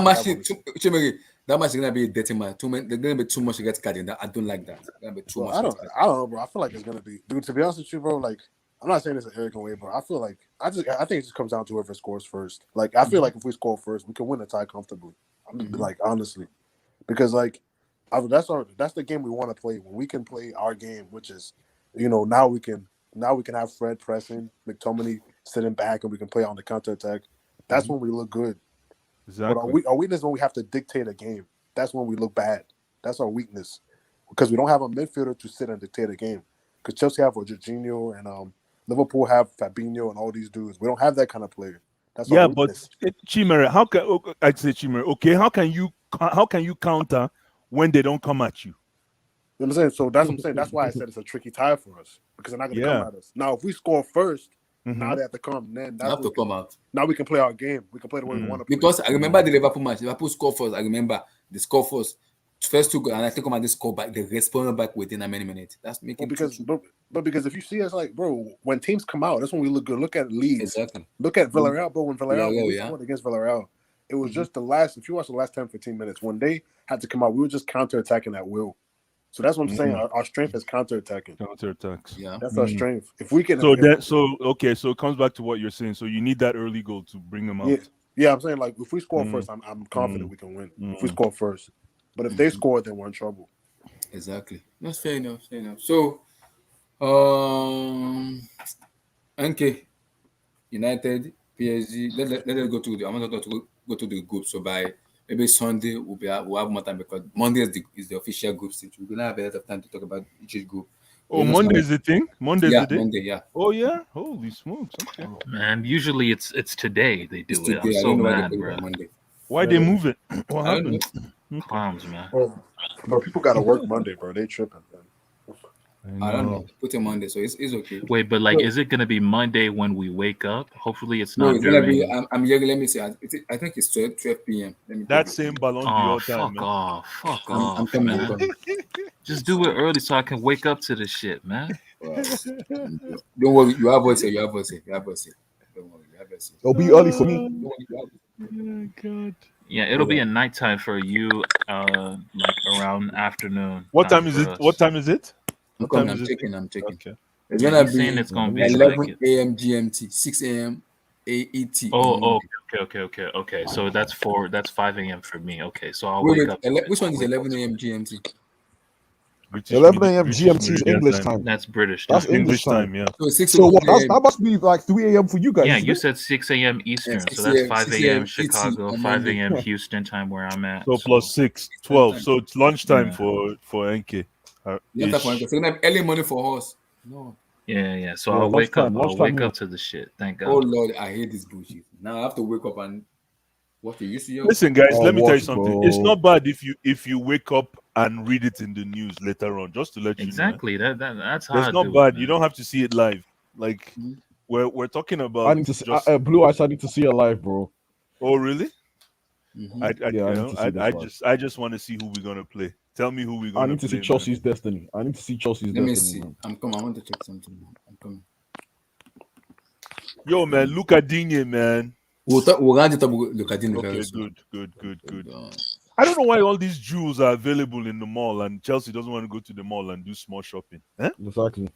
that match is gonna be a dirty match. There's gonna be too much to get card in that. I don't like that. It's gonna be too much. I don't know, bro. I feel like it's gonna be, dude. To be honest with you, bro, like I'm not saying this in an arrogant way, bro. I feel like I think it just comes down to whoever scores first. Like I feel like if we score first, we can win the tie comfortably. I mean, like honestly, because like that's the game we want to play. When we can play our game, which is, now we can have Fred pressing, McTominay sitting back, and we can play on the counter attack. That's when we look good. Exactly. But our weakness is when we have to dictate a game. That's when we look bad. That's our weakness because we don't have a midfielder to sit and dictate a game. Because Chelsea have Jorginho and Liverpool have Fabinho and all these dudes. We don't have that kind of player. That's our weakness. But Chimere, I'd say Chimere, okay, how can you counter when they don't come at you? You know what I'm saying? So that's what I'm saying. That's why I said it's a tricky tie for us because they're not going to come at us. Now, if we score first, now they have to come. Then have to come out. Now we can play our game. We can play the way we want to play. Because I remember the Liverpool match. Liverpool scored first. I remember the score first. First two goals, and I think they score back. They responded back within a many minutes. That's making because if you see us, like, bro, when teams come out, that's when we look good. Look at Leeds. Exactly. Look at Villarreal, bro. When Villarreal scored against Villarreal, it was just the last. If you watch the last 10-15 minutes, when they had to come out, we were just counter-attacking at will. So that's what I'm saying. Our strength is counter-attacking. Counterattacks. Yeah, that's our strength. If we can, so it comes back to what you're saying. So you need that early goal to bring them out. Yeah, I'm saying like if we score first, I'm confident we can win. If we score first, but if they score, then we're in trouble. Exactly. That's fair enough. Fair enough. So, NK, United, PSG. Let's go to the. I want to go to the group. So by maybe Sunday we'll have more time because Monday is the official group stage. We're gonna have a lot of time to talk about each group. Oh, Monday is the thing. Monday's the day. Monday, yeah. Oh yeah. Holy smokes! Okay. Man, usually it's today they do it. I'm so mad, bro. Why they move it? What happened? Clowns, man. Bro, people gotta work Monday, bro. They tripping, man. I don't know. Put it Monday, so it's okay. Wait, but like, is it gonna be Monday when we wake up? Hopefully, it's not. No, it's gonna be. I'm here. Let me see. I think it's 12 p.m. That same Ballon d'Or time. Fuck off! Fuck off! I'm coming. Just do it early so I can wake up to this shit, man. Don't worry. You have voice. You have voice. You have voice. Don't worry. You have voice. It'll be early for me. Oh God. Yeah, it'll be a nighttime for you, like around afternoon. What time is it? What time is it? I'm checking. Okay. It's gonna be saying it's gonna be 11 like a.m. GMT, 6 a.m. AET. Oh, okay. So that's 5 a.m. for me. Okay, so I'll wait, wake up. Which one is 11 a.m. GMT? 11 a.m. GMT is English time. That's British That's time. English time. Yeah. So what, that must be like 3 a.m. for you guys. Yeah, you said 6 a.m. Eastern, so that's 5 a.m. Chicago, 5 a.m. Houston time where I'm at. So plus 6, 12. So it's lunchtime for NK. Early morning for us. No. Yeah. So I'll wake up. I'll wake up to the shit. Thank God. Oh Lord, I hate this bullshit. Now I have to wake up and what you used to. Listen, guys, let me tell you something. It's not bad if you wake up and read it in the news later on, just to let you know. Exactly. That's how. It's not bad. You don't have to see it live. Like we're talking about. I need to see Blue Eyes. I need to see it live, bro. Oh really? Mm-hmm. I just want to see who we're gonna play. Tell me who we're gonna play. I need to see Chelsea's destiny. Let me see. Man. I'm coming. I want to check something. I'm coming. Yo, man, look at Digne, man. We're going to look at Digne. Okay, good. I don't know why all these jewels are available in the mall and Chelsea doesn't want to go to the mall and do small shopping. Huh? Exactly.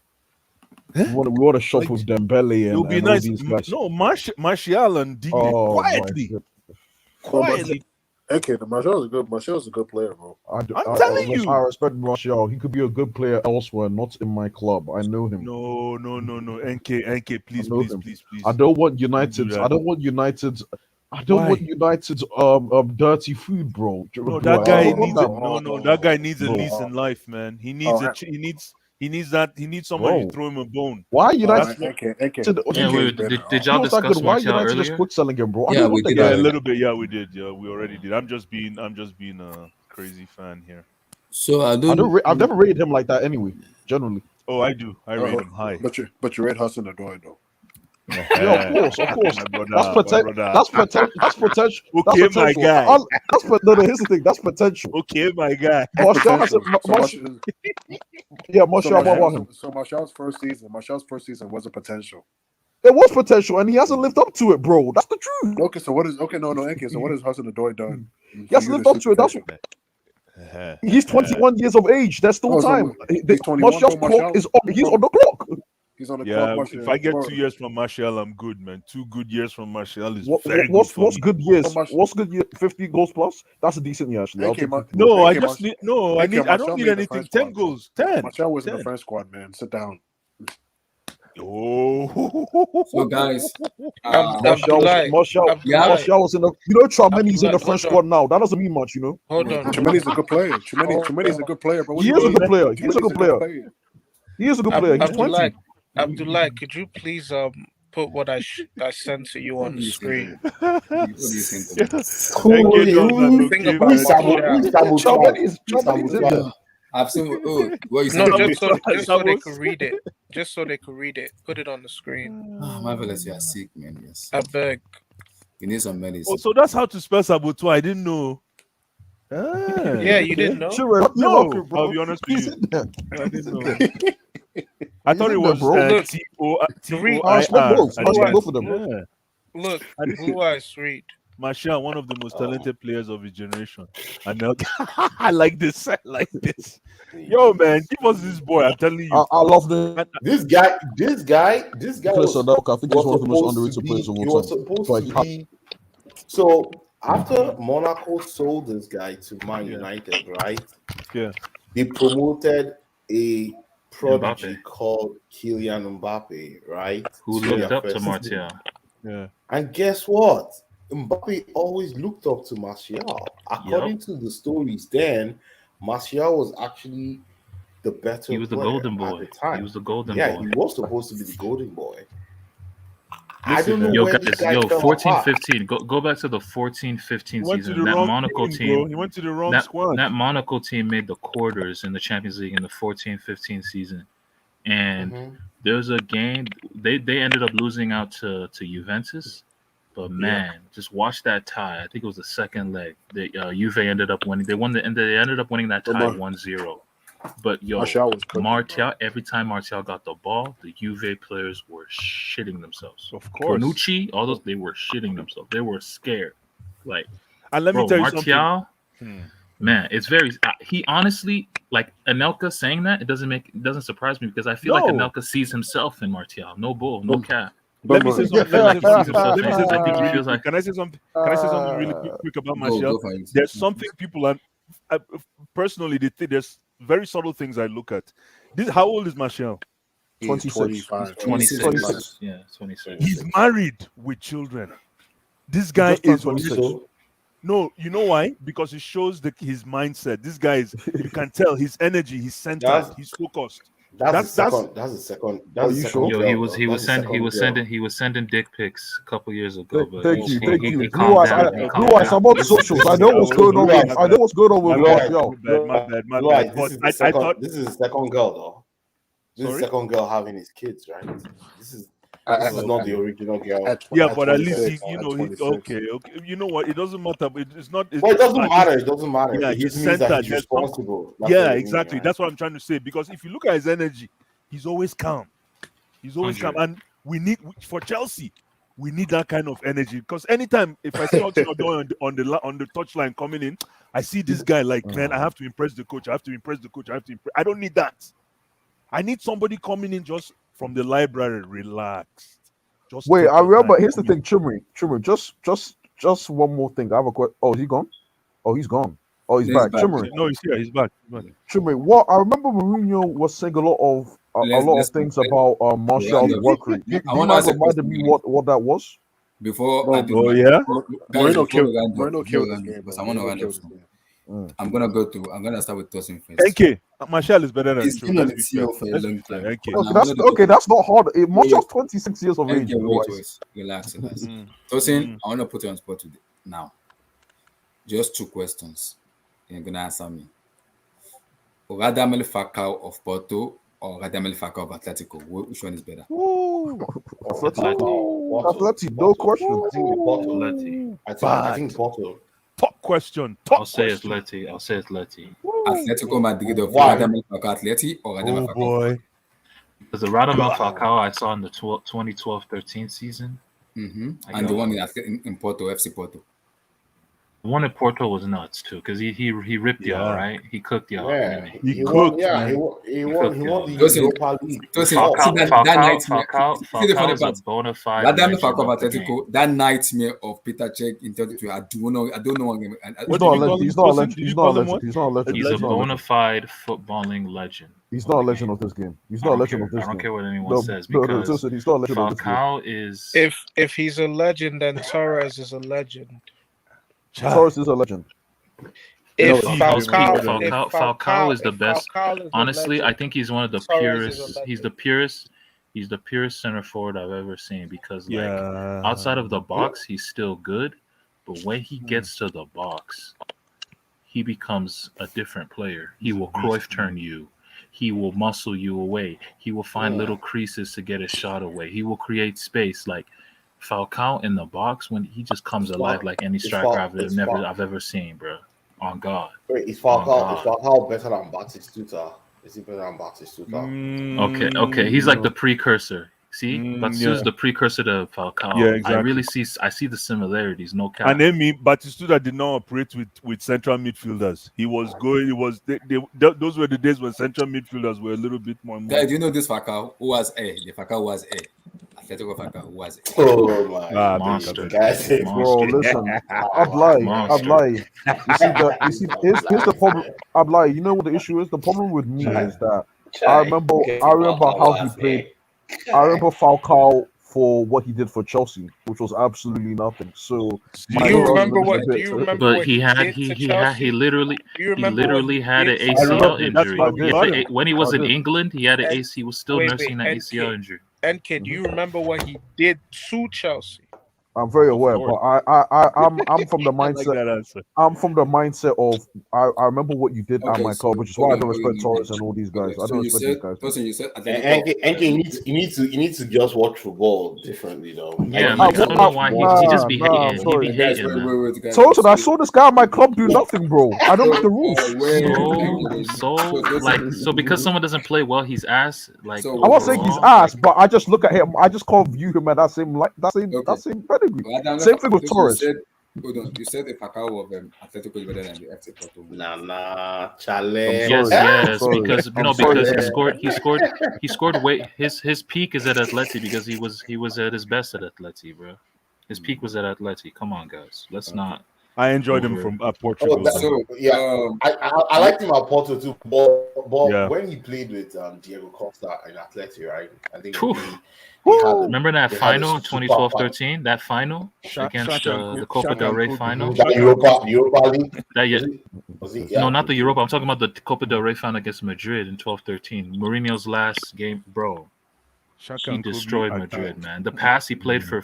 Huh? We want to shop with Dembele and it'll be nice. No, Martial and Digne quietly. Okay, Martial's a good player, bro. I'm telling you. I respect Martial. He could be a good player elsewhere, not in my club. I know him. No. NK, please. I don't want United. I don't want United's dirty food, bro. No, that guy needs that guy needs a lease in life, man. He needs He needs somebody to throw him a bone. Why United? Did y'all discuss Martial earlier? Just quick selling him, bro. Yeah, we did a little bit. Yeah, we did. Yeah, we already did. I'm just being a crazy fan here. So I've never rated him like that anyway. Generally. Oh, I do. I rate him high. But you rate Hudson-Odoi though. Yeah, of course. That's potential. Okay, my guy. Here's the thing. That's potential. Okay, my guy. Martial has Martial. What about him? So Martial's first season was a potential. It was potential, and he hasn't lived up to it, bro. That's the truth. Okay, so what is NK? So what has Hudson-Odoi done? He has lived up to it. That's he's 21 years of age. There's still time. Martial's clock is on. He's on the clock. He's on the Yeah, clock. if I get Bro. 2 years from Martial, I'm good, man. 2 good years from Martial is What's good years? What's good year? 50 goals plus? That's a decent year, actually. No, I just need. No, I need. I don't need anything. 10 goals. 10. Martial was in the French squad, man. Sit down. Oh, so guys, Martial was in the. You know, Tchouaméni's in the French squad now. That doesn't mean much, you know. Hold on, Tchouaméni's a good player. Tchouaméni's a good player, bro. He is a good player. He is a good player. He is a good player. He's 20. Abdullah, could you please put what I sent to you on the screen? I've seen what you No, just so they could read it. Just so they could read it. Put it on the screen. Marvelous, you are sick, man. Yes. I beg. You need some medicine. Oh, so that's how to spell Saboteur. I didn't know. Yeah, you didn't know? Sure, no, I'll be honest with you. I didn't know. I thought it was T-O-I-R. Both of them. Look, Blue Eyes read. Martial, one of the most talented players of his generation. And I like this. I like this. Yo, man, give us this boy. I'm telling you. I love the This guy. Was I think he's one of the most underrated supposed players to of be- all he was time. supposed to be. So after Monaco sold this guy to Man United, right? Yeah. They promoted a prodigy called Kylian Mbappe, right? Who looked up to Martial. Yeah. And guess what? Mbappe always looked up to Martial. According to the stories then, Martial was actually the better He was the player golden boy. at the time. He was the golden Yeah, boy. he was supposed to be the golden boy. I Listen, don't know Yo, where guys, this guy fell 14, apart. 15. Go back to the 14, 15 He went to season. the That wrong Monaco team, team. bro. He went to the wrong that, squad. That Monaco team made the quarters in the Champions League in the 14, 15 season. And there's a game they ended up losing out to Juventus. But man, just watch that tie. I think it was the second leg. The Juve ended up winning. They ended up winning that tie 1-0. But yo, Martial, every time Martial got the ball, the Juve players were shitting themselves. Of course. Bonucci, all those, they were shitting themselves. They were scared. Like, and let me tell you Martial, something. man, it's very. He honestly, like Anelka saying that, it doesn't surprise me because I feel like Anelka sees himself in Martial. No bull, no cap. Let me say something. I think he feels like. Can I say something? Can I say something really quick about Martial? There's something people are personally they think there's very subtle things I look at. How old is Martial? 26. 26. Yeah, 26. He's married with children. This guy is no, you know why? Because it shows his mindset. This guy is, you can tell his energy, he's centered, he's focused. That's the second. Yo, he was sending dick pics a couple years ago. But thank you. He calmed down. Blue Eyes, I'm on socials. I know what's going on. I know what's going on with Martial. My bad. I thought this is the second girl, though. This is the second girl having his kids, right? This is not the original girl. Yeah, but at least you know, okay. You know what? It doesn't matter. It's not. Well, it doesn't matter. It doesn't matter. Yeah, It he's just means that centered. he's responsible. That's Yeah, what it means, exactly. right? That's what I'm trying to say. Because if you look at his energy, he's always calm. He's always calm, and we need for Chelsea. We need that kind of energy because anytime if I see Hudson-Odoi on the touchline coming in, I see this guy like, man, I have to impress the coach. I have to impress the coach. I don't need that. I need somebody coming in just from the library, relaxed. Wait, I remember. Here's the thing, Chumri. Just one more thing. I have a question. Oh, is he gone? Oh, he's gone. Oh, he's back. Chumri. No, he's here. He's back. Chumri. What I remember, Mourinho was saying a lot of things about Martial's work rate. You might remind me what that was. Before Moreno killed the game. Because I want to run up. I'm gonna start with Tosin first. Thank you. Martial is better than He's been on the CEO for a long time. That's not hard. Martial's 26 years of age. Relax. Tosin, I want to put you on spot today. Now, just 2 questions. You're gonna answer me. Radamel Falcao of Porto or Radamel Falcao of Atletico? Which one is better? Atletico, no question. I think Porto. Top question. I'll say it's Letty. Atletico Madrid of Radamel Falcao Atleti or Radamel Falcao? Boy. Because the Radamel Falcao I saw in the 2012-13 season. And the one in Porto, FC Porto. one in Porto was nuts too, because he ripped y'all, right? He cooked y'all. Yeah, He cooked. he won the Listen, Europa League. listen, Oh, see that nightmare. See the Falcao funny is a part. bona fide Rather than legend Falcao of the game. Atletico, that nightmare of Peter Cech in 32, I don't know. What did you call him? He's not a Tosin? legend. Did you He's call not a him legend. what? He's not a legend. He's a He's not a bona legend. fide footballing legend. He's of not a the legend game. of this game. He's I not a don't legend care. of this I don't game. care what anyone No, says no, because listen, he's not a legend of this game. Falcao is. If he's a legend, then Torres is a legend. Torres is a legend. If Falcao is the best. Falcao is a Honestly, I legend, think he's one of the Torres is a purest. legend. He's the purest center forward I've ever seen because, like, Yeah. outside of the box, he's still good. But when he gets to the box, he becomes a different player. He will Cruyff turn you. He will muscle you away. He will find little creases to get his shot away. He will create space. Like Falcao in the box, when he just comes alive like any striker I've ever seen, bro. On God. Wait, is Falcao better than Batistuta? Is he better than Batistuta? Okay. He's like the precursor. See, Batistuta is yeah. the precursor to Falcao. Yeah, exactly. I really see the similarities. No cap. And then Batistuta did not operate with central midfielders. He was going. It was those were the days when central midfielders were a little bit more. Guys, do you know this Falcao who was A? The Falcao who was A. Atletico Falcao who was A. Oh my monster. Bro, listen, I'd lie. You see, here's the problem. I'd lie. You know what the issue is? The problem with me is that I remember how he played. I remember Falcao for what he did for Chelsea, which was absolutely nothing. So, do you remember what But he literally had an ACL injury. When he was in England, he had an AC. He was still nursing that ACL injury. NK, do you remember what he did to Chelsea? I'm very aware, but I'm from the mindset. I'm from the mindset of I remember what you did at my club, which is why I don't respect Torres and all these guys. I don't respect these guys. Listen, you said you need to just watch football differently, though. Yeah, like, I don't know why he just be hating. He be hating, man. So I saw this guy at my club do nothing, bro. I don't make the rules. So because someone doesn't play well, he's ass. Like I won't say he's ass, but I just look at him. I just can't view him at that same pedigree. Same thing with Torres. Hold on, you said the Falcao of Atletico is better than the FC Porto. Nah, challenge. Yes, because he scored way his peak is at Atleti because he was at his best at Atleti, bro. His peak was at Atleti. Come on, guys, let's not. I enjoyed him from Portugal. I liked him at Porto too. But when he played with Diego Costa in Atleti, right? I think. Remember that final in 2012-13? That final against the Copa del Rey final? That Europa League? No, not the Europa. I'm talking about the Copa del Rey final against Madrid in 12-13. Mourinho's last game, bro. He destroyed Madrid, man. The pass he played for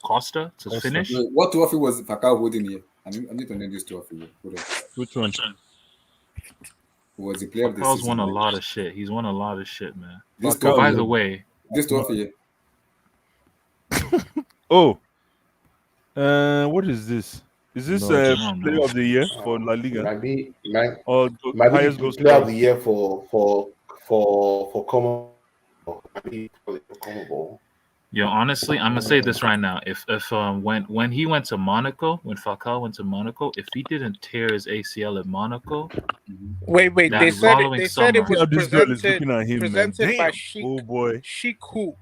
Costa to finish. What trophy was Falcao holding here? I need to name this trophy. Which one? Was the player of the season? Falcao's won a lot of shit. He's won a lot of shit, man. By the way, this trophy. What is this? Is this player of the year for La Liga? Might be highest goal player of the year for Common. Yo, honestly, I'm gonna say this right now. If when he went to Monaco, when Falcao went to Monaco, if he didn't tear his ACL at Monaco, wait, they said it was presented by Sheikh. Oh boy, Sheikh who?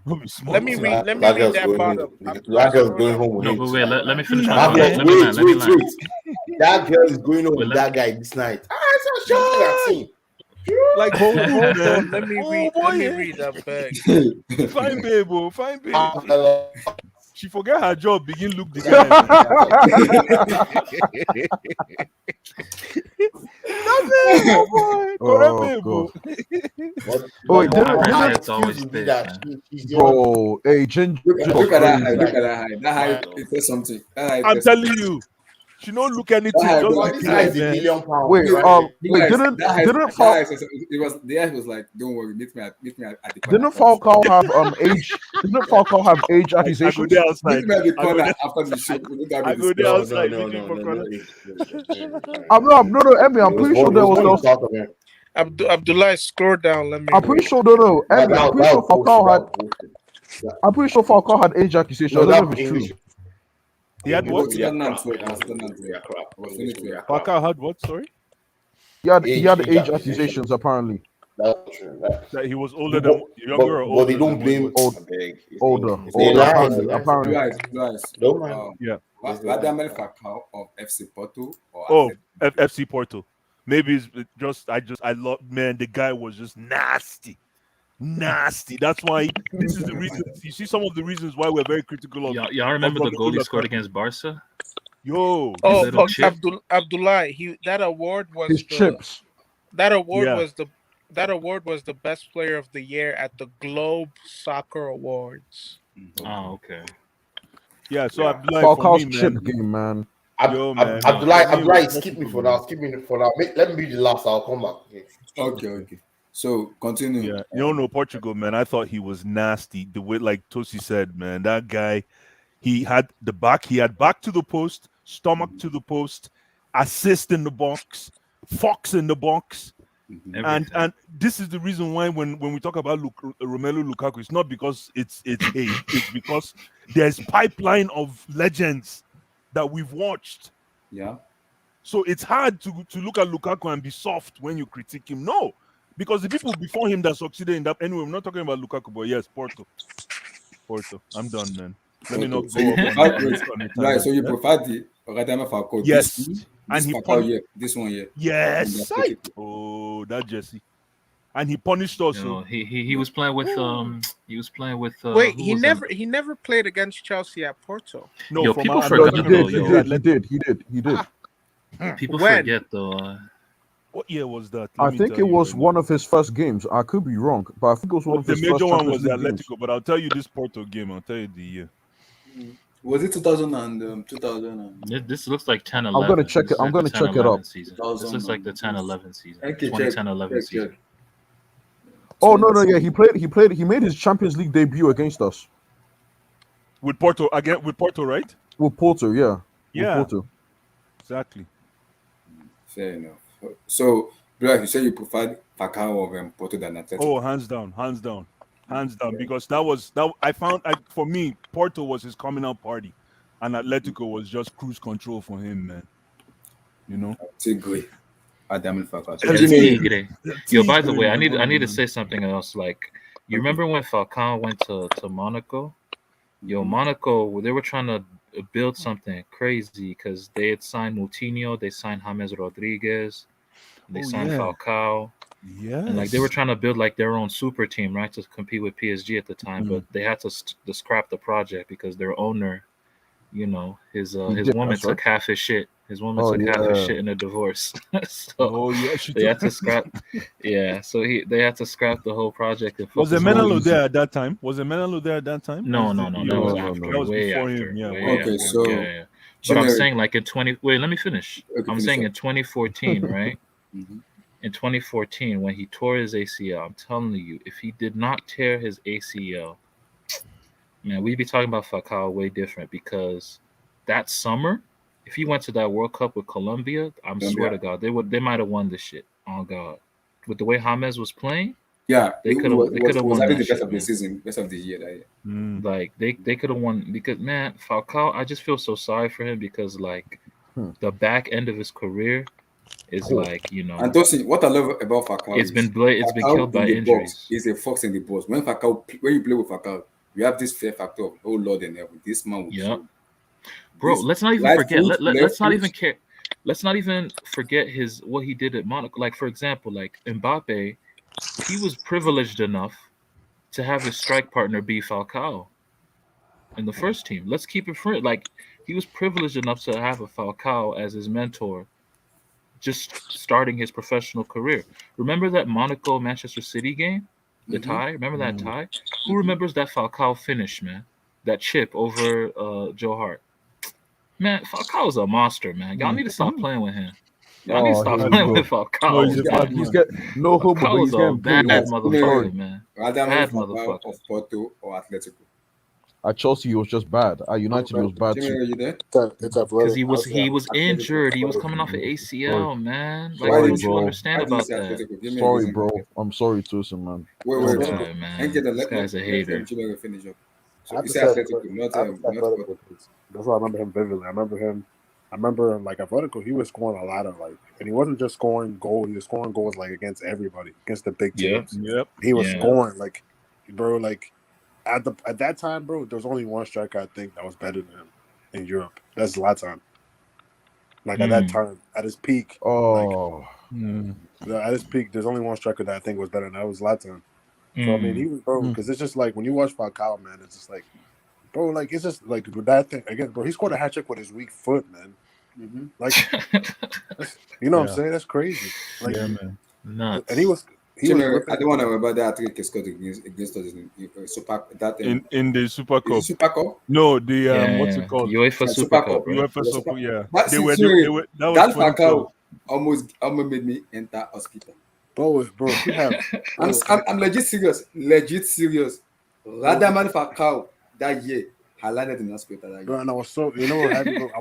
Let me read that bottom. That girl's going home with no, but wait, let me finish. Wait. That girl is going home with that guy this night. It's a shocking. Like hold on, let me read that back. Fine babe. She forget her job, begin look the Bro, hey, Ginger. Look at that height. That height is something. I'm telling you. She don't look anything. This guy is £1 million. Wait, didn't Falcao? It was the guy was like, "Don't worry, meet me at the corner." Didn't Falcao have age? Didn't Falcao have age accusations? Meet me at the corner after the show. I go there outside. No, Emmy, I'm pretty sure there was. Abdullah, scroll down. Let me. I'm pretty sure. No, Emmy, I'm pretty sure Falcao had. I'm pretty sure Falcao had age accusations. I don't know if it's true. He had what? Falcao had what? Sorry. He had age accusations apparently. That's true. That he was older than younger or older. But they don't blame older. Apparently. Guys, yeah. Radamel Falcao of FC Porto or FC Porto. Maybe it's just I love, man, the guy was just nasty. That's why this is the reason. You see some of the reasons why we're very critical of. Y'all remember the goal he scored against Barca? Yo, Abdullah. That award was his chips. That award was the best player of the year at the Globe Soccer Awards. Oh, okay. Yeah, so Falcao's chip game, man. Abdullah, skip me for now. Let me be the last. I'll come back. Okay. So continue. Yeah, you don't know Portugal, man. I thought he was nasty. The way, like Tosi said, man, that guy, he had back to the post, stomach to the post, assist in the box, fox in the box. And this is the reason why when we talk about Romelu Lukaku, it's not because it's because there's pipeline of legends that we've watched. Yeah. So it's hard to look at Lukaku and be soft when you critique him. No, because the people before him that succeeded in that. Anyway, we're not talking about Lukaku, but yes, Porto. I'm done, man. Let me not go Right, so you prefer the Radamel Falcao? Yes. And this one here. Yes. That Jesse. And he punished us. No, he was playing with Wait, he never played against Chelsea at Porto. No, people forget. He did. People forget though. What year was that? I think it was one of his first games. I could be wrong, but I think it was one of his first. The major one was the Atletico, but I'll tell you this Porto game. I'll tell you the year. Was it 2000? This looks like 10-11. I'm gonna check it. I'm gonna check it up. Season. This looks like the 10-11 season. 2010-11 season. Oh no, yeah, he played. He made his Champions League debut against us with Porto again. With Porto, right? With Porto, yeah. Yeah. With Porto. Exactly. Fair enough. So, Black, you say you preferred Falcao of Porto than Atletico? Oh, hands down. Because for me, Porto was his coming out party, and Atletico was just cruise control for him, man. You know. Tigre. Radamel Falcao. Yo, by the way, I need to say something else. Like, you remember when Falcao went to Monaco? Yo, Monaco, they were trying to build something crazy because they had signed Moutinho, they signed James Rodriguez, they signed Falcao. Yeah, and like they were trying to build like their own super team, right, to compete with PSG at the time, but they had to scrap the project because their owner, you know, his woman took half his shit. His woman took half his shit in a divorce. So they had to scrap. Yeah, so they had to scrap the whole project. Was Menalo there at that time? No. That was way before after. him. Yeah. Okay, so. Yeah. But I'm saying like in 20. Wait, let me finish. I'm saying in 2014, right? In 2014, when he tore his ACL, I'm telling you, if he did not tear his ACL, man, we'd be talking about Falcao way different because that summer, if he went to that World Cup with Colombia, swear to God, they might have won this shit. Oh God, with the way James was playing, they could have won that shit, of the season, best of the year. Like they could have won because man, Falcao, I just feel so sorry for him because like the back end of his career is like, you know. And Tosin, what I love about Falcao, it's been killed by injuries. He's a fox in the box. When you play with Falcao, you have this fear factor of oh Lord and heaven. This man will show. Bro, let's not even forget. Let's not even care. Let's not even forget what he did at Monaco. Like for example, like Mbappe, he was privileged enough to have his strike partner be Falcao in the first team. Let's keep it free. Like he was privileged enough to have a Falcao as his mentor, just starting his professional career. Remember that Monaco Manchester City game, the tie? Remember that tie? Who remembers that Falcao finish, man? That chip over Joe Hart. Man, Falcao's a monster, man. Y'all need to stop playing with him. Y'all need to stop playing with Falcao. He's got no hope. Falcao's a bad motherfucker, man. Bad motherfucker. Of Porto or Atletico. At Chelsea, he was just bad. At United, he was bad too. Because he was injured. He was coming off an ACL, man. Like, what don't you understand about that? Sorry, bro. I'm sorry, Tosin, man. Wait, man. This guy's a hater. So I have you to say say Atletico, not Atletico. Porto. That's why I remember him vividly. I remember like Atletico, he was scoring a lot of like, and he wasn't just scoring goals. He was scoring goals like against everybody, against the big teams. Yep. He was scoring like, bro, like at that time, bro. There was only one striker I think that was better than him in Europe. That's Zlatan. Like at that time, at his peak, at his peak, there's only one striker that I think was better than that was Zlatan. So I mean, he was bro, because it's just like when you watch Falcao, man, it's just like, bro, like it's just like with that thing again, bro. He scored a hat trick with his weak foot, man. Like, you know what I'm saying? That's crazy. Like, yeah, man. Nuts. And he was. I don't want to remember that trick he scored against us in Super that in the Super Cup. Is it Super Cup? No, the what's it called? UEFA Super Cup. UEFA Super, yeah. That They were that was Falcao almost made me enter hospital. Bro, we have. I'm legit serious. Radaman Falcao that year, I landed in hospital that year. Bro, and I was so, you know what happened, bro? I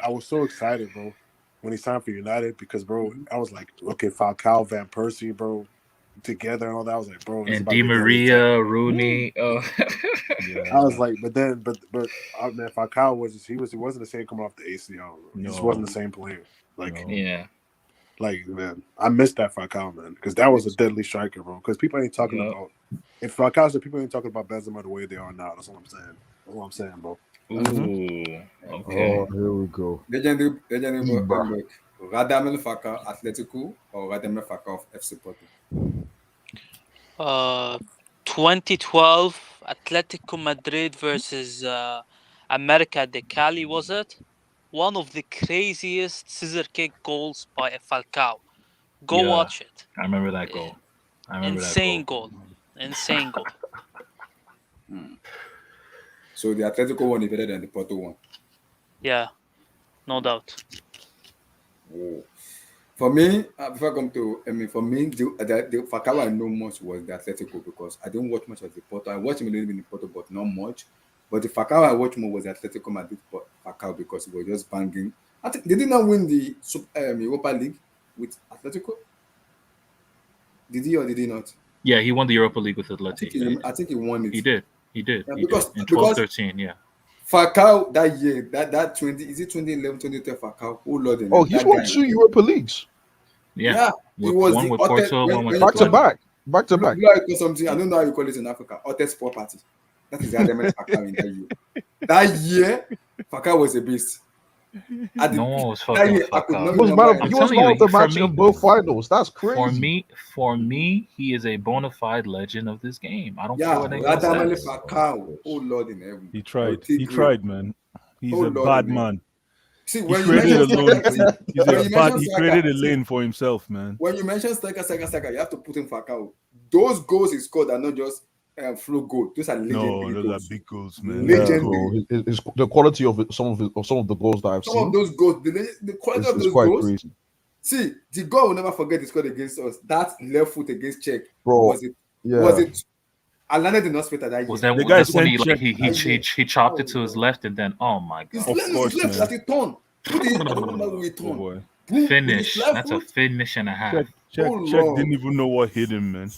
was so excited, bro, when he signed for United because, bro, I was like, okay, Falcao, Van Persie, bro, together and all that. I was like, bro, and Di Maria, Rooney. Oh, yeah. I was like, but man, Falcao he wasn't the same coming off the ACL. He just wasn't the same player. Like, like, man, I missed that Falcao, man, because that was a deadly striker, bro. Because people ain't talking about if Falcao's the people ain't talking about Benzema the way they are now. That's what I'm saying. That's what I'm saying, bro. Ooh, okay. Oh, here we go. Legendary Radamel Falcao, Atletico, or Radamel Falcao of FC Porto? 2012 Atletico Madrid versus America de Cali, was it? One of the craziest scissor kick goals by Falcao. Go watch it. I remember that goal. Insane goal. So the Atletico one is better than the Porto one. Yeah, no doubt. Oh. For me, before I come to, for me, the Falcao I know most was the Atletico because I didn't watch much of the Porto. I watched him a little bit in the Porto, but not much. But the Falcao I watched more was the Atletico Madrid Falcao because he was just banging. I think they did not win the Europa League with Atletico. Did he or did he not? Yeah, he won the Europa League with Atletico. I think he won it. He did. Yeah, He did. In 12-13, yeah. Falcao that year, that 2011, 2012 Falcao, oh Lord. Oh, he's won 2 Europa Leagues. Yeah. He was one with Porto, one with back to back. Back to back. Something I don't know how you call it in Africa. Otes property. That is the Adamant Falcao in that year. That year, Falcao was a beast. No one was fucking Falcao. He was man of the match in both finals. That's crazy. For me, he is a bona fide legend of this game. I don't care what anyone says. Falcao, oh Lord in heaven. He tried, man. He's a bad man. See, He when created you mention he created a lane for himself, man. When you mention striker, you have to put in Falcao. Those goals he scored are not just flow goal. Those are legendary those goals. are big goals, man. Legendary. The quality of some of the goals that I've seen. Some of those goals, the quality of those quite goals. crazy. See, the goal we'll never forget he scored against us. That left foot against Czech. Bro, was it? I landed in hospital that year. Was that that's when he chopped it to his left and then oh my god. His left at the turn. Finish. That's a finish and a half. Czech didn't even know what hit him, man.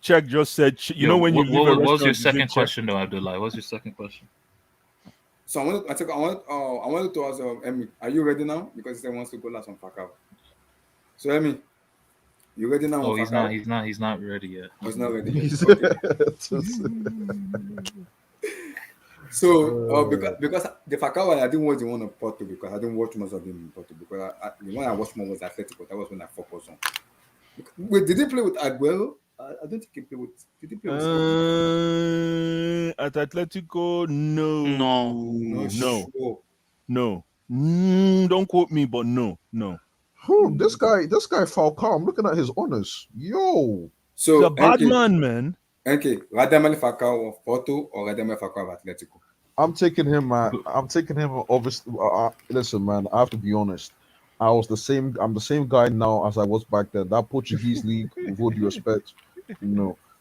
Czech just said, when you what was your second question though, Abdullah? What's your second question? So I wanted to ask Emmy, are you ready now? Because he wants to go last on Falcao. So Emmy, you ready now? Oh, he's not ready yet. He's not ready yet. So because the Falcao I didn't watch the one of Porto because I didn't watch most of them in Porto because the one I watched more was Atletico. That was when I focused on. Wait, did he play with Aguero? I don't think he played with. Did he play with? At Atletico, no. Don't quote me, but no. This guy Falcao. I'm looking at his honors. Yo, so he's a bad man. Okay, Radamel Falcao of Porto or Radamel Falcao of Atletico? I'm taking him, man. Obviously, listen, man. I have to be honest. I'm the same guy now as I was back then. That Portuguese league, with all due respect,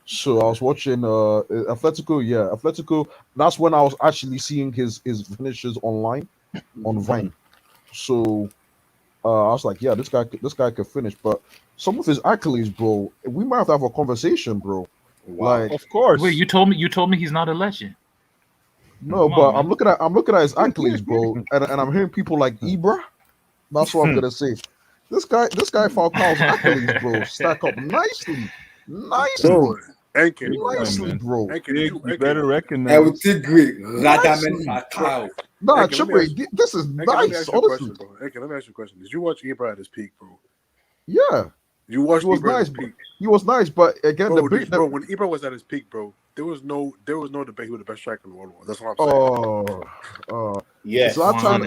So I was watching Atletico. Yeah, Atletico. That's when I was actually seeing his finishes online on Vine. So I was like, yeah, this guy could finish. But some of his accolades, bro, we might have to have a conversation, bro. Wow. Like, Of course. Wait, you told me he's not a legend. no, Come but on, I'm looking at his accolades, bro, and I'm hearing people like Ibra. That's what I'm gonna say. This guy Falcao's accolades, bro, stack up nicely, Bro, Enke, nicely, bro. You better Enke, recognize. El Tigre, Radaman Nicely. Falcao. Nah, Enke, let me ask Chimre, this is Enke, let me nice, ask you a question, honestly. bro. Enke, let me ask you a question. Did you watch Ibra at his peak, bro? Yeah, You watched he was Ibra at nice, his peak. he was nice, but again, Bro, when Ibra was at his peak, bro, there was no debate who the best striker in the world was. That's what I'm saying. Yes. Zlatan.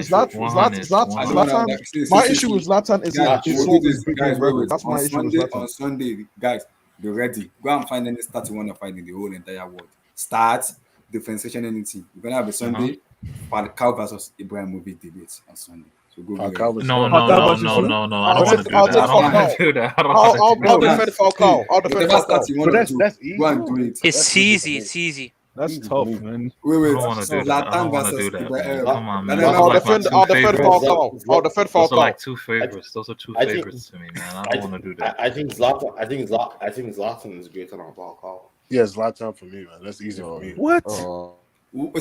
My issue with Zlatan is Guys, his we'll whole do this. big Guys, game wait, record. wait. That's my issue with Zlatan. On Sunday, guys, be ready. Go and find any stat you want to find in the whole entire world. Start, differentiation, anything. We're gonna have a Sunday Falcao versus Ibrahimovic debate on Sunday. So go get ready. No. I don't want to do that. I don't want to do that. I'll defend Falcao. I'll defend Whatever stat Falcao. you want to do, that's easy. go and do it. It's easy. It's easy. That's tough, man. Wait. I don't want to do that. I Zlatan don't want to versus do that, Ibrahim. man. Come on, man. I'll Those are defend like my two favorites. Falcao. I'll defend Those are Falcao. like two favorites. Those are two I think- favorites to me, man. I don't want to do that. I think Zlatan is greater than Falcao. Yeah, Zlatan for me, man. That's easy for me. What?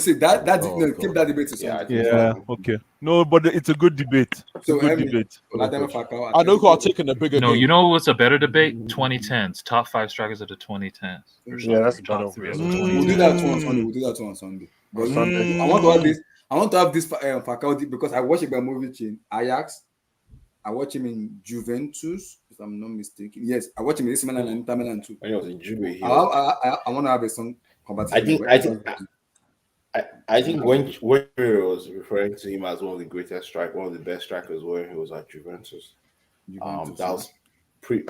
See that keep that debate to Sunday. Yeah, okay. No, but it's a good debate. It's a good debate. Zlatan Falcao. I know who are taking the bigger No, game. you know what's a better debate? 2010s. Top 5 strikers of the 2010s. Or Yeah, that's something. Top better. 3 of the We'll 2010s. do that too on Sunday. But I want to have this. I want to have this Falcao because I watched Ibrahimovic in Ajax. I watched him in Juventus, if I'm not mistaken. Yes, I watched him in AC Milan and Inter Milan too. When he was in Juve, I want to have a song competition. I think when Chimere was referring to him as one of the greatest strikers, one of the best strikers when he was at Juventus. That was pre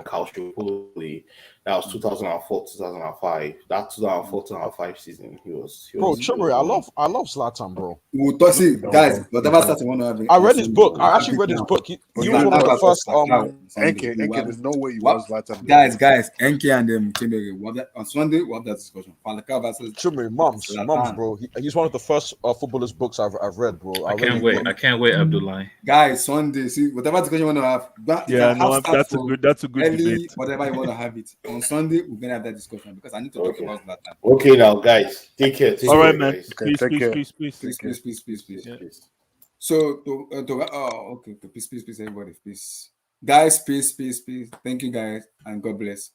Calciopoli. That was 2004, 2005. That 2004-2005 season, he was. Bro, Chimre, I love Zlatan, bro. We'll talk, see, guys, whatever stat you want to have. I read his book. I actually read his book. He was one of the first. Enke, there's no way you watch Zlatan. Guys, Enke and Chimere, on Sunday, we'll have that discussion. Falcao versus Chimere, mums, bro. He's one of the first footballers' books I've read, bro. I can't wait, Abdullahi. Guys, Sunday, see, whatever discussion you want to have. That's a good early, debate. whatever you want to have it. On Sunday, we're gonna have that discussion because I need to talk about that. Okay, now, guys, take care. All right, man. Guys. Peace. So, okay, peace, everybody, peace. Guys, peace. Thank you, guys, and God bless.